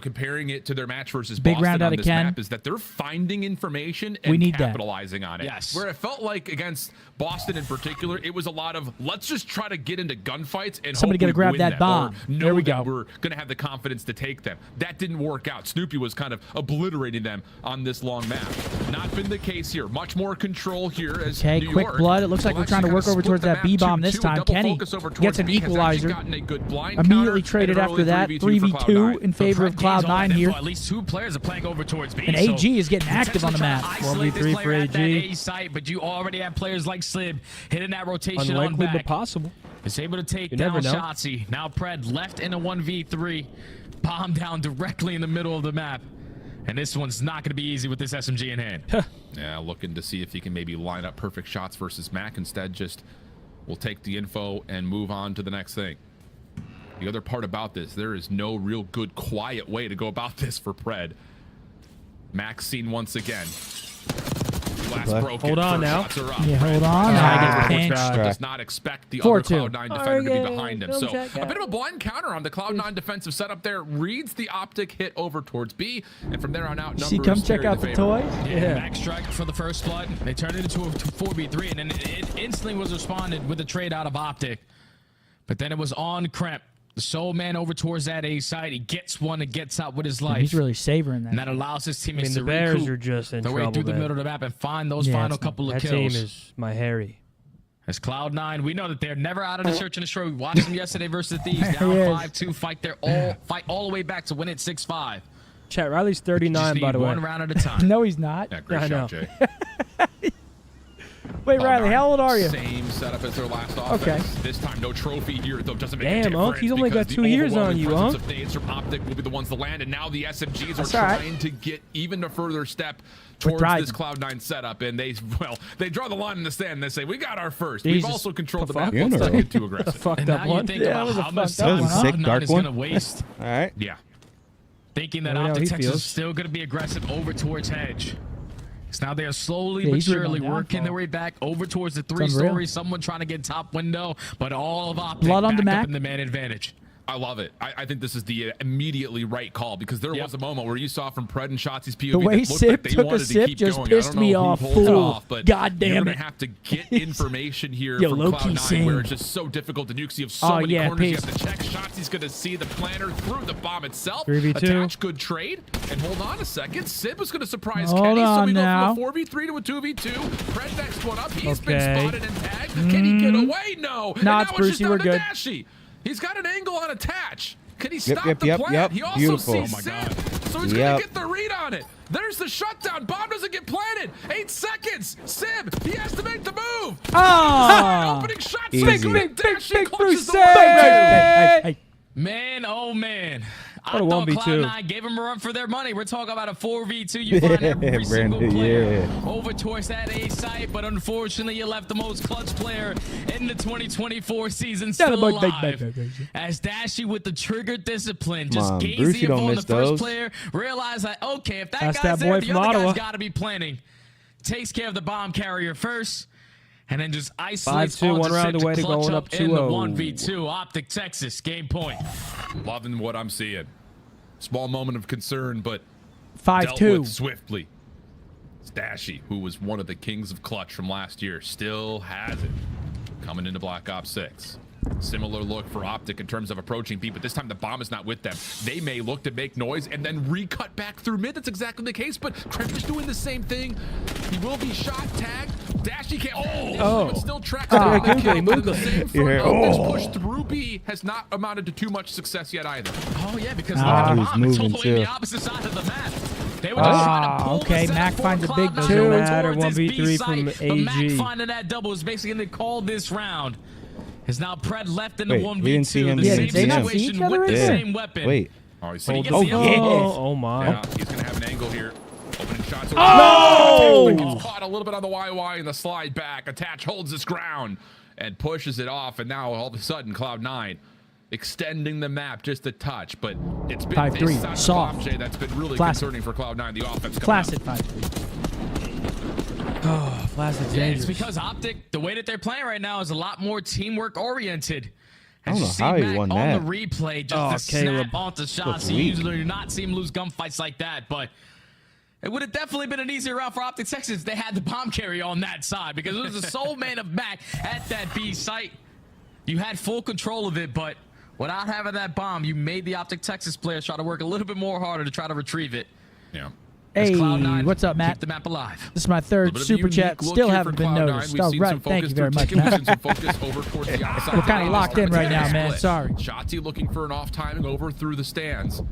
comparing it to their match versus Big Boston round on out of this Ken. map, is that they're finding information and We need that. capitalizing on it. Yes. Where it felt like against Boston in particular, it was a lot of let's just try to get into gunfights and Somebody hope gotta we grab win that them, bomb. or know There we that go. we're going to have the confidence to take them. That didn't work out. Snoopy was kind of obliterating them on this long map. Not been the case here. Much more control here as Okay, New quick York blood. It looks like will we're trying to actually work kinda over split towards the that map B-bomb 2-2. this A time. double Kenny focus over towards gets an B, has actually equalizer. gotten a good blind Immediately counter, traded and an after early that. 3v2 for 3v2 Cloud9. in favor of Cloud9 here. At least 2 players are playing over towards B. And AG is getting active on the map. 1v3 for AG. A site, but you already have players like Slib hitting that rotation on Unlikely, back. but possible. Is able to take You down never know. Shotzi. Now Pred left in a 1v3. Bomb down directly in the middle of the map. And this one's not going to be easy with this SMG in hand. Yeah, looking to see if he can maybe line up perfect shots versus Mac. Instead, just will take the info and move on to the next thing. The other part about this, there is no real good, quiet way to go about this for Pred. Mac seen once again. Glass broken. Hold on First now. shots are up. Yeah, hold on. Pred I get the pinch. does not expect the 4-2. other Cloud9 defender to be behind him. Don't So check a out. bit of a blind counter on the Cloud9 defensive setup there. Reads the OpTic hit over towards B. And from there on out, See, numbers come check carry out the favor. toys. Yeah, Max strike for the first blood. They turned it into a 4v3, and then it instantly was responded with a trade out of OpTic. But then it was on Kremp. The soul man over towards that A side. He gets one and gets out with his life. He's really savoring that. And that allows his teammates the to Bears recoup are just in their way trouble through the then. middle of the map and find those Yeah, final it's- couple of That kills. team is my Harry. As Cloud9, we know that they're never out of the search and destroy. We watched them yesterday versus the Thieves, down Yes. 5-2, fight all the way back to win it 6-5. Chat, Riley's Just 39, need by the way. one round at a time. No, he's not. Yeah, great I shot, know. Jay. Wait, Riley, how old are you? Same setup as their last offense. Okay. This time, no trophy here, though. Doesn't make a Damn, difference. Unc, he's only got because 2 the years on overwhelming you, presence Unc. of Thieves from OpTic will be the ones to land, and now the SMGs are That's all right. trying to get even a further step We're towards driving. this Cloud9 setup, and they draw the line in the sand. And they say, "We got our first. Jesus. We've also controlled the Fuck. map. Let's not get too The aggressive." fucked And up now you one. think Yeah, that about was a how much fucked up time one, huh? Sick, Cloud9 dark is one. going to waste. All right. Yeah. Thinking that Let me know how he OpTic Texas feels. is still going to be aggressive over towards Hedge. So now they are slowly Yeah, but he's really surely going working downfall. their way back over towards the It's unreal. 3-story. Someone trying to get top window, but all of OpTic Blood on back the up map. in the man advantage. I love it. I think this is the immediately right call, because there Yep. was a moment where you saw from Pred and Shotzi's POV The way that looked Sip like they took a wanted to sip keep just going. pissed I don't me know off, who pulled it fool. off, but God damn you're it. gonna have to get information here Yo, from low-key Cloud9, sing. where it's just so difficult to nuke. So you have so Oh, many yeah, corners you peace. have to check. Shotzi's going to see the planter through the bomb itself. 3v2. Attach, good trade. And hold on a second. Sip is going to surprise Hold Kenny. So on we go now. from a 4v3 to a 2v2. Pred next one up. He's Okay. been spotted and tagged. Can he get away? No. And Nah, now it's it's just Brucey, down we're to good. Dashy. He's got an angle on attach. Can he Yep, stop yep, the yep, plant? yep. He also Beautiful. sees Oh my Sib, so he's Yep. gonna get the read on it. There's the shutdown. Bomb doesn't get planted. 8 seconds. Sib, he has to make the move. Ah! Opening shot. Easy. Big Dashy clutches the Brucey! Hey, lead. hey. Man, oh man. I What a thought 1v2. Cloud9 gave him a run for their money. We're talking about a 4v2. You find every single Brandon, player yeah. over towards that A site, but unfortunately you left the most clutch player in the 2024 season still alive. As Dashy with the trigger discipline, just Come on, gazed Brucey the don't info on the miss first those. player, realized that, okay, if that That's guy's that there, boy the from other Ottawa. guy's got to be planning. Takes care of the bomb carrier first. And then just isolates 5-2, all one just round to away to clutch going up up in the 2-0. 1v2. OpTic Texas, game point. Loving what I'm seeing. Small moment of concern, but 5-2. dealt with swiftly. Dashy, who was one of the kings of clutch from last year, still has it. Coming into Black Ops 6. Similar look for OpTic in terms of approaching B, but this time the bomb is not with them. They may look to make noise and then recut back through mid. That's exactly the case, but Kremp is doing the same thing. He will be shot, tagged. Dashy can't. But still tracks down the kill. But in the same front, OpTic's push through B has not amounted to too much success yet either. Oh, yeah, because he look at the was bomb. It's moving, totally too. the opposite side of the map. They were just trying to pull okay, the Mac setup finds for a big Cloud9 two. over Matter, towards this 1v3 B from site, but Mac AG. finding that double is basically going to call this round. Is now Pred left in the Wait, 1v2. we didn't see him. The Yeah, same did they not see situation each other with the again? same weapon. Wait. Oh, he's But he seeing gets the yeah. Oh my. Yeah, he's going to have an angle here. Opening shots. Oh! Caught a little bit on the YY and the slide back. Attach holds his ground and pushes it off. And now all of a sudden, Cloud9 extending the map just a touch. But it's been 5-3, this side of soft. Bombshay that's been really Flaccid. concerning for Cloud9. The offense coming Placid up. 5-3. Oh, Flaccid Yeah, dangerous. it's because OpTic, the way that they're playing right now is a lot more teamwork oriented. I don't know how he won that. On the replay, just to snap onto shots. You usually do not see him lose gunfights like that, but it would have definitely been an easier round for OpTic Texas if they had the bomb carry on that side, because it was the sole man of back at that B site. You had full control of it, but without having that bomb, you made the OpTic Texas players try to work a little bit more harder to try to retrieve it. Yeah. Hey, CLOUD9 what's up, Matt? keep the map alive. This is my third super chat. Still haven't been noticed. All right, thank you very much, Matt. We're kind of locked in right now, man. Sorry. Shotzzy looking for an off timing over through the stands.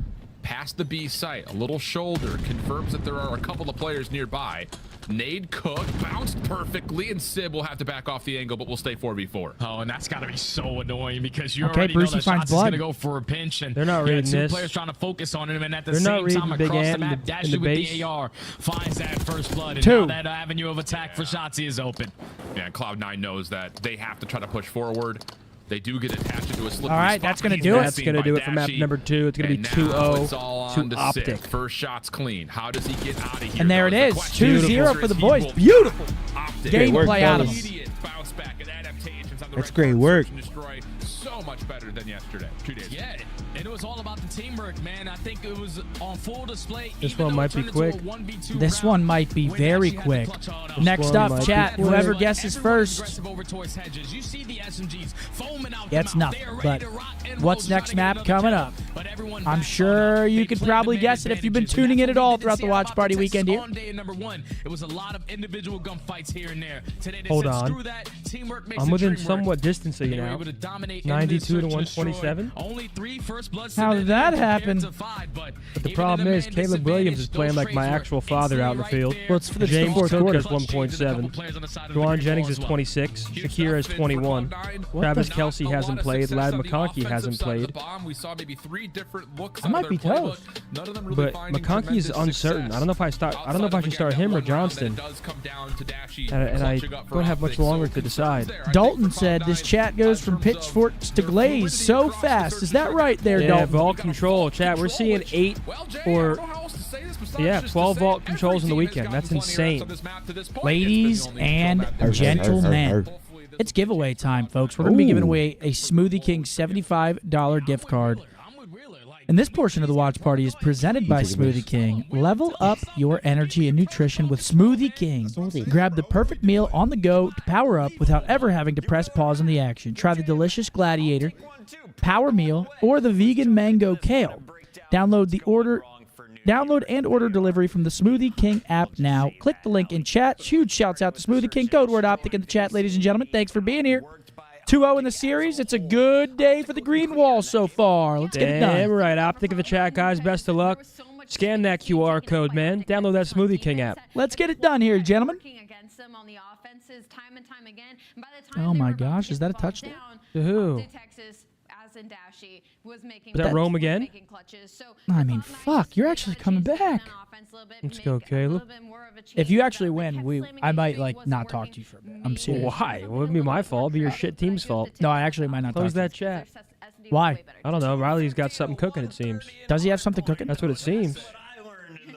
Past the B site, a little shoulder, confirms that there are a couple of players nearby. Nade Cook bounced perfectly, and Sib will have to back off the angle, but will stay 4v4. Oh, and that's got to be so annoying, because you already know that Shotzzy's going to go for a pinch, and they're not reading two this. Players trying to focus on him, and at the same time across the map, Dashy with the AR finds that first blood, and now that avenue of attack for Shotzzy is open. Yeah, CLOUD9 knows that they have to try to push forward. They do get attached into a slippery All right, spot. that's going to do it. That's going to do it for map number 2. It's going to be 2-0 to OpTic. First shot's clean. How does he get out of here? And there it is, 2-0 for the boys. Beautiful gameplay out of them. That's great work. So much better than yesterday. 2 days. Yeah, and it was all about the teamwork, man. I think it was on full display. This one might be quick. This one might be very quick. Next up, chat, whoever guesses first gets nothing. But what's next map coming up? I'm sure you could probably guess it if you've been tuning in at all throughout the watch party weekend here. It was a lot of individual gunfights here and there. Today, hold on. I'm within somewhat distance of you now. 92 to 127. Only 3 first bloods. How did that happen? But the problem is Caleb Williams is playing like my actual father out in the field. Well, it's for the James fourth Cook quarter. is 1.7. Juwan Jennings is 26. Shakira is 21. Travis Kelsey hasn't played. Lad McConkey hasn't played. I might be toast. But McConkey is uncertain. I don't know if I should start him or Johnston. And I don't have much longer to decide. Dalton said this chat goes from pitchforks to glaze so fast. Is that right there, Yeah, Dalton? vault control. Chat, we're seeing 8 or 12 vault controls in the weekend. That's insane. Ladies and gentlemen, it's giveaway time, folks. We're going to be giving away a Smoothie King $75 gift card. And this portion of the watch party is presented by Smoothie King. Level up your energy and nutrition with Smoothie King. Grab the perfect meal on the go to power up without ever having to press pause on the action. Try the delicious Gladiator, Power Meal, or the vegan Mango Kale. Download and order delivery from the Smoothie King app now. Click the link in chat. Huge shouts out to Smoothie King. Code word OpTic in the chat, ladies and gentlemen. Thanks for being here. 2-0 in the series. It's a good day for the green wall so far. Let's get it done. Damn right. OpTic in the chat, guys. Best of luck. Scan that QR code, man. Download that Smoothie King app. Let's get it done here, gentlemen. Oh my gosh, is that a touchdown? To who? Was that Rome again? I mean, fuck, you're actually coming back. Let's go, Caleb. If you actually win, I might, like, not talk to you for a bit. I'm serious. Why? It wouldn't be my fault. It'd be your shit team's fault. No, I actually might not Close talk to that chat. you. Why? I don't know. Riley's got something cooking, it seems. Does he have something cooking? That's what it seems.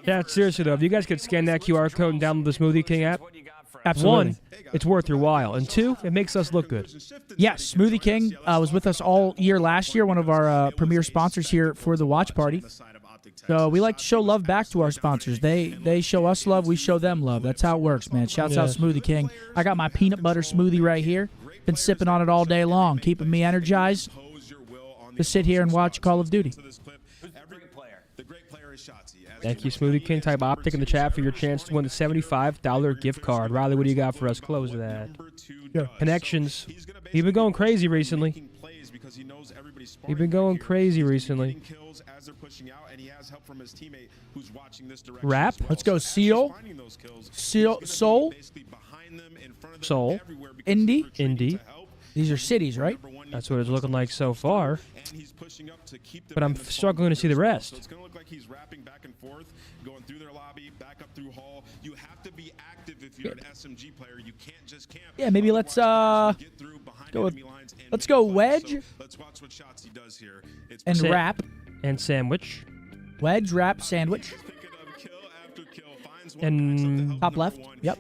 Yeah, seriously, though, if you guys could scan that QR code and download the Smoothie King app, Absolutely. 1, it's worth your while, and 2, it makes us look good. Yes, Smoothie King was with us all year last year, one of our premier sponsors here for the watch party. So we like to show love back to our sponsors. They show us love, we show them love. That's how it works, man. Shouts out Smoothie King. I got my peanut butter smoothie right here. Been sipping on it all day long, keeping me energized to sit here and watch Call of Duty. Thank you, Smoothie King. Type OpTic in the chat for your chance to win the $75 gift card. Riley, what do you got for us? Close that. Yeah. Connections. You've been going crazy recently. You've been going crazy recently. Rap. Let's go Seal. Soul. Indy. These are cities, right? That's what it's looking like so far. But I'm struggling to see the rest. It's going to look like he's rapping back and forth, going through their lobby, back up through hall. You have to be active if you're an SMG player. You can't just camp. Yeah, maybe let's go Wedge. Let's watch what shots he does here. And rap. And sandwich. Wedge, rap, sandwich. And top left. Yep.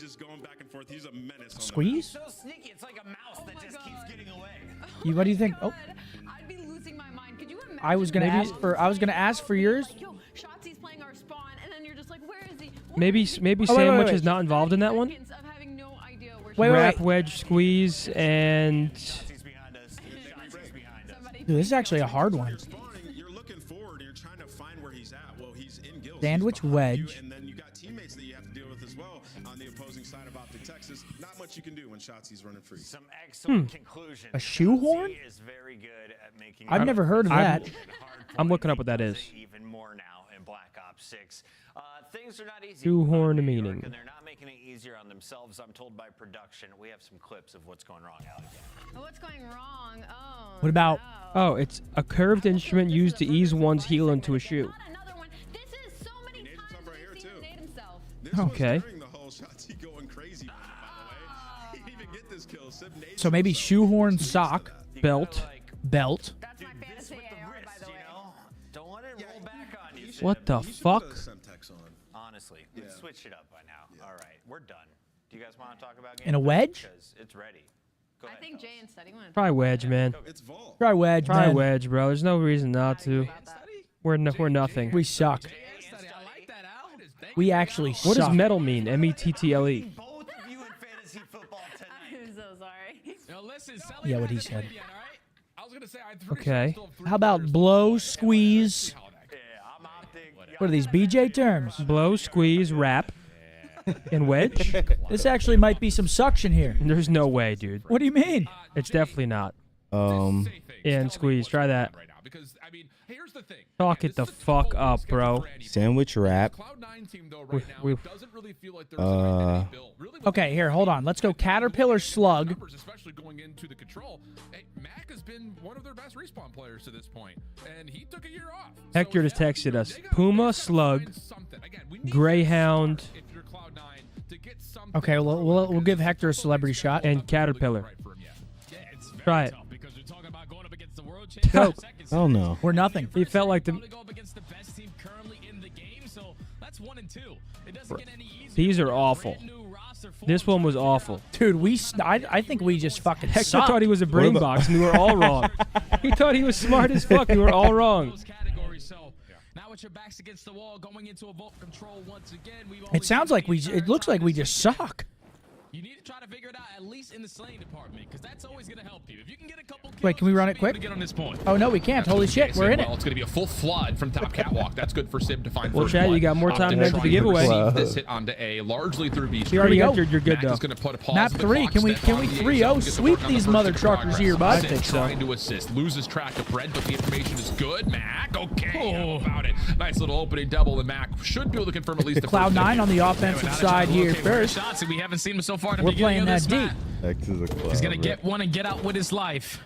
just going back and forth. He's a menace. Squeeze? So sneaky. It's like a mouse that just keeps getting away. What do you think? Oh, I'd be losing my mind. Could you imagine? I was gonna ask for yours. Like, yo, Shotzi's playing our spawn, and then you're just like, where is he? Maybe Sandwich is not involved in that one. Wrap, wedge, squeeze, and Dude, this is actually a hard one. You're looking forward. You're trying to find where he's at. Well, he's in guild. Sandwich, wedge. And then you got teammates that you have to deal with as well on the opposing side of OpTic Texas. Not much you can do when Shotzi's running free. Some excellent conclusions. A shoehorn? Is very good at making I've never heard of that. I'm looking up what that is. Even more now in Black Ops 6. Things are not easy. Shoehorn meaning. And they're not making it easier on themselves. I'm told by production. We have some clips of what's going wrong, Alex. What's going wrong? Oh. What about? Oh, it's a curved instrument used to ease one's heel into a shoe. Another one. This is so many times we've seen him nade himself. Okay. The whole Shotzi going crazy, by the way. He didn't even get this kill. So maybe shoehorn, sock, belt. Belt. That's my fantasy AR, by the way. Don't let it roll back on you. What the fuck? Honestly, let's switch it up by now. All right, we're done. Do you guys want to talk about In a wedge? Because it's ready. I think Jay and Steady went. Try wedge, man. Try wedge, Try man. wedge, bro. There's no reason not to. We're nothing. We suck. We actually suck. What does metal mean? METTLE. I'm so sorry. Yeah, what he said. Okay. How about blow, squeeze? What are these BJ terms? Blow, squeeze, wrap, and wedge. This actually might be some suction here. There's no way, dude. What do you mean? It's definitely not. And squeeze. Try that. Talk it the fuck up, bro. Sandwich wrap. Okay, here, hold on. Let's go Caterpillar Slug. Especially going into the control. Hey, Mac has been one of their best respawn players to this point, and he took a year off. Hector just texted us. Puma, Slug, Greyhound. Okay, we'll give Hector a celebrity shot. And Caterpillar. Try it. Go. Oh no. We're nothing. He felt like the. These are awful. This one was awful. Dude, I think we just fucking Hector suck. thought he was a brain box, and we were all wrong. He thought he was smart as fuck. We were all wrong. It sounds like it looks like we just suck. You need to try to figure it out at least in the slaying department, because that's always going to help you. If you can get a couple kills, Wait, can we run it quick? to get on this point. Oh no, we can't. Holy shit, we're in it. Well, it's going to be a full flood from top catwalk. That's good for Sib to find Well, first Chad, blood. you got more time OpTic than trying the giveaway. to receive this hit onto A, largely through B. You already entered. You're good, Mac though. is going to put a pause Map on the 3. clock. Can we Step on the 3-0 zone, gets to sweep work on the these first mother in truckers progress. here, bud? Sib trying to assist. Loses track of Fred, but the information is good. Mac, okay, how about it? Nice little opening double, and Mac should be able to confirm at least the first CLOUD9 hit. on the offensive side here first. Shots, and we haven't seen him so far. We're playing that deep. He's going to get one and get out with his life.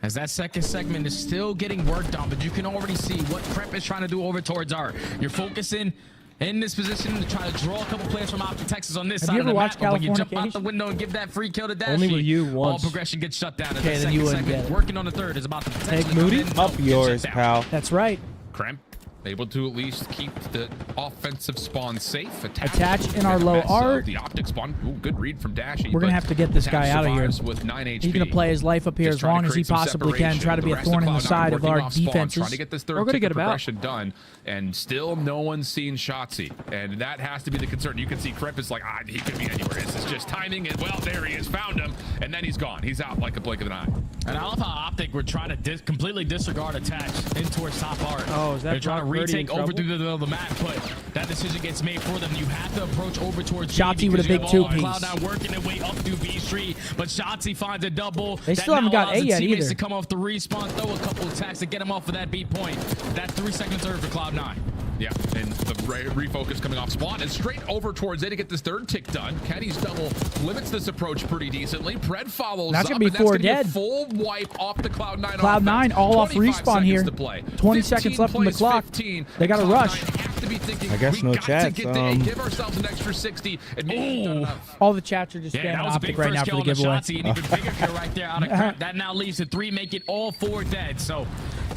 As that second segment is still getting worked on, but you can already see what Crep is trying to do over towards R. You're focusing in this position to try to draw a couple players from OpTic Texas on this side of the map. But when you jump out the window and give that free kill to Dashy, Only with you all once. progression gets shut down. Okay, then you wouldn't get it. Working on the third is about to potentially Egg Moody? come in. Up yours, pal. That's right. Cremp able to at least keep the offensive spawn safe. Attach in our low art. The OpTic spawn. Ooh, good read from Dashy. We're going to have to get this guy out of here. With 9 HP. He's going to play his life up here as long as he possibly can. Try to be a thorn in the side of our defenses. Trying to get this third progression done, and still no one's seen Shotzi, and that has to be the concern. You can see Crep is like, he could be anywhere. This is just timing, and well, there he is, found him, and then he's gone. He's out like a blink of an eye. And I love how OpTic were trying to completely disregard attach in towards top art. Oh, is that They're trying to Brock Purdy retake in over trouble? through the middle of the map, but that decision gets made for them. You have to approach over towards Shotzi with a big two-piece. CLOUD9 working their way up through B Street, but Shotzi finds a double. They still haven't got A yet either. To come off the respawn, throw a couple attacks to get him off of that B point. That's 3 seconds third for CLOUD9. Yeah, and the refocus coming off spawn and straight over towards A to get this third tick done. Caddy's double limits this approach pretty decently. Pred follows That's up, gonna be and that's 4 gonna dead. Be a full wipe off the CLOUD9 CLOUD9 offense. all off 25 respawn here. to play. 20 seconds left on the clock. 15. They got to rush. Have to be thinking, I guess no chats. Give ourselves an extra 60 and maybe done enough. All the chats are just Yeah, spamming that was a big OpTic right now first for kill the on the giveaway. Shotzi, and even bigger kill right there out of Crep. That now leaves to 3, make it all 4 dead. So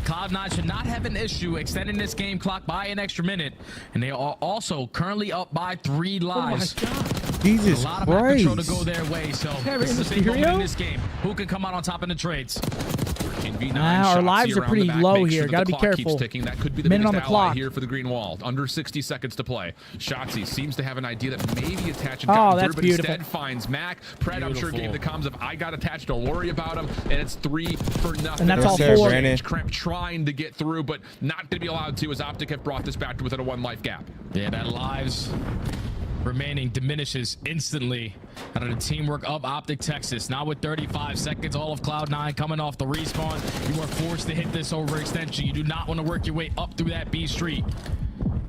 Cloud9 should not have an issue extending this game clock by an extra minute, and they are also currently up by 3 lives. Oh my God. Jesus a lot of Christ. back control to go their way, so this is a big moment in this game. Who can come out on top in the trades? Our lives are pretty low here. Got to be careful. That could be the minute biggest on the ally clock here for the green wall. Under 60 seconds to play. Shotzzy seems to have an idea that maybe attach and that's but beautiful. instead finds Mac. Pred, I'm sure, gave the comms of I got attached, don't worry about him, and it's 3 for nothing. And that's all 4. Cramp trying to get through, but not going to be allowed to, as OpTic have brought this back to within a 1 life gap. Yeah, that lives remaining diminishes instantly out of the teamwork of OpTic Texas. Now with 35 seconds, all of Cloud9 coming off the respawn. You are forced to hit this overextension. You do not want to work your way up through that B street.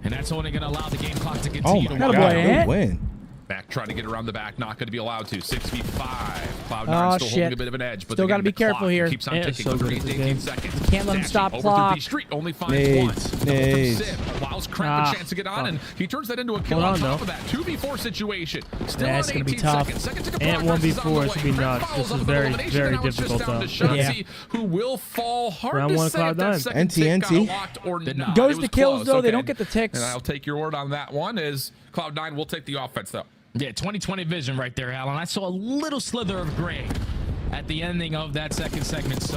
And that's only going to allow the game clock to continue to win. Mac trying to get around the back, not going to be allowed to. 6v5. Cloud9 still holding a bit of an edge, but still got to be careful here. Keeps on ticking. Under 18 seconds. Can't let him stop clock. Street only finds one. Allows Cramp a chance to get on, and he turns that into a kill on top of that. 2v4 situation. Still on 18 seconds. Second tick of progress is on the way. This should be nuts. This is very, very difficult though. Shotzzy, who will fall hard Round to 1 say if that second tick got locked or not. Goes to kills though. They don't get the ticks. And I'll take your word on that one. Is Cloud9 will take the offense though. Yeah, 20/20 vision right there, Alan. I saw a little slither of gray at the ending of that second segment. So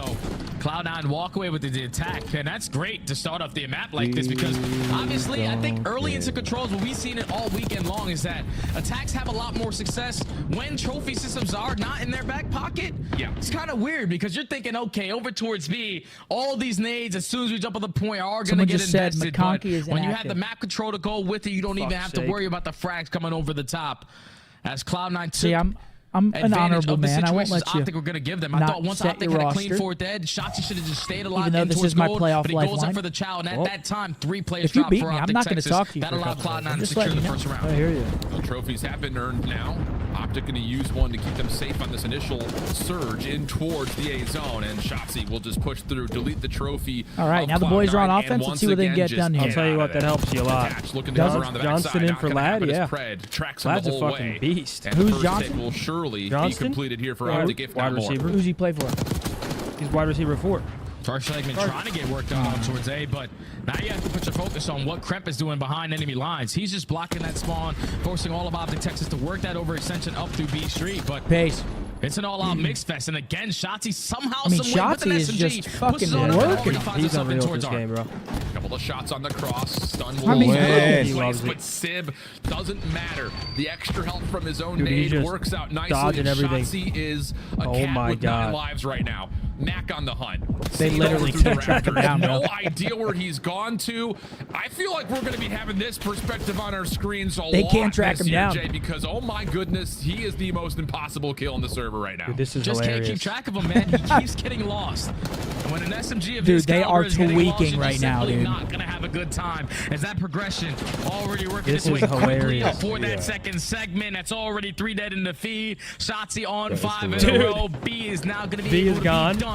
Cloud9 walk away with the attack, and that's great to start off the map like this, because obviously I think early into controls, what we've seen it all weekend long is that attacks have a lot more success when trophy systems are not in their back pocket. Yeah, it's kind of weird because you're thinking, okay, over towards B, all these nades as soon as we jump on the point are going to get invested. But when you have the map control to go with it, you don't even have to worry about the frags coming over the top. As Cloud9 took I'm an honorable man. I won't let you. OpTic were going to give them. I thought once OpTic had a clean 4th dead, Shotzzy should have just stayed alive. Even though this is my playoff but he goes lifeline. up for the chow, and at that time, 3 players if you dropped beat for me, OpTic I'm not going to Texas. talk to you. That allowed Cloud9 to secure the first round. I hear you. Well, trophies have been earned now. OpTic going to use one to keep them safe on this initial surge in towards the A zone, and Shotzzy will just push through, delete the trophy. All right, now the boys are on offense. Let's see what they can get done here. I'll tell you what, that helps you a lot. Johnston in for Lad, yeah. Lad's a fucking beast. Who's Johnson? Will surely be completed here for OpTic, if wide not more. receiver. Who's he play for? He's wide receiver 4. First segment trying to get worked on towards A, but now you have to put your focus on what Kremp is doing behind enemy lines. He's just blocking that spawn, forcing all of OpTic Texas to work that overextension up through B Street. But pace. It's an all-out mix fest, and again, Shotzzy somehow, Shotzzy is just fucking working. He's unreal this game, bro. Couple of shots on the cross. Stun will place, but Sib doesn't matter. The extra help from his own nade works out nicely. And Shotzzy is a cat with 9 lives right now. Mac on the hunt. They literally can't track him down. No idea where he's gone to. I feel like we're going to be having this perspective on our screens a lot. They can't track him down, Jay, because oh my goodness, he is the most impossible kill on the server right now. Dude, this is just hilarious. Can't keep track of him, man. He keeps getting lost. And when an SMG of dude, his they are tweaking right now, dude. Not gonna have a good time. As that progression already working this its way quickly up for that second segment. That's already 3 dead in the feed. Shotzzy on 5 in a row. B is now gonna be able to be done.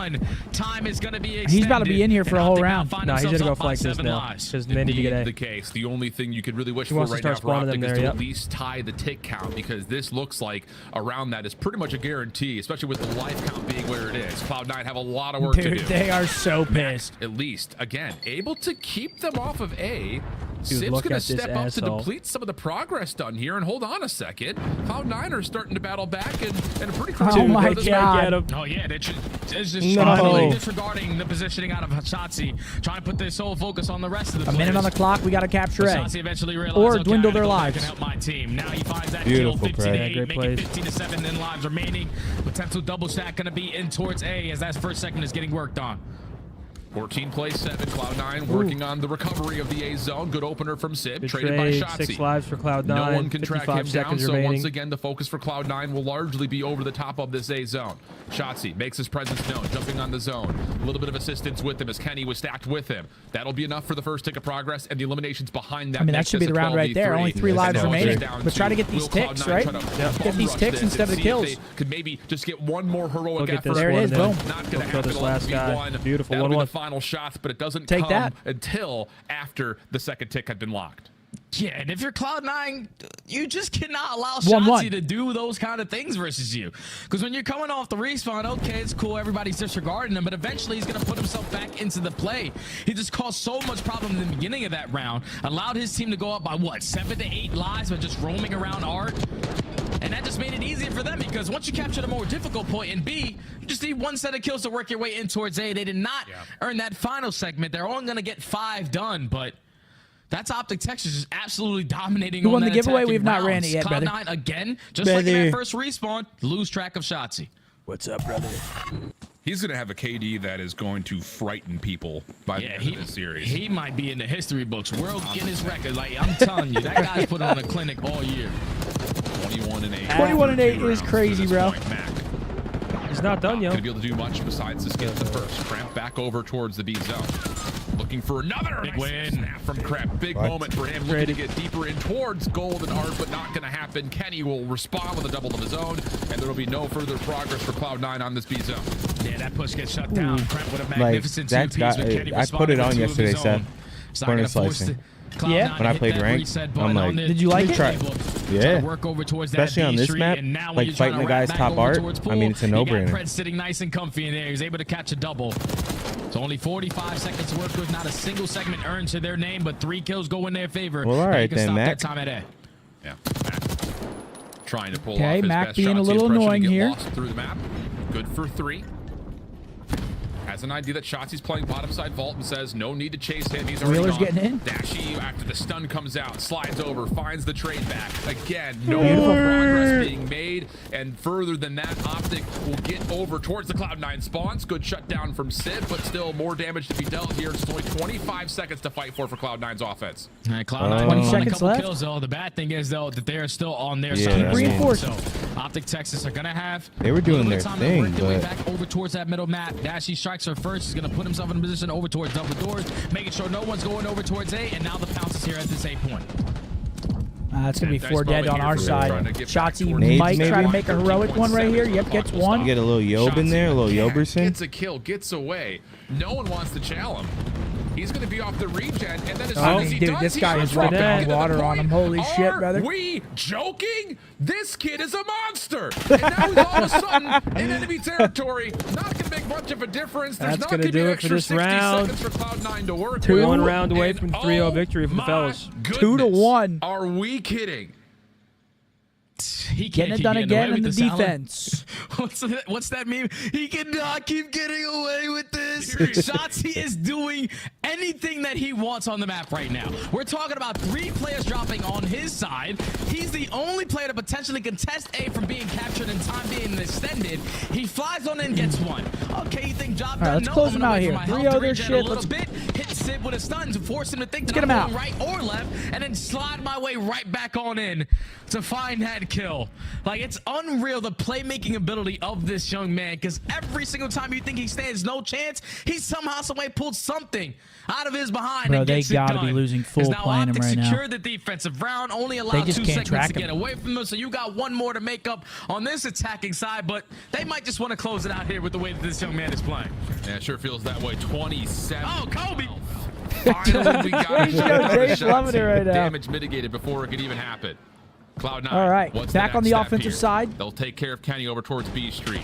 Time is gonna be extended. He's about to be in here for a whole round. No, he's gonna go flank this now because they need to get A. The case. The only thing you could really wish for right now for OpTic is to at least tie the tick count, because this looks like around that is pretty much a guarantee, especially with the life count being where it is. Cloud9 have a lot of work to do. They are so pissed. At least, again, able to keep them off of A. Sib's going to step up to deplete some of the progress done here, and hold on a second. Cloud9 are starting to battle back and a pretty crucial. Oh my god! Oh yeah, they're just disregarding the positioning out of Shotzzy, trying to put their sole focus on the rest of the players. A minute on the clock, we got to capture A. Shotzzy eventually realized, or dwindle their lives. Can help my team. Now he finds that kill, 15-8, making 15-7 in lives remaining. Potential double stack going to be in towards A, as that first segment is getting worked on. 14 plays 7. Cloud9 working on the recovery of the A zone. Good opener from Sib. Traded by Shotzzy. 6 lives for Cloud9. No one can track him down. So remaining. once again, the focus for Cloud9 will largely be over the top of this A zone. Shotzzy makes his presence known, jumping on the zone. A little bit of assistance with him as Kenny was stacked with him. That'll be enough for the first tick of progress, and the eliminations behind that. I mean, that should be the round right there. Only 3 lives remaining. But try to get these ticks, right? Get these ticks instead of the kills. Could maybe just get one more heroic effort. There it is. Boom. Not going to happen. This last guy. Beautiful. That'll be the final shots, but it doesn't come until after the second tick had been locked. Yeah, and if you're Cloud9, you just cannot allow 1-1. Shotzzy to do those kind of things versus you. Because when you're coming off the respawn, okay, it's cool, everybody's disregarding him, but eventually he's going to put himself back into the play. He just caused so much problem in the beginning of that round, allowed his team to go up by, what, 7 to 8 lives by just roaming around Art. And that just made it easier for them because once you capture the more difficult point in B, you just need 1 set of kills to work your way in towards A. They did not earn that final segment. They're only going to get 5 done, but that's OpTic Texas just absolutely dominating. Who won on the that giveaway? attacking We've not ran rounds. it yet, brother. Cloud9 again, just like in that first respawn, lose track of Shotzzy. What's up, brother? He's going to have a KD that is going to frighten people by the end of this series. He might be in the history books, World Guinness record. Like, I'm telling you, that guy's put on a clinic all year. 21-8. 21-8 is crazy, bro. He's not done, yo. Going to be able to do much besides just get the first. Cramp back over towards the B zone. Looking for another big nice win. snap from Cramp. Big moment for him. Looking to get deeper in towards gold and Art, but not going to happen. Kenny will respond with a double of his own, and there will be no further progress for Cloud9 on this B zone. Yeah, that push gets shut down. Cramp with a Like, magnificent that's two-piece got, with Kenny I put it responding on with 2 of yesterday, his Seth. own. It's not Corner gonna force slicing. Yeah. When I played ranked, I'm like, did you like it? Yeah. Work over towards Especially that on B this street, map, and now when like you're fighting trying the to wrap guy's back top over art. towards I mean, it's a you got no-brainer. Pred sitting nice and comfy in there. He's able to catch a double. So only 45 seconds to work with. Not a single segment earned to their name, but 3 kills go in their favor. Well, all Now you right can then, stop Mac. that time at A. Yeah, Mac trying to pull Okay, off his Mac best being a shot. See his little pressure to annoying get here. lost through the map. Good for 3. Has an idea that Shotzi's playing bottom side vault and says no need to chase him. He's already Wheeler's gone. getting in. Dashy after the stun comes out, slides over, finds the trade back. Again, no progress being made. And further than that, OpTic will get over towards the Cloud9 spawns. Good shutdown from Sid, but still more damage to be dealt here. It's only 25 seconds to fight for Cloud9's offense. All right, Cloud9 20 on a seconds couple left. kills, though. The bad thing is, though, that they're still on their Yeah, side. Keep reinforcing. So OpTic Texas are going to have They were doing a little their bit of time thing, to work their way but- back over towards that middle map. Dashy strikes her first. He's going to put himself in a position over towards double doors, making sure no one's going over towards A, and now the pounce is here at this A point. It's going to be Nice 4 dead moment on here our for side. trying to get back Shotzzy towards might Nades, try to maybe? make a heroic one right here. Yep, gets one. Get a little Yob in there, a little Yoberson. Gets a kill, gets away. No one wants to chow him. He's going to be off the regen, and then as soon Oh, as he dude, does, this he guy comes is right walking back on into the water on him. point. Holy shit, brother. Are we joking? This kid is a monster. And now he's all of a sudden in enemy territory. Not going to make much of a difference. There's That's not gonna going to be do an it for extra this 60 round. seconds for Cloud9 to work Two. with. 1 round away And from 3-0 victory for the my fellas. 2-1. Are we kidding? He Getting can't it done keep getting away again in the with this, Alan. defense. What's that meme? He cannot keep getting away with this. Shotzzy is doing anything that he wants on the map right now. We're talking about 3 players dropping on his side. He's the only player to potentially contest A from being captured and time being extended. He flies on in, gets 1. Okay, you think job All right, done? let's No, close I'm him gonna out wait here. for my health 3-0 to their regen shit. a little Let's bit. Hit Sid with a stun to force him to think that get I'm him going out. right or left, and then slide my way right back on in to find that kill. Like, it's unreal the playmaking ability of this young man, because every single time you think he stands no chance, he somehow, some way pulled something out of his behind. Bro, and they gets it gotta done. be losing full As now playing him OpTic right now. secured the defensive round, only They allowed just 2 can't segments track to get him. away from them, so you got 1 more to make up on this attacking side, but they might just want to close it out here with the way that this young man is playing. Yeah, it sure feels that way. 27. Oh, Kobe! Finally, we got He's loving shots. it right now. Damage mitigated before it could even happen. Cloud9. All right, what's back on the next step offensive here? side. They'll take care of Kenny over towards B Street.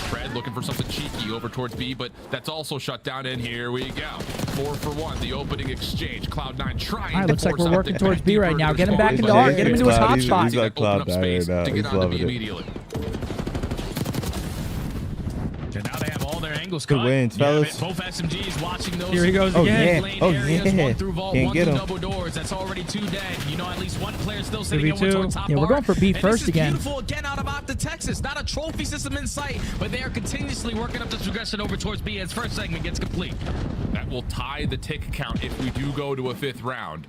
Fred looking for something cheeky over towards B, but that's also shut down. And here we go. 4 for 1. The opening exchange. Cloud9 trying. All right, to looks like force we're working OpTic towards back B right deeper now. into Get him their back spawn. into R. Get him into his hot He's spot. like Open up Cloud9 space right now. to get He's onto loving B it. immediately. And now they have all their angles Good cut. wins, fellas. Both SMGs watching those. Here he goes Oh, again. yeah. Lane Oh, areas, yeah. 1 through vault, Can't 1 get through him. double doors. That's already 2 dead. You know, at least 1 player still sitting in 3v2. towards top Yeah, we're bar. going for B And first this is again. Beautiful again out of OpTic Texas. Not a trophy system in sight, but they are continuously working up this progression over towards B as first segment gets complete. That will tie the tick count if we do go to a 5th round.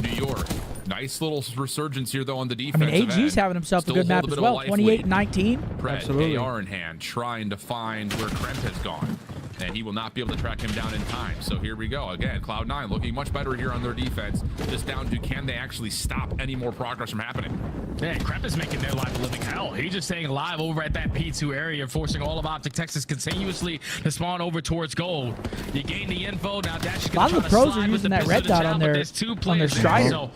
New York. Nice little resurgence here, though, on the I defensive mean, AG's end. having himself Still a good hold map bit as of a well. life lead. 28-19. Pred, Absolutely. AR in hand, trying to find where Kremp has gone. And he will not be able to track him down in time. So here we go. Again, Cloud9 looking much better here on their defense. Just down to, can they actually stop any more progress from happening? Yeah, Kremp is making their life a living hell. He's just staying alive over at that P2 area, forcing all of OpTic Texas continuously to spawn over towards gold. You gain the info. Now Dash is A lot going of to the try to pros slide are with using the that pistol red to dot jab, on but their there's 2 on their players there. strider. So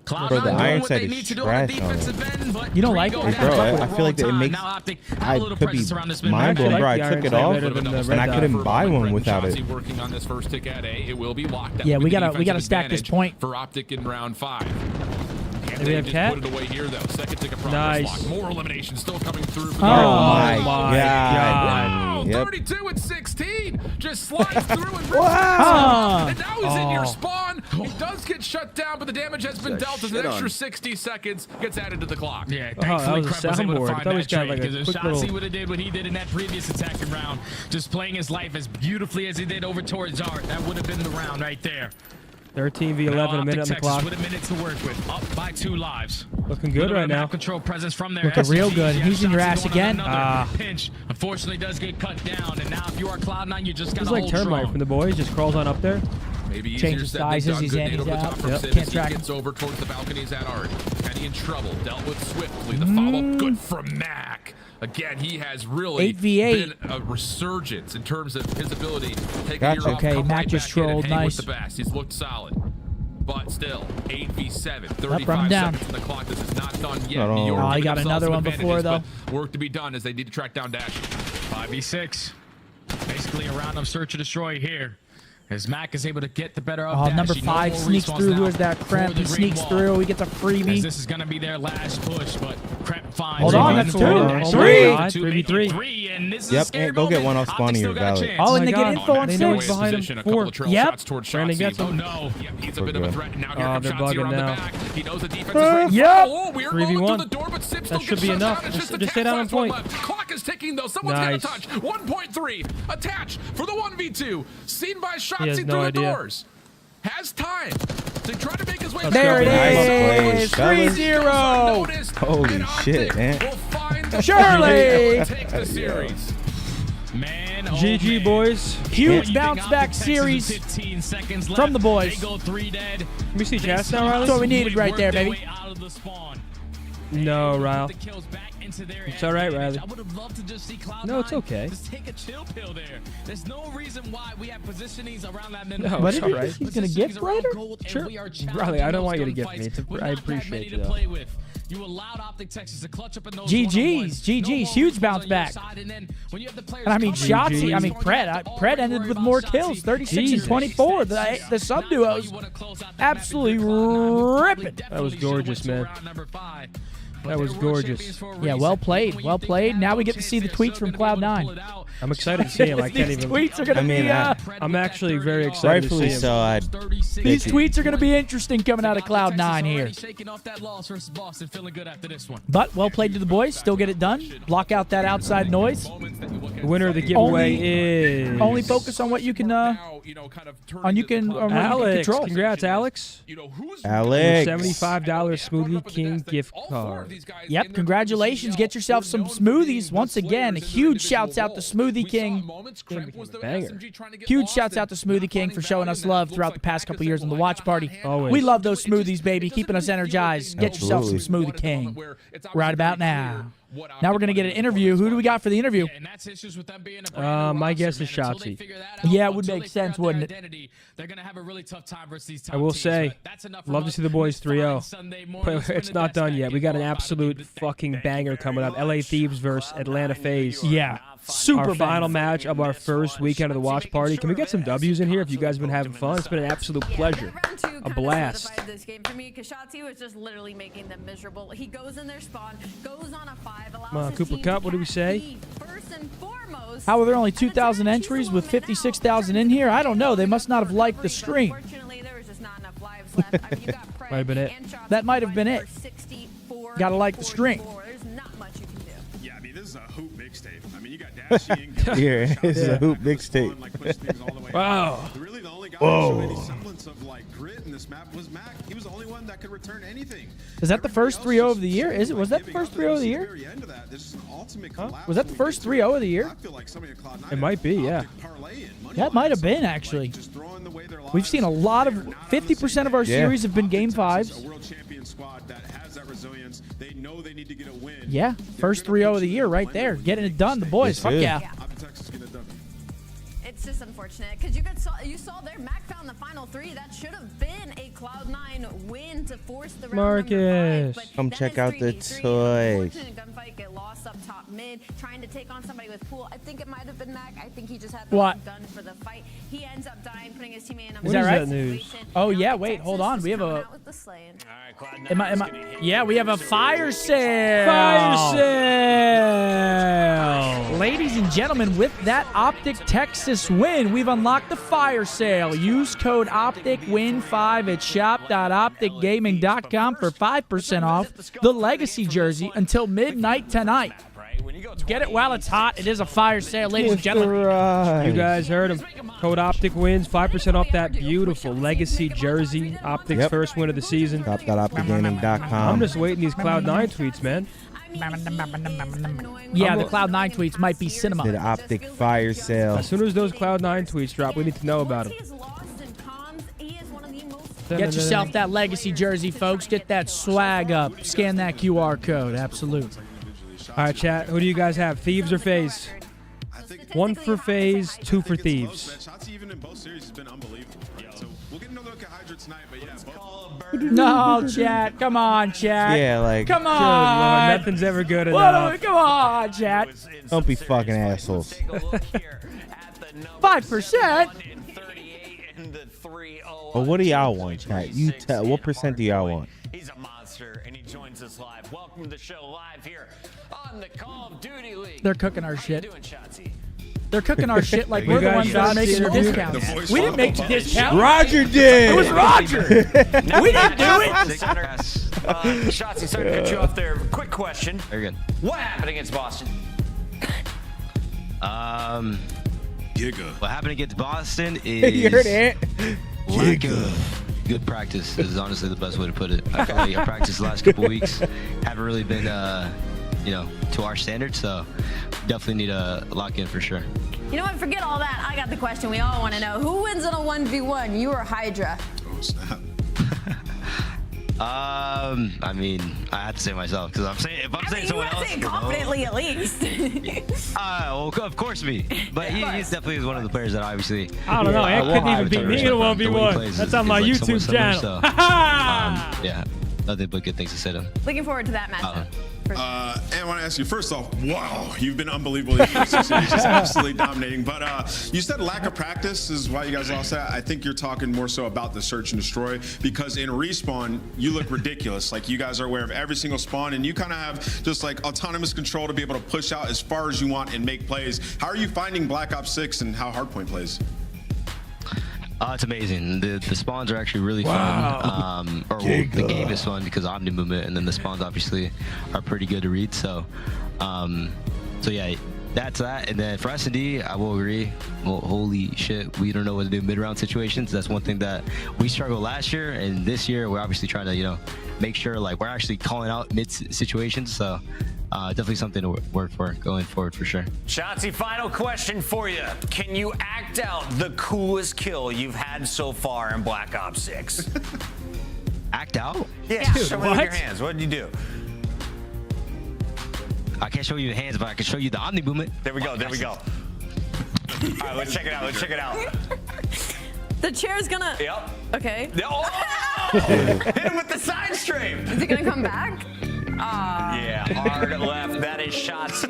Cloud9 Bro, the doing iron what they sight need is to do on the trash on defensive it. end, but You don't like it? Rigo Bro, had I feel like it makes. Now OpTic had a I little could be presence around this mid. mind blown, Actually, bro. I like the took it iron off, sight better than the and red I dot. couldn't buy one without it. Shotzi working on this first tick at A. It will be locked. That Yeah, will we be the gotta defensive stack this advantage point. for OpTic in round 5. And we they have just Cat? put it away here, though. Second tick of progress Nice. lock. More elimination still coming through. For my God. Wow, Yep. 32 and 16. Just slides through and Wow. and now he's in your spawn. He does get shut down, but the damage has been dealt as an shit extra on. 60 seconds gets added to the clock. Yeah, that thankfully was a Crep was able to soundboard. I find thought we that got, trade like, a because if quick Shotzi little- would have did what he did in that previous attacking round, just playing his life as beautifully as he did over towards Art, that would have been the round right there. 13 v 11, a minute on the clock. With a minute to work with, up by 2 lives. Looking good right now. Control presence from there. Looking real SMGs, good. yeah, He's in your Shotzi ass going on again. another pinch. Unfortunately, does get cut down, and now if you are Cloud9, you just got He's to like hold termite strong. from the boys. Just crawls on up there. Maybe Changes easier said than sizes, done. he's Good in, nade he's over the out. top from Yep. Sim Can't as track he him. gets over towards the balconies at Art. Kenny in trouble. Dealt with swiftly. The follow good from Mac. Again, he has really 8v8. been a resurgence in terms of his ability to take Gotcha. a year off, Okay, come Mac right just back in and trolled. hang Nice. with the best. He's looked solid. But still, 8v7, run him 35 down. seconds on the clock. This is not done yet. Not New York all. Oh, he giving got themselves another some one before, advantages, but work to be done as they need to track down Dash. 5v6. Basically a round of search and destroy here. As Mac is able to get the better of Oh, Dash. number No 5 more sneaks respawns through. now Who is that? for Crep. the He green sneaks wall. through. He gets a As freebie. this is going to be their last push, but Crep finds Hold it. on, that's 2. Dash 3. over to 3v3. 3, and this is Yep, a scary and go get moment. one off OpTic spawning still your got a valid. chance. Oh, and my they get God. info on They know 6. it's behind him. Position, a couple 4. of trail Yep. shots towards Brandon Shotzi. gets him. Oh no, yep, he's a bit of a threat. Now here Oh, comes they're Shotzi bugging around the now. back. He knows the defense is ready. Yep. Oh, weird 3v1. rolling through the door, but Sim still That should gets be shut enough. down. It's Just a stay down on last one point. left. Clock is ticking though. Someone's Nice. got to touch. 1.3. Attach for the 1v2. Seen by has Shotzi no through the idea. doors. Has time to try to make his way Let's back. go. There it Nice is. play, 3-0. Holy shit, man. Will find the Surely. take the series. Man, oh GG, man. boys. Huge Yeah. bounce back Texas series with 15 seconds from the left. boys. They go 3 dead. Let me see They chats now, somehow Riley. That's what we needed right worked there, their baby. way out of the spawn. No, Ryle. The kills back into their It's all right, advantage. Riley. I would have loved to just see Cloud9 No, it's okay. just take a chill pill there. There's no reason why we have positionings around that minute. No, What it's did all he right. think he's going to gift later? Sure. Riley, I don't want you to gift me. I appreciate you, though. You allowed OpTic Texas to clutch up in those GG's, one-on-ones. GG's, No huge more bounce on your back. side, and then when you have the players And I mean, coming, Shotzi, I mean, Pred ended with more kills, 36 and 24. The sub duos absolutely ripping. That was gorgeous, man. That was gorgeous. Yeah, well played, well played. Now we get to see the tweets from Cloud9. I'm excited to see him. I can't These even. tweets are going to I mean, be. I'm actually very excited to see Rightfully him. so. These tweets are going to be interesting coming out of Cloud9 here. Shaking off that loss versus Boston, feeling good after this one. But well played to the boys. Still get it done. Block out that outside noise. The winner of the giveaway is Only focus on what you can. On you can. On what you can Alex. control. Congrats, Alex. Alex. $75 Smoothie King gift card. Yep, congratulations. Get yourself some smoothies. Once again, huge shouts out to Smoothie King. Banger. Huge shouts out to Smoothie King for showing us love throughout the past couple years on the watch party. Always. We love those smoothies, baby, keeping us energized. Get yourself some Smoothie King right about now. Now we're going to get an interview. Who do we got for the interview? My guess is Shotzi. Yeah, it would make sense, wouldn't it? I will say, love to see the boys 3-0. But it's not done yet. We got an absolute fucking banger coming up. LA Thieves versus Atlanta FaZe. Yeah, super Our final match of our first weekend of the watch party. Can we get some W's in here if you guys have been having fun? It's been an absolute pleasure. A blast. This game for me, because Shotzi was just literally making them miserable. He goes in their spawn, goes on a 5, allows Come on, his Cooper team Cup, to what do we have say? lead. First and foremost, How are there only 2,000 entries with 56,000 in here? I don't know. They must not have liked the stream. Unfortunately, there was just not enough lives left. I mean, you got Fred Might have been it. and Shotzi That might have been it. for 64, Gotta like the stream. 44. There's not much you can do. Yeah, I mean, this is a hoop mixtape. I mean, you got Dashie and Here, this is a hoop mixtape. like push things all the way Wow. out. Really, the only guy who showed any semblance of like grit in this map was Mac. He was the only one that could return anything. Is that the first 3-0 of the year? Is it? Was that the first 3-0 of the year? Very end of that, there's just an ultimate Was that the first 3-0 of the year? I feel like somebody at Cloud9 It might be, yeah. That might have been, actually. We've seen a lot of 50% of our series have been game 5s. A world champion squad that has that resilience. They know they need to get a win. Yeah, first 3-0 of the year right there. Getting it done, the boys. Yes, Fuck sir. yeah. OpTic Texas get it done. It's just unfortunate because you saw there Mac found the final 3. That should have been a Cloud9 win to force the round number 5. Come check out the toys. Unfortunate gunfight, get lost up top mid, trying to take on somebody with pool. I think it might have been Mac. I think he just had the wrong gun for the fight. He ends up dying, putting his teammate in a Is that right? Oh yeah, wait, hold on. We have a. Yeah, we have a fire sale. Fire sale. Ladies and gentlemen, with that OpTic Texas win, we've unlocked the fire sale. Use code OpTicWin5 at shop.opticgaming.com for 5% off the Legacy jersey until midnight tonight. Get it while it's hot. It is a fire sale, ladies and gentlemen. You guys heard him. Code OpTic wins 5% off that beautiful Legacy jersey. OpTic's first win of the season. Shop.opticgaming.com. I'm just waiting these Cloud9 tweets, man. Yeah, the Cloud9 tweets might be cinema. The OpTic fire sale. As soon as those Cloud9 tweets drop, we need to know about them. Get yourself that Legacy jersey, folks. Get that swag up. Scan that QR code. Absolutely. All right, chat. Who do you guys have? Thieves or FaZe? 1 for FaZe, 2 for Thieves. Shots even in both series has been unbelievable. So we'll get another look at Hydra tonight, but yeah. No, chat. Come on, chat. Yeah, like. Come on. Good Lord, nothing's ever good enough. Come on, chat. Don't be fucking assholes. 5%. Well, what do y'all want, chat? You tell. What percent do y'all want? He's a monster, and he joins us live. Welcome to the show live here on the Call of Duty League. They're cooking our shit. How you doing, Shotzi? They're cooking our shit like we're the ones that are making the discounts. We didn't make the discount. Roger did. It was Roger. We didn't do it. Shotzi, sorry to cut you off there. Quick question. Very good. What happened against Boston? What happened against Boston is You heard it. lack of good practice is honestly the best way to put it. I feel like our practice the last couple weeks haven't really been, to our standards. So definitely need to lock in for sure. You know what? Forget all that. I got the question we all want to know. Who wins in a 1v1? You or Hydra? Oh, snap. I mean, I have to say myself because if I'm saying someone else, say it confidently at least. well, of course me, but he definitely is one of the players that obviously. I don't know. It couldn't even beat me in a 1v1. That's on my YouTube channel. So, yeah, nothing but good things to say to him. Looking forward to that matchup. And I want to ask you, first off, wow, you've been unbelievable. You're just absolutely dominating. But you said lack of practice is why you guys lost that. I think you're talking more so about the search and destroy, because in respawn, you look ridiculous. Like, you guys are aware of every single spawn, and you kind of have just like autonomous control to be able to push out as far as you want and make plays. How are you finding Black Ops 6 and how Hardpoint plays? It's amazing. The spawns are actually really fun. The game is fun because Omni movement, and then the spawns obviously are pretty good to read. So yeah, that's that. And then for S&D, I will agree. Well, holy shit, we don't know what to do in mid-round situations. That's one thing that we struggled last year, and this year we're obviously trying to make sure like we're actually calling out mid situations. So definitely something to work for going forward for sure. Shotzi, final question for you. Can you act out the coolest kill you've had so far in Black Ops 6? Act out? Yeah, show me with your hands. What did you do? I can't show you the hands, but I can show you the Omni movement. There we go. There we go. All right, let's check it out. Let's check it out. The chair's gonna. Yep. Okay. Oh! Hit him with the side stream. Is it gonna come back? Yeah, hard left. That is shots.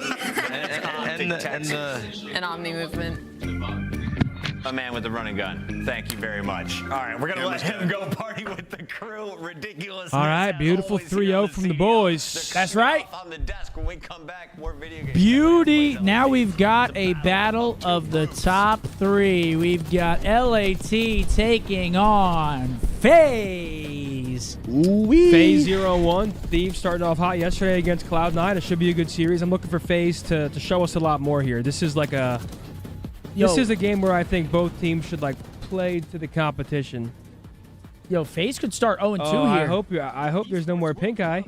And Omni movement. A man with the running gun. Thank you very much. All right, we're gonna let him go party with the crew. Ridiculous. All right, beautiful 3-0 from the boys. That's right. On the desk when we come back, more video games. Beauty. Now we've got a battle of the top 3. We've got LAT taking on FaZe. FaZe 0-1. Thieves starting off hot yesterday against Cloud9. It should be a good series. I'm looking for FaZe to show us a lot more here. This is like a... This is a game where I think both teams should play to the competition. Yo, FaZe could start 0-2 here. I hope there's no more pink eye.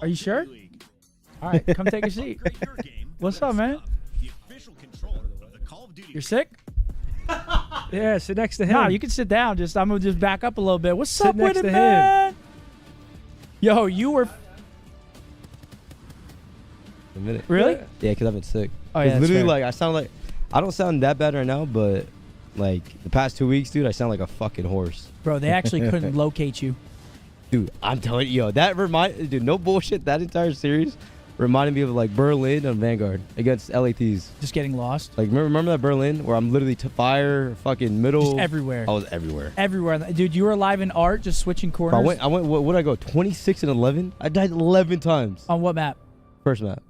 Are you sure? All right, come take a seat. What's up, man? You're sick? Yeah, sit next to him. Nah, you can sit down. I'm gonna just back up a little bit. What's up with it, him. man? Yo, you were. A minute. Really? Yeah, because I've been sick. Oh, yeah, literally, fair. I sound like I don't sound that bad right now, but like the past 2 weeks, dude, I sound like a fucking horse. Bro, they actually couldn't locate you. Dude, I'm telling you, yo, dude, no bullshit. That entire series reminded me of like Berlin and Vanguard against LATs. Just getting lost. Like remember that Berlin where I'm literally to fire, fucking middle. Just everywhere. I was everywhere. Everywhere, dude. You were alive in art, just switching corners. Bro, I went. What did I go? 26 and 11. I died 11 times. On what map? First map.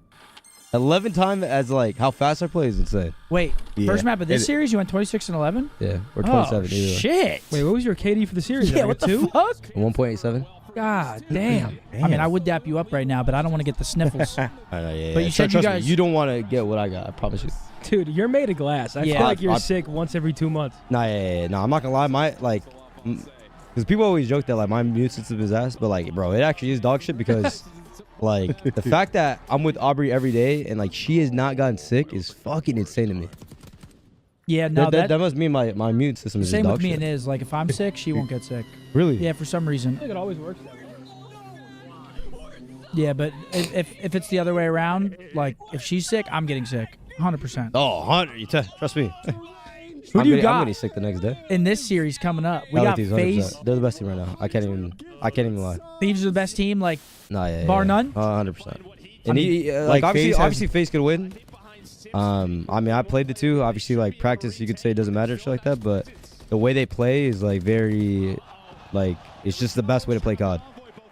11 times as like how fast I play is insane. Wait, first map of this series, you went 26 and 11? Yeah, or 27. Oh, shit. Wait, what was your KD for the series? Yeah, what the fuck? 1.87. God damn. I mean, I would dap you up right now, but I don't want to get the sniffles. I know, yeah. But you said you guys... Me, you don't want to get what I got, I promise you. Dude, you're made of glass. I feel like you're sick once every 2 months. Nah, I'm not gonna lie. Because people always joke that like my immune system is ass, but like, bro, it actually is dog shit because... Like, the fact that I'm with Aubrey every day and, like, she has not gotten sick is fucking insane to me. Yeah, no, that must mean my immune system is same dog with me shit. and Iz. Like, if I'm sick, she won't get sick. Really? Yeah, for some reason. I think it always works that way. Yeah, but if it's the other way around, like, if she's sick, I'm getting sick. 100%. Oh, 100. Trust me. Who do you got? I'm getting sick the next day. In this series coming up, we got FaZe. They're the best team right now. I can't even lie. Thieves are the best team, like, bar none? 100%. And like, obviously FaZe could win. I mean, I played the two. Obviously, like, practice, you could say it doesn't matter, shit like that. But the way they play is, like, very, like, it's just the best way to play COD.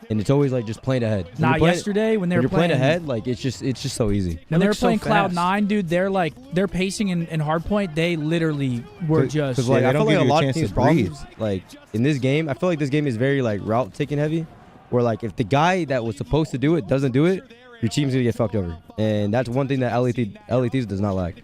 And it's always, like, just playing ahead. Yesterday when they were playing ahead, like, it's just so easy. When they were playing CLOUD9, dude, they're pacing in hardpoint. They literally were just... Because, like, I feel like a lot of teams' problems, like, in this game, I feel like this game is very, like, route-taking heavy. Where, like, if the guy that was supposed to do it doesn't do it, your team's going to get fucked over. And that's one thing that LATs does not lack.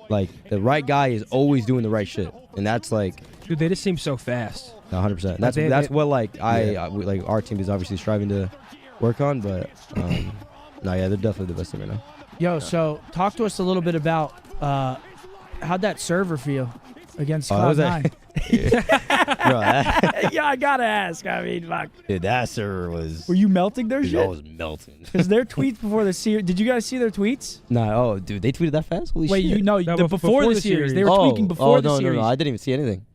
Like, the right guy is always doing the right shit. And that's, like... Dude, they just seem so fast. 100%. That's what, like, like, our team is obviously striving to work on. But, they're definitely the best team right now. Yo, so talk to us a little bit about how'd that server feel against CLOUD9? Yeah, I gotta ask. I mean, fuck. Dude, that server was... Were you melting their shit? I was melting. Because their tweets before the series... Did you guys see their tweets? Nah, oh, dude, they tweeted that fast? Holy shit. Before the series. They were tweaking before the series. No, I didn't even see anything.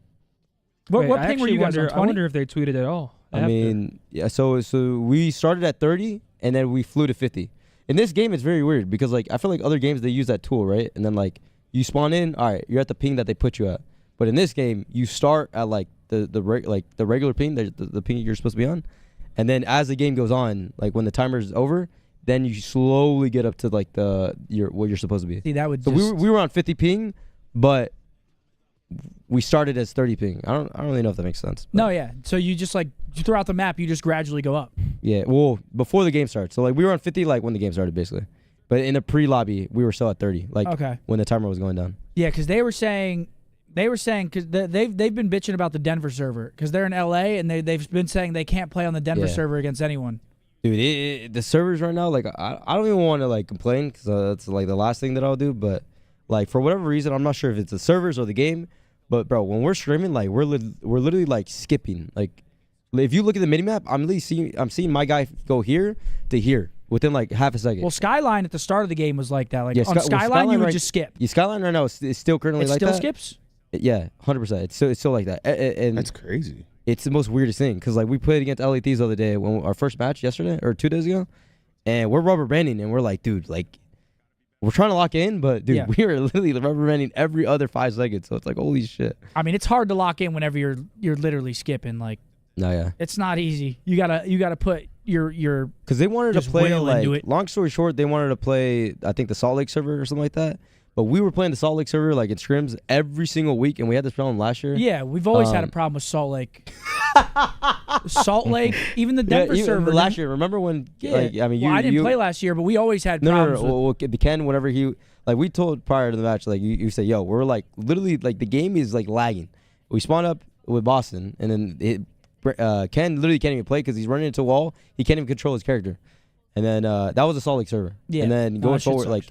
What ping were you guys on, 20? I wonder if they tweeted at all. I mean, yeah, so we started at 30, and then we flew to 50. In this game, it's very weird, because, like, I feel like other games, they use that tool, right? And then, like, you spawn in, all right, you're at the ping that they put you at. But in this game, you start at, like, the regular ping, the ping you're supposed to be on. And then as the game goes on, like, when the timer's over, then you slowly get up to, like, what you're supposed to be. See, that would so we were on 50 ping, but we started as 30 ping. I don't really know if that makes sense. No, yeah. So you just, like, throughout the map, you just gradually go up. Yeah, well, before the game starts. So, like, we were on 50, like, when the game started, basically. But in the pre-lobby, we were still at 30, like, when the timer was going down. Yeah, because they were saying, because they've been bitching about the Denver server, because they're in LA, and they've been saying they can't play on the Denver server against anyone. Dude, the servers right now, like, I don't even want to, like, complain, because that's, like, the last thing that I'll do. But, like, for whatever reason, I'm not sure if it's the servers or the game. But, bro, when we're streaming, like, we're literally, like, skipping. Like, if you look at the minimap, I'm seeing my guy go here to here within, like, half a second. Well, Skyline at the start of the game was like that. Like, on Skyline, you would just skip. Yeah, Skyline right now is still currently like that. It still skips? Yeah, 100%. It's still like that. And that's crazy. It's the most weirdest thing, because, like, we played against LATs the other day, when our first match yesterday, or 2 days ago, and we're rubber banding, and we're like, dude, like, we're trying to lock in, but, dude, we are literally rubber banding every other 5 seconds. So it's like, holy shit. I mean, it's hard to lock in whenever you're literally skipping. Like, no, yeah, it's not easy. You gotta put your because they wanted to play, like, long story short, they wanted to play, I think, the Salt Lake server or something like that. But we were playing the Salt Lake server, like, in scrims every single week, and we had this problem last year. Yeah, we've always had a problem with Salt Lake. Salt Lake, even the Denver server. Last year, remember when? Yeah, like, I mean, I didn't play last year, but we always had problems. Well, Ken, whenever like, we told prior to the match, like, you say, yo, we're, like, literally, like, the game is, like, lagging. We spawn up with Boston, and then Ken literally can't even play because he's running into a wall. He can't even control his character. And then that was the Salt Lake server. Yeah. And then going forward, like,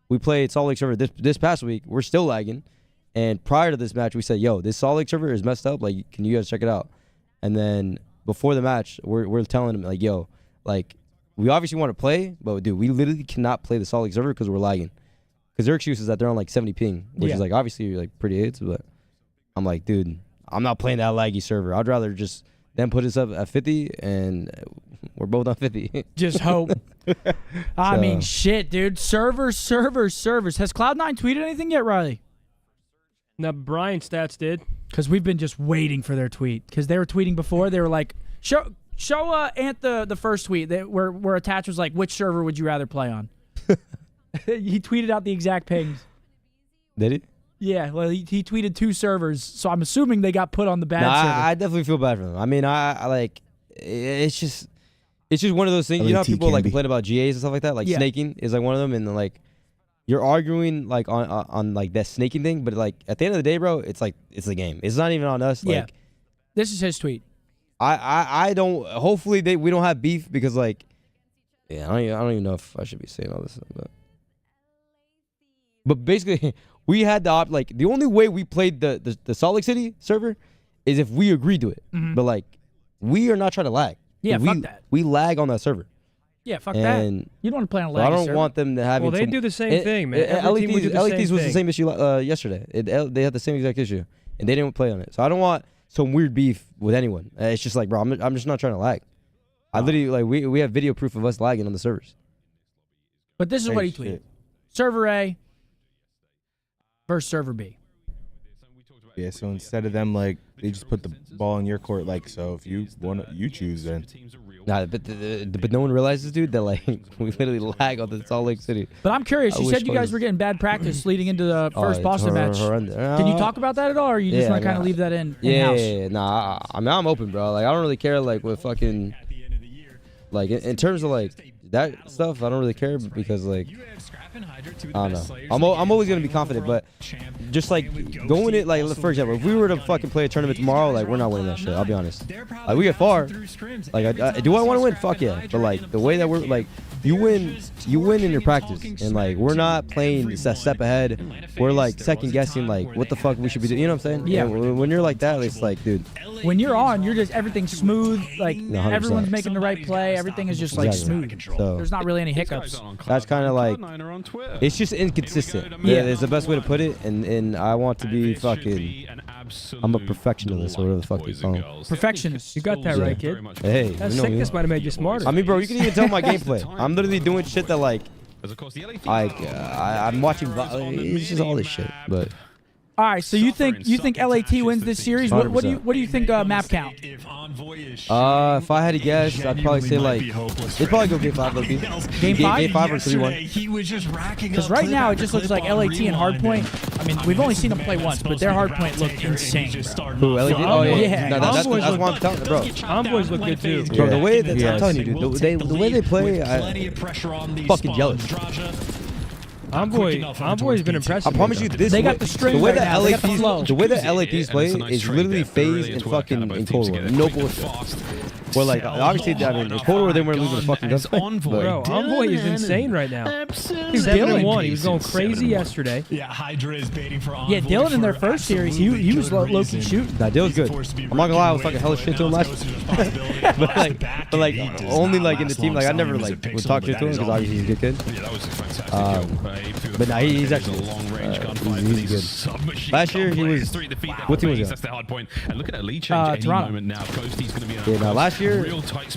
we played Salt Lake server this past week. We're still lagging. And prior to this match, we said, yo, this Salt Lake server is messed up. Like, can you guys check it out? And then before the match, we're telling them, like, yo, like, we obviously want to play, but, dude, we literally cannot play the Salt Lake server because we're lagging. because their excuse is that they're on like 70 ping, which is like obviously like pretty hits, but I'm like, dude, I'm not playing that laggy server. I'd rather just them put us up at 50 and we're both on 50. Just hope. I mean, shit, dude. Servers. Has Cloud9 tweeted anything yet, Riley? No, Brian Stats did. Because we've been just waiting for their tweet. Because they were tweeting before. They were like, show Ant the first tweet where attached was like, which server would you rather play on? He tweeted out the exact pings. Did he? Yeah, well, he tweeted 2 servers, so I'm assuming they got put on the bad server. I definitely feel bad for them. I mean, I like, it's just one of those things. You know how people like complain about GAs and stuff like that? Like snaking is like one of them, and like you're arguing like on like that snaking thing, but like at the end of the day, bro, it's like it's the game. It's not even on us. Yeah. Like, this is his tweet. I don't. Hopefully we don't have beef because like, yeah, I don't even know if I should be saying all this, but basically. We had the only way we played the Salt Lake City server is if we agreed to it. Mm-hmm. But like, we are not trying to lag. Yeah, fuck that. We lag on that server. Yeah, fuck that. You don't want to play on a lag server. I don't server. want them to have. Well, they do the same thing, man. LETs was the same issue yesterday. They had the same exact issue, and they didn't play on it. So I don't want some weird beef with anyone. It's just like, bro, I'm just not trying to lag. I literally like we have video proof of us lagging on the servers. But this is what he tweeted: Server A versus Server B. Yeah, so instead of them, like, they just put the ball in your court, like, so if you want to, you choose then. Nah, but no one realizes, dude, that, like, we literally lag on the Salt Lake City. But I'm curious. You said you guys were getting bad practice leading into the first Boston match. Can you talk about that at all, or you just want to kind of leave that in-house? Yeah. Nah, I mean, I'm open, bro. Like, I don't really care, like, with fucking, like, in terms of, like, that stuff, I don't really care because, like, I don't know. I'm always going to be confident, but just, like, going it, like, for example, if we were to fucking play a tournament tomorrow, like, we're not winning that shit. I'll be honest. Like, we get far. Like, do I want to win? Fuck yeah. But, like, the way that we're, like, you win in your practice. And, like, we're not playing a step ahead. We're, like, second-guessing, like, what the fuck we should be doing. You know what I'm saying? Yeah. When you're like that, it's like, dude. When you're on, you're just everything's smooth. Like, 100%. Everyone's making the right play. Everything is just, like, smooth. So there's not really any hiccups. That's kind of like, it's just inconsistent. Yeah, it's the best way to put it. And I want to be fucking, I'm a perfectionist or whatever the fuck they call them. Perfectionist. You got that right, kid. Hey, that sickness might have made you smarter. I mean, bro, you can even tell my gameplay. I'm literally doing shit that, like I'm watching. It's just all this shit, but. All right, so you think LAT wins this series? What do you think map count? If I had to guess, I'd probably say like it'd probably go game 5. Game 5? Game 5 or 3-1. Because right now it just looks like LAT and Hardpoint. I mean, we've only seen them play once, but their Hardpoint looked insane. Who, LAT? Oh yeah. No, that's what I'm telling you, bro. Envoys look good too. Bro, the way that I'm telling you, dude, the way they play, I'm fucking jealous. Envoy's been impressive. I promise you, they got the strength. The way that LATs play is literally FaZe and fucking in Cold War. No bullshit. Well, like, obviously, I mean, in Cold War, they weren't losing the fucking gunfight. Bro, Envoy is insane right now. He's 7-1. He was going crazy yesterday. Yeah, Hydra is baiting for Envoy. Yeah, Dylan in their first series, he was low-key shooting. Nah, Dylan's good. I'm not gonna lie, I was fucking hella shit to him last but like, only like in the team, like, I never like would talk shit to him because obviously he's a good kid. Yeah, that was a fantastic but nah, he's actually he's good. Last year he was. What team was that? That's the hard point. And look at that lead change any moment now. Coasty's going to be in last year.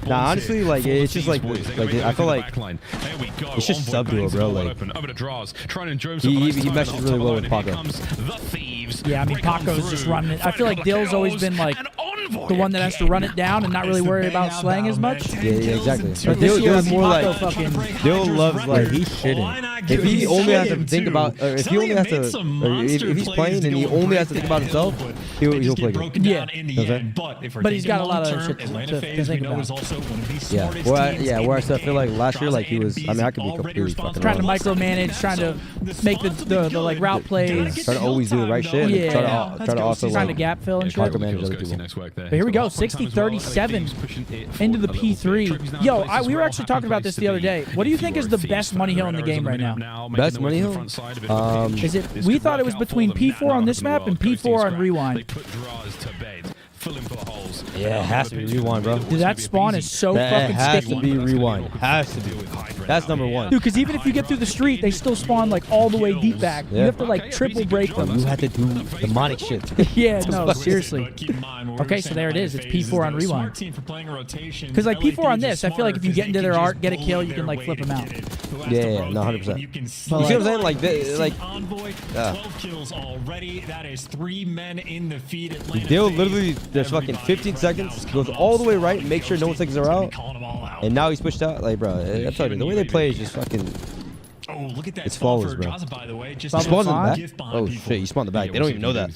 Nah, honestly, like it's just like I feel like it's just sub duo, bro. Like he meshes really well with Paco. Yeah, I mean Paco's just running it. I feel like Dill's always been like the one that has to run it down and not really worry about slaying as much. Yeah, exactly. But Dill's more like Dill loves like he's shitting. If he only has to think about, or if he only has to, or if he's playing and he only has to think about himself, he'll play good. Yeah. But he's got a lot of shit to think about. Yeah. Where I feel like last year, like he was. I mean, I could be completely fucking trying to micromanage, trying to make the like route plays, trying to always do the right shit. Yeah. Try to also trying to gap fill and shit. Micromanage other people. But here we go, 60-37 into the P3. Yo, we were actually talking about this the other day. What do you think is the best money hill in the game right now? Best money hill? Is it? We thought it was between P4 on this map and P4 on Rewind. They put draws to bed, filling for holes. Yeah, it has to be rewind, bro. Dude, that spawn is so That fucking has sticky. to be rewind. Has to be. That's number one. Dude, because even if you get through the street, they still spawn like all the way deep back. You have to like triple break them. You had to do demonic shit. Yeah, no, seriously. Okay, so there it is. It's P4 on rewind. Because like P4 on this, I feel like if you get into their art, get a kill, you can like flip them out. Yeah, no, 100%. You see what I'm saying? Like, like, 12 kills already. That is 3 men in the feed. Atlanta they'll FaZe. literally, there's fucking 15 seconds, goes all the way right, make sure no one seconds are out, and now he's pushed out. Like, bro, I told you, the way they play is just fucking. Oh, look at that. It's flawless, bro. By the way, just He spawned in the back? Oh, shit, he spawned in the back. They don't even know that.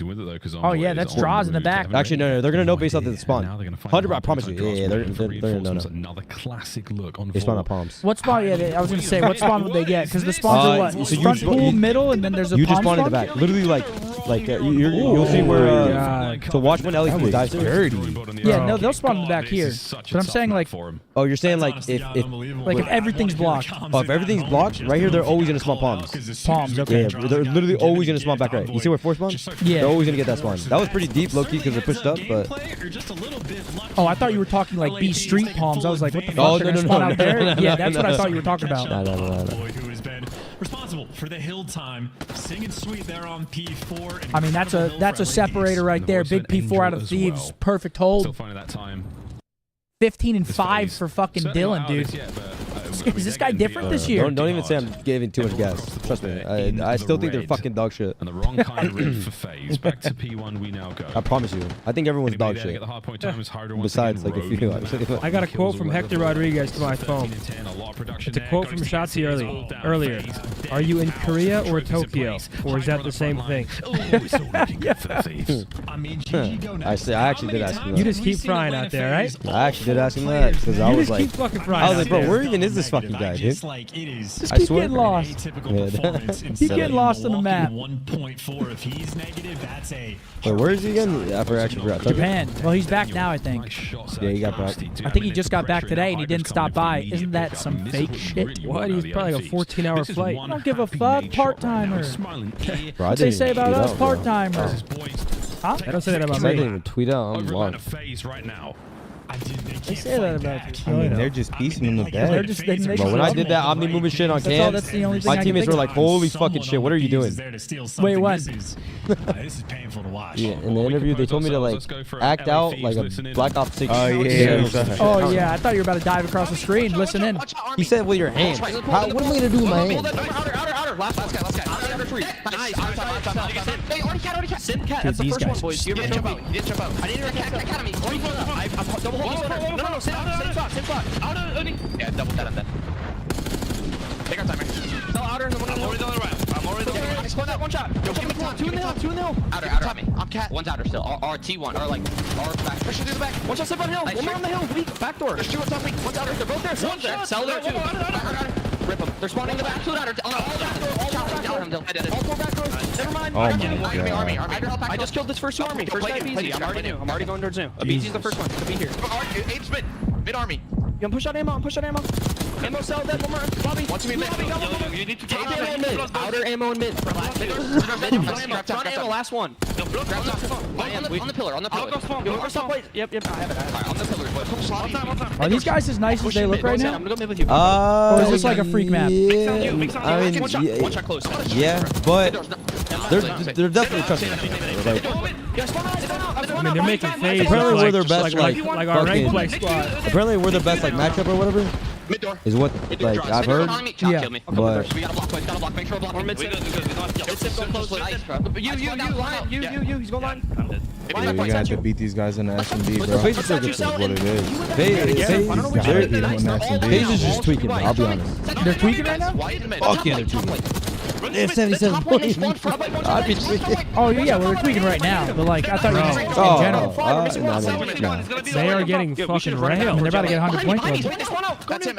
Oh, yeah, that's draws in the back. Actually, no, they're going to know based off the spawn. 100%, I promise you. Yeah, they're going to know. Another classic look on They spawn on palms. What spawn? Yeah, I was gonna say, what spawn would they get? Because the spawns are what? so you Front spawn- pool, middle, and then there's a You just palm spawn in the back. Literally, you'll see where. To watch when Ellie dies. Yeah, no, they'll spawn in the back here. But I'm saying like, Oh, you're saying like if everything's blocked. Oh, if everything's blocked, right here they're always gonna spawn palms. Palms, okay. Yeah, they're literally always gonna spawn back right. You see where 4 spawns? Yeah. They're always gonna get that spawn. That was pretty deep, low key, because they're pushed up, but. Oh, I thought you were talking like B Street palms. I was like, what the fuck? Oh, They're no, gonna no, spawn no, out there? no, no, Yeah, no, that's no, what I no. thought you were talking about. No. Who has been responsible for the hill time, singing sweet there on P4. And I mean, that's a separator right there. Big P4 out of Thieves. Perfect hold. Still finding that time. 15 and 5 for fucking Dylan, dude. Is this guy different this year? Don't even say I'm giving too much gas. Trust me. I still think they're fucking dog shit. And the wrong kind of route for FaZe. Back to P1 we now go. I promise you. I think everyone's dog shit. Besides, like a few. I got a quote from Hector Rodriguez to my phone. It's a quote from Shotzi earlier. Are you in Korea or Tokyo? Or is that the same thing? I actually did ask him that. You just keep frying out there, right? I actually did ask him that because I You was just like, keep fucking frying bro, out where there. even is this fucking guy, dude? Just keep getting lost. Keep getting lost on the map. 1.4. If he's negative, that's a. Wait, where is he again? I forgot. Japan. Well, he's back now, I think. Yeah, he got back. I think he just got back today and he didn't stop by. Isn't that some fake shit? What? He's probably like a 14-hour flight. I don't give a fuck, part-timer. Bro, What they say about us, part-timers? Huh? I don't say that about I me. didn't even tweet out. I'm lost. They say that about you. I mean, they're just piecing in the They're bag. just they Bro, when I did that Omni movement shit on Cam, that's the only thing my I can teammates think were like, of. holy fucking shit, what are you doing? Wait, what? This is painful to watch. Yeah, in the interview, they told me to like act out like a Black Ops 6. Oh, yeah. Oh, yeah, I thought you were about to dive across the screen. Listen in. He said with your hands. What am I gonna do with my hands? Last guy. Under three. Nice. Hey, already cat. Sim cat. That's the these first one, guys. boys. You didn't jump out. You didn't jump out. I didn't cat me. I'm double holding. No. Same spot. Yeah, double cat. I'm dead. Take our timer. Tell outer in the one. I'm already on the right. I'm already on the right. Spawn that one shot. Yo, give me time. 2 in the hill. Outer. I'm cat. One's outer still. Or T1. Or like. Or back. Push it through the back. One shot slip on hill. One more on the hill. Weak. Back door. There's 2 on top weak. One's outer. They're both there. One's there. Cell there too. Rip them. They're spawning in the back. All back doors. Never mind. Oh my God. I just killed this first army. First guy easy. I'm already going towards new. BZ's the first one to be here. Aim's mid army. You push out ammo. Ammo cell dead. One more. Bobby. Wants me mid. You need to take ammo in mid. Outer ammo in mid. Front ammo. Last one. On the pillar. Yep. I have it. On the pillar. Are these guys as nice as they look right now? I'm gonna go mid with you. Or is this like a freak map? Yeah, I mean, One shot close. yeah, but they're definitely trusting. Like, I mean, they're making FaZe apparently we're like, their best like our rank fucking- play squad. apparently we're the best like matchup or whatever. Mid door. Is what like I've heard. Yeah. But We gotta block. Gotta block. Make sure block. We're mid. You. He's going line. Yeah, you're gonna have to beat these guys in the S&D, bro. FaZe is still good. That's what it is. FaZe is just tweaking, man. I'll be honest. They're tweaking right now? Fuck yeah, they're tweaking. They have 77 points. I'd be tweaking. Oh, yeah, well, they're tweaking right now. But, like, I thought you were in general. They are getting fucking railed. They're about to get 100 points. That's him.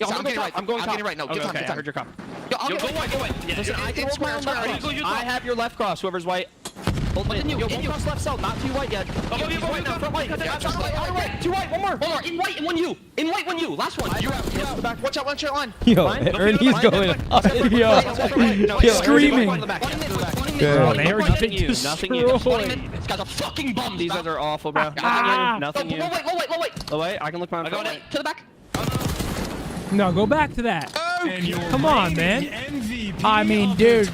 Yo, I'm going right now. Give time. I heard your cop. Yo, I'll go white. Listen, I can hold my own left cross. I have your left cross, whoever's white. Hold mid. Yo, cross left cell, not too white yet. He's white now, front white. Outer right. Too white, one more. In white and one you. Last one. You're out. Watch out line. Yo, Ernie's going up. Yo, Screaming. Yeah. They are getting Nothing you. destroyed. guys are fucking bums. These guys are awful, bro. Nothing here. Wait. I can look my phone. To the back. No, go back to that. Come on, man. I mean, dude,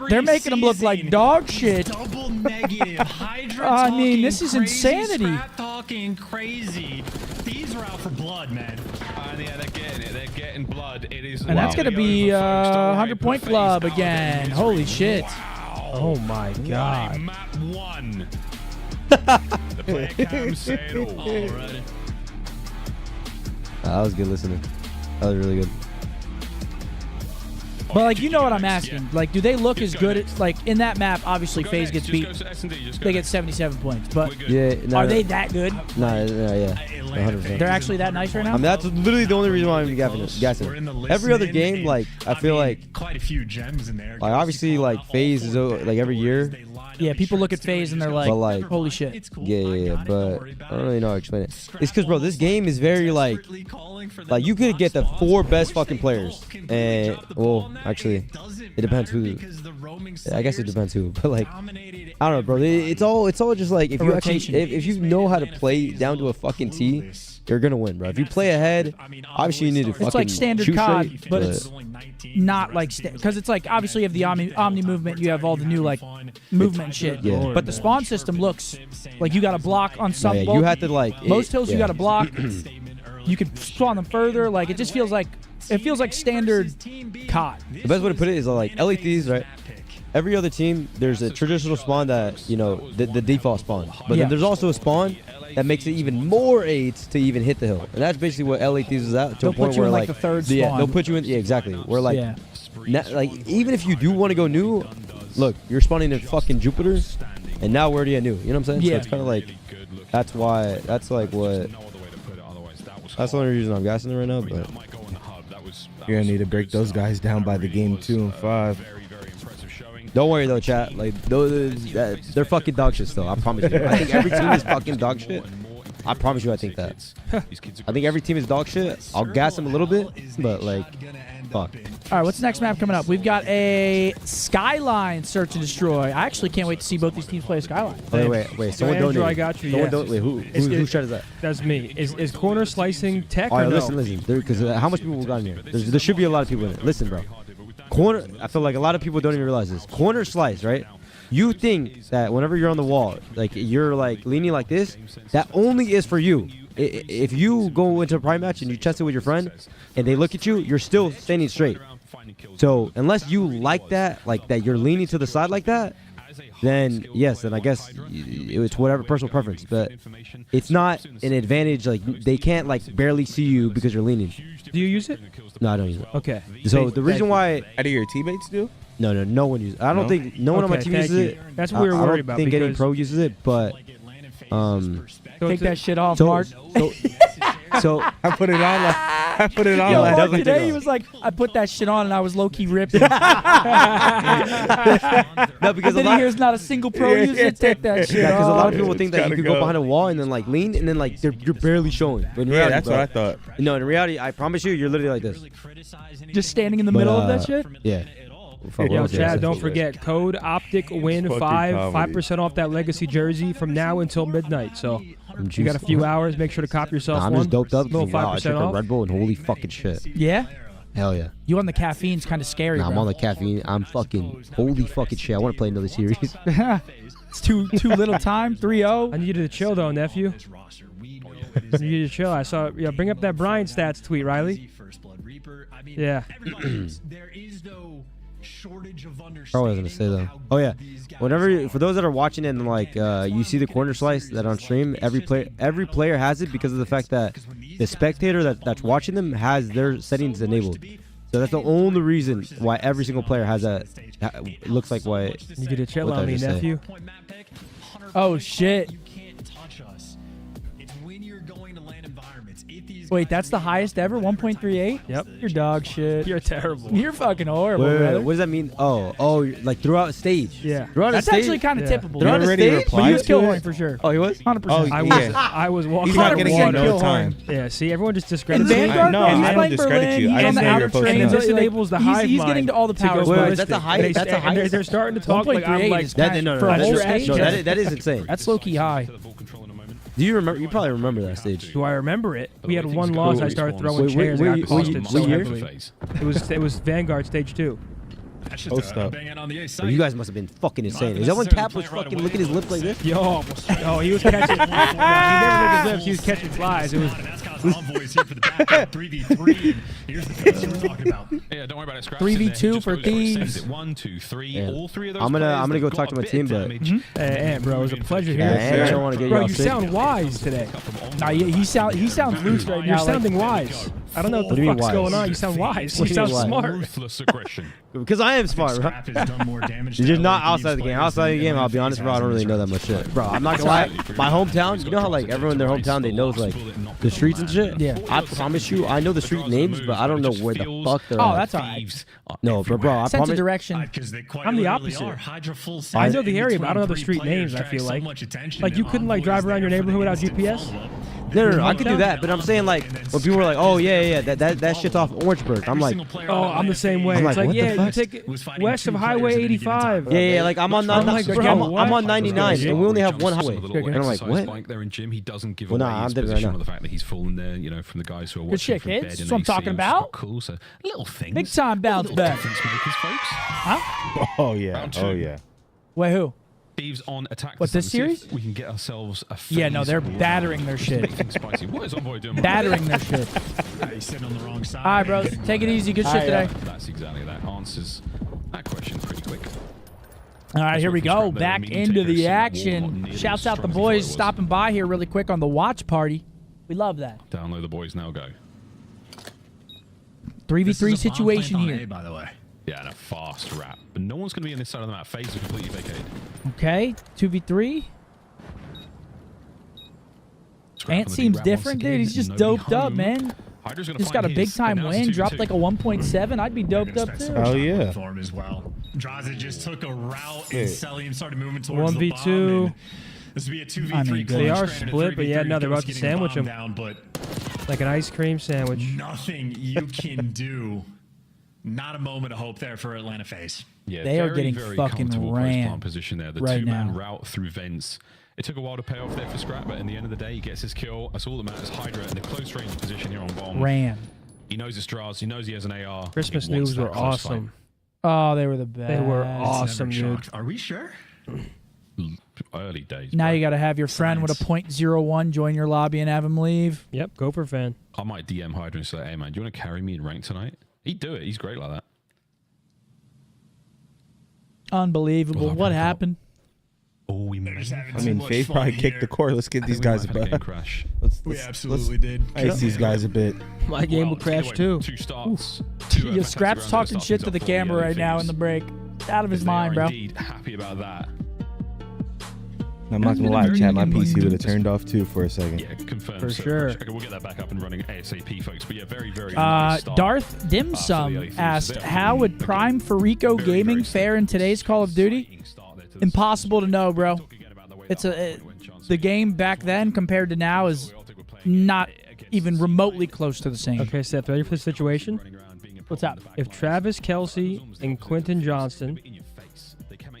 they're making them look like dog shit. Double negative. Hydra I mean, this is crazy, insanity. Scrap talking crazy. These are out for blood, man. Yeah, they're getting it. They're getting blood. It is. And that's going to be 100-point club again. Holy shit. Oh, my God. Map 1. The player cam said all. Alrighty. That was good listening. That was really good. But, like, you know what I'm asking. Like, do they look as good as, like, in that map, obviously, FaZe gets beat. They get 77 points. But Yeah, are they that good? No, yeah. 100%. They're actually that nice right now? I mean, that's literally the only reason why I'm guessing. Every other game, like, I feel like, quite a few gems in there. like, obviously, like, FaZe is, like, every year. Yeah, people look at FaZe and they're But, like, holy shit. Yeah, but I don't really know how to explain it. It's because, bro, this game is very, like, you could get the 4 best fucking players. And, well, actually, it depends who. I guess it depends who. But, like, I don't know, bro. It's all just, like, if you actually, if you know how to play down to a fucking T, you're going to win, bro. If you play ahead, obviously you need to fucking It's like standard shoot COD, straight, but it's not like because it's like obviously you have the Omni movement, you have all the new like movement and shit. Yeah. But the spawn system looks like you got to block on some. Yeah, you have to like most hills you got to block. You could spawn them further. Like it just feels like standard COD. The best way to put it is like LA Thieves, right? Every other team, there's a traditional spawn that the default spawn, but then there's also a spawn that makes it even more aids to even hit the hill, and that's basically what LA Thieves is at. To a point where like the third yeah, spawn. they'll put you in. Yeah, exactly. Where like, like even if you do want to go new, look, you're spawning in fucking Jupiter, and now we're already at new. You know what I'm saying? Yeah. So it's kind of like that's why that's like what. That's the only reason I'm gassing it right now. But you're gonna need to break those guys down by the game 2 and 5. Don't worry though, chat. Like they're fucking dog shit still. I promise you. I think every team is fucking dog shit. I promise you, I think that. I think every team is dog shit. I'll gas them a little bit, but like, fuck. All right, what's the next map coming up? We've got a Skyline Search and Destroy. I actually can't wait to see both these teams play a Skyline. Wait. Someone Andrew, donated. I got you. Someone Yeah. wait, who shot is that? That's me. Is corner slicing tech All or right, no? listen. Because how much people got in here? There should be a lot of people in it. Listen, bro. Corner. I feel like a lot of people don't even realize this. Corner slice, right? You think that whenever you're on the wall, like you're like leaning like this, that only is for you. If you go into a prime match and you chest it with your friend, and they look at you, you're still standing straight. So unless you like that you're leaning to the side like that, then yes, then I guess it's whatever personal preference. But it's not an advantage. Like they can't like barely see you because you're leaning. Do you use it? No, I don't use it. Okay. So the reason why Out of your teammates do? no one uses it. I don't think no one on my team uses it. That's what we were worried I don't about. think any because- pro uses it, but Take that shit off, so- Mark. so I put it on. I put it on. Yo, last Mark, night. today he was like, I put that shit on and I was low-key ripping. No, because and then he hears not a single pro use it. Take that shit Yeah, because a lot of off. people think that you could go behind a wall and then like lean and then like you're barely showing. But in reality, that's bro, what I thought. No, in reality, I promise you, you're literally like this. Just standing in the middle of that shit? Yeah. Yo, Chad, don't forget, code OpTic win 5% off that legacy jersey from now until midnight. So you got a few hours. Make sure to cop yourself I'm one. just doped up. Little Wow, I 5% took a off. Red Bull and holy fucking shit. Yeah? Hell yeah. You on the caffeine's kind of scary, Nah, I'm bro. on the caffeine. I'm fucking holy fucking shit. I want to play another series. It's too little time. 3-0. I need you to chill though, nephew. I need you to chill. I saw. Yeah, bring up that Brian stats tweet, Riley. Yeah. There is no shortage of Oh, I was gonna say though. Oh yeah. Whenever for those that are watching and like you see the corner slice that on stream, every player has it because of the fact that the spectator that's watching them has their settings enabled. So that's the only reason why every single player has that. It looks like why. You get to chill what on did I me, just say? nephew. Oh shit. You can't touch us. It's when you're going to land environments. If these Wait, that's the highest ever, 1.38? Yep. You're dog shit. You're terrible. You're fucking horrible, Wait, brother. what does that mean? Oh, like throughout a stage. Yeah. Throughout That's a stage? actually kind of typical. Throughout a stage? But he was kill horn for sure. Oh, he was? 100%. I was walking. He's not getting water. no time. Yeah. See, everyone just In discredits me. Vanguard, No, bro, he's I don't playing discredit Berlin. you. I He's didn't on the know you were outer posting trains. And this that. enables the hive He's mind getting to all the to go powers. Wait, ballistic. that's the height- And that's the and highest? they're starting to talk like I'm 1.38 like is kind No, for a that's whole just- stage. no, that is insane. That's low key high. Do you remember? You probably remember that stage. Do I remember it? We had Wait, one wait, loss. wait, I started wait, throwing wait, chairs. wait, I wait, got costed wait, so year? heavily. It was Vanguard stage 2. Post up. Bro, you guys must have been fucking insane. Is that when Cap was fucking licking his lips like this? Yo, oh, he was catching. He never licked his lips. He was catching flies. It was. Convoys here for the backup 3v3. Here's the face we're talking about. Yeah, don't worry about it. Scraps 3v2 for Thieves. 1, 2, 3. Yeah. All three of those. I'm gonna players go that talk to got my a team, bit of but damage. Hey, bro, it was a pleasure Yeah, hearing. I don't want to get Bro, y'all you sick. sound wise today. Nah, he sounds loose right now. You're like- sounding wise. I don't know what What do the you mean fuck's wise? going on. You sound wise. What You do you sound mean wise? smart. Ruthless aggression. Because I am smart, bro. Scrap has done more damage You're to just not LA outside the game. players Outside the than game, I'll be honest, bro, I don't really know that much shit. Bro, I'm not gonna lie. My hometown, you know how like everyone in their hometown, they knows like the streets and shit? Yeah. I promise you, I know the street names, but I don't know where the fuck they're Oh, at. that's all right. No, bro, I Sense of promise. direction. Because they quite I'm the literally opposite. are. Hydra full I set know the in area, but I don't know the between street names, I players feel drive like. so much attention, Like, you and couldn't, like, drive Envoy's around your there for the neighborhood without instant GPS? follow-up. No, I could do that, but I'm saying like when people were like, "Oh yeah, that shit's off Orangeburg," I'm like, Oh, I'm the same way. I'm It's like, like, what the yeah, you fuck? take it west of Highway 85. yeah, like I'm on I'm like, bro, I'm on what? 99, and we only have one highway. And And I'm like, what? Like there in gym, he doesn't give Well, away nah, his I'm dead right position now. on the fact that he's fallen there, you know, from the guys who are Good watching shit, from kids. bed. That's and what I'm they see talking him, which is about. quite Cool, so little things. Big time bounce little back. difference makers, folks. Huh? Oh yeah. Round two. Oh yeah. Wait, who? Thieves on attack. What, this series? We can get ourselves a Yeah, no, FaZe they're round. battering their shit. Make things spicy. What is Envoy doing? Battering their shit. He's sitting on the wrong side. All right, bros. Take it easy. Good shit today. That's exactly that. Answers that question pretty quick. All right, here we go. Scrap there, Back meaning into takers the in that action. Warlock nearly Shouts as out the strong as boys it was. stopping by here really quick on the watch party. We love that. Download the boys now. Go. 3v3 situation on here. A, by the way. Yeah, and a fast wrap. But no one's going to be on this side of the map. FaZe are completely vacated. Okay, 2v3. Scrap Ant on the seems deep wrap different, once dude. again. He's just Nobody doped up, home. man. Hydra's gonna Just find got a big his, time and now it's win. 2-2. Dropped like a 1.7. I'd be doped up too. Oh yeah. For him as well. Draza just took a route Hey. and Celium started moving towards 1v2. the bomb. And this would be a 2v3 I mean, They are clutch. Granted, split, but yeah, 3v3 no, they're about Ghost to getting the sandwich bomb him. down, but Like an ice cream sandwich. nothing you can do. Not a moment of hope there for Atlanta FaZe. Yeah, They are very, getting very fucking comfortable ran post-plant position there. The right two-man now. route through vents. It took a while to pay off there for Scrap, but in the end of the day, he gets his kill. That's all that matters. Hydra in the close range position here on bomb. Ran. He knows it's Draws. He knows he has an AR. Christmas He wants news that were close fight. awesome. Oh, they were the best. They were Never awesome, dude. shocked. Are we sure? Early days. Now bro. you got to have your friend with a .01 join your lobby and have him leave. Yep, Gopher fan. I might DM Hydra and say, hey, man, do you want to carry me in rank tonight? He'd do it. He's great like that. Unbelievable. Well, What I happened? Oh, we made it. I mean, FaZe probably kicked the core. Let's get these guys a Game bit. crash. We absolutely did. Ice these guys a bit. My game will crash too. 2 starts. Yeah, Scrap's talking shit to the camera right now in the break. Out of his mind, bro. Indeed happy about that. I'm not gonna lie, chat. My PC would have turned off too for a second. Yeah, confirmed. For so sure. Okay, we'll get that back up and running ASAP, folks. But yeah, very, very nice start. Darth Dim for the Sum LA Thieves. asked, They're how would Prime Farico very, Gaming very fare in today's Call of Duty? Impossible to know, bro. It's the game back then compared to now is not even remotely close to the same. Okay, Seth, ready for the situation? What's up? If Travis Kelsey and Quentin Johnston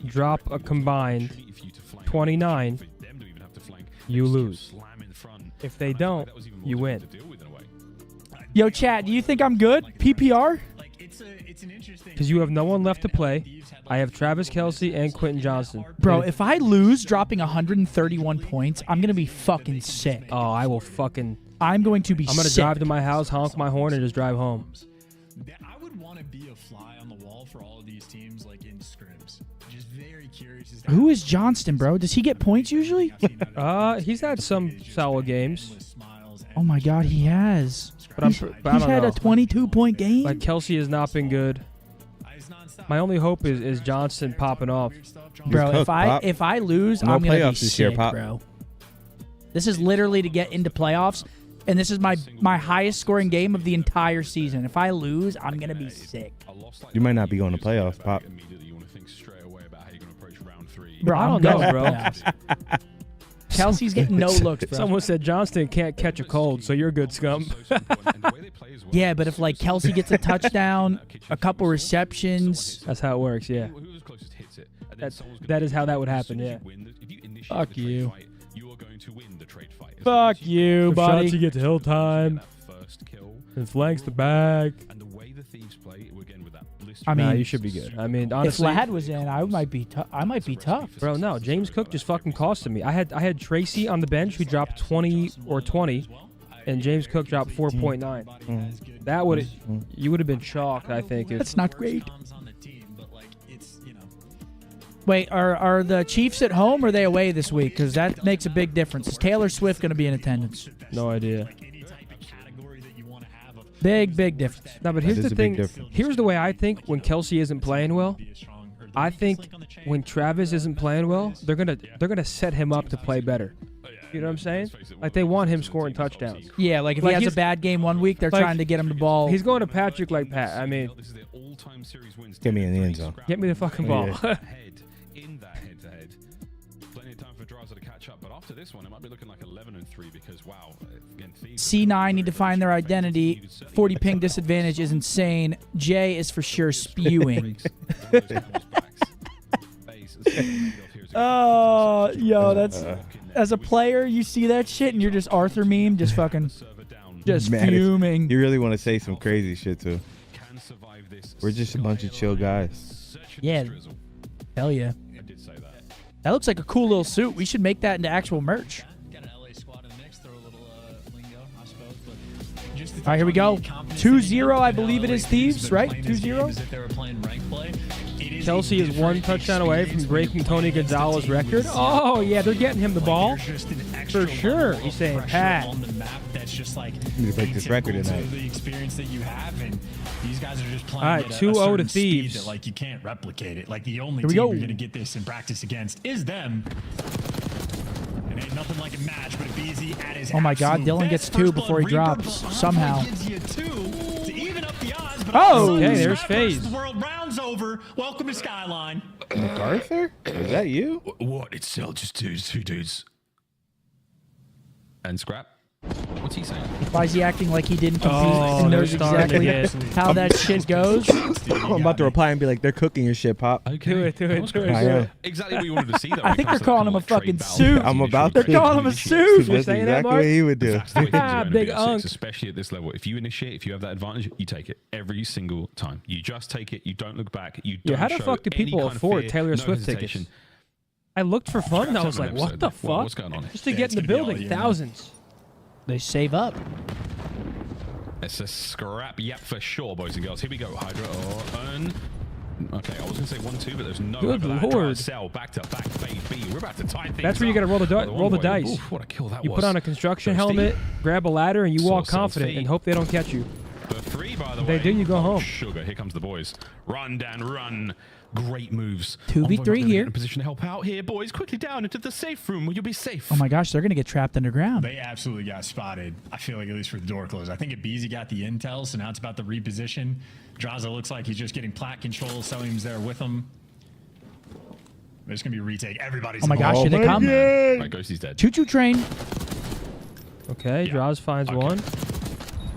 drop a combined 29, you lose. If they don't, you win. Yo, chat, do you think I'm good? PPR? Because you have no one left to play. I have Travis Kelsey and Quentin Johnston. Bro, if I lose dropping 131 points, I'm going to be fucking sick. Oh, I will fucking... I'm going to be I'm going to sick. drive to my house, honk my horn, and just drive home. I would want to be a fly on the wall for all of these teams, like in scrims. Just very curious. As to Who is Johnston, bro? Does he get points usually? He's had some solid games. Oh my God, he has. But I He's don't had know. a 22-point game. Like, Kelsey has not been good. My only hope is Johnston popping off. Bro, Cooked, Pop. if I lose, No I'm gonna be playoffs this year, sick, Pop. bro. This is literally to get into playoffs. and this is my highest scoring game of the entire season. If I lose, I'm gonna be sick. You might not be going to playoffs, Pop. Bro, I'm going, bro. Kelsey's getting no looks, bro. Someone said Johnston can't catch a cold, so you're good, Scump. Yeah, but if like Kelsey gets a touchdown, a couple receptions, that's how it works. Yeah, that is how that would happen. Yeah. Fuck you. Fuck you, buddy. Shots you get to hill time. And flanks the back. I mean, nah, you should be good. I mean, honestly, if Ladd was in, I might be tough. Bro, no, James Cook just fucking costed me. I had Tracy on the bench who dropped 20 or 20, and James Cook dropped 4.9. That would you would have been shocked, I think. That's not great. Wait, are the Chiefs at home or are they away this week? Because that makes a big difference. Is Taylor Swift going to be in attendance? No idea. Big difference. No, but here's the thing. Here's the way I think when Kelsey isn't playing well. I think when Travis isn't playing well, they're gonna set him up to play better. You know what I'm saying? Like they want him scoring touchdowns. Yeah, like if he has a bad game one week, they're trying to get him the ball. He's going to Patrick like Pat. I mean, get me in the end zone. Get me the fucking ball. In that head-to-head, plenty of time for Draza to catch up. But after this one, it might be looking like 11-3 because wow, again, C9 need to find their identity. 40 ping disadvantage is insane. J is for sure spewing. Oh, yo, that's as a player, you see that shit and you're just Arthur meme, just fucking, just fuming. You really want to say some crazy shit too. We're just a bunch of chill guys. Yeah, hell yeah. That looks like a cool little suit. We should make that into actual merch. All right, here we go. 2-0, I believe it is Thieves, right? 2-0. Chelsea is one touchdown away from breaking Tony Gonzalez's record. Oh, yeah, they're getting him the ball. For sure. He's saying, Pat. That's just like you need to break this record tonight. The experience that you have, and these guys are just playing all right, at 2-0 to Thieves. That, like, you can't replicate it. Like, the only team you're going to get this in practice against is them. And ain't nothing like a match, but BZ at his oh my God, Dylan gets 2 before he drops somehow. Oh, okay, there's FaZe. The world rounds over. Welcome to Skyline. MacArthur? Is that you? What? It's still just two dudes. And Scrap. What's he saying? Why is he acting like he didn't compete and knows exactly how that shit goes? I'm about to reply and be like, they're cooking your shit, Pop. Okay. Do it. Exactly what you wanted to see, though. I think they're calling him a fucking suit. I'm about to. They're calling him a suit. That's exactly what he would do. Big unk. Especially at this level. If you initiate, if you have that advantage, you take it every single time. You just take it. You don't look back. You don't how the fuck do people afford Taylor Swift tickets? I looked for fun and I was like, what the fuck? What's going on here? Just to get in the building, thousands. They save up. It's a scrap, yep, for sure, boys and girls. Here we go. Hydra okay, I was going to say 1-2, but there's no good lord. Sell back to back, baby. We're about to tie things That's where you got to roll the dice. Oof, what a kill that you was. put on a construction helmet, grab a ladder, and you walk confident and hope they don't catch you. The 3, by the way. They do, you go home. Sugar, here comes the boys. Run, Dan, run. Great moves. 2v3 here. In a position to help out here, boys. Quickly down into the safe room where you'll be safe. Oh my gosh, they're going to get trapped underground. They absolutely got spotted. I feel like at least for the door close. I think BZ got the intel, so now it's about the reposition. Draza looks like he's just getting plat control. Selim's there with him. There's going to be a retake. Everybody's oh my gosh, here they come. Right, Ghosty's dead. Choo-choo train. Okay, Draza finds one.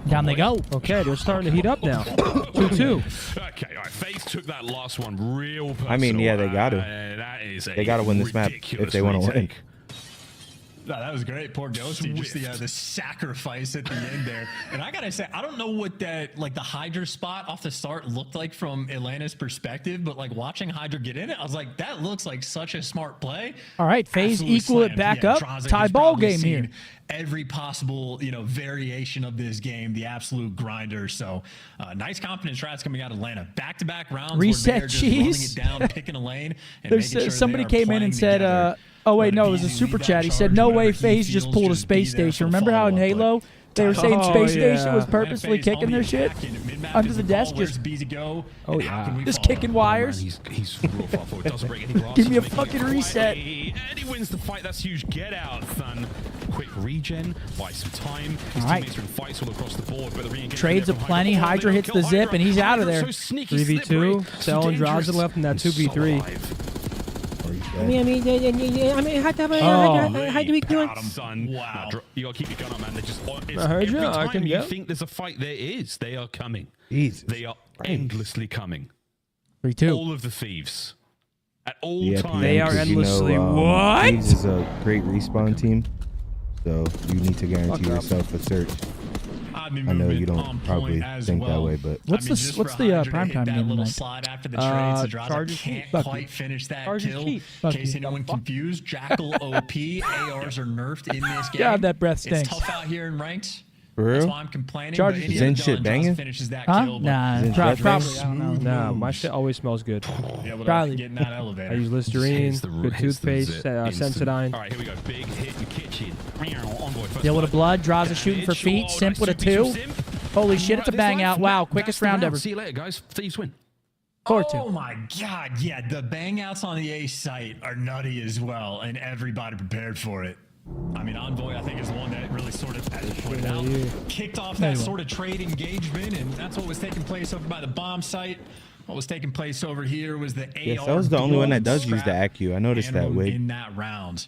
Down they go. Okay, they're starting to heat up now. 2-2. Okay, all right. FaZe took that last one real personal. I mean, yeah, they got to. That is they got to win this map if they want to win. No, that was great. Poor Ghosty, just the sacrifice at the end there. And I gotta say, I don't know what that the Hydra spot off the start looked like from Atlanta's perspective, but like watching Hydra get in it, I was like, that looks like such a smart play. All right, FaZe equal it back up. Tie ball game here. Every possible variation of this game, the absolute grinder. So nice confidence shots coming out of Atlanta. Back-to-back rounds. Reset where cheese. Running it down, picking a lane. And There's sure somebody came in and said. Oh wait, no, it was a super chat. He said, "No way, FaZe just pulled a space station." Remember how in Halo They were saying Space Station was yeah. purposely kicking their shit under the desk, just just kicking wires. He's real far forward. Doesn't break any glass. Give me a fucking reset. And he wins the fight. That's huge. Get out, son. Quick regen. Buy some time. His All right. teammates are in fights all across the board. But the re-engagement Trades there of from plenty. Hydra hits the zip, and he's out of there. 3v2. Cell and Drazen left in that 2v3. How do we do it? Son. Wow. You gotta keep your gun up, man. They just every time you think there's a fight, there is. They are coming. Jesus. They are endlessly coming. 3-2. All of the thieves. At all Yeah, times. They are endlessly what? Thieves is a great respawn team, so you need to guarantee yourself a search. I know you don't probably think that way, but What's the primetime game tonight? Slide after the trades, Chargers can't Chiefs. quite finish that Chargers kill. Chiefs. In case anyone confused, Jackal OP, ARs are nerfed in this game. God, that breath It's stinks. tough out here in ranked. For real? That's why I'm complaining. Chargers- but any Zen other shit Dylan banging? Johnson finishes that Huh? kill, but Nah, Zen probably. Jet I don't know. Nah, my shit always smells good. be able to Probably. get in that elevator. I use Listerine, Hits the- good hits the toothpaste, zip Sensodyne. All right, here we go. Big hit in kitchen. Envoy first Deal with a blood. blood. Draws a shooting for feet. Oh, Simp nice with a 2. Simp. Holy shit, it's a Right, bang this out. life, Wow, that's quickest the round ever. See you later, guys. Thieves win. 4-2. Oh my god, yeah, the bang outs on the A site are nutty as well, and everybody prepared for it. I mean, Envoy, I think, is the one that really sort of, as you pointed out, kicked off that sort of trade engagement, and that's what was taking place over by the bomb site. What was taking place over here was the AR. yes, that was the only one that does use the strap ACU. I noticed that animal way. in that round.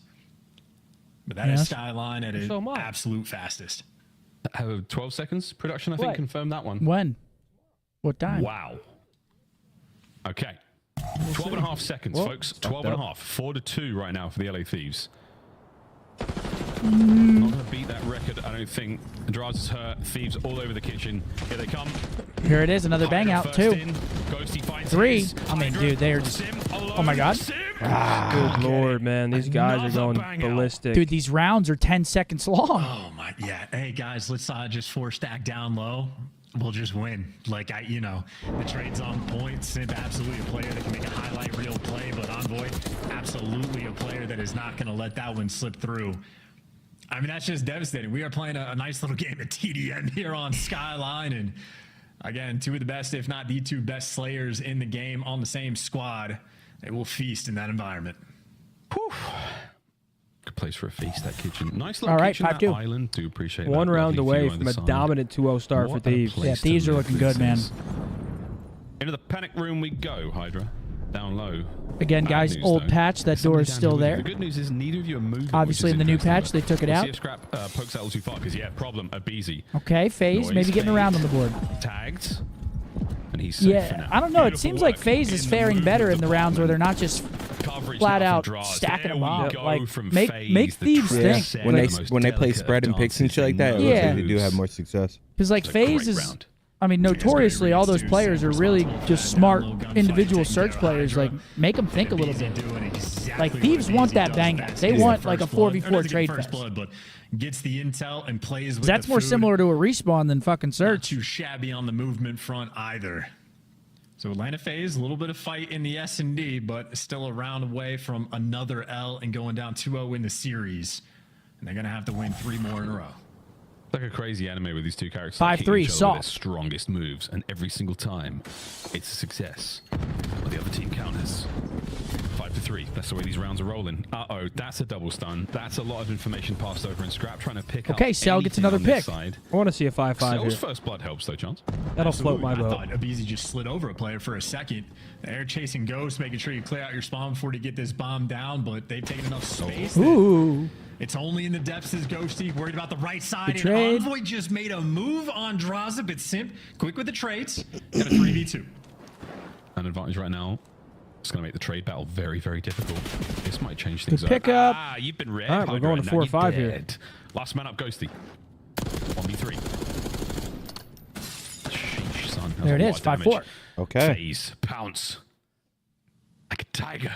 But that is Skyline at its absolute fastest. Have 12 seconds production, I think, What? confirmed that one. When? What time? Wow. Okay. 12 and a half seconds, Whoa. folks. 12 and a up. half. 4-2 right now for the LA Thieves. Not going to beat that record, I don't think. Draz is hurt. Thieves all over the kitchen. Here they come. Here it is, another bang out, First 2. in. Ghosty finds 3. his. I mean, Hydra. dude, they're just... Sim alone. Oh my god. Sim. Good lord, man. These guys are Another going bang out. ballistic. Dude, these rounds are 10 seconds long. Oh my, yeah. Hey guys, let's just 4-stack down low. We'll just win. Like the trade's on point. Simp absolutely a player that can make a highlight reel play, but Envoy absolutely a player that is not going to let that one slip through. I mean, that's just devastating. We are playing a nice little game of TDM here on Skyline, and again, 2 of the best, if not the 2 best slayers in the game on the same squad. They will feast in that environment. Whew. Good place for a feast, that kitchen. Nice little All right, kitchen, that 5-2. island. Do appreciate One that. round Lovely away view from a either side. dominant 2-0 start for What a Thieves. place Yeah, to Thieves are live looking this good, man. is. Into the panic room we go, Hydra. Down low. Again, Bad guys, news, old though. patch. That Somebody door is down still here with you. there. The good news is neither of you are moving. Obviously, which in is the new interesting, patch, they took it we'll out. See if Scrap pokes out a little too far, because, yeah, problem, a Beezy. Okay, FaZe, Noise, maybe getting around on the board. Tagged. And he's safe for Yeah, now. I don't know. It Beautiful seems like work FaZe is in the faring better in movement the rounds where they're department. not just Coverage flat now out from Draz. stacking There them we up. go Like, from make FaZe, the Thieves trend think. When set, they the play most spread and picks and shit like that, it Yeah. looks like they do have more success. Because, like, It's a FaZe great is... round. I mean, notoriously, all those players are really just smart individual search players. Like, make them think a little bit. Like, Thieves want that bang out. They want, like, a 4v4 trade fest. But gets the intel and plays with That's the more food. similar to a respawn than fucking Not search. too shabby on the movement front either. So Atlanta FaZe, a little bit of fight in the S&D, but still a round away from another L and going down 2-0 in the series. And they're going to have to win 3 more in a row. It's like a crazy anime with these two characters 5-3, hitting each other with soft. their strongest moves, and every single time it's a success. But the other team counters. 5-3. That's the way these rounds are rolling. Uh-oh, that's a double stun. That's a lot of information passed over in Scrap, trying to pick up. Okay, Cell gets anything another on this pick. side. I want to see a 5-5 Cell's here. first blood helps, though, Chance. That'll float my I boat. thought Abizi just slid over a player for a second. The air chasing Ghost, making sure you clear out your spawn before you get this bomb down, but they've taken enough space. Ooh. It's only in the depths is Ghosty, worried about the right side. Good And trade. Envoy just made a move on Draza, but Simp, quick with the trades. Got a 3v2. An advantage right now. It's going to make the trade battle very, very difficult. This might change things Good pickup. Ah, you've been red. All right, we're going to 4-5 here. Last man up, Ghosty. 1v3. Sheesh, son. That was There it a is, lot of 5-4. damage. Okay. FaZe, pounce. Like a tiger.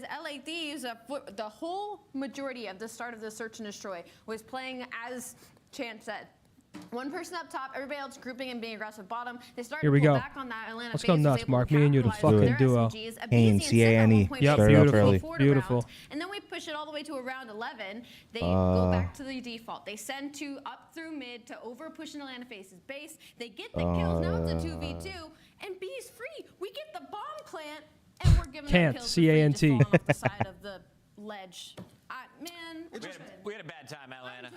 because LA Thieves, the whole majority of the start of the search and destroy was playing as Chance said. One person up top, everybody else grouping and being aggressive bottom. They started Here we to pull go. back on that Atlanta Let's FaZe go was nuts, able Mark. to Me and you, the capitalize on fucking their duo. SMGs. Kane, Abusi and Scump at one C-A-N-E. point Yep, faced beautiful. off in the fourth Beautiful. round. And then we push it all the way to around 11. They go back to the default. They send 2 up through mid to over push in Atlanta FaZe's base. They get the kills. Now it's a 2v2. And B is free. We get the bomb plant, and we're giving them kills for free, just C-A-N-T. falling off the side of the ledge. Man, We had a bad time, Atlanta.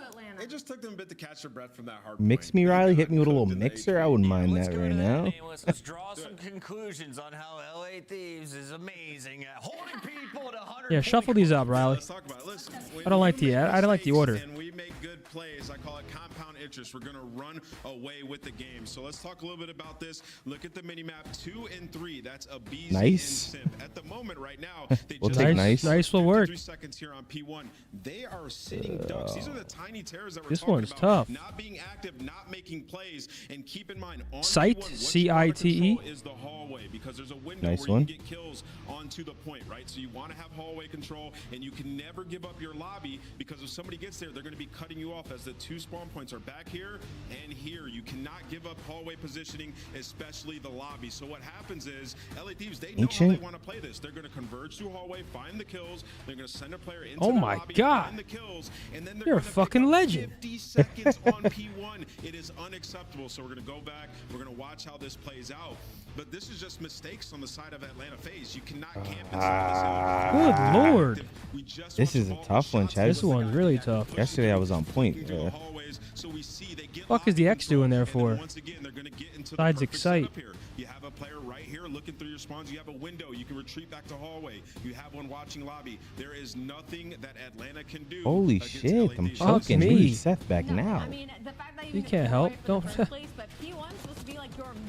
It just took them a bit to catch their breath from that hard Mix point. me, Riley. Hit me with a little mixer. I wouldn't mind that right now. Let's draw some conclusions on how LA Thieves is amazing at holding people at 100. Yeah, shuffle these up, Riley. Let's talk about it. Listen, I don't like the order. And we make good plays. I call it compound interest. We're going to run away with the game. So let's talk a little bit about this. Look at the mini map 2 and 3. That's a BZ Nice. and Simp. At the moment right now, they We'll just take nice. Nice will work. 3 seconds here on P1. They are sitting ducks. These are the tiny terrors that we're This talking one's about. tough. Not being active, not making plays, and keep in mind on Site, P1, C-I-T-E. is the hallway because there's a window Nice where one. you can get kills onto the point, right? So you want to have hallway control, and you can never give up your lobby because if somebody gets there, they're going to be cutting you off as the 2 spawn points are back here and here. You cannot give up hallway positioning, especially the lobby. So what happens is LA Thieves, they know how they want to play this. They're going to converge to hallway, find the kills. They're going to send a player into Oh the my lobby, God. find the kills, and then they're You're a gonna pick fucking up legend. 50 seconds on P1. It is unacceptable. So we're going to go back. We're going to watch how this plays out. But this is just mistakes on the side of Atlanta FaZe. You cannot camp inside Good lord. This is a tough one, Chad. This one's really tough. Yesterday I was on point. Fuck is the X doing there for? Besides excite. You have a player right here looking through your spawns. You have a window. You can retreat back to hallway. You have one watching lobby. There is nothing that Atlanta can do. Holy shit, I'm Fuck choking. me. We need Seth back now. You can't help. Don't.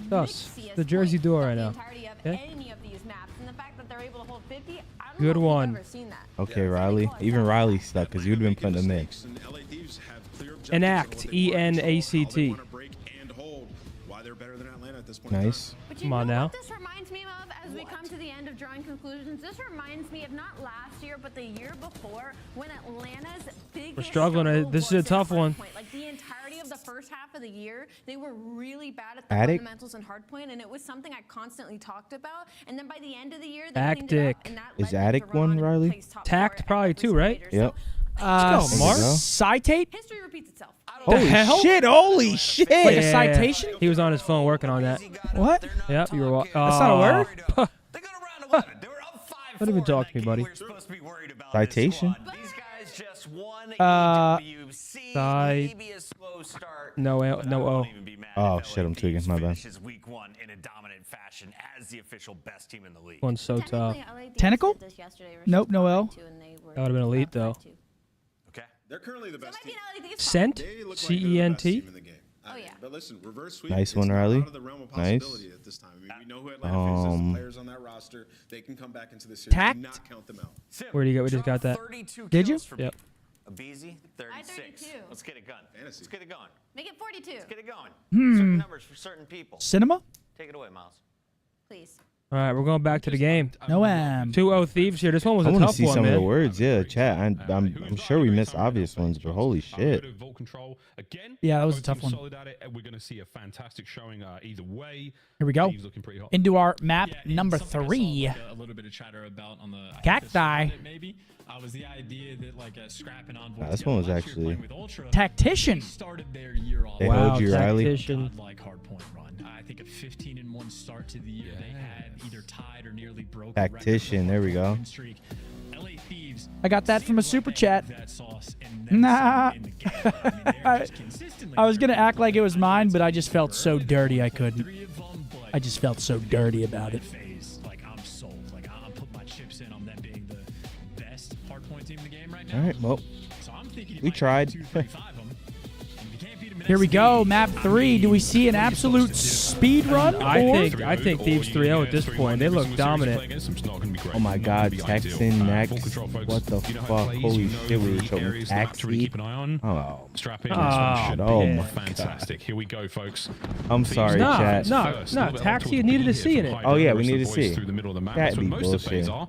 Thus, the Jersey duo right now. Okay. Good one. Okay, Riley. Even Riley's stuck because you'd been putting him in. Enact. E-N-A-C-T. Nice. Come on now. This reminds me of, as we come to the end of drawing conclusions, this reminds me of not last year, but the year before when Atlanta's biggest We're struggling. This is a tough one. Like the entirety of the first half of the year, they were really bad at the Attic? fundamentals and hardpoint, and it was something I constantly talked about. And then by the end of the year, they Tactic. cleaned it up, and that Is led them to Attic run one, and Riley? place top Tact four probably every too, right? simulator. Yep. Let's go, Mark. Citate? History repeats itself. Holy hell? shit, holy shit. Like a citation? He was on his phone working on that. What? Yep, you were. That's not a word? Don't even talk to me, buddy. Citation? Side. No, no O. Oh, shit, I'm tweaking. My bad. Week 1 in a dominant fashion as the official best team in the league. One's so tough. Tentacle? Nope, no L. That would have been elite, though. They're currently the best team. Cent? They look like C-E-N-T? they're the best team in the game. Oh, yeah. But listen, reverse sweep. Nice it's one, not Riley. out of the realm of Nice. possibility at this time. I mean, we know who Atlanta faces. The players on that roster, they can come back into the series. Tact? Do not count them out. Where do you go? We just got that. Did you? Yep. Abeezy, 36. 32. Let's get it going. Let's get it going. Make it 42. Let's get it going. Hmm. Certain numbers for certain people. Cinema? Take it away, Miles. Please. All right, we're going back to the game. No 2-0 Thieves here. This one was I a want to tough see one, some of the man. words. Yeah, chat. I'm sure we missed obvious ones, but holy shit. Yeah, that was a tough one. We're going to see a fantastic showing either way. Here we go. Thieves looking pretty hot. Into our map Yeah, number something I saw, 3. like, a little bit of chatter about on the Cacti. maybe was the idea that like scrapping on This one was actually Tactician. started their year off. They owed you, Riley. Tactician. Like hardpoint run. I think a 15-1 start to the year. They had either tied or nearly broken. Tactician. There we go. Streak. LA Thieves. I got that from a super chat. That sauce and then Nah. some in the game. I mean, they're just consistently I was going to act like it was mine, but I just felt so dirty I couldn't. three of them, but I just felt so dirty about it. FaZe, like I'm sold. Like I'm putting my chips in on them being the best hardpoint team in the game right now. All right, well, So I'm thinking we tried. 2, 3, 5 of them. And if you can't beat them in Here we SD, go, map 3. Do we see an absolute speed run? I think Thieves 3-0 at this point. They look dominant. Oh my God, Texan next. What the fuck? Holy shit, we were choking Taxi. Oh, Strap in. oh my Fantastic. Here we go, folks. I'm sorry, chat. No, Taxi needed to see in it. Oh yeah, we need to see. Through the middle of the map. That'd That's be what most of FaZe bullshit. are.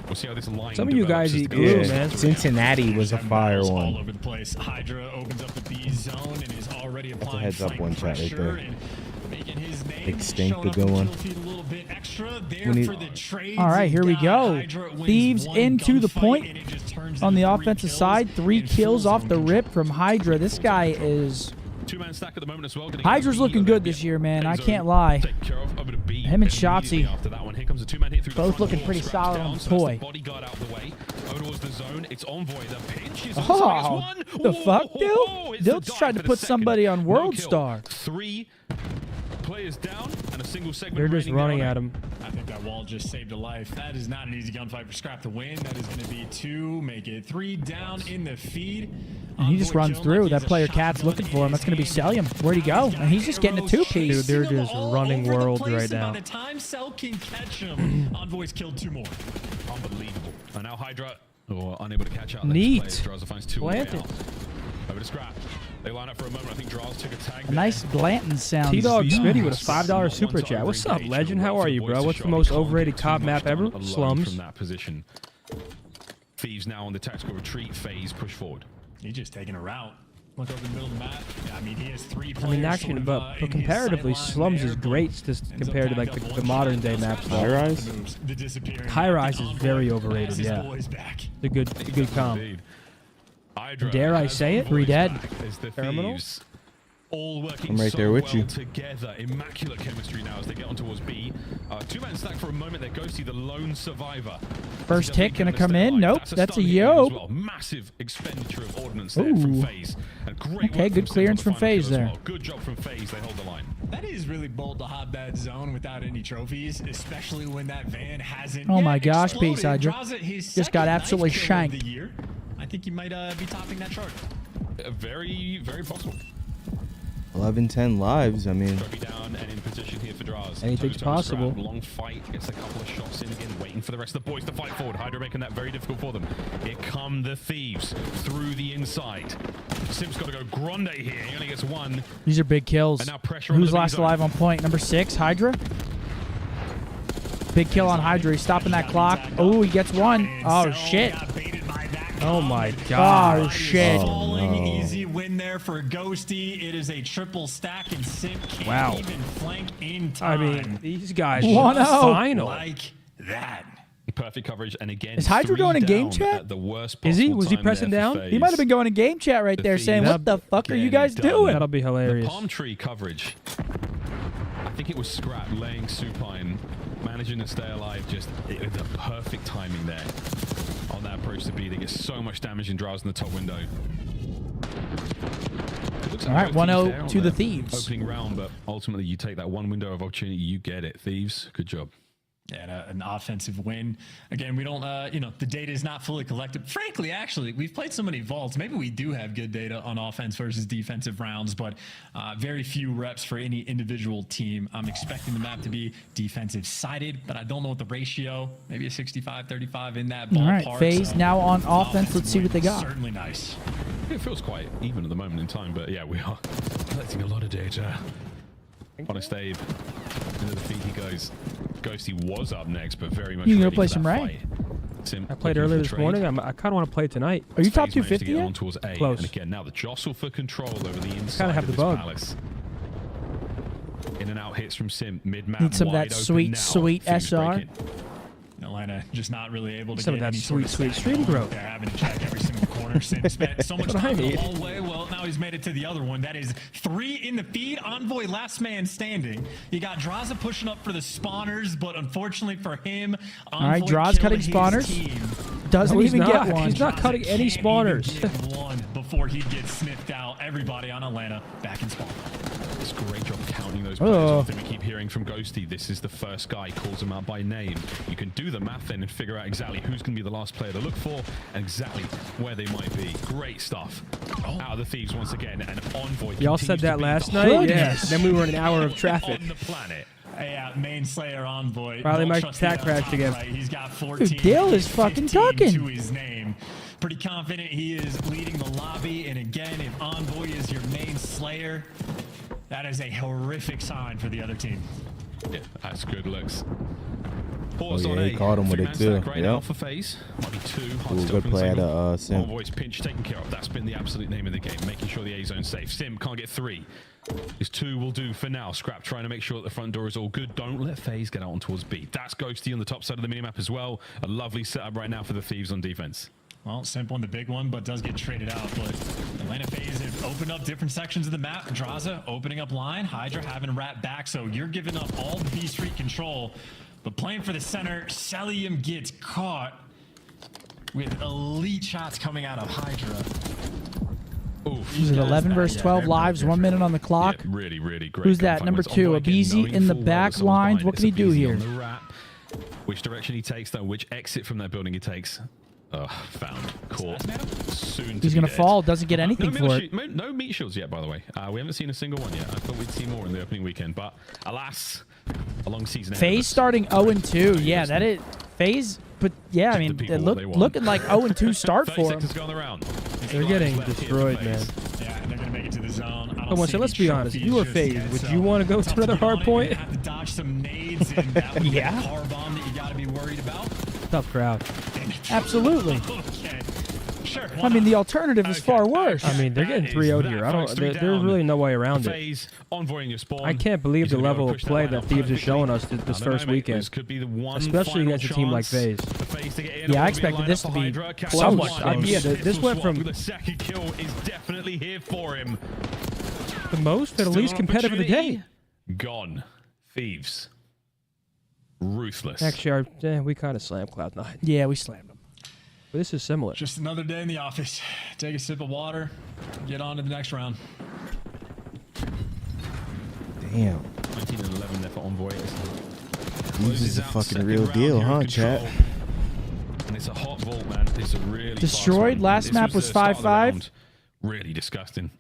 We'll see how this line Some of you guys eat glue, man. Cincinnati was a fire all one. over the place. Hydra opens up the B zone and is already applying Heads up one shot right there. Making his name, Extinct the good one. All right, here we go. Thieves into the point on the offensive side. 3 kills off the rip from Hydra. This guy is... Two-man stack at the moment as well. Hydra's looking good this year, man. I can't lie. Him and Shotzi both looking pretty solid on the toy. Oh, the fuck, Dill? Dill just tried to put somebody on World Star. 3 players down and a single segment. They're just running at him. I think that wall just saved a life. That is not an easy gunfight for Scrap to win. That is going to be 2, make it 3 down in the feed. And he just runs through. That player Cat's looking for him. That's going to be Celium. Where'd he go? And he's just getting a 2-piece. Dude, they're just running world right now. By the time Cell can catch him, Envoy's killed 2 more. Unbelievable. And now Hydra unable to catch out. Neat. Draza finds 2 Planted. Over to Scrap. They line up for a moment. I think Draws took a tag. A nice Blanton sound. T-Dog Smitty with a $5 super chat. What's up, legend? How are you, bro? What's the most overrated cop map ever? Slums. From that position. Thieves now on the tactical retreat. FaZe push forward. He's just taking a route. Look over the middle of the map. Yeah, I mean, he has 3 players. I mean, actually, but comparatively, Slums is great just compared to like the modern day maps. High Rise. High Rise is very overrated. Yeah, the good comp. Dare I say it? 3 dead. Terminal. All working I'm right there with you. Together. Immaculate chemistry now as they get on towards B. 2-man stack for a moment. There Ghosty, the lone survivor. First hit gonna come in. Nope, that's a yo. Well. Massive expenditure of ordnance there from FaZe. Okay, good clearance from FaZe there. Well. Good job from FaZe. They hold the line. That is really bold to hop that zone without any trophies, especially when that van hasn't. Oh my gosh, exploded. Peace Hydra. Just got absolutely shanked. I think you might be topping that chart. Very, very possible. 11-10 lives. I mean, down and in position here for Draws. Anything's possible. Long fight, gets a couple of shots in again, waiting for the rest of the boys to fight forward. Hydra making that very difficult for them. Here come the Thieves through the inside. Sim's got to go grande here. He only gets 1. These are big kills. And now pressure Who's last alive on point? Number 6, Hydra. Big kill on Hydra. He's stopping that clock. Oh, he gets 1. Oh shit. Oh my god. Oh shit. Falling easy win there for Ghosty. It is a triple stack and Sim can't even flank in time. I mean, these guys 1-0. final. Like that. Perfect coverage, and again, is Hydra going in game chat? The worst is he? Was he pressing down? He might have been going in game chat right there, saying, "What the fuck are you guys doing?" That'll be hilarious. The palm tree coverage. I think it was Scrap laying supine, managing to stay alive. Just the perfect timing there on that approach to B. They get so much damage and draws in the top window. All right, 1-0 to the Thieves. Opening round, but ultimately you take that one window of opportunity, you get it. Thieves, good job. Yeah, an offensive win. Again, we don't, the data is not fully collected. Frankly, actually, we've played so many vaults. Maybe we do have good data on offense versus defensive rounds, but very few reps for any individual team. I'm expecting the map to be defensive sided, but I don't know what the ratio, maybe a 65-35 in that ballpark. All right, FaZe now on offense. Let's see what they got. Certainly nice. It feels quite even at the moment in time, but yeah, we are collecting a lot of data. Honest Abe, into the feed he goes. Ghosty was up next, but very much. You can go play some Ray. I played earlier this morning. I kind of want to play tonight. Are you top 250 yet? On towards A. Close. And again, now the jostle for control over the inside. Kind of have the bug. Palace. In and out hits from Sim mid map. Need some of that sweet SR. Atlanta just not really able to some get of that sweet stream growth. They're having to check every single corner. Sim spent so much time in the hallway. Well, now he's made it to the other one. That is 3 in the feed. Envoy last man standing. You got Draza pushing up for the spawners, but unfortunately for him, Envoy all right, Draza cutting spawners. Doesn't even get one. He's not cutting any spawners. One before he gets sniffed out. Everybody on Atlanta back in spawn. It's a great job counting those players. I think we keep hearing from Ghosty. This is the first guy, calls him out by name. You can do the math then and figure out exactly who's going to be the last player to look for and exactly where they might be. Great stuff out of the Thieves once again. And Envoy. Y'all said that last night? Yeah. Then we were in an hour of traffic. On the planet. Yeah, main Slayer Envoy. Probably might attack crash again. Right. He's got 14. Dude, Dale is fucking talking. To his name. Pretty confident he is leading the lobby. And again, if Envoy is your main Slayer, that is a horrific sign for the other team. Yeah, that's good looks. Pause Oh, yeah, on he A. caught him with it, too. Right now Yep. for FaZe. Might be 2. Ooh, good play at Sim. Envoy's pinch taken care of. That's been the absolute name of the game, making sure the A zone's safe. Sim can't get 3. His 2 will do for now. Scrap trying to make sure that the front door is all good. Don't let FaZe get out on towards B. That's Ghosty on the top side of the minimap as well. A lovely setup right now for the Thieves on defense. Well, simple and the big one, but does get traded out. But Atlanta FaZe have opened up different sections of the map. Draza opening up line, Hydra having a rat back, so you're giving up all the B Street control. But playing for the center, Celium gets caught with elite shots coming out of Hydra. He's at 11 versus 12 lives, 1 minute on the clock. Yeah, really, really great. Who's that? Number 2, Abizi in the back lines. What can he do here? Which direction he takes, though, which exit from that building he takes. Found. Caught. Soon to He's going to dead. fall. Doesn't get anything for it. No meat shields yet, by the way. We haven't seen a single one yet. I thought we'd see more in the opening weekend, but alas, a long season ahead of FaZe us. starting 0-2. Yeah, that is FaZe. But yeah, I mean, it looking like 0-2 start for him. They're getting destroyed, man. Yeah, and they're going to make it to the zone. Come on, so let's be honest. If you were FaZe, would you want to go to another hard point? Have to dodge some nades, and that would Yeah. be a car bomb that you got to be worried about. Tough crowd. Absolutely. Okay. Sure. I mean, the alternative is far worse. I mean, they're getting 3-0'd here. There's really no way around it. FaZe envoying your spawn. I can't believe the level of play that Thieves is showing us this first weekend, especially against a team like FaZe. Yeah, I expected this to be so much. Yeah, this went from the second kill is definitely here for him. the most to the least competitive of the day. Gone. Thieves. Ruthless. Actually, we kind of slammed CLOUD9. Yeah, we slammed them. But this is similar. Just another day in the office. Take a sip of water, get on to the next round. Damn. 19 and 11 there for Envoy. This is a fucking real deal, huh, chat? And it's a hot vault, man. It's a really Destroyed. Last map was 5-5. Really disgusting.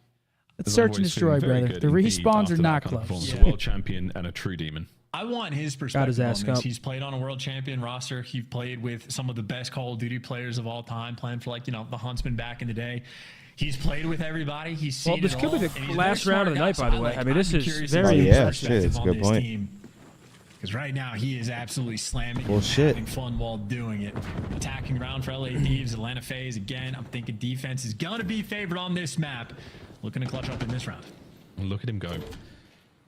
Let's search and destroy, brother. The respawns are not close. He's a world champion and a true demon. I want his perspective on this. He's played on a world champion roster. He played with some of the best Call of Duty players of all time, playing for the Huntsman back in the day. He's played with everybody. He's seen this it could all, be and the he's a last very round of the night, smart by the guy. way. I mean, this I'm is curious very to see his shit, it's a good point. Because right now he is absolutely slamming Well, and shit. having fun while doing it. Attacking round for LA Thieves, Atlanta FaZe. Again, I'm thinking defense is going to be favored on this map. Looking to clutch up in this round. Look at him go.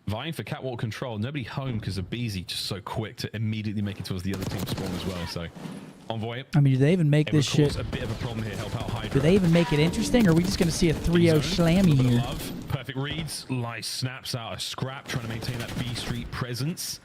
Vying for catwalk control. Nobody home because of Beezy just so quick to immediately make it towards the other team's spawn as well. So, Envoy. I mean, do they even make this shit? A bit of a problem here. Help out Hydra. Do they even make it interesting, or are we just going to see a 3-0 slammy here? Perfect reads. Lice snaps out a scrap, trying to maintain that B Street presence.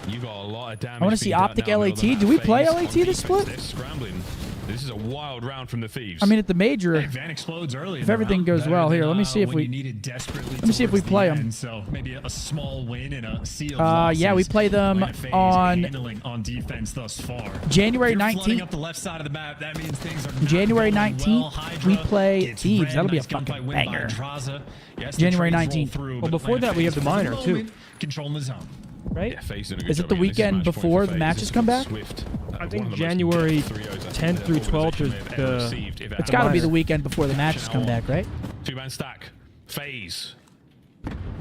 You got a lot of damage. I want to see OpTic LAT. Do we play LAT this split? They're scrambling. This is a wild round from the Thieves. I mean, at the major, Van explodes early. if everything goes well here, let me see if we play them. So maybe a small win and a sea of yeah, we play them on defense thus far. January If you're flooding 19th. up the left side of the map, that means things are January not going well. 19th, Hydra we play gets Thieves. ran. That'll be a Nice gunfight fucking win by banger. Draza. Yes, the January trades roll 19th. through, Well, but before Atlanta that, we have FaZe the for minor, too. moment controlling the zone. Right? Yeah, FaZe doing a good Is it job the again. This is a weekend match point before for the FaZe. matches This come is back? Swift. I One think of the most January important 3-0s I think 10th through the 12th organization is may have ever the. received, if it It's had got to be minor. the weekend before the matches come back, right? Two-man stack. FaZe.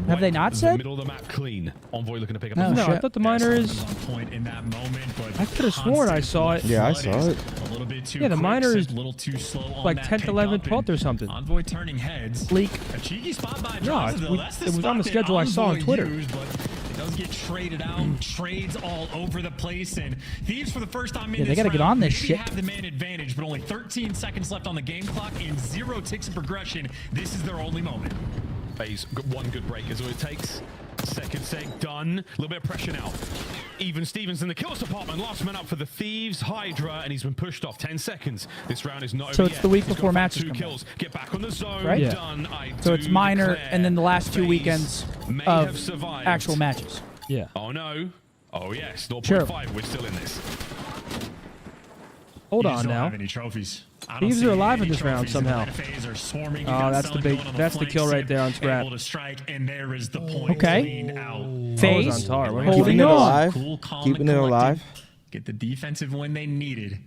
Have they not The said? middle of the map clean. Envoy looking to pick up Oh, the No, I thought the minor is. On point in that moment, but I could have sworn I saw it. Yeah, I saw it. a little bit too Yeah, the quick, minor is a little too slow on like that 10th, 11th, pickup, 12th or something. Envoy turning heads. Leak. A cheeky spot by No, Draza, though. That's the it was on the spot that schedule I saw on Envoy Twitter. used, but it does get traded out. Trades all over the place, and Thieves for the first time in Yeah, they this gotta get round on this maybe shit. have the man advantage, but only 13 seconds left on the game clock and 0 ticks of progression. This is their only moment. FaZe got one good break is all it takes. Second seg done. A little bit of pressure now. Even Stevens in the kills department. Last man up for the Thieves. Hydra, and he's been pushed off. 10 seconds. This round is not over So it's yet. the week He's before got matches two come kills. Get back on the zone. Right? Yeah. Done. So it's minor, and then the last 2 FaZe weekends may have of survived. actual matches. Yeah. Oh no. Oh yes. 0.5. Sure. We're still in this. Hold Thieves on don't now. have any trophies. I don't Thieves see are alive any in this round trophies. somehow. Atlanta FaZe are swarming. Oh, that's the big. That's the kill right there on Scrap. Able to strike, and there is the point. Okay. Cleaned out. FaZe on tar. We're holding Keeping it on. alive. Cool, calm, Keeping and it collected. alive. Get the defensive win they needed.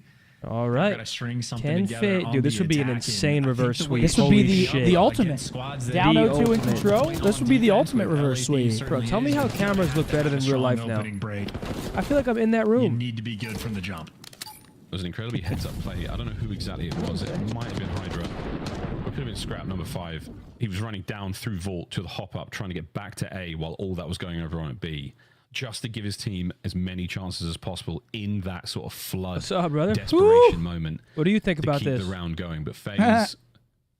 All right. Gotta string something 10 together fit. on Dude, this the would be an attack, insane and I reverse think the way sweep. This would be Holy the shit. ultimate. Down 0-2 in control. This would be the ultimate reverse sweep. Bro, tell me how cameras look better than real life now. I feel like I'm in that room. You need to be good from the jump. It was an incredibly heads-up play. I don't know who exactly it was. It might have been Hydra. It could have been Scrap number 5. He was running down through Vault to the hop-up, trying to get back to A while all that was going over on at B, just to give his team as many chances as possible in that sort of flood, What's up, brother? desperation moment. What do you think about to keep this? the round going? But FaZe,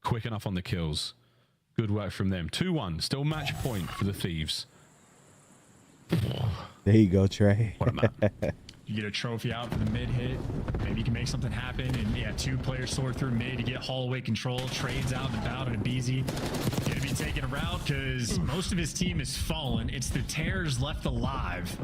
quick enough on the kills. Good work from them. 2-1, still match point for the Thieves. There you go, Trey. What a map. You get a trophy out for the mid hit. Maybe you can make something happen. And yeah, 2 players sort through mid to get hallway control. Trades out and about and a BZ. Gonna be taking a route because most of his team is fallen. It's the Tears left alive.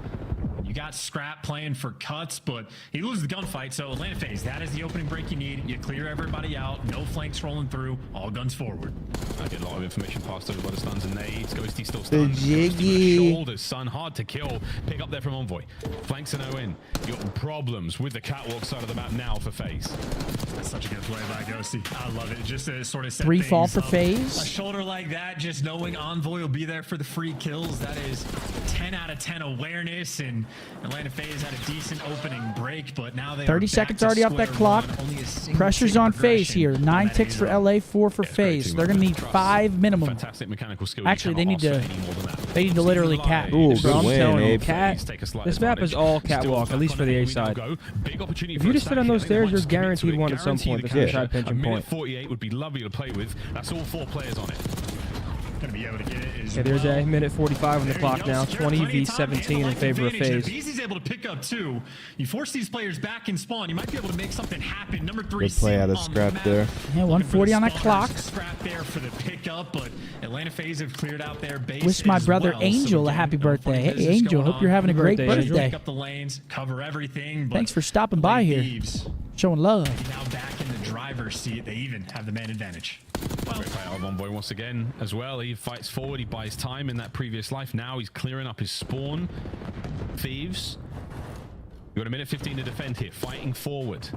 You got Scrap playing for cuts, but he loses the gunfight. So Atlanta FaZe, that is the opening break you need. You clear everybody out. No flanks rolling through. All guns forward. I get a lot of information passed over by the stuns and nades. Ghosty still stunned. Jiggy. Shoulders, Sun hard to kill. Pick up there from Envoy. Flanks and in. You got problems with the catwalk side of the map now for FaZe. That's such a good play by Ghosty. I love it. Just to sort of set 3 fall things for up. FaZe. A shoulder like that, just knowing Envoy will be there for the free kills. That is 10 out of 10 awareness, and Atlanta FaZe had a decent opening break, but now they 30 are seconds back to already off that square clock. one. Only a single Pressure's tick on FaZe progression here. 9 that ticks is for up. LA, 4 for FaZe. They're gonna need 5 minimum. Fantastic mechanical skill. Actually, they You need cannot to. ask for any more than that. They need to literally cat. Ooh, Bro, I'm good win, telling you, Abe. cat. Take a slight This map is advantage. all Still catwalk, at least for the A side. Big opportunity If for you a just sit on stack those here. They stairs, might you're just commit guaranteed to it, one at some guarantee point. the That's the capture. side pinching A minute point. 48 would be lovely to play with. That's all 4 players on it. Gonna be able to get it as Okay, there's well. a minute 45 on the There clock you go. now. Secure 20 plenty v of time. 17 in Like favor of advantage. FaZe. If BZ's able to pick up 2, you force these players back in spawn. You might be able to make something happen. Number 3. Good play out of Scrap there. Yeah, 140 on that clock. Scrap there for the pickup, but Atlanta FaZe have cleared out their base. Wish my as brother well. Angel a happy birthday. Hey, Angel, hope you're having a great birthday. Pick up the lanes, cover everything. But Thanks for stopping by here. Thieves Showing love. now back in the driver's seat. They even have the man advantage. Great fight out of Envoy once again as well. He fights forward. He buys time in that previous life. Now he's clearing up his spawn. Thieves. You've got a minute 15 to defend here. Fighting forward.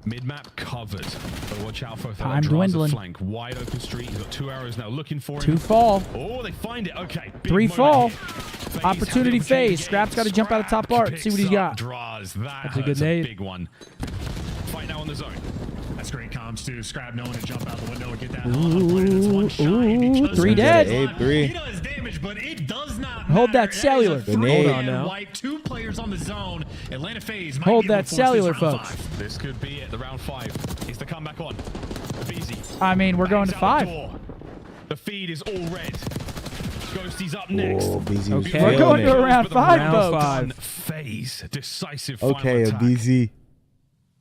Mid-map covered. But watch out for Time that dwindling. flank. Wide open street. He's got 2 arrows now looking for him. 2 fall. Oh, they find it. Okay. Big 3 moment fall. here. FaZe Opportunity have the opportunity FaZe. Scrap's got to jump out of top art. See what he's picks up got. Draws. That's a good hurts nade. big one. Fight now on the zone. That's great comms too. Scrap knowing to jump out the window and get that. Ooh, 3 dead. Abe, 3. He does damage, but it does not Hold matter. that cellular. That is a Hold on now. wipe. 2 players on the zone. Atlanta FaZe might Hold be able that to force cellular, this round folks. 5. This could be it. The round 5 is the comeback on. BZ. I mean, we're going to Bangs out the 5. door. The feed is all red. Ghosty's up next. Oh, BZ was Okay. We're feeling going it. to round 5, Round folks. 5. FaZe. Decisive final Okay, a attack. BZ.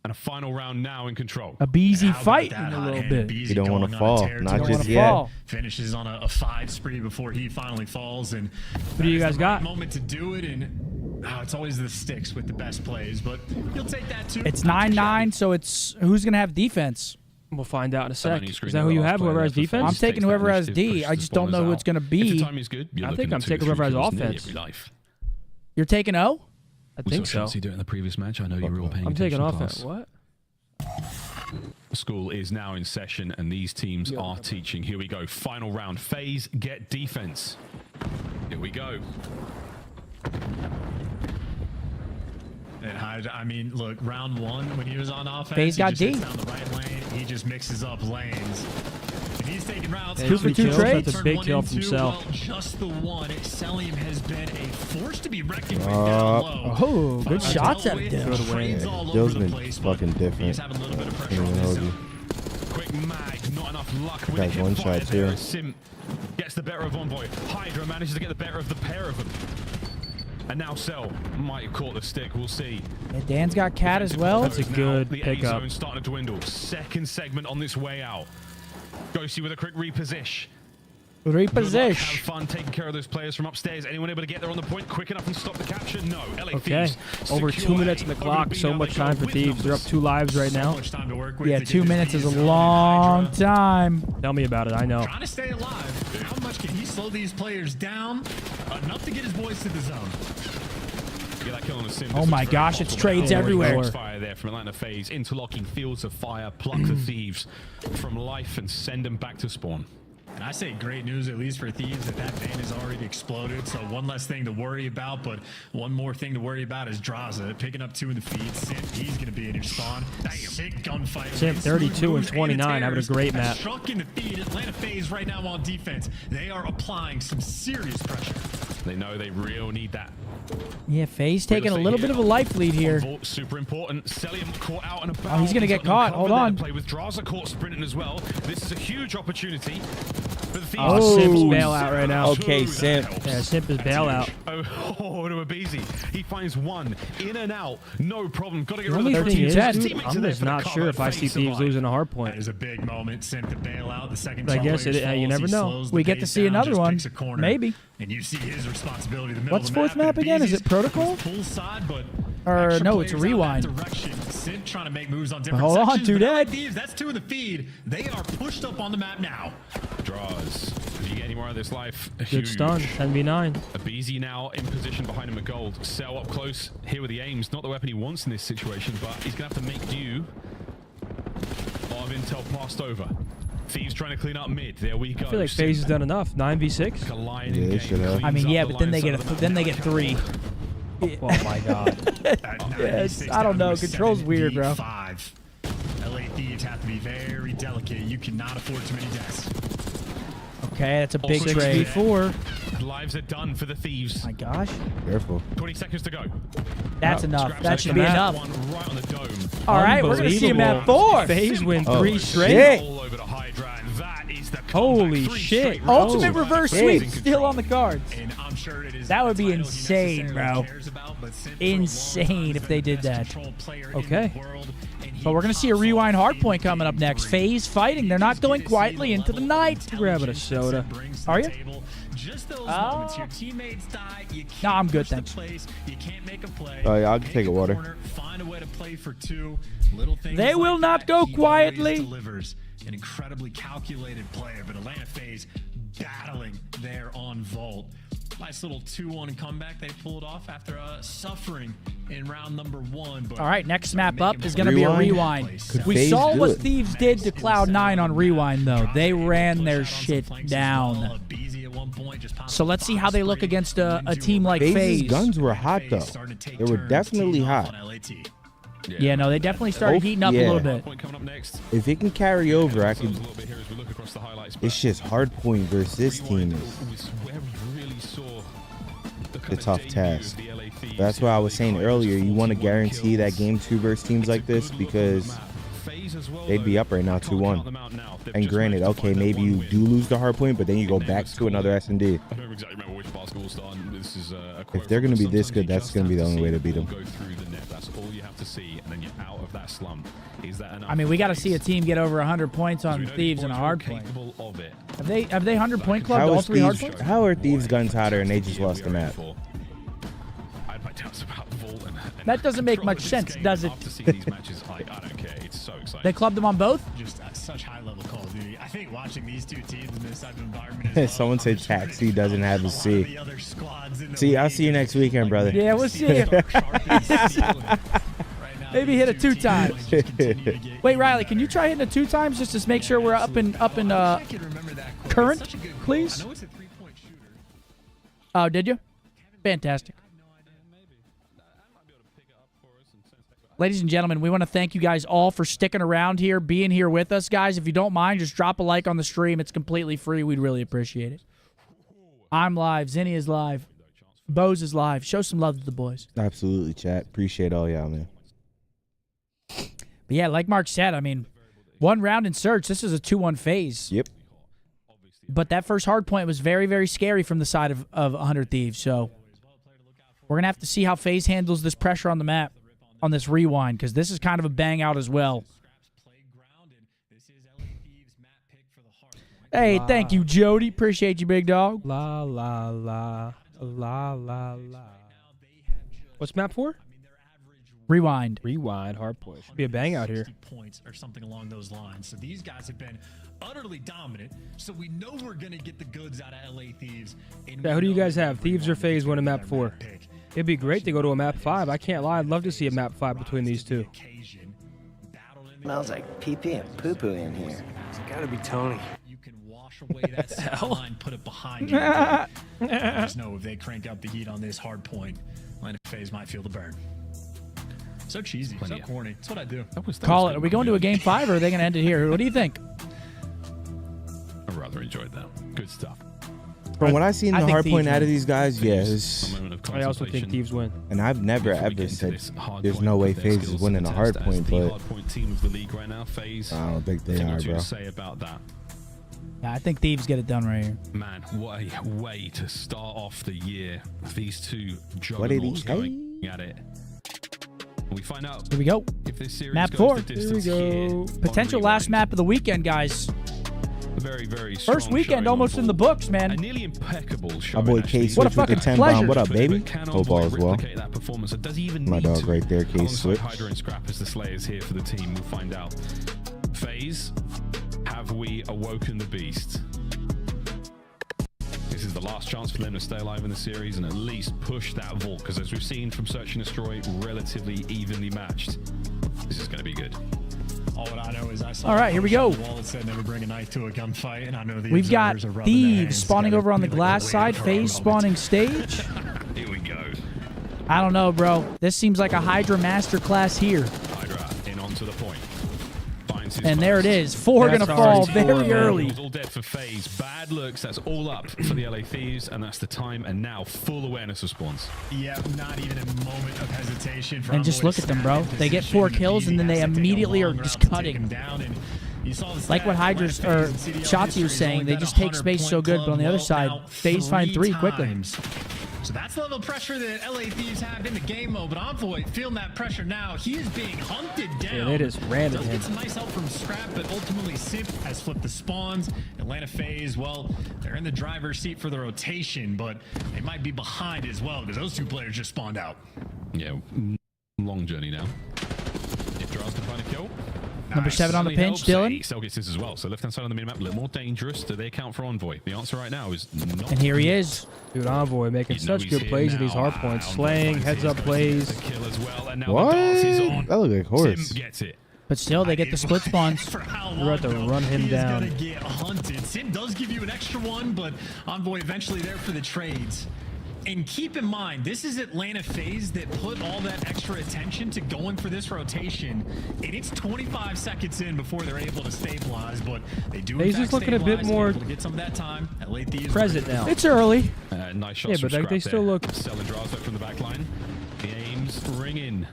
And a final round now in control. A BZ How about fight that in a hot little hand? bit. BZ You don't going want to on a fall. tear Not to Don't just wanna yet. fall. Finishes on a 5 spree before he finally falls. And What do you guys got? Moment to do it, and it's always the sticks with the best plays, but you'll take that too. It's Not too 9-9, so it's who's going to have defense? We'll find out in a sec. on your screen Is that now, who you last have? player Whoever has left for defense? I'm FaZe taking takes that whoever has initiative, D. pushes I the just don't know spawners who it's out. going to If be. the timing is good, you're I looking think I'm at 2 taking or 3 whoever has kills nearly offense. every life. You're taking O? I We think saw so. Chelsea do it in the previous match. I know you were all paying I'm taking attention, offense. class. What? The school is now in session, and these teams are teaching. Here we go. Final round. FaZe get defense. Here we go. And I mean, look, round 1 when he was on offense, FaZe got he just D. hits down the right lane. He just mixes up lanes. And he's taking routes. Yeah, 2 for 2 kills. trades. That's a big Turn kill 1 from and 2, Cell. well, just the one. Selim has been a force to be reckoned with down low. Oh, good Finds shots out of with, Dill. trades all over Dill's the been place, but fucking different. He's having a little bit of pressure Can't on even his hold you. zone. Quick mag, not enough luck with Guy's hip one fire shot, there too. as Sim gets the better of Envoy. Hydra manages to get the better of the pair of them. And now Cell might have caught the stick. We'll see. Yeah, Dan's got Cat as well. That's a good the pickup. A zone starting to dwindle. Second segment on this way out. Ghosty with a quick reposition. Good luck, have Reposition. fun taking care of those players from upstairs. Anyone able to get there on the point quick enough and stop the capture? No. LA Okay. Thieves Over secure 2 minutes A. on the Over clock. B So now much they go time for with Thieves. They're up numbers. 2 lives right So now. much time to work with Yeah, to 2 get minutes this is a B zone. long Hydra time. Tell me about it. I know. trying to stay alive. How much can he slow these players down? Enough to get his boys to the zone. Get that kill on a sim. Oh my gosh, it's trades everywhere. Fire there from Atlanta FaZe. Interlocking fields of fire. Pluck the Thieves from life and send them back to spawn. And I say great news, at least for Thieves, that vein has already exploded. So one less thing to worry about, but one more thing to worry about is Draza picking up 2 in the feed. Simp, he's going to be in your spawn. Sick gunfight. Simp 32 and 29, having a great map. Struck in the feed. Atlanta FaZe right now on defense. They are applying some serious pressure. They know they really need that. Yeah, FaZe taking a little bit of a life lead here. Super important. Celium caught out and about. Oh, he's going to get caught. Hold on. Play with Draza caught sprinting as well. This is a huge opportunity for the Thieves. Oh, Simp's bailout right now. Okay, Simp. Yeah, Simp is bailout. Oh, to a Beezy. He finds one in and out. No problem. Got to get The rid only of the thing is, teammates. dude, I'm just not sure if I see Thieves losing a hard point. That is a big moment. Simp the bailout. The second I guess you never know. We get to see another one. Maybe. And you see his responsibility in the middle What's of the fourth map again? Is it Protocol? Side, but or no, it's Rewind. Simp trying to make moves on different Hold on, sections, 2 dead. Thieves, that's 2 in the feed. They are pushed up on the map now. Draws. If you get any more of this life, Good stun. 10v9. A Beezy now in position behind him at gold. Cell up close here with the aims. Not the weapon he wants in this situation, but he's going to have to make do of intel passed over. Thieves trying to clean up mid. There we go. I feel like FaZe has done enough. 9v6. Yeah, they should have. I mean, yeah, but then they get 3. Oh my god. Yes, I don't know. Control's weird, bro. LA Thieves have to be very delicate. You cannot afford too many deaths. Okay, that's a big Also trade. 6v4. Lives are done for the Thieves. My gosh. Careful. 20 seconds to go. That's enough. Scraps That should be that enough. one right on the dome. All right, we're going to see him at 4. FaZe win 3 straight. Shit. All over to Hydra, and that is the Holy comeback. 3 shit. straight Ultimate rounds. reverse Shit. sweep still on the cards. And I'm sure it is That would be a title he insane, necessarily bro. cares about, but Simp for a long time Insane has if been they the did best that. control player in Okay. the world, and he But we're going to see a pops rewind off hardpoint coming up next. FaZe fighting. They're not going quietly into the night. Grabbing a soda. Are you? Just those moments, your teammates die, you can't No, I'm good, push the thanks. place, you can't make a play. Oh, yeah, I'll Make take a water. corner, find a way to play for 2. Little things They will like not that, go he quietly. always delivers. An incredibly calculated player, but Atlanta FaZe battling there on Vault. Nice little 2-1 comeback they pulled off after suffering in round number 1. But All right, next map up is going to be a rewind. We FaZe saw do what it? Thieves did to CLOUD9 on rewind, though. They ran their shit down. So let's see how they look against a team like FaZe's FaZe. guns were hot, though. They were definitely hot. Yeah, no, they definitely started heating up a little bit. Coming up next. If it can carry over, I A could. little bit here as we look across the highlights. It's just hardpoint versus this team is was where we really saw the kind the of tough debut task. of the LA Thieves. That's why I was saying earlier, you want to guarantee that game 2 versus teams like this because they'd be up right now 2-1. And granted, okay, maybe you do lose the hard point, but then you go back to another S&D. I don't exactly remember which basketball star. This is a If they're going to be this good, that's going to be the only way to beat them. Go through the net. That's all you have to see, and then you're out of that slump. Is that enough? I mean, we got to see a team get over 100 points We on know Thieves these in a boys are hard point. capable of it. Have they 100 point clubbed all 3 hard points? How are Thieves guns hotter and they just lost the map? I had my doubts about Vault and That doesn't make much control of this sense, game. does it? After seeing these matches, I don't care. It's so exciting. They clubbed them on both? Just such high-level Call of Duty. I think watching these 2 teams in this type of environment as well, Someone said Taxi doesn't have a C. the other squads in the See, I'll league see you next weekend, brother. Yeah, we'll see you. Maybe hit it 2 times. Wait, Riley, can you try hitting it 2 times just to make sure we're up in current, please? Oh, did you? Fantastic. Ladies and gentlemen, we want to thank you guys all for sticking around here, being here with us, guys. If you don't mind, just drop a like on the stream. It's completely free. We'd really appreciate it. I'm live. Zinni is live. Bose is live. Show some love to the boys. Absolutely, chat. Appreciate all y'all, man. But yeah, like Mark said, I mean, 1 round in search. This is a 2-1 FaZe. Yep. But that first hard point was very, very scary from the side of 100 Thieves. So we're going to have to see how FaZe handles this pressure on the map on this rewind, because this is kind of a bang out as well. Hey, thank you, Jody. Appreciate you, big dog. La, la, la. La, la, la. What's map 4? Rewind. Rewind, hard push. Should be a bang out here. Points or something along those lines. So these guys have been utterly dominant. So we know we're going to get the goods out of LA Thieves. Yeah, who do you guys have? Thieves or FaZe winning map 4? It'd be great to go to a map 5. I can't lie. I'd love to see a map 5 between these two. Smells like pee-pee and poo-poo in here. It's gotta be Tony. You can wash away that line, put it behind you. Just know if they crank up the heat on this hard point, Atlanta FaZe might feel the burn. So cheesy, so corny. That's what I do. Call it. Are we going to a game 5 or are they going to end it here? What do you think? I rather enjoyed that. Good stuff. From what I've seen the hard point out of these guys, I also think Thieves win. And I've never ever said there's no way FaZe is winning a hard point, but I don't think they are, bro. Say about that. Yeah, I think Thieves get it done right here. Man, what a way to start off the year. These two juggernauts going at it. We find out. Here we go. If this series map goes 4. the distance Here we go. Potential last map of the weekend, guys. Very, very First weekend almost in the books, man. A nearly impeccable My boy K Switch with the 10 bomb. What up, baby? Hope all is well. My dog right there, K Switch. Hydra and Scrap as the Slayers here for the team. We'll find out. FaZe, have we awoken the beast? This is the last chance for them to stay alive in the series and at least push that vault, because as we've seen from Search and Destroy, relatively evenly matched. This is going to be good. All I know is I saw all right, here we go. Wall that said never bring a knife to a gunfight, and I know the We've got observers are rubbing their Thieves hands spawning together, over on the like glass they're waiting side. for our FaZe moment. spawning stage. Here we go. I don't know, bro. This seems like a Hydra masterclass here. Hydra in onto the point. And there it is. 4 going to fall very early. All dead for FaZe. Bad looks. That's all up for the LA Thieves, and that's the time. And now full awareness of spawns. Yeah, not even a moment of hesitation. And just look at them, bro. They get 4 kills, and then they immediately are just cutting. Like what Hydra's or Shotzi was saying, they just take space so good. But on the other side, FaZe find 3 quickly. So that's the level of pressure that LA Thieves have in the game mode, but Envoy feeling that pressure now. He is being hunted down. Yeah, they just ran at him. Get some nice help from Scrap, but ultimately Simp has flipped the spawns. Atlanta FaZe, well, they're in the driver's seat for the rotation, but they might be behind as well because those 2 players just spawned out. Yeah, long journey now. If Draws can find a kill. Number 7 on the pinch, Dylan. Cell gets this as well. So left-hand side on the minimap, a little more dangerous. Do they account for Envoy? The answer right now is not. And here he is. Dude, Envoy making such good plays in these hard points. Slaying, heads-up plays. What? That looked like horse. Sim gets it. But still, they get the split spawns. We're about to run him down. He's gonna get hunted. Sim does give you an extra one, but Envoy eventually there for the trades. And keep in mind, this is Atlanta FaZe that put all that extra attention to going for this rotation. And it's 25 seconds in before they're able to stabilize, but they do FaZe is looking a bit more to get some of that time. LA Thieves present now. It's early. Nice shots. Yeah, but like, they still look. Selling draws up from the back line. The aims ringing.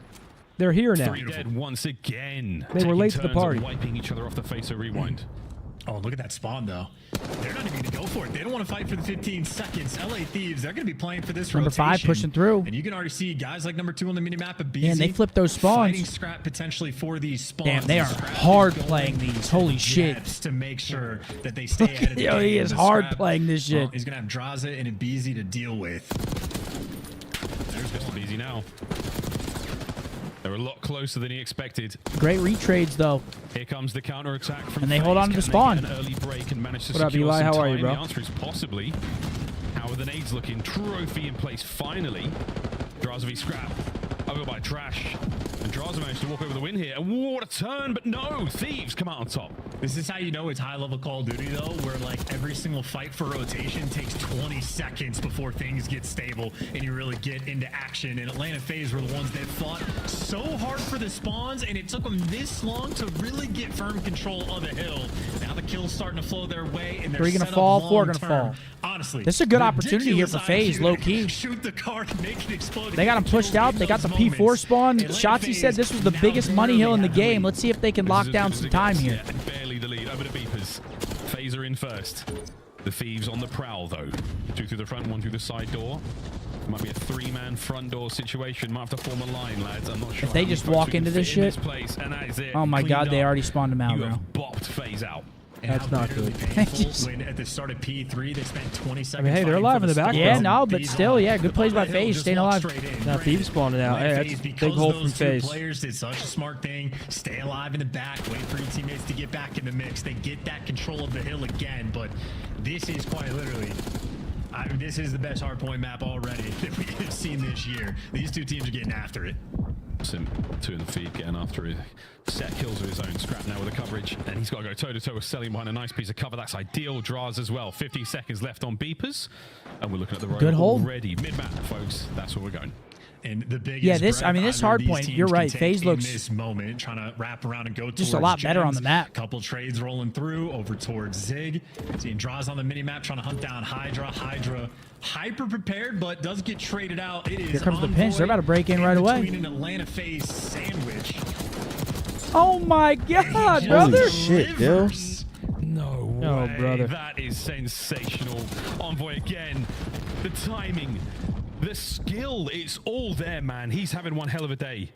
They're here now. 3 dead once again. They were late to the party. Wiping each other off the face of rewind. Oh, look at that spawn, though. They're not even going to go for it. They don't want to fight for the 15 seconds. LA Thieves, they're going to be playing for this Number rotation. 5 pushing through. And you can already see guys like number 2 on the minimap of BZ. Yeah, and they flip those spawns. Fighting Scrap potentially for these spawns. Damn, they are hard playing these. Holy shit. To make sure that they stay ahead of the Yo, game. he is hard playing this shit. He's going to have Draza and a BZ to deal with. There's Mr. BZ now. They're a lot closer than he expected. Great retrades, though. Here comes the counter attack from and they hold on to the spawn. An early break and manage to what up, Eli? How are you, bro? The answer is possibly. How are the nades looking? Trophy in place finally. Draza Scrap. Over by Trash. And Draza managed to walk over the win here. And what a turn, but no! Thieves come out on top. This is how you know it's high-level Call of Duty, though, where, like, every single fight for rotation takes 20 seconds before things get stable and you really get into action. And Atlanta FaZe were the ones that fought so hard for the spawns, and it took them this long to really get firm control of the hill. Now the kills starting to flow their way, and they're 3 gonna fall, 4 gonna fall. Honestly, this is a good opportunity here for FaZe, low-key. Shoot the card, make it explode. They got him pushed out. They got the P4 spawn. Shotzi said this was the biggest money hill in the game. Let's see if they can lock down some time here. Barely the lead over the Beepers. FaZe are in first. The Thieves on the prowl, though. 2 through the front, 1 through the side door. Might be a 3-man front door situation. Might have to form a line, lads. I'm not sure. If they just walk into this shit. Place, and that is it. Oh my god, they already spawned him out, you bro. have bopped FaZe out. And That's not good. Painful when at the start of P3 they spent 20 seconds. I mean, hey, they're alive in the back. Yeah, no, but still, yeah, good plays by FaZe, staying alive. Now Thieves spawning out. Hey, that's a big hole from FaZe. Players did such a smart thing. Stay alive in the back. Wait for your teammates to get back in the mix. They get that control of the hill again. But this is quite literally. This is the best hardpoint map already that we have seen this year. These two teams are getting after it. Sim, 2 in the feed, getting after it. Set kills with his own. Scrap now with the coverage, and he's got to go toe-to-toe with Selling behind a nice piece of cover. That's ideal. Draws as well. 15 seconds left on beepers, and we're looking at the road Good hold. already. Mid-map, folks. That's where we're going. And the biggest this hard point, you're right. FaZe looks this moment trying to wrap around and go just a lot better on the map. Couple trades rolling through over towards Zig. Seeing Draws on the mini map trying to hunt down Hydra. Hydra hyper prepared, but does get traded out. It is Here comes the pinch. They're about to break in right away. Between an Atlanta FaZe sandwich. Oh my God, brother! Holy shit, Dill. No way. Brother. That is sensational. Envoy again. The timing. The skill, it's all there, man. He's having one hell of a day.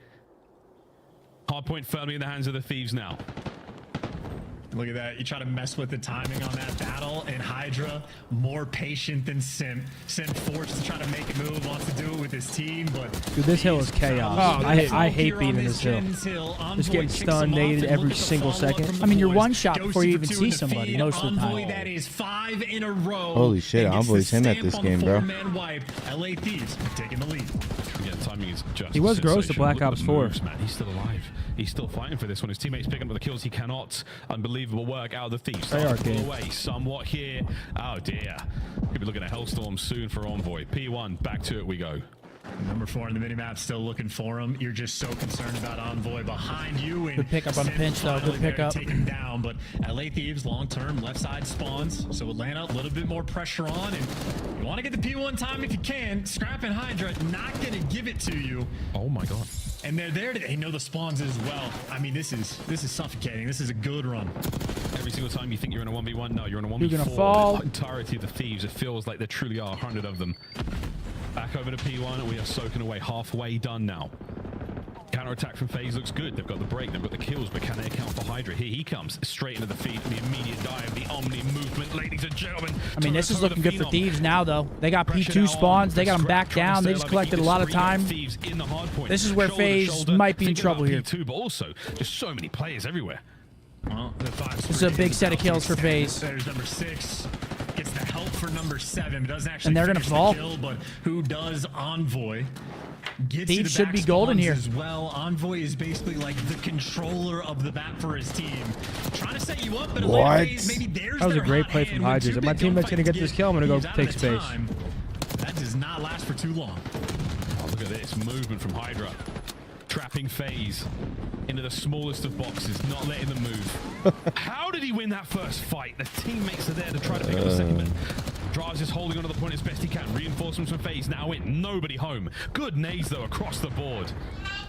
Hardpoint firmly in the hands of the Thieves now. Look at that. You try to mess with the timing on that battle, and Hydra more patient than Sim. Sim forced to try to make a move, wants to do it with his team, but... Dude, this hill is chaos. I hate being in this hill. Just getting stunned, naded every single second. I mean, you're one shot before you even see somebody most of the time. That is 5 in a row. Holy shit, Envoy's him at this game, bro. LA Thieves taking the lead. Yeah, timing is just He was gross to Black Ops 4. Moves, man. He's still alive. He's still fighting for this one. His teammates picking up the kills. He cannot. Unbelievable work out of the Thieves. They are pull away somewhat here. Oh dear. Could be looking at Hellstorm soon for Envoy. P1, back to it we go. Number 4 in the minimap, still looking for him. You're just so concerned about Envoy behind you. And good pickup on the pinch, though. Good pickup. Take him down, but LA Thieves long-term left side spawns. So Atlanta, a little bit more pressure on, and you want to get the P1 time if you can. Scrap and Hydra not going to give it to you. Oh my God. And they're there. They know the spawns as well. I mean, this is suffocating. This is a good run. Every single time you think you're in a 1v1, no, you're in a 1v4. You're gonna fall. The entirety of the Thieves, it feels like there truly are 100 of them. Back over to P1, and we are soaking away. Halfway done now. Counter-attack from FaZe looks good. They've got the break, they've got the kills, but can they account for Hydra? Here he comes, straight into the feed. The immediate dive, the Omni movement, ladies and gentlemen. I mean, this is looking good for Thieves now, though. They got P2 spawns. They got them back down. They just collected a lot of time. This is where FaZe might be in trouble here. But also, just so many players everywhere. Well, this is a big set of kills for FaZe. There's number 6. Gets the help for number 7. But doesn't actually and they're going to fall. Kill, but who does Envoy? Thieves should be golden here as well. Envoy is basically like the controller of the map for his team. Trying to set you up, but maybe there's that was a great play from Hydra. If my teammate's going to get this kill, I'm going to go take space. That does not last for too long. Oh, look at this movement from Hydra. Trapping FaZe into the smallest of boxes, not letting them move. How did he win that first fight? The teammates are there to try to pick up the second. Draws is holding onto the point as best he can. Reinforcements from FaZe now in. Nobody home. Good nades, though, across the board.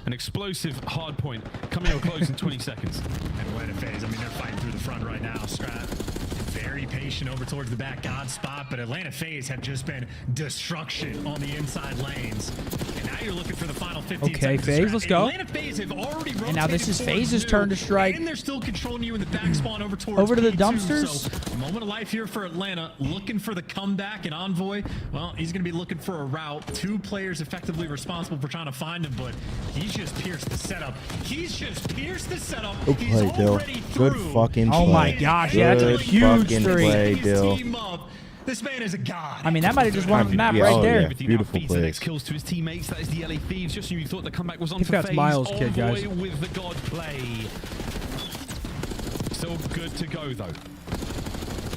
An explosive hard point coming to a close in 20 seconds. And Atlanta FaZe, I mean, they're fighting through the front right now. Scrap very patient over towards the back God spot, but Atlanta FaZe have just been destruction on the inside lanes. And now you're looking for the final 15 seconds. Okay, FaZe, let's go. Atlanta FaZe have already rotated. And now this is FaZe's turn to strike. And they're still controlling you in the back spawn over towards over to the P2, dumpsters. So a moment of life here for Atlanta, looking for the comeback. And Envoy, well, he's going to be looking for a route. 2 players effectively responsible for trying to find him, but he's just pierced the setup. He's just pierced the setup. Good play, Dill. Good fucking play. Oh my gosh, yeah, that's a huge play, Dill. This man is a god. I mean, that might have just won the map right there. Yeah, beautiful play. plays. Next kills to his teammates. That is the LA Thieves. Just when you thought the comeback was on for that's FaZe. Miles' kid, guys. Envoy with the god play. Still good to go though.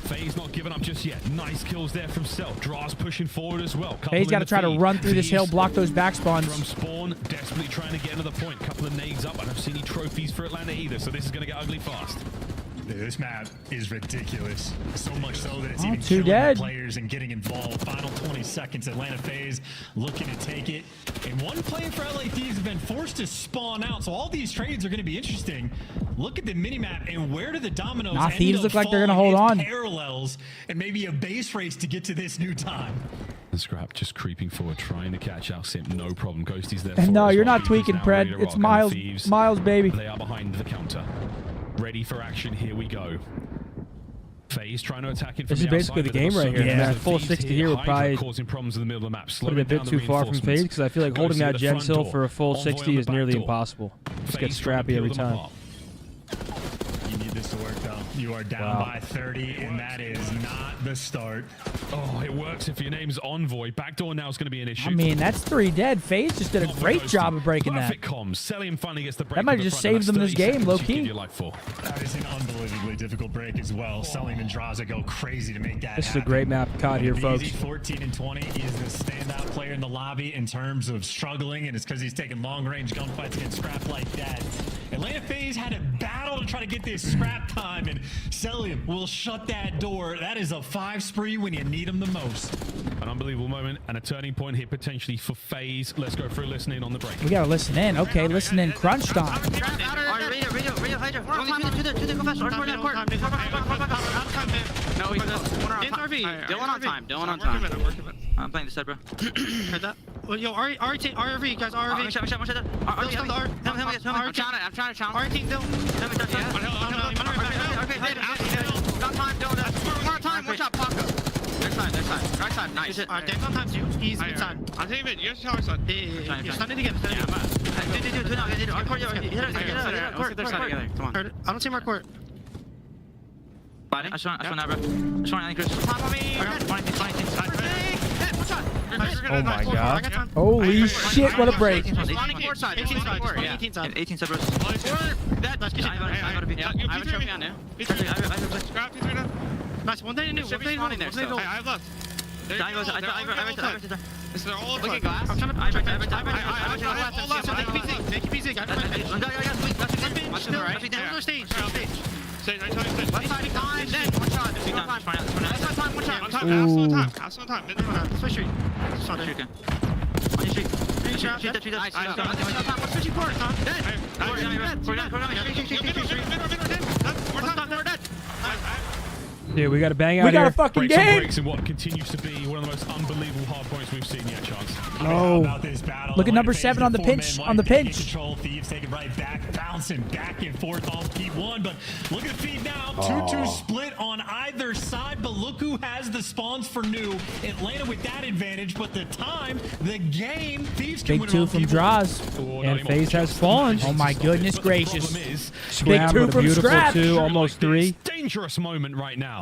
FaZe not giving up just yet. Nice kills there from Self. Draws pushing forward as well. FaZe got to try to run through this hill, block those back spawns. From spawn, desperately trying to get into the point. Couple of nades up. I don't see any trophies for Atlanta either, so this is going to get ugly fast. This map is ridiculous. So much so that it's even too killing dead. Players and getting involved. Final 20 seconds. Atlanta FaZe looking to take it. And one player for LA Thieves have been forced to spawn out. So all these trades are going to be interesting. Look at the minimap and where do the dominoes end Thieves up look like they're going to falling. hold on. Parallels and maybe a base race to get to this new time. And Scrap just creeping forward, trying to catch out Simp. No problem. Ghosty's there. And no, you're not Thieves tweaking, now ready Pred. to It's rock. Miles. Thieves, Miles, baby. They are behind the counter. Ready for action. Here we go. FaZe trying to attack him. This is basically the game right here. Yeah, full 60 here would probably causing problems in the middle of the map. Put it a bit too far from FaZe because I feel like holding that gen hill for a full 60 is nearly impossible. Just get scrappy every time. You need this to work, though. You are down by 30, and that is not the start. Oh, it works if your name's Envoy. Backdoor now is going to be an issue. I mean, that's 3 dead. FaZe just did a great job of breaking that. Perfect comms. Cellium finally gets the break. That might have just saved them this game, low key. That is an unbelievably difficult break as well. Cellium and Draza go crazy to make that This is a great map caught here, folks. 14 and 20. He is the standout player in the lobby in terms of struggling, and it's because he's taking long-range gunfights against scrap like that. Atlanta FaZe had a battle to try to get this scrap time, and Cellium will shut that door. That is a 5 spree when you need him the most. An unbelievable moment and a turning point here potentially for FaZe. Let's go through listening on the break. We gotta listen in. Okay, listen in. Crunch time. No, he's Dylan on time. Dylan on time. I'm playing this side, bro. Heard that? Well, yo, RV, guys, RV. One shot. I'm trying to challenge. RT, Dylan. Got time, Dylan. More time. One shot, Paco. Next side. Right side, nice. Dan's on time, too. He's inside. I'm taking it. You're side. You're stunning again. Dude. On court, hit it. Court. Come on. I don't see my court. I just want that, bro. I just want Chris. Time on me. Oh my god. Holy shit, what a break. 18 side, bro. I have a trophy on now. Nice, one day new. I have left. They're all look at glass. I'm trying to Take it easy. Watch to the right. Stage. Left side time. One shot. Left side time. One shot. Have some time. Switch street. On your street. Shoot that. What's switching court? Dude, we got to bang out We got here. a fucking Breaks on game. breaks in what continues to be one of the most unbelievable hard points we've seen yet, Chance. No. Look at number 7 on the pinch. Control. Thieves take it right back, bouncing back and forth on P1. But look at the feed now. 2-2 split on either side. But look who has the spawns for new. Atlanta with that advantage. But the time, the game, Thieves can Big win 2 from Draws. And FaZe has spawns. Oh my goodness gracious. Big 2 from beautiful Scrap. 2, almost 3. Dangerous moment right now.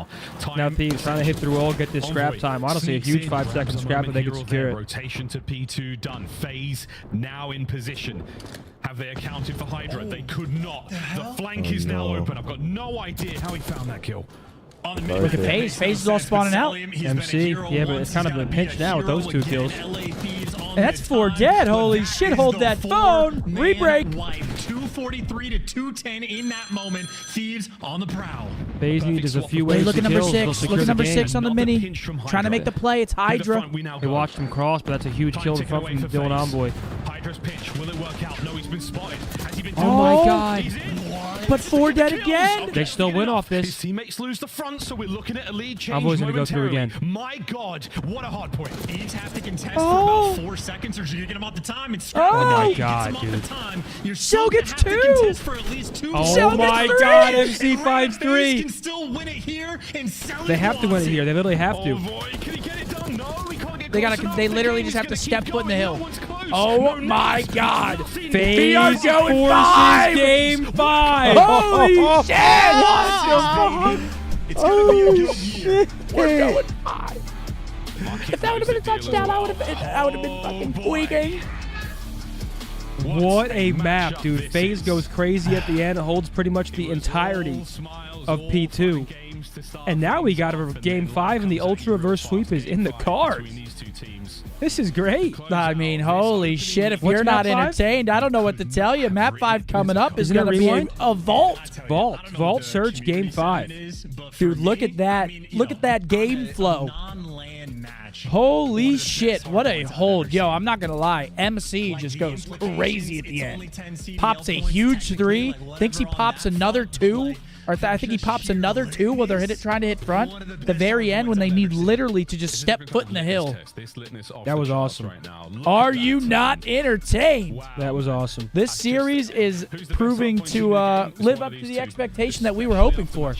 Now Thieves trying to hit through all, get this scrap time. Honestly, a huge 5-second scrap if they can secure it. Rotation to P2 done. FaZe now in position. Have they accounted for Hydra? They could not. The flank is now open. I've got no idea how he found that kill. Look at FaZe. FaZe is all spawning out. MC, yeah, but it's kind of a pinch now with those 2 kills. And that's 4 dead. Holy shit, hold that phone. Rebreak. 243 to 210 in that moment. Thieves on the prowl. FaZe needs a few ways Look to at number kill. 6. Look at number 6 on the mini. Trying to make the play. It's Hydra. They watched him cross, but that's a huge kill in front from Dylan Envoy. Hydra's pitch. Will it work out? No, he's been spotted. Has he been Oh my god. But 4 dead again. They still win off this. His teammates lose the front, so we're looking at a lead change. Envoy's gonna go through again. My god, what a hard point. Thieves have to contest for about 4 seconds or so you get him off the time. And Oh my god, dude. Shell gets 2. For at least 2. Oh my god, MC finds 3. Can still win it here and They have to win it here. They literally have to. Can he get it done? No, he can't get They close gotta. enough. They literally just have to step foot in the hill. Oh my god. FaZe are going forces 5. game 5. Holy shit. What the fuck? Oh shit. We're going 5. If that would have been a touchdown, I would have been fucking tweaking. What a map, dude. FaZe goes crazy at the end. It holds pretty much the entirety of P2. And now we got a game 5, and the Ultra Reverse Sweep is in the cards. This is great. I mean, holy shit. If What's you're not map 5? entertained, I don't know what to tell you. Map 5 coming up is Isn't it going to be rewind? a vault. Vault Search game 5. Dude, look at that. Look at that game flow. Holy shit, what a hold. Yo, I'm not going to lie. MC just goes crazy at the end. Pops a huge 3. Thinks he pops another 2. Or I think he pops another 2 while they're trying to hit front. At the very end when they need literally to just step foot in the hill. That was awesome. Are you not entertained? That was awesome. This series is proving to live up to the expectation that we were hoping for.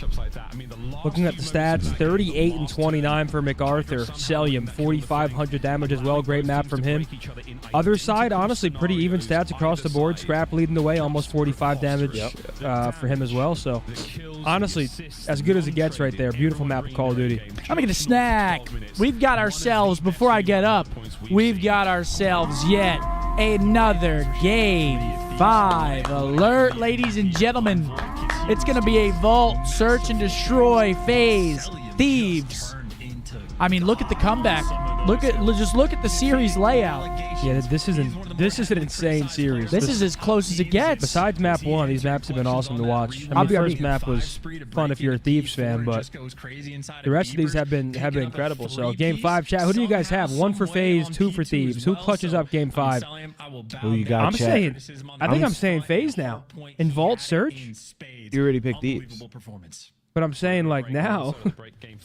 Looking at the stats, 38 and 29 for MacArthur. Celium, 4,500 damage as well. Great map from him. Other side, honestly, pretty even stats across the board. Scrap leading the way, almost 45 damage for him as well. So, honestly, as good as it gets right there. Beautiful map of Call of Duty. I'm going to snack. We've got ourselves, before I get up, we've got ourselves yet another Game 5 alert, ladies and gentlemen. It's going to be a vault, search and destroy, FaZe, Thieves. I mean, look at the comeback. Just look at the series layout. Yeah, this is an insane series. This is as close as it gets. Besides map 1, these maps have been awesome to watch. I mean, the first map was fun if you're a Thieves fan, but the rest of these have been incredible. So, Game 5, chat. Who do you guys have? 1 for FaZe, 2 for Thieves. Who clutches up Game 5? Who you got, chat? I'm saying FaZe now. In Vault Search? You already picked Thieves. But I'm saying, like, now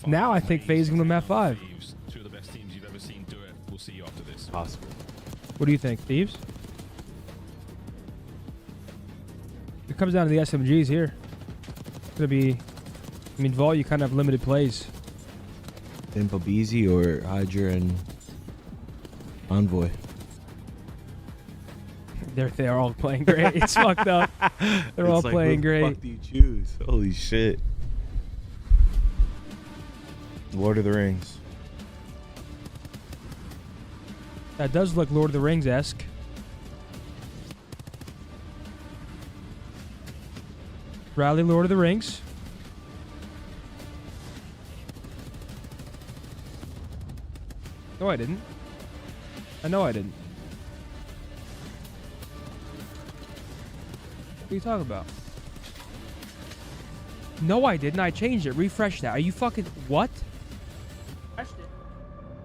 I think FaZe is going to map 5. Two of the best teams you've ever seen do it. We'll see you after this. Possible. What do you think, Thieves? It comes down to the SMGs here. It's going to be... I mean, Vault, you kind of have limited plays. Then Babizi or Hydra and Envoy. They're all playing great. It's fucked up. They're all playing great. What the fuck do you choose? Holy shit. Lord of the Rings. That does look Lord of the Rings-esque. Riley, Lord of the Rings. No, I didn't. I know I didn't. What are you talking about? No, I didn't. I changed it. Refresh that. Are you fucking... What?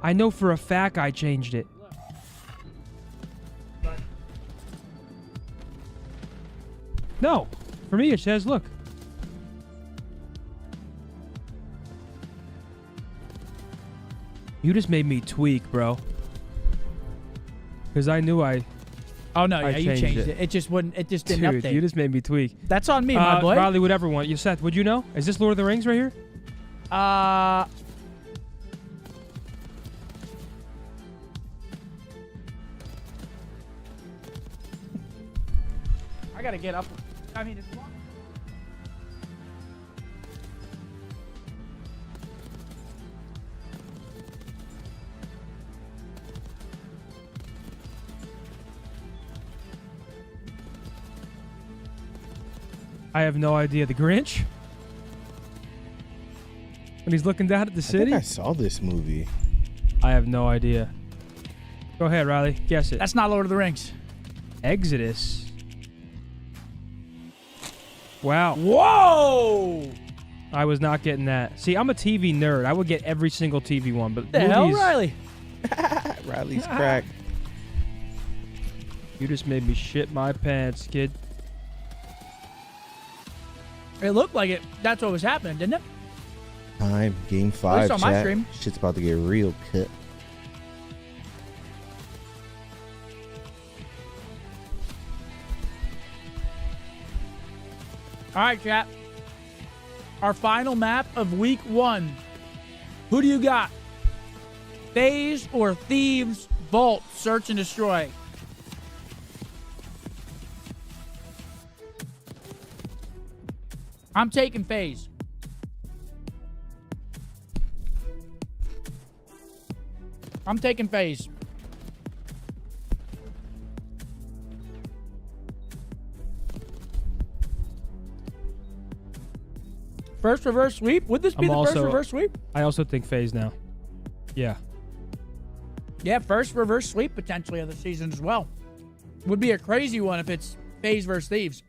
I know for a fact I changed it. No. For me, it says, look. You just made me tweak, bro. Because I knew I... Oh, no, yeah, you changed it. It just wouldn't... It just didn't Dude, update. you just made me tweak. That's on me, my boy. Riley, whatever one. You, Seth, would you know? Is this Lord of the Rings right here? I gotta get up. I mean, it's long. I have no idea. The Grinch? When he's looking down at the city? I think I saw this movie. I have no idea. Go ahead, Riley. Guess it. That's not Lord of the Rings. Exodus. Wow. Whoa! I was not getting that. See, I'm a TV nerd. I would get every single TV one, but The hell, Riley? Riley's crack. You just made me shit my pants, kid. It looked like it. That's what was happening, didn't it? Time. Game 5, At least on my chat. stream. Shit's about to get real cut. All right, chat. Our final map of week 1. Who do you got? FaZe or Thieves? Vault, search and destroy. I'm taking FaZe. I'm taking FaZe. First reverse sweep? Would this be the first reverse sweep? I also think FaZe now. Yeah. Yeah, first reverse sweep potentially of the season as well. Would be a crazy one if it's FaZe versus Thieves.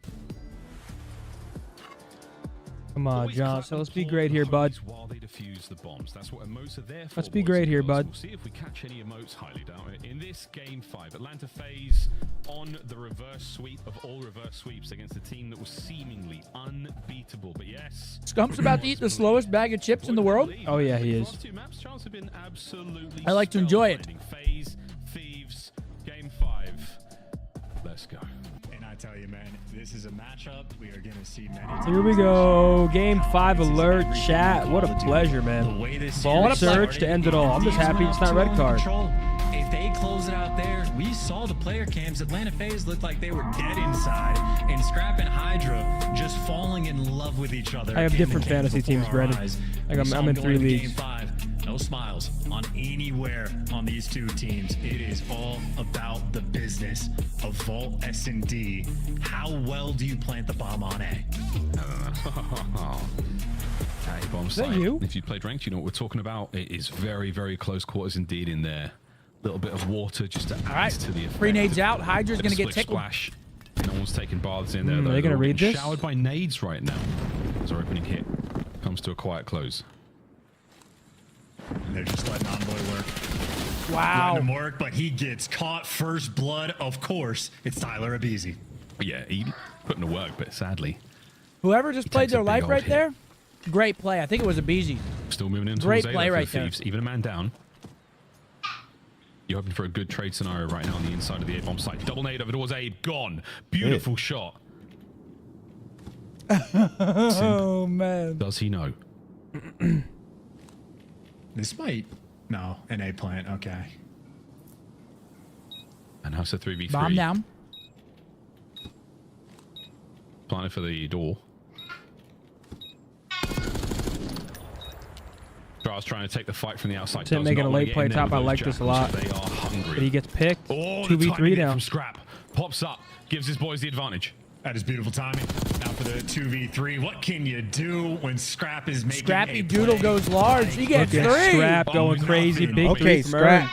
Come on, John. So let's be great here, bud. While they defuse the bombs. That's what emotes are there for. Let's be great here, bud. We'll see if we catch any emotes. Highly doubt it. In this game 5, Atlanta FaZe on the reverse sweep of all reverse sweeps against a team that was seemingly unbeatable. But yes, Scump's about to eat the slowest bag of chips in the world. Oh yeah, he is. Last 2 maps, Charles, have been absolutely I like to enjoy it. FaZe, Thieves, game 5. Let's go. And I tell you, man, this is a matchup we are going to see many. Here we go. Game 5 alert chat. What a pleasure, man. Ball surge to end it all. I'm just happy it's not red card. If they close it out there, we saw the player cams. Atlanta FaZe looked like they were dead inside, and Scrap and Hydra just falling in love with each other. I have different fantasy teams, Brandon. Like I'm in 3 leagues. Game 5, no smiles on anywhere on these 2 teams. It is all about the business of Vault S&D. How well do you plant the bomb on A? Bomb site. You? If you played ranked, you know what we're talking about. It is very, very close quarters indeed in there. Little bit of water just to add to the effect. 3 nades out. Hydra's going to get tickled. Splash. No one's taking baths in there. Are they going to read this? Showered by nades right now. As our opening hit comes to a quiet close. And they're just letting Envoy work. Wow. Letting him work, but he gets caught. First blood, of course. It's Tyler Abizi. Yeah, he put in the work, but sadly. Whoever just played their life right there, great play. I think it was a Beezy. Still moving into great play right there. Thieves, even a man down. You're hoping for a good trade scenario right now on the inside of the A-bomb site. Double nade over towards Abe. Gone. Beautiful shot. Oh, man. Does he know? This might... No, an A plant. Okay. And how's the 3v3? Bomb down. Planted for the door. Dra's trying to take the fight from the outside. Tim making a late play top. I like this a lot. They are hungry. But he gets picked. Oh, 2v3 down. From Scrap. Pops up. Gives his boys the advantage. That is beautiful timing. Now for the 2v3. What can you do when Scrap is making Scrappy a Doodle play? goes large. He gets 3. Scrap going crazy. Big okay, Scrap.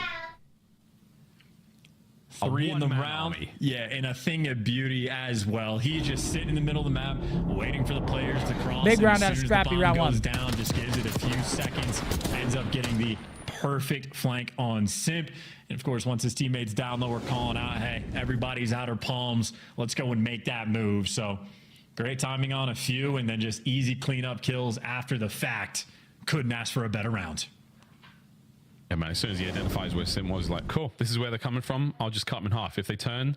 3 in the round. Yeah, and a thing of beauty as well. He just sitting in the middle of the map, waiting for the players to cross. Big round out of of Scrappy, round 1. Down, just gives it a few seconds. Ends up getting the perfect flank on Simp. And of course, once his teammates down low, we're calling out, hey, everybody's outer palms. Let's go and make that move. So great timing on a few, and then just easy cleanup kills after the fact. Couldn't ask for a better round. Yeah, man, as soon as he identifies where Sim was, like, cool, this is where they're coming from. I'll just cut them in half. If they turn,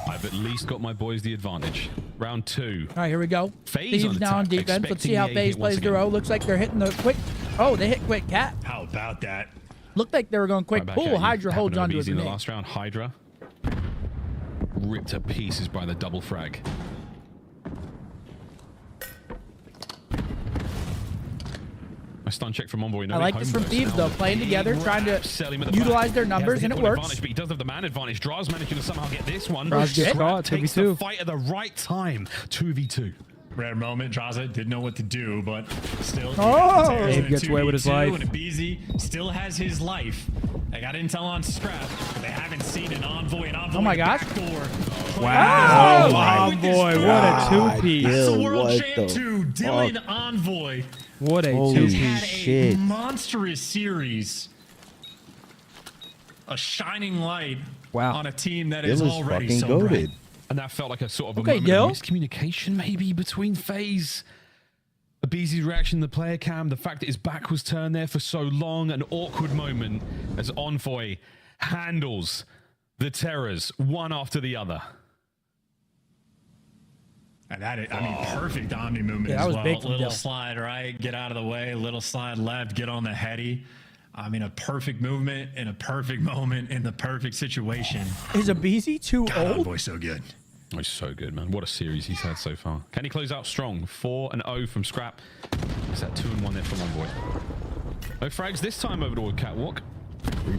I've at least got my boys the advantage. Round 2. All right, here we go. FaZe Thieves now on defense. Let's see how FaZe plays their O. Looks like they're hitting the quick. Oh, they hit quick cat. How about that? Looked like they were going quick pull. Hydra holds onto his in the grenade. last round. Hydra ripped to pieces by the double frag. A stun check from Envoy. I like this from Thieves, though. Playing together, trying to utilize their numbers, and it works. But he does have the man advantage. Dra's managing to somehow get this one. Draz gets caught. Takes the fight at the right time. 2v2. Rare moment. Draza didn't know what to do, but still. Abe gets away with his life. And Abizi still has his life. They got intel on Scrap, but they haven't seen an Envoy. Oh my gosh. Wow. Oh, Envoy. What a 2-piece. That's the World Champ 2. Dylan Envoy. What a Holy 2-piece. shit. A monstrous series. A shining light on a team that is already so bright. And that felt like a sort of a Okay, moment Gil. of miscommunication maybe between FaZe. Abizi's reaction, the player cam, the fact that his back was turned there for so long, an awkward moment as Envoy handles the terrors one after the other. And that is, I mean, perfect Omni movement Yeah, that as was well. big from Little Dill. slide right, get out of the way. Little slide left, get on the heady. I mean, a perfect movement in a perfect moment in the perfect situation. Is Abizi too God, old? Envoy's so good. Oh, he's so good, man. What a series he's had so far. Can he close out strong? 4-0 from Scrap. Is that 2-1 there from Envoy? No frags this time over toward Catwalk.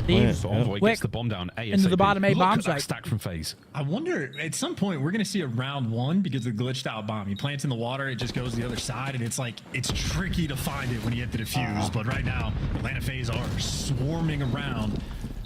Thieves. So Envoy Quick. gets the bomb down ASAP. Into the bottom A Look bomb at that site. stack from FaZe. I wonder, at some point, we're going to see a round 1 because of the glitched out bomb. He plants in the water, it just goes to the other side, and it's like, it's tricky to find it when you hit the defuse. But right now, Atlanta FaZe are swarming around.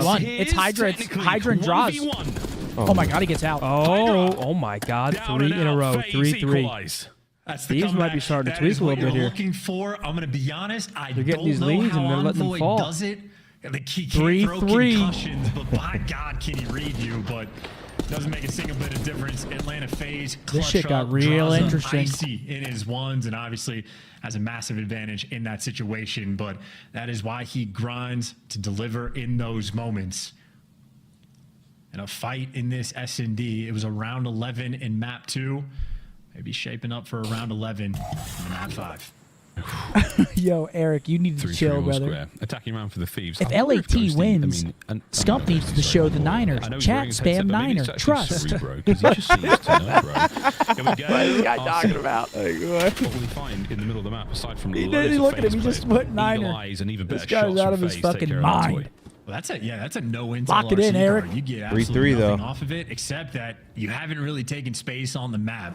1v1. It's Hydra. It's Hydra and draws. Oh my God, he gets out. Oh my God, 3 in a row. 3-3. That's the Thieves comeback. might be starting to That tweak is a little what bit you're here. looking for. I'm going to be honest. I They're getting don't these know leads how and they're letting them Envoy fall. does it. He can't 3-3. throw concussions, but by God, can he read you? But doesn't make a single bit of difference. Atlanta FaZe, This shit got up, real draws up interesting. Icy in his ones, and obviously has a massive advantage in that situation. But that is why he grinds to deliver in those moments. And a fight in this S&D. It was a round 11 in map 2. Maybe shaping up for a round 11 in map 5. Yo, Eric, you need to 3-3 chill, all brother. square. Attacking round for the Thieves. If I wonder LAT Ghosty- wins, Scump needs to show the Niners. I know he's Chat wearing his headset, spam but maybe Niner. it's actually Trust. Cerebro, 'cause he just seems to know, bro. Here we go. What is this guy Our talking setup. about? What will he find in the middle of the map aside from He loads didn't of look at him. FaZe He just players, put Niner. eagle eyes and even This better guy's shots out from of his FaZe to take fucking care of that mind. toy. Well, that's a no intel Lock it in, RC Eric. card. You get 3-3 absolutely nothing though. off of it, except that you haven't really taken space on the map.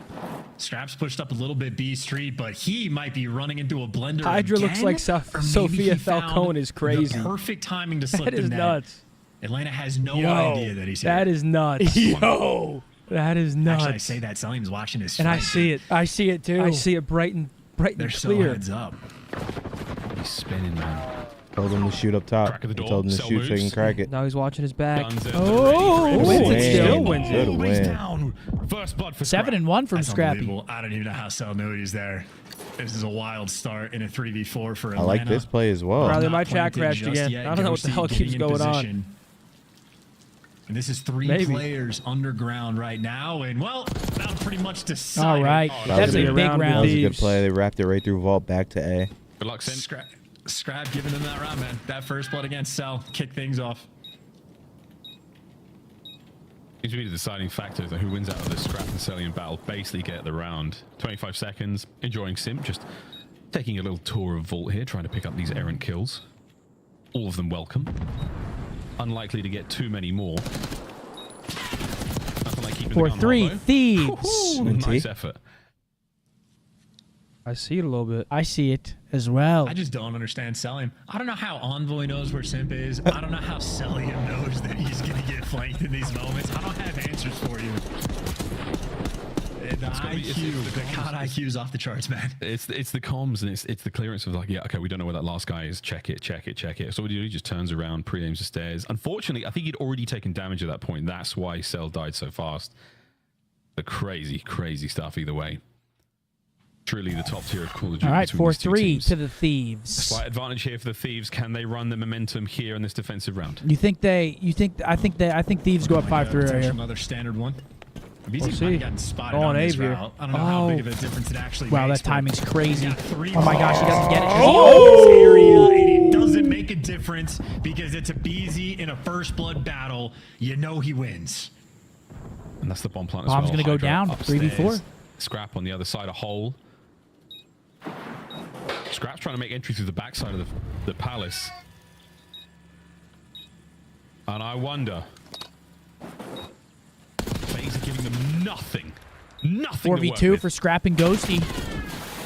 Straps pushed up a little bit B Street, but he might be running into a blender Hydra again, looks like or maybe Sophia he found Falcone is crazy. The perfect timing to slip That the is net. nuts. Atlanta has no Yo, idea that he's here. that is nuts. Yo. That is nuts. Actually, I say that Salim's watching his And fight. I see it. I see it too. I see it bright and They're so clear. heads up. He's spinning, man. Told him to shoot up top. Crack of the door, Told him to cell shoot so he can moves. crack it. Now he's watching his back. Guns at the Oh, ready. wins it still. Win. Wins Good it. Always win. down. First blood for 7-1 from That's Scrappy. unbelievable. I don't even know how Cell knew he's there. This is a wild start in a 3v4 for Atlanta. I like this play as well. Riley, Not my chat planted crashed just again. yet. I don't know what the Ghosty hell getting keeps in going on. position. And this is three Maybe. players underground right now, and well, that'll pretty much decide. All right. it. That's a gonna big be around That round. was a good Thieves. play. They wrapped it right through vault back to A. Good luck, Sim. Scrap giving them that round, man. That first blood against Cell kick things off. Seems to be the deciding factor of who wins out of the Scrap and Cellian battle. Basically get the round. 25 seconds. Enjoying Sim. Just taking a little tour of vault here, trying to pick up these errant kills. All of them welcome. Unlikely to get too many more. Nothing like keeping the gun 4-3 hollow. Thieves. Ooh, nice effort. I see it a little bit. I see it as well. I just don't understand Cellium. I don't know how Envoy knows where Simp is. I don't know how Cellium knows that he's going to get flanked in these moments. I don't have answers for you. The IQ, the COD IQ is off the charts, man. It's the comms and it's the clearance of like, yeah, okay, we don't know where that last guy is. Check it. So what do you do? He just turns around, pre-aims the stairs. Unfortunately, I think he'd already taken damage at that point. That's why Cell died so fast. The crazy stuff either way. Truly the top tier of Call of Duty. All right, between these two 4-3 teams. to the Thieves. Slight advantage here for the Thieves. Can they run the momentum here in this defensive round? I think Thieves go up 5-3 right here. Another standard one. We'll BZ see. might have gotten spotted Oh, on an this Abe here. route. I don't know how big of a difference it actually Wow, makes. that timing's crazy. Three Oh my gosh, he doesn't get it. Oh! Area, and it doesn't make a difference because it's a BZ in a first blood battle. You know he wins. And that's the bomb plant as Bomb's well. gonna go Hydra down, upstairs. 3v4. Scrap on the other side, a hole. Scrap's trying to make entry through the backside of the palace. And I wonder... FaZe are giving them nothing. Nothing to work 4v2 with. for Scrap and Ghosty.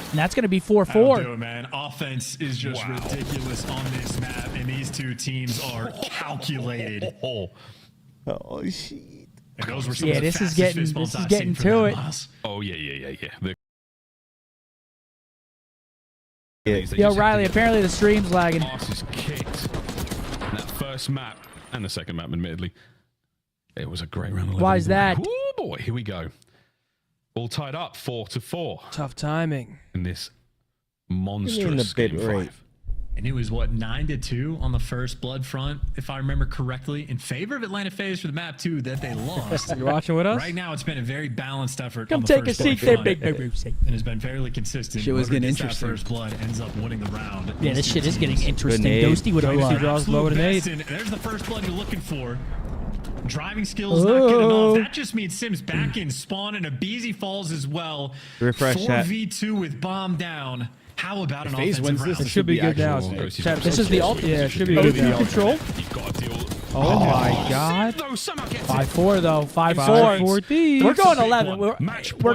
And that's going to be That'll 4-4. do it, man. Offense is just ridiculous on this map, and these two teams are calculated. Oh shit! And those were some Yeah, of the this is fastest getting fist bumps I've getting seen for to them, it. Miles. Oh, yeah. Yo, Riley, apparently the stream's lagging. Arse is kicked. And that first map, and the second map, admittedly, it was a great round. 11. Why is that? Oh, boy, here we go. All tied up, 4-4. Tough timing. In this In the monstrous bit game rate. 5. And it was, what, 9-2 on the first blood front, if I remember correctly, in favor of Atlanta FaZe for the map 2 that they lost. You're watching with us? Right now, it's been a very balanced effort. Come on the take a first seat blood there, front, big boob. and has been fairly consistent. Shit was Whoever getting gets that interesting. First blood ends up winning the round. Yeah, this shit is getting interesting. Grenade. Ghosty with a Ghosty lot. draws low with an Best, 8. and there's the first blood you're looking for. Driving skills not good enough. That just means Sims back in spawn and a BZ falls as well. Refresh chat. 4v2 with bomb down. How about an FaZe offensive wins round? this. It should be good now. actual- This is the ult. Yeah, it should be good now. Control. You've got to deal. Oh my god. 5-4 though. 5-4. Thieves. We're going 11. We're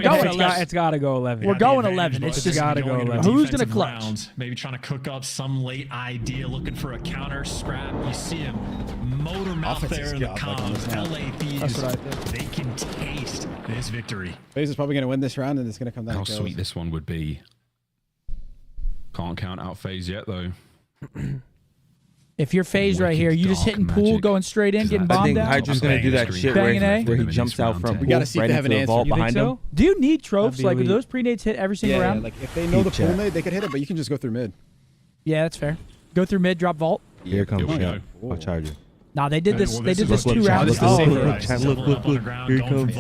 going 11. It's got to go 11. We're going The 11. advantage It's was just gotta go going into a 11. Who's gonna defensive clutch? round, maybe trying to cook up some late idea, looking for a counter Scrap. You see him motor mouth Offense there is in the god, like, on this comms. map. LA Thieves, That's what I think. they can taste this victory. FaZe is probably going to win this round, and it's going to come down How to kills. sweet this one would be. Can't count out FaZe yet, though. If you're FaZe right here, you just hitting pool, going straight in, getting bombed out. I think Hydra's gonna do that shit where he jumps out from pool right into the vault behind him. Do you need tropes? Like, do those pre-nades hit every single round? Like, if they know the pool nade, they could hit it, but you can just go through mid. Yeah, that's fair. Go through mid, drop vault. Here comes Shep. Watch Hydra. Nah, they did this. Well, They did this look, 2 rounds. Look, look. Here he comes.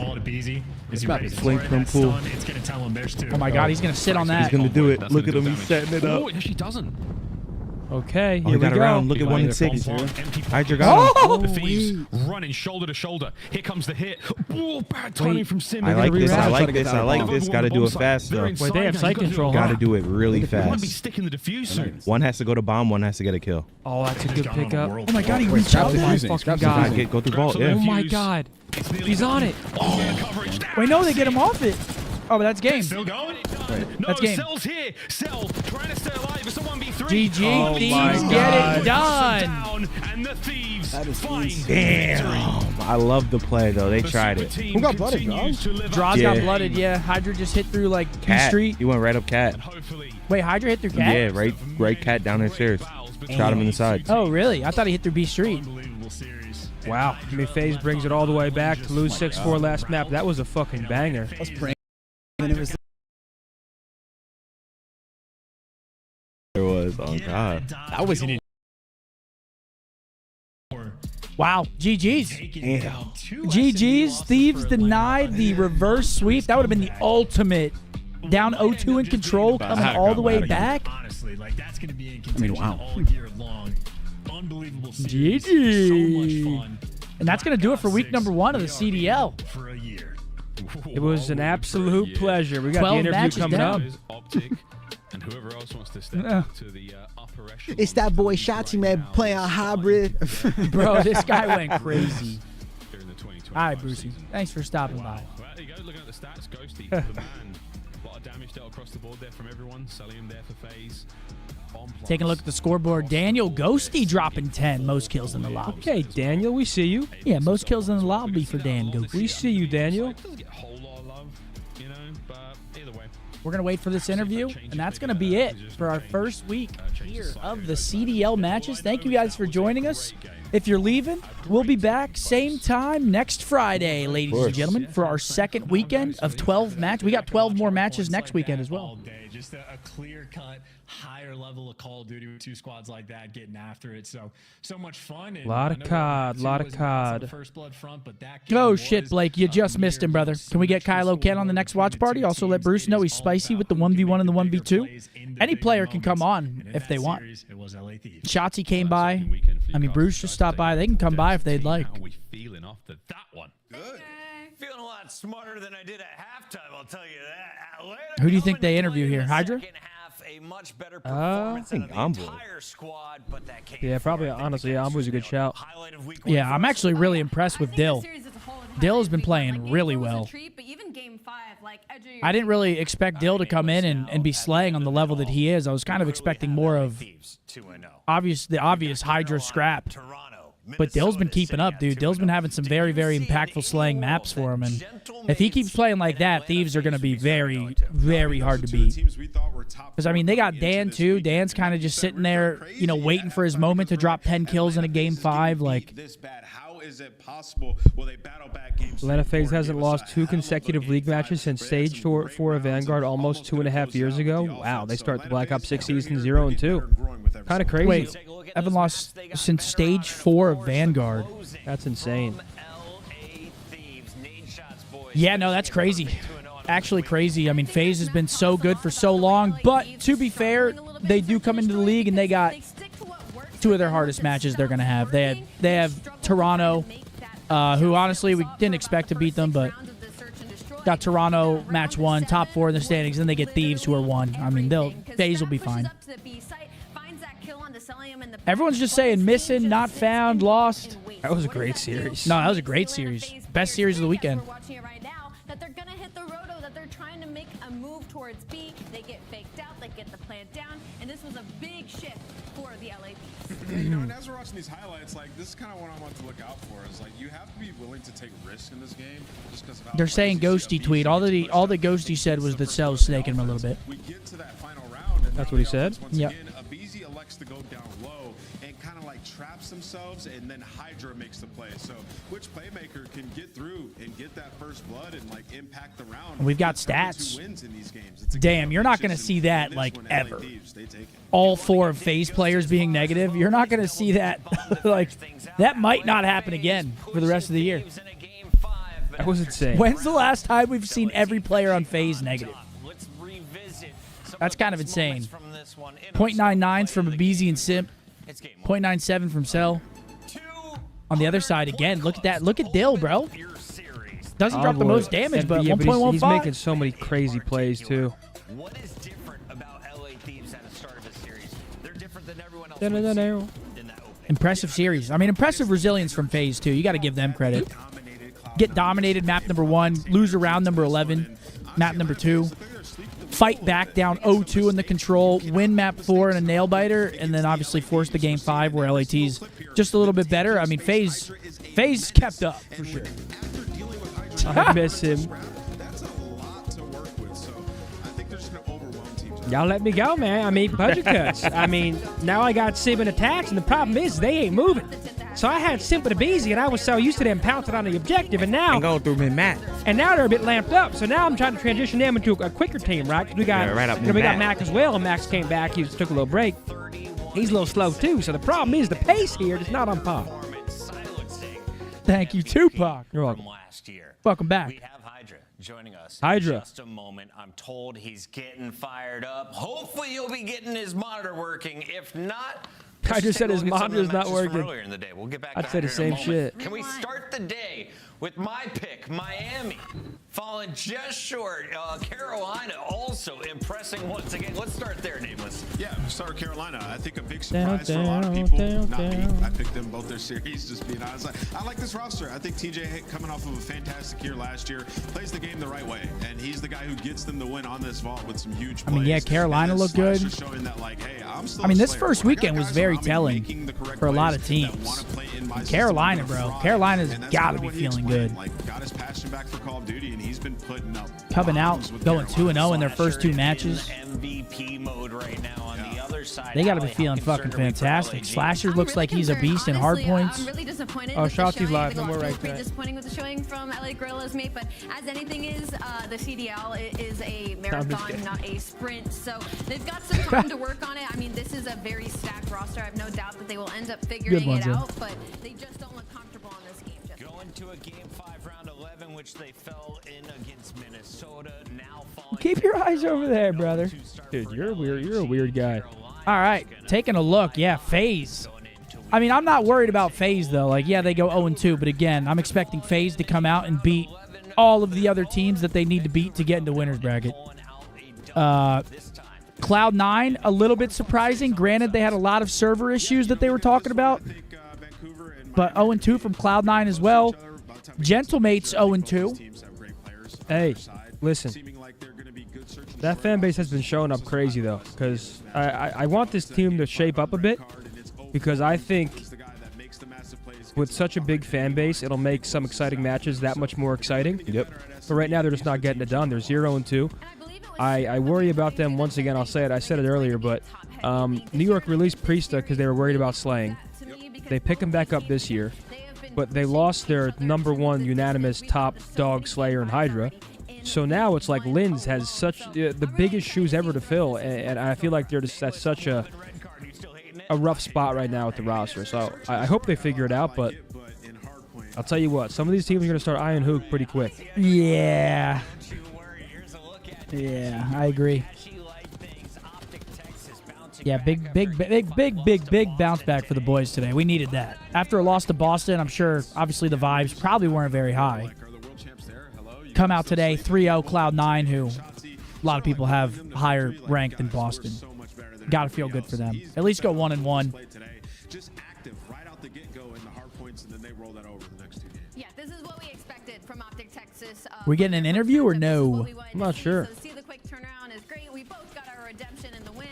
Is he ready to Flank from pool. It's going to tell him there's 2. Oh my God, he's gonna sit on that. He's gonna do it. Look at him. He's setting it up. Oh, it actually doesn't. Okay, Oh, here he got we go. around. Look at 1 and 6. Hydra got him. The Thieves running shoulder to shoulder. Here comes the hit. Oh, bad timing from Sim. I like this. I like this. I like this. Got to do it fast though. Wait, they have site control. Got to do it really They might be fast. sticking the defuse soon. One has to go to bomb. One has to get a kill. Oh, that's a good pickup. Oh my God, he reached out. Go through vault. Yeah. Oh my God, he's on it. Wait, no, they get him off it. Oh, but that's game. Still going? That's game. Cell's here. Cell trying to stay alive. It's a 1v3. GG, Thieves get it done. And the Thieves find Damn. I love the play though. They tried it. Who got blooded, Draws? Draws got blooded, yeah. Hydra just hit through like B Cat. Street. He went right up Cat. Wait, Hydra hit through Cat? Yeah, right Cat down the stairs. Shot him in the side. Oh, really? I thought he hit through B Street. Wow. I mean, FaZe brings it all the way back to lose 6-4 last map. That was a fucking banger. And it was There was. Oh God. that was an Wow, GG's. Damn. GG's. Thieves denied the reverse sweep. That would have been the ultimate. Down 0-2 in control, coming all the way back. Honestly, like that's going to be in contention all year long. Unbelievable series. GG. So much fun. And that's going to do it for week number 1 of the CDL. For a year. It was an absolute pleasure. We got 12 the interview matches coming down. up. OpTic and whoever else wants to step to the upper echelon. It's that boy Shotzi, man, playing on hybrid. Bro, this guy went crazy. During the 2020 All right, Brucey. Thanks for stopping by. Well, there you go. Looking at the stats, Ghosty, the man. A lot of damage dealt across the board there from everyone. Salium there for FaZe. Taking a look at the scoreboard. Daniel Ghosty dropping 10. Most kills in the lobby. Okay, Daniel, we see you. Yeah, most kills in the lobby for Dan Ghosty. We see you, Daniel. Doesn't get a whole lot of love, you know, but either way. We're going to wait for this interview, and that's going to be it for our first week here of the CDL matches. Thank you guys for joining us. If you're leaving, we'll be back same time next Friday, ladies and gentlemen, for our second weekend of 12 matches. We got 12 more matches next weekend as well. Just a clear-cut, higher level of Call of Duty with 2 squads like that getting after it. So much fun. And Lot of COD, lot of COD. First Blood front, but that Oh, shit, Blake. You just missed him, brother. Can we get Kylo Ken on the next watch party? Also let Bruce know he's spicy with the 1v1 and the 1v2. Any player can come on if they want. Shotzi came by. I mean, Bruce just stopped by. They can come by if they'd like. How are we feeling after that one? Good. Feeling a lot smarter than I did at halftime, I'll tell you that. Later, Who do you think they interview here? Hydra? a much better I performance out think of the Envoy. entire squad, but that came Yeah, probably. Honestly, Envoy's a good shout. Yeah, I'm actually really impressed with Dill. Dill has been playing really well. I didn't really expect Dill to come in and be slaying on the level that he is. I was kind of expecting more of the obvious Hydra scrap. But Dill's been keeping up, dude. Dill's been having some very, very impactful slaying maps for him. And if he keeps playing like that, Thieves are going to be very, very hard to beat. Because, I mean, they got Dan, too. Dan's kind of just sitting there, you know, waiting for his moment to drop 10 kills in a Game 5. Like, Atlanta FaZe hasn't lost 2 consecutive league matches since Stage 4 of Vanguard almost 2.5 years ago. Wow, they start the Black Ops 6 season 0 and 2. Kind of crazy. Wait, haven't lost since Stage 4 of Vanguard. That's insane. Yeah, no, that's crazy. Actually crazy. I mean, FaZe has been so good for so long. But to be fair, they do come into the league and they got 2 of their hardest matches they're going to have. They have Toronto, who honestly we didn't expect to beat them, but got Toronto match 1, top 4 in the standings. Then they get Thieves, who are 1. I mean, FaZe will be fine. Everyone's just saying missing, not found, lost. That was a great series. No, that was a great series. Best series of the weekend. they're gonna hit the roto, that they're trying to make a move towards B. They get faked out, they get the plant down, and this was a big shift for the LA Thieves. You know, and as we're watching these highlights, like, this is kind of what I want to look out for. Is like, you have to be willing to take risks in this game, just because of how They're saying Ghosty tweet. All that Ghosty said was that Cell's snaking him a little bit. we get to that final round, and That's what he said? Yep. again, Abizi elects to go down low and kind of like traps themselves, and then Hydra makes the play. So which playmaker can get through and get that first blood and like impact the round? We've got Determine stats. who wins in these games. It's a Damn, game you're of not going to bitches, see and that this like one, ever. LA Thieves, they take it. All 4 of FaZe players being negative. You're not going to see that. Like, that might not happen again for the rest of the year. That was insane. When's the last time we've seen every player on FaZe negative? That's kind of insane. 0.99s from Abizi and Simp. 0.97 from Cell. On the other side, again, look at that. Look at Dill, bro. Doesn't drop the most damage, but 1.15. He's making so many crazy plays, too. What is different about LA Thieves at the start of this series? They're different than everyone else. Impressive series. I mean, impressive resilience from FaZe, too. You got to give them credit. Get dominated, map number 1. Lose around number 11, map number 2. Fight back down 0-2 in the control. Win map 4 in a nail biter. And then obviously force the game 5 where LAT's just a little bit better. I mean, FaZe kept up, for sure. I miss him. Y'all let me go, man. I mean, budget cuts. I mean, now I got Simp and attacks, and the problem is they ain't moving. So I had Simp and Abizi, and I was so used to them pouncing on the objective, and now... And going through mid-map. And now they're a bit lamped up. So now I'm trying to transition them into a quicker team, right? 'Cause we got, right up we got mid-map. Mac as well, and Max came back. He took a little break. He's a little slow, too. So the problem is the pace here is not on par. Thank you, Tupac. You're welcome. Welcome back. We have Hydra joining us. Hydra. In just a moment. I'm told he's getting fired up. Hopefully he'll be getting his monitor working. If not, I just said his monitor's not working. Earlier in the day. We'll get back I'd to say the Hydra in a same moment. shit. Can we start the day with my pick, Miami, falling just short. Carolina also impressing once again. Let's start there, Nameless. Yeah, start with Carolina. I think a big surprise for a lot of people. Not me. I picked them both their series, just being honest. I like this roster. I think TJ, coming off of a fantastic year last year, plays the game the right way. And he's the guy who gets them the win on this vault with some huge plays. I mean, yeah, Carolina looked good. Showing that, like, hey, I'm still I mean, a this Slayer. first Like, I weekend got was guys very around me telling making the correct for a lot of plays that teams. wanna play in my system Carolina, and gonna bro. flow. Carolina's And that's got to kinda be what he feeling explained. good. Like, got his passion back for Call of Duty, and he's been putting up Coming out, bombs with going Carolina. 2-0 in their first 2 matches. MVP mode right now on the other side. They got to be feeling fucking fantastic. Slasher looks like he's a beast in hard points. I'm really disappointed Oh, with the Shotzi's showing. live. The No more Lost right was pretty there. disappointing with the showing from LA Gorillas, mate. But as anything is, the CDL is a marathon, kidding. not a sprint. So they've got some time to work on it. I mean, this is a very stacked roster. I have no doubt that they will end up figuring one, it Joe. out. But they just don't look comfortable on this game. Going to a game 5, round 11, which they fell in against Minnesota. Now falling. Keep your eyes over there, brother. Dude, you're weird. You're a weird guy. All right, taking a look. Yeah, FaZe. I mean, I'm not worried about FaZe, though. Like, yeah, they go 0-2, but again, I'm expecting FaZe to come out and beat all of the other teams that they need to beat to get into winner's bracket. CLOUD9, a little bit surprising. Granted, they had a lot of server issues that they were talking about, but 0-2 from CLOUD9 as well. Gentlemates 0-2. Hey, listen. That fan base has been showing up crazy, though, because I want this team to shape up a bit, because I think with such a big fan base, it'll make some exciting matches that much more exciting. Yep. But right now, they're just not getting it done. They're 0-2. I worry about them once again. I'll say it. I said it earlier, but New York released Priesta because they were worried about slaying. They pick him back up this year, but they lost their #1 unanimous top dog Slayer in Hydra. So now it's like Linz has such the biggest shoes ever to fill, and I feel like they're just at such a rough spot right now with the roster. So I hope they figure it out, but I'll tell you what, some of these teams are going to start eyeing Hook pretty quick. Yeah. Yeah, I agree. Yeah, big bounce back for the boys today. We needed that. After a loss to Boston, I'm sure, obviously, the vibes probably weren't very high. Come out today, 3-0 CLOUD9, who a lot of people have higher rank than Boston. Got to feel good for them. At least go 1-1. Just active right out the get-go in the hard points, and then they roll that over the next 2 games. Yeah, this is what we expected. from OpTic Texas. We getting an interview or no? I'm not sure. So see the quick turnaround is great. We both got our redemption in the win.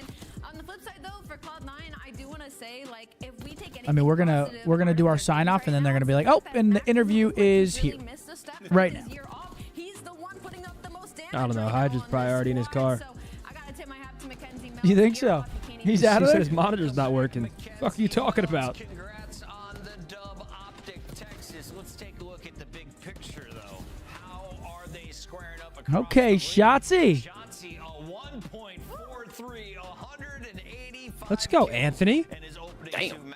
On the flip side, though, for Cloud9, I do want to say, like, if we take any, I mean, we're gonna do our sign off, and then they're gonna be like, oh, and the interview is here right now. I don't know. Hydra's probably already in his car. You think so? He's out of He there? said his monitor's not working. What the fuck are you talking about? Congrats on the dub, OpTic Texas. Let's take a look at the big picture, though. How are they squaring up across Okay, Shotzi. Shotzi, a 1.43, 185. Let's go, Anthony. Damn.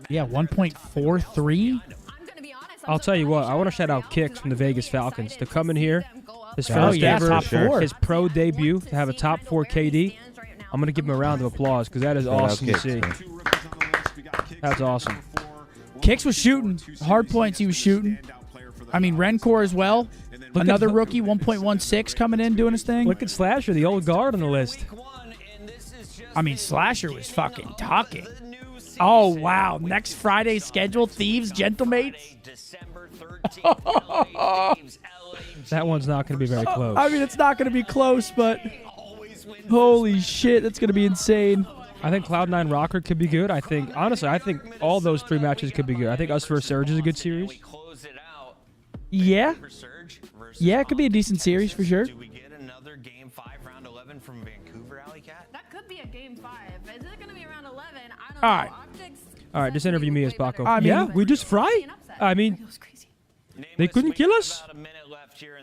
Yeah, 1.43. I'll tell you what. I want to shout out Kicks from the Vegas Falcons to come in here. His Oh, first yeah, ever, top four. his pro debut, to have a top 4 KD. I'm going to give him a round of applause because that is Shout out awesome to Kicks, see. man. That's awesome. Kicks was shooting. Hard points he was shooting. I mean, Rencor as well. Another rookie, 1.16 coming in doing his thing. Look at Slasher, the old guard on the list. I mean, Slasher was fucking talking. Oh, wow. Next Friday's schedule, Thieves, Gentlemates. That one's not going to be very close. I mean, it's not going to be close, but holy shit, that's going to be insane. I think Cloud9 Rocker could be good. Honestly, I think all those 3 matches could be good. I think Us vs. Surge is a good series. Yeah. Yeah, it could be a decent series for sure. Do we get another game 5, round 11 from Vancouver, Alley Cat? That could be a game 5. Is it going to be around 11? I don't All know. right. All right, just interview me as Paco. I mean- Yeah, we just fry? I mean, they couldn't kill us?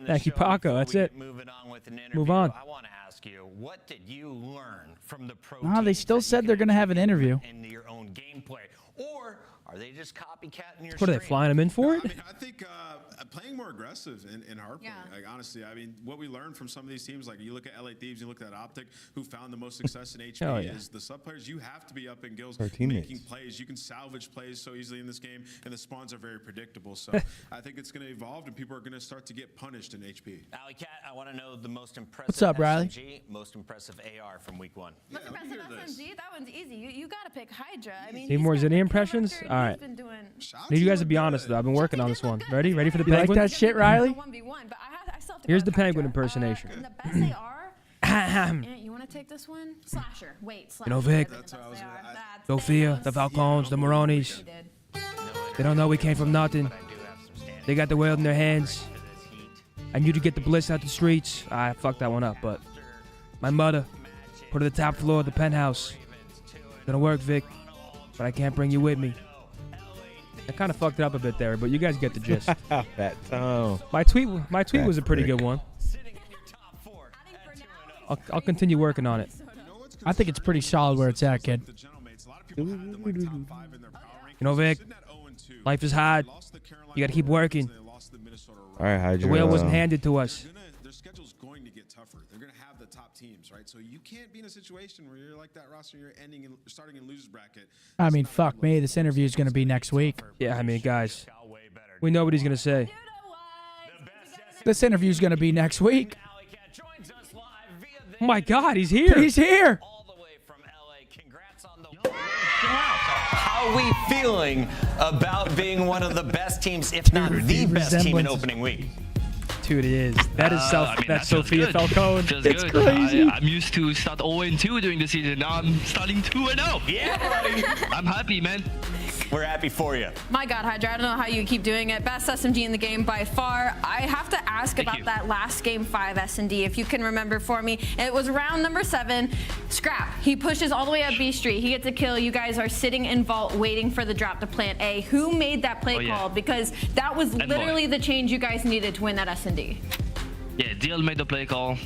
Thank you, Paco. That's it. Move on. I want to ask you, what did you learn from the pro No, they still said they're going to have an interview. into your own gameplay? Or are they just copycatting your What are they, flying him in for it? I mean, I think playing more aggressive in hardpoint. Like, honestly, I mean, what we learned from some of these teams, like you look at LA Thieves, you look at OpTic, who found the most success in HP, Hell yeah. is the sub players. You have to be up in gills, Our teammates. making plays. You can salvage plays so easily in this game, and the spawns are very predictable. So I think it's going to evolve, and people are going to start to get punished in HP. Alley Cat, I want to know the most impressive What's up, Riley? SMG, most impressive AR from week 1. Most impressive SMG? That one's easy. You got to pick Hydra. I mean, Need more Zinni impressions? All right. Need you guys to be honest, though. I've been working on this one. Ready? Ready for the You like penguin? that shit, Riley? Here's the penguin impersonation. The best they are. You want to take this one? Slasher. Wait, Slasher. You know, Vic, That's what I was gonna ask. Sophia, the Falcons, the Moronis. They don't know we came from nothing. They got the world in their hands. I knew to get the bliss out the streets. I fucked that one up, but my mother put it at the top floor of the penthouse. Gonna work, Vic, but I can't bring you with me. I kind of fucked it up a bit there, but you guys get the gist. That tone. My tweet was a pretty good one. I'll continue working on it. I think it's pretty solid where it's at, kid. You know, Vic, life is hard. You gotta keep working. All right, Hydra. The wheel wasn't handed to us. Their schedule's going to get tougher. They're going to have the top teams, right? So you can't be in a situation where you're like that roster, you're starting in losers bracket. I mean, fuck me. This interview is going to be next week. Yeah, I mean, guys, we know what he's gonna say. This interview is going to be next week. Oh my God, he's here. He's here. How are we feeling about being one of the best teams, if not the best team in opening week? Dude, it is. That is that's Sophia feels Falcone. Feels It's good. crazy. I'm used to start 0-2 during the season. Now I'm starting 2-0. Yeah, buddy. I'm happy, man. We're happy for you. My God, Hydra, I don't know how you keep doing it. Best SMG in the game by far. I have to ask about that last game 5 S&D, if you can remember for me. It was round number 7. Scrap. He pushes all the way up B Street. He gets a kill. You guys are sitting in vault waiting for the drop to plant A. Who made that play call? Because that was literally the change you guys needed to win that S&D. Yeah, Deal made the play call.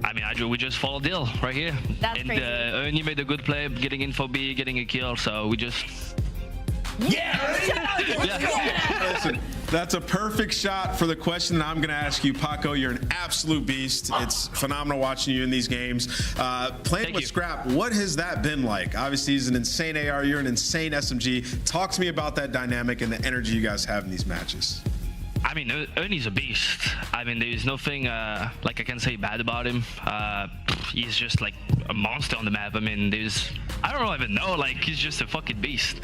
I mean, we just followed Deal right here. That's and crazy. Ernie made a good play, getting info B, getting a kill. So we just... Listen, that's a perfect shot for the question that I'm going to ask you, Paco. You're an absolute beast. It's phenomenal watching you in these games. Playing with Scrap, what has that been like? Obviously, he's an insane AR. You're an insane SMG. Talk to me about that dynamic and the energy you guys have in these matches. I mean, Ernie's a beast. I mean, there's nothing like I can say bad about him. He's just like a monster on the map. I mean, I don't even know. Like, he's just a fucking beast.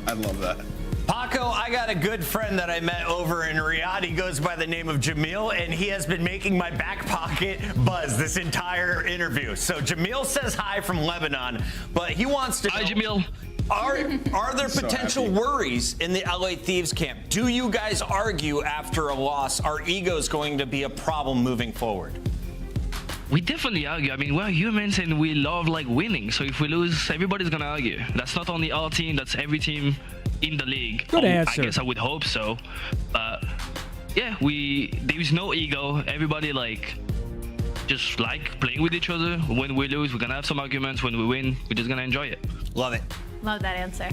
I love that. Paco, I got a good friend that I met over in Riyadh. He goes by the name of Jamil, and he has been making my back pocket buzz this entire interview. So Jamil says hi from Lebanon, but he wants to know, hi, Jamil. Are there potential worries in the LA Thieves camp? Do you guys argue after a loss? Are egos going to be a problem moving forward? We definitely argue. I mean, we're humans and we love like winning. So if we lose, everybody's gonna argue. That's not only our team, that's every team in the league. Good answer. I guess I would hope so. Yeah, there's no ego. Everybody like just like playing with each other. When we lose, we're gonna have some arguments. When we win, we're just gonna enjoy it. Love it. Love that answer.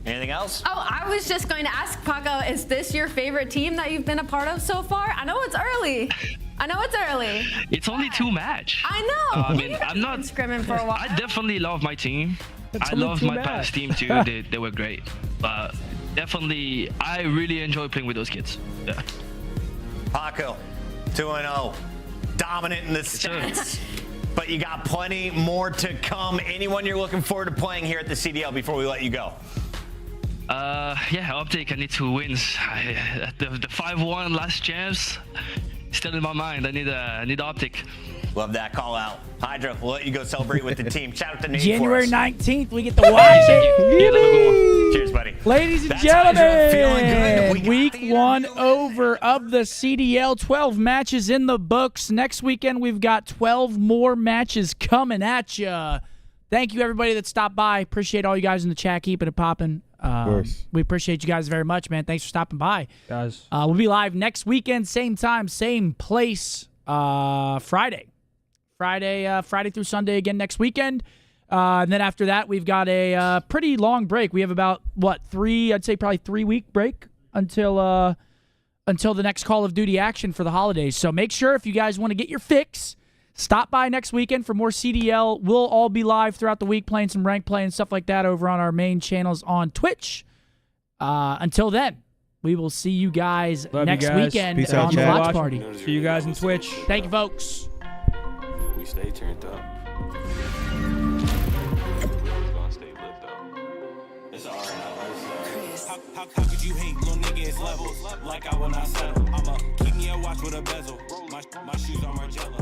Anything else? Oh, I was just going to ask, Paco, is this your favorite team that you've been a part of so far? I know it's early. It's only 2 matches. I know. I mean, I'm not scrimming for a while. I definitely love my team. I only love 2 my matches. past team too. They were great. But definitely, I really enjoy playing with those kids. Yeah. Paco, 2-0, dominant in the stats. But you got plenty more to come. Anyone you're looking forward to playing here at the CDL before we let you go? Yeah, OpTic, I need 2 wins. The 5-1 last chance, still in my mind. I need OpTic. Love that call out. Hydra, we'll let you go celebrate with the team. Shout out to Nate January for us. 19th, we get to watch it. Cheers, buddy. Ladies and That's Hydra, feeling gentlemen, good. week 1 over of the CDL. 12 matches in the books. Next weekend, we've got 12 more matches coming at you. Thank you, everybody that stopped by. Appreciate all you guys in the chat keeping it popping. Of course. We appreciate you guys very much, man. Thanks for stopping by. Guys. We'll be live next weekend, same time, same place, Friday through Sunday again next weekend. And then after that, we've got a pretty long break. We have about, I'd say probably 3-week break until the next Call of Duty action for the holidays. So make sure if you guys want to get your fix, stop by next weekend for more CDL. We'll all be live throughout the week playing some rank play and stuff like that over on our main channels on Twitch. Until then, we will see you guys next weekend Peace out, on the chat. Watch Party. See you guys on Twitch. Thank you, folks. We stay turned up. It's alright now. How could you hate, little nigga? It's levels. Like I will not settle. I'ma keep me a watch with a bezel. My shoes are Margiela.